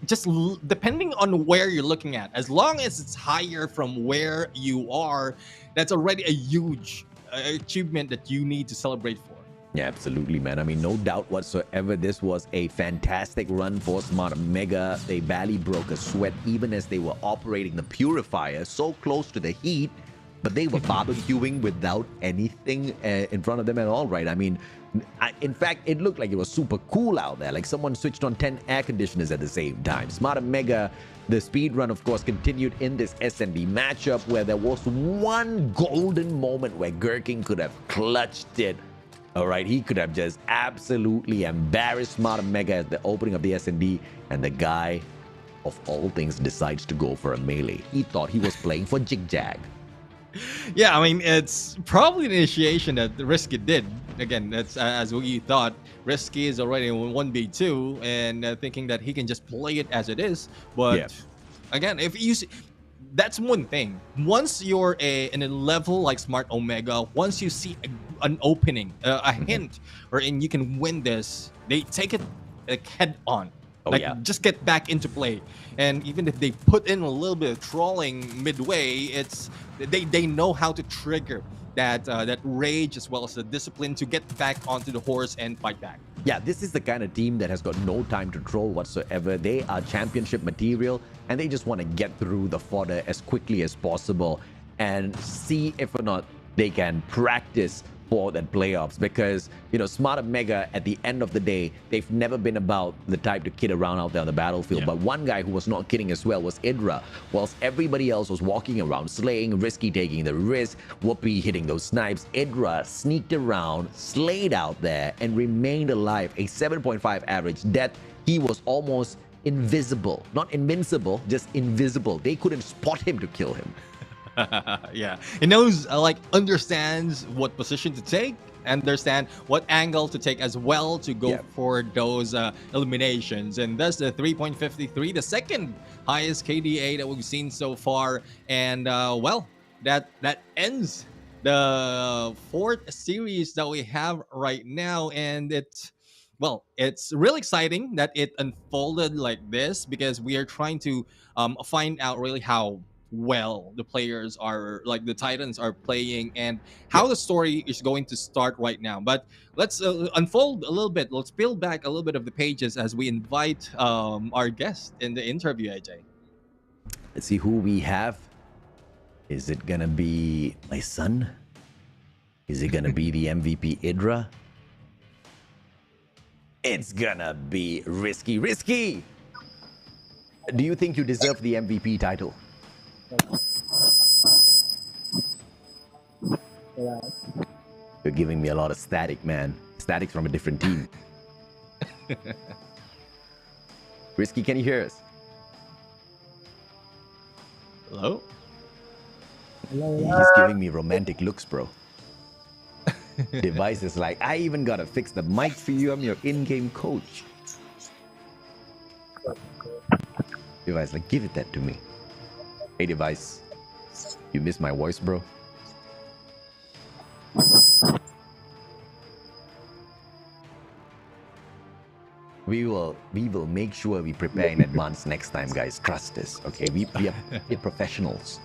just depending on where you're looking at. As long as it's higher from where you are, that's already a huge achievement that you need to celebrate for. Yeah, absolutely, man. I mean, no doubt whatsoever, this was a fantastic run for Smart Omega. They barely broke a sweat even as they were operating the purifier so close to the heat, but they were barbecuing without anything in front of them at all, right? I mean, in fact, it looked like it was super cool out there, like someone switched on 10 air conditioners at the same time. Smart Omega, the speed run, of course, continued in this SNB matchup where there was one golden moment where Gherkin could have clutched it. All right, he could have just absolutely embarrassed Smart Omega at the opening of the S&D, and the guy, of all things, decides to go for a melee. He thought he was playing for Jig Jag. Yeah, I mean, it's probably the initiation that Risky did. Again, that's as we thought. Risky is already in 1v2 and thinking that he can just play it as it is. But again, if you see, that's one thing. Once you're in a level like Smart Omega, once you see an opening, a hint, wherein you can win this, they take it like head on. Oh, like yeah. just get back into play. And even if they put in a little bit of trolling midway, it's they know how to trigger that rage as well as the discipline to get back onto the horse and fight back. Yeah, this is the kind of team that has got no time to troll whatsoever. They are championship material, and they just want to get through the fodder as quickly as possible and see if or not they can practice for that playoffs. Because, you know, Smart Omega, at the end of the day, they've never been about the type to kid around out there on the battlefield. Yeah. But one guy who was not kidding as well was Idra. Whilst everybody else was walking around, slaying, Risky taking the risk, Whoopi hitting those snipes, Idra sneaked around, slayed out there, and remained alive. A 7.5 average death. He was almost invisible. Not invincible, just invisible. They couldn't spot him to kill him. Yeah, he knows, like, understands what position to take, understand what angle to take as well to go Yeah. for those eliminations. And that's the 3.53, the second highest KDA that we've seen so far. And well, that ends the fourth series that we have right now. And it's, well, it's really exciting that it unfolded like this, because we are trying to find out really how well the players are, like the Titans are playing, and how the story is going to start right now. But let's unfold a little bit. Let's peel back a little bit of the pages as we invite our guest in the interview, AJ. Let's see who we have. Is it gonna be my son? Is it gonna be the MVP Idra? It's gonna be Risky. Risky! Do you think you deserve the MVP title? You're giving me a lot of static, man. Static's from a different team. Risky, can you hear us? Hello? He's giving me romantic looks, bro. Device is like, I even gotta fix the mic for you. I'm your in-game coach. Device like, give it that to me. Hey, Device, you miss my voice, bro? We will make sure we prepare in advance next time, guys. Trust us, okay? We're professionals.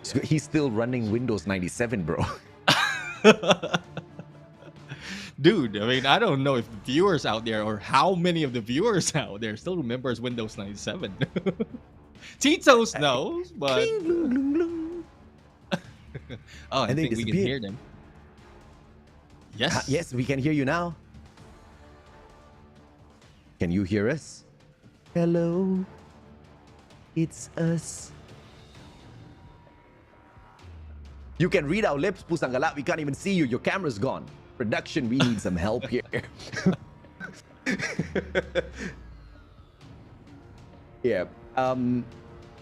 So he's still running Windows 97, bro. Dude, I mean, I don't know if the viewers out there, or how many of the viewers out there still remembers Windows 97. Titos knows, but oh, I think we can hear them. Yes. Yes, we can hear you now. Can you hear us? Hello, it's us. You can read our lips, Pusangala. We can't even see you. Your camera's gone. Production, we need some help here. Yeah.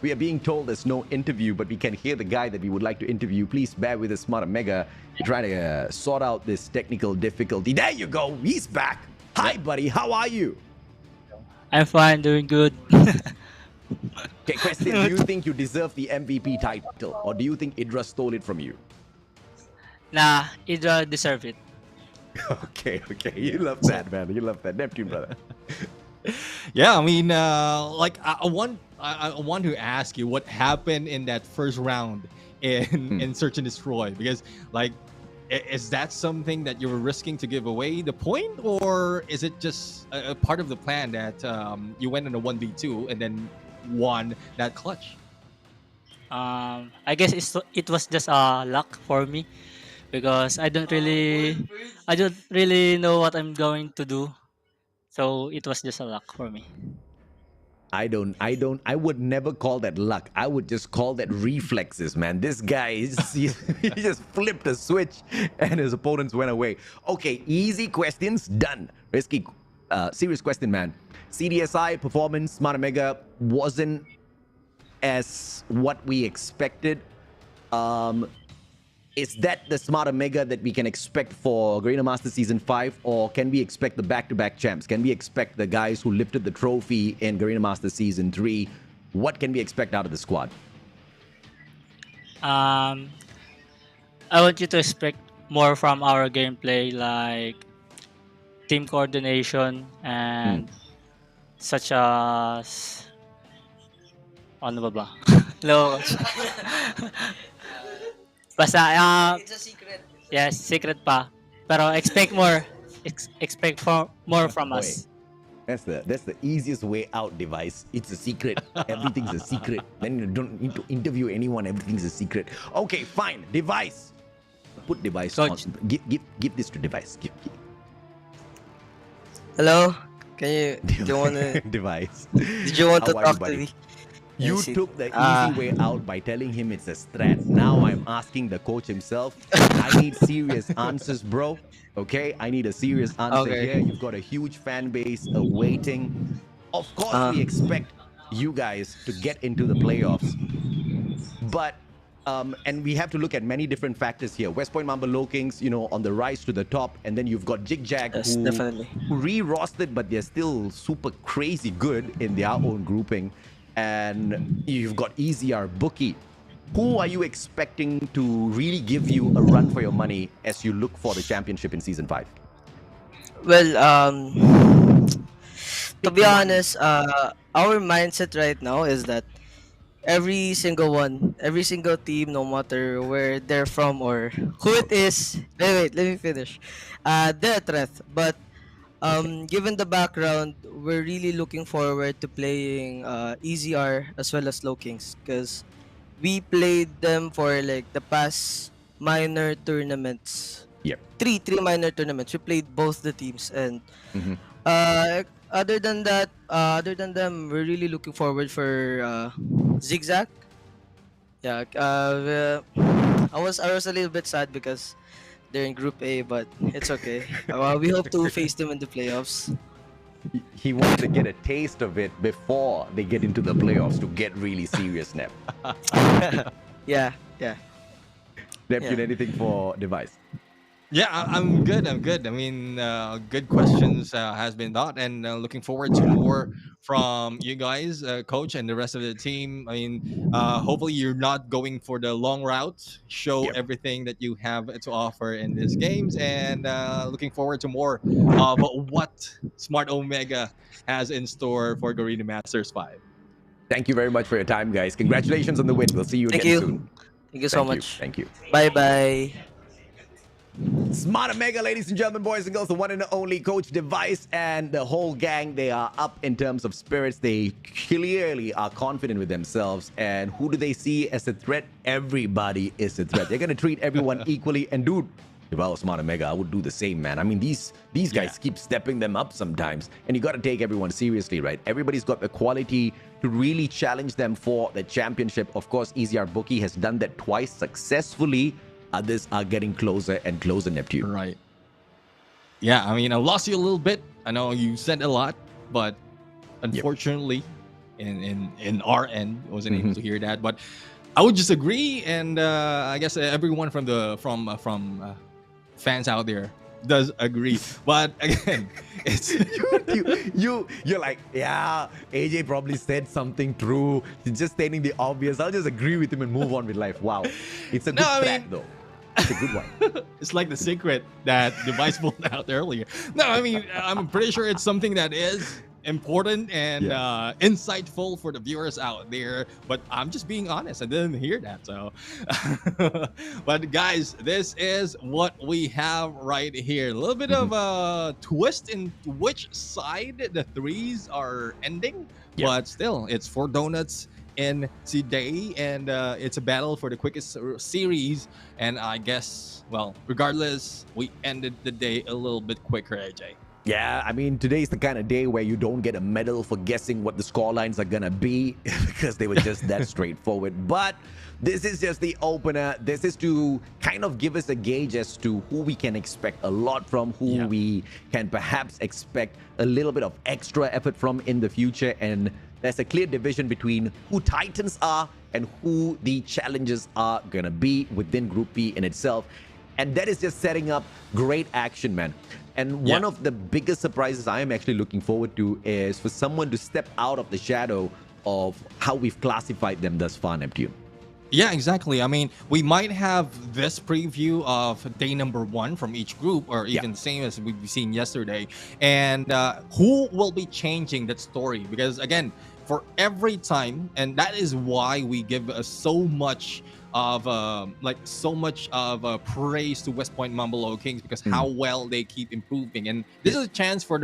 We are being told there's no interview, but we can hear the guy that we would like to interview. Please bear with us, Smart Omega. We're trying to sort out this technical difficulty. There you go. He's back. Hi, buddy. How are you? I'm fine, doing good. Okay, question. Do you think you deserve the MVP title, or do you think Idra stole it from you? Nah, Idra deserve it. Okay. You love that, man. You love that. Neptune, brother. Yeah, I mean, like I want to ask you what happened in that first round in Search and Destroy, because like, is that something that you were risking to give away the point, or is it just a part of the plan that you went in a 1v2 and then won that clutch? I guess it was just luck for me, because I don't really know what I'm going to do, so it was just a luck for me. I would never call that luck. I would just call that reflexes, man. This guy, he just flipped a switch and his opponents went away. Okay, easy questions, done. Risky, serious question, man. CDSI performance, Smart Omega wasn't as what we expected. Is that the Smart Omega that we can expect for Garena Master Season 5? Or can we expect the back-to-back champs? Can we expect the guys who lifted the trophy in Garena Master Season 3? What can we expect out of the squad? I want you to expect more from our gameplay, like team coordination and such as ano ba ba? Hello. Basta It's a secret. yes, secret pa. Pero expect more. Expect more from us. That's the easiest way out, device. It's a secret. Everything's a secret. Then you don't need to interview anyone. Everything's a secret. Okay, fine. Device. Put device Coach. on. Give this to device. Hello? Do you want to device. did you want to How are you, talk to buddy? me? You Yes, took the Ah. easy way out by telling him it's a strat. Now I'm asking the coach himself. I need serious answers, bro. Okay, I need a serious answer Okay. here. You've got a huge fan base awaiting. Of course, we expect you guys to get into the playoffs, but and we have to look at many different factors here. West Point Mamba Lokings, on the rise to the top, and then you've got Jigjag, Yes, definitely. who re-rostered, but they're still super crazy good in their own grouping. And you've got EZR Booky. Who are you expecting to really give you a run for your money as you look for the championship in Season 5? Well, to be honest, our mindset right now is that every single team, no matter where they're from or who it is, wait, let me finish. They're a threat, but given the background, we're really looking forward to playing EZR as well as Lowkings because we played them for like the past minor tournaments. Yep. Three minor tournaments. We played both the teams, and other than them, we're really looking forward for Zigzag. Yeah. I was a little bit sad because they're in Group A, but it's okay. We hope to face them in the playoffs. He wants to get a taste of it before they get into the playoffs to get really serious, Nep. Yeah. Neptune, anything for device? Yeah, I'm good. I mean, good questions has been thought, and looking forward to more from you guys, coach, and the rest of the team. I mean, hopefully you're not going for the long route. Show Yep. everything that you have to offer in these games, and looking forward to more of what Smart Omega has in store for Garena Masters 5. Thank you very much for your time, guys. Congratulations on the win. We'll see you Thank again you. soon. Thank you so much. Thank you. Bye bye. Smart Omega, ladies and gentlemen, boys and girls, the one and only Coach Device and the whole gang, they are up in terms of spirits. They clearly are confident with themselves. And who do they see as a threat? Everybody is a threat. They're going to treat everyone equally. And dude, if I was Smart Omega, I would do the same, man. I mean, these guys keep stepping them up sometimes. And you got to take everyone seriously, right? Everybody's got the quality to really challenge them for the championship. Of course, EZR Booky has done that twice successfully. Others are getting closer and closer, Neptune. Right. Yeah, I mean, I lost you a little bit. I know you said a lot, but unfortunately, in our end, I wasn't able to hear that. But I would just agree, and I guess everyone from fans out there does agree. But again, it's you're like, yeah, AJ probably said something true. He's just stating the obvious. I'll just agree with him and move on with life. Wow, it's a good strat, though. It's a good one. It's like the secret that Device pulled out earlier. No, I mean, I'm pretty sure it's something that is important and insightful for the viewers out there. But I'm just being honest. I didn't hear that. So, but guys, this is what we have right here. A little bit of a twist in which side the threes are ending. But still, it's 4 donuts in today, and it's a battle for the quickest series. And I guess, well, regardless, we ended the day a little bit quicker, AJ. Yeah, I mean, today's the kind of day where you don't get a medal for guessing what the score lines are gonna be because they were just that straightforward. But this is just the opener. This is to kind of give us a gauge as to who we can expect a lot from, who we can perhaps expect a little bit of extra effort from in the future. And there's a clear division between who Titans are and who the challenges are gonna be within Group B in itself. And that is just setting up great action, man. And one of the biggest surprises I am actually looking forward to is for someone to step out of the shadow of how we've classified them thus far, Neptune. Yeah, exactly. I mean, we might have this preview of day number 1 from each group, or even the same as we've seen yesterday. And who will be changing that story? Because again, for every time, and that is why we give so much of praise to West Point Mambolo Kings, because how well they keep improving. And this is a chance for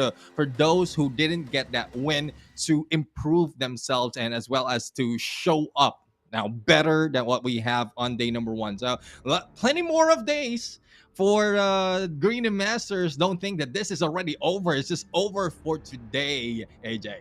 those who didn't get that win to improve themselves, and as well as to show up now better than what we have on day number 1. So plenty more of days for Green Masters. Don't think that this is already over. It's just over for today, AJ.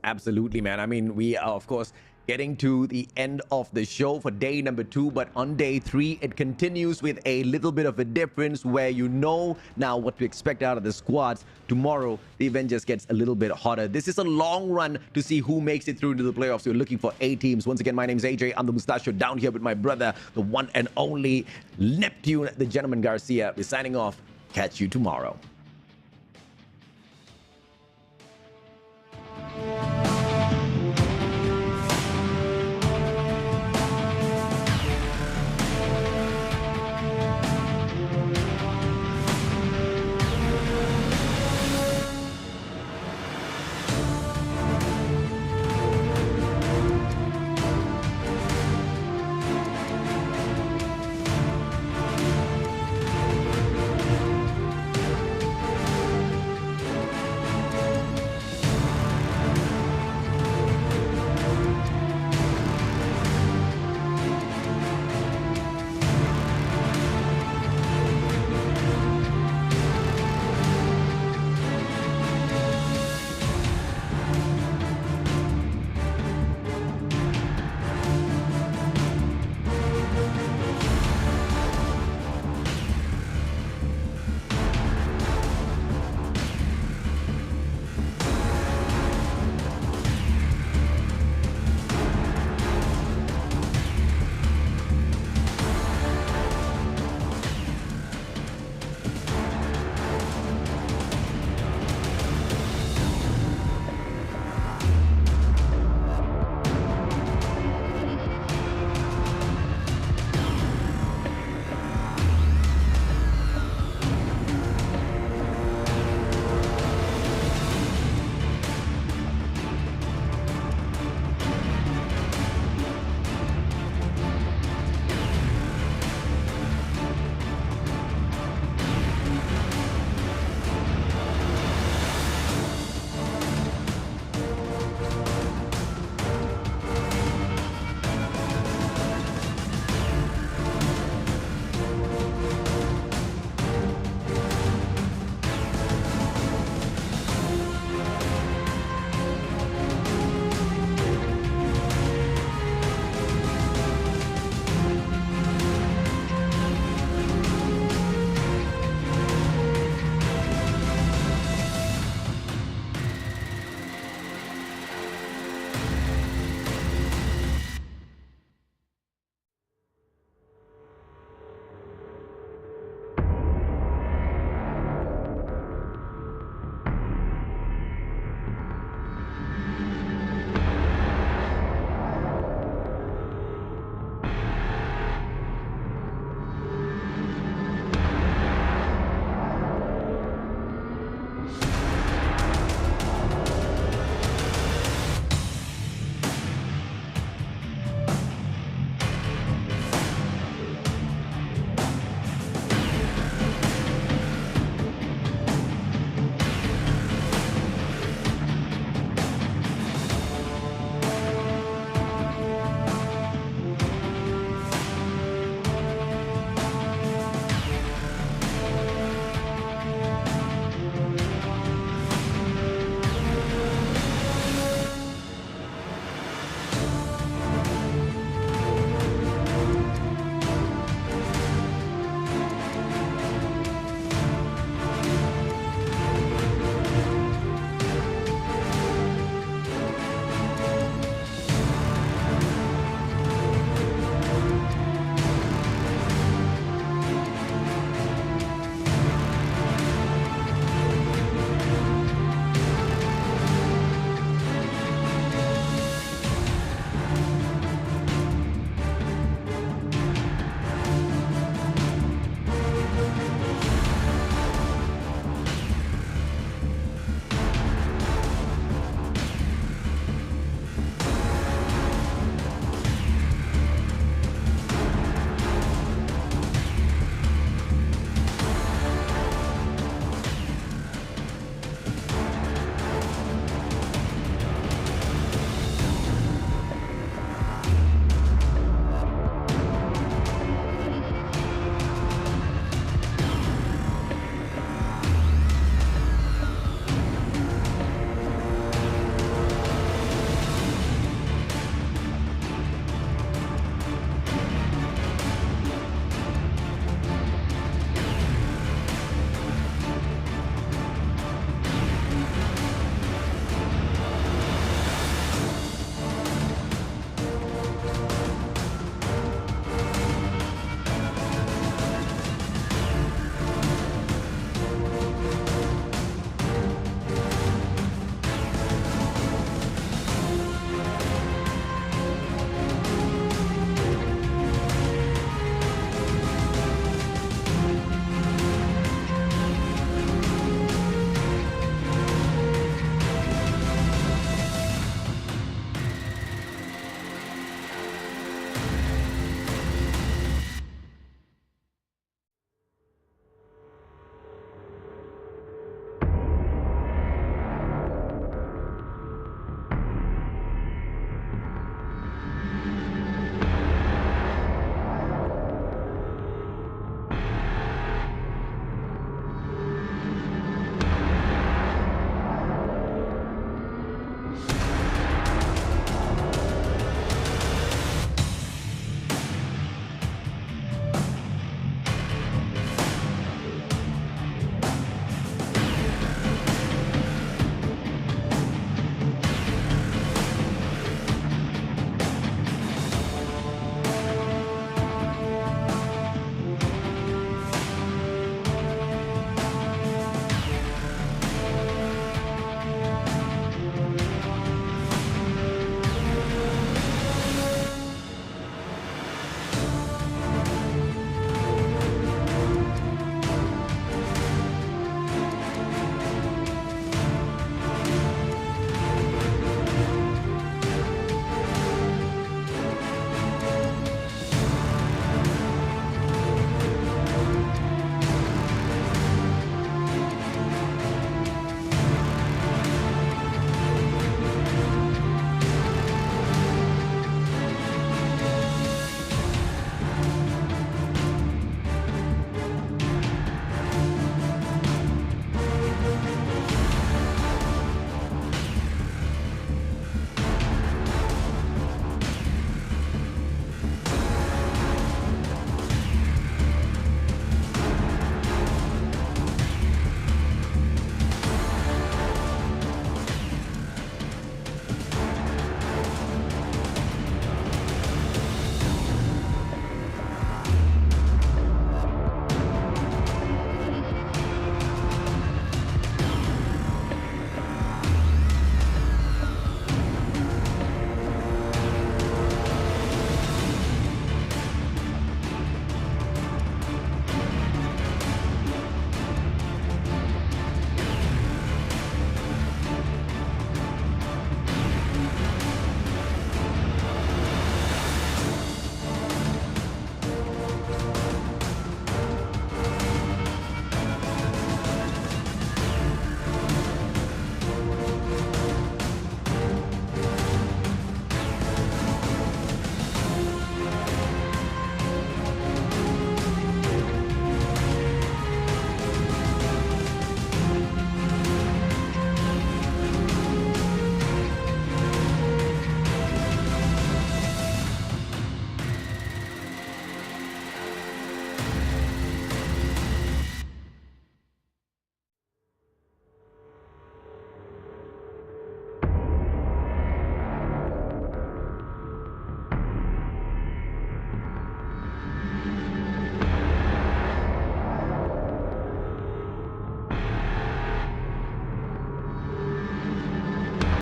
Absolutely, man. I mean, we are, of course, getting to the end of the show for day number 2, but on day 3 it continues with a little bit of a difference, where you know now what to expect out of the squads. Tomorrow the event just gets a little bit hotter. This is a long run to see who makes it through to the playoffs. We're looking for 8 teams. Once again, my name is AJ. I'm the Mustachio, down here with my brother, the one and only Neptune, the Gentleman Garcia. We're signing off. Catch you tomorrow.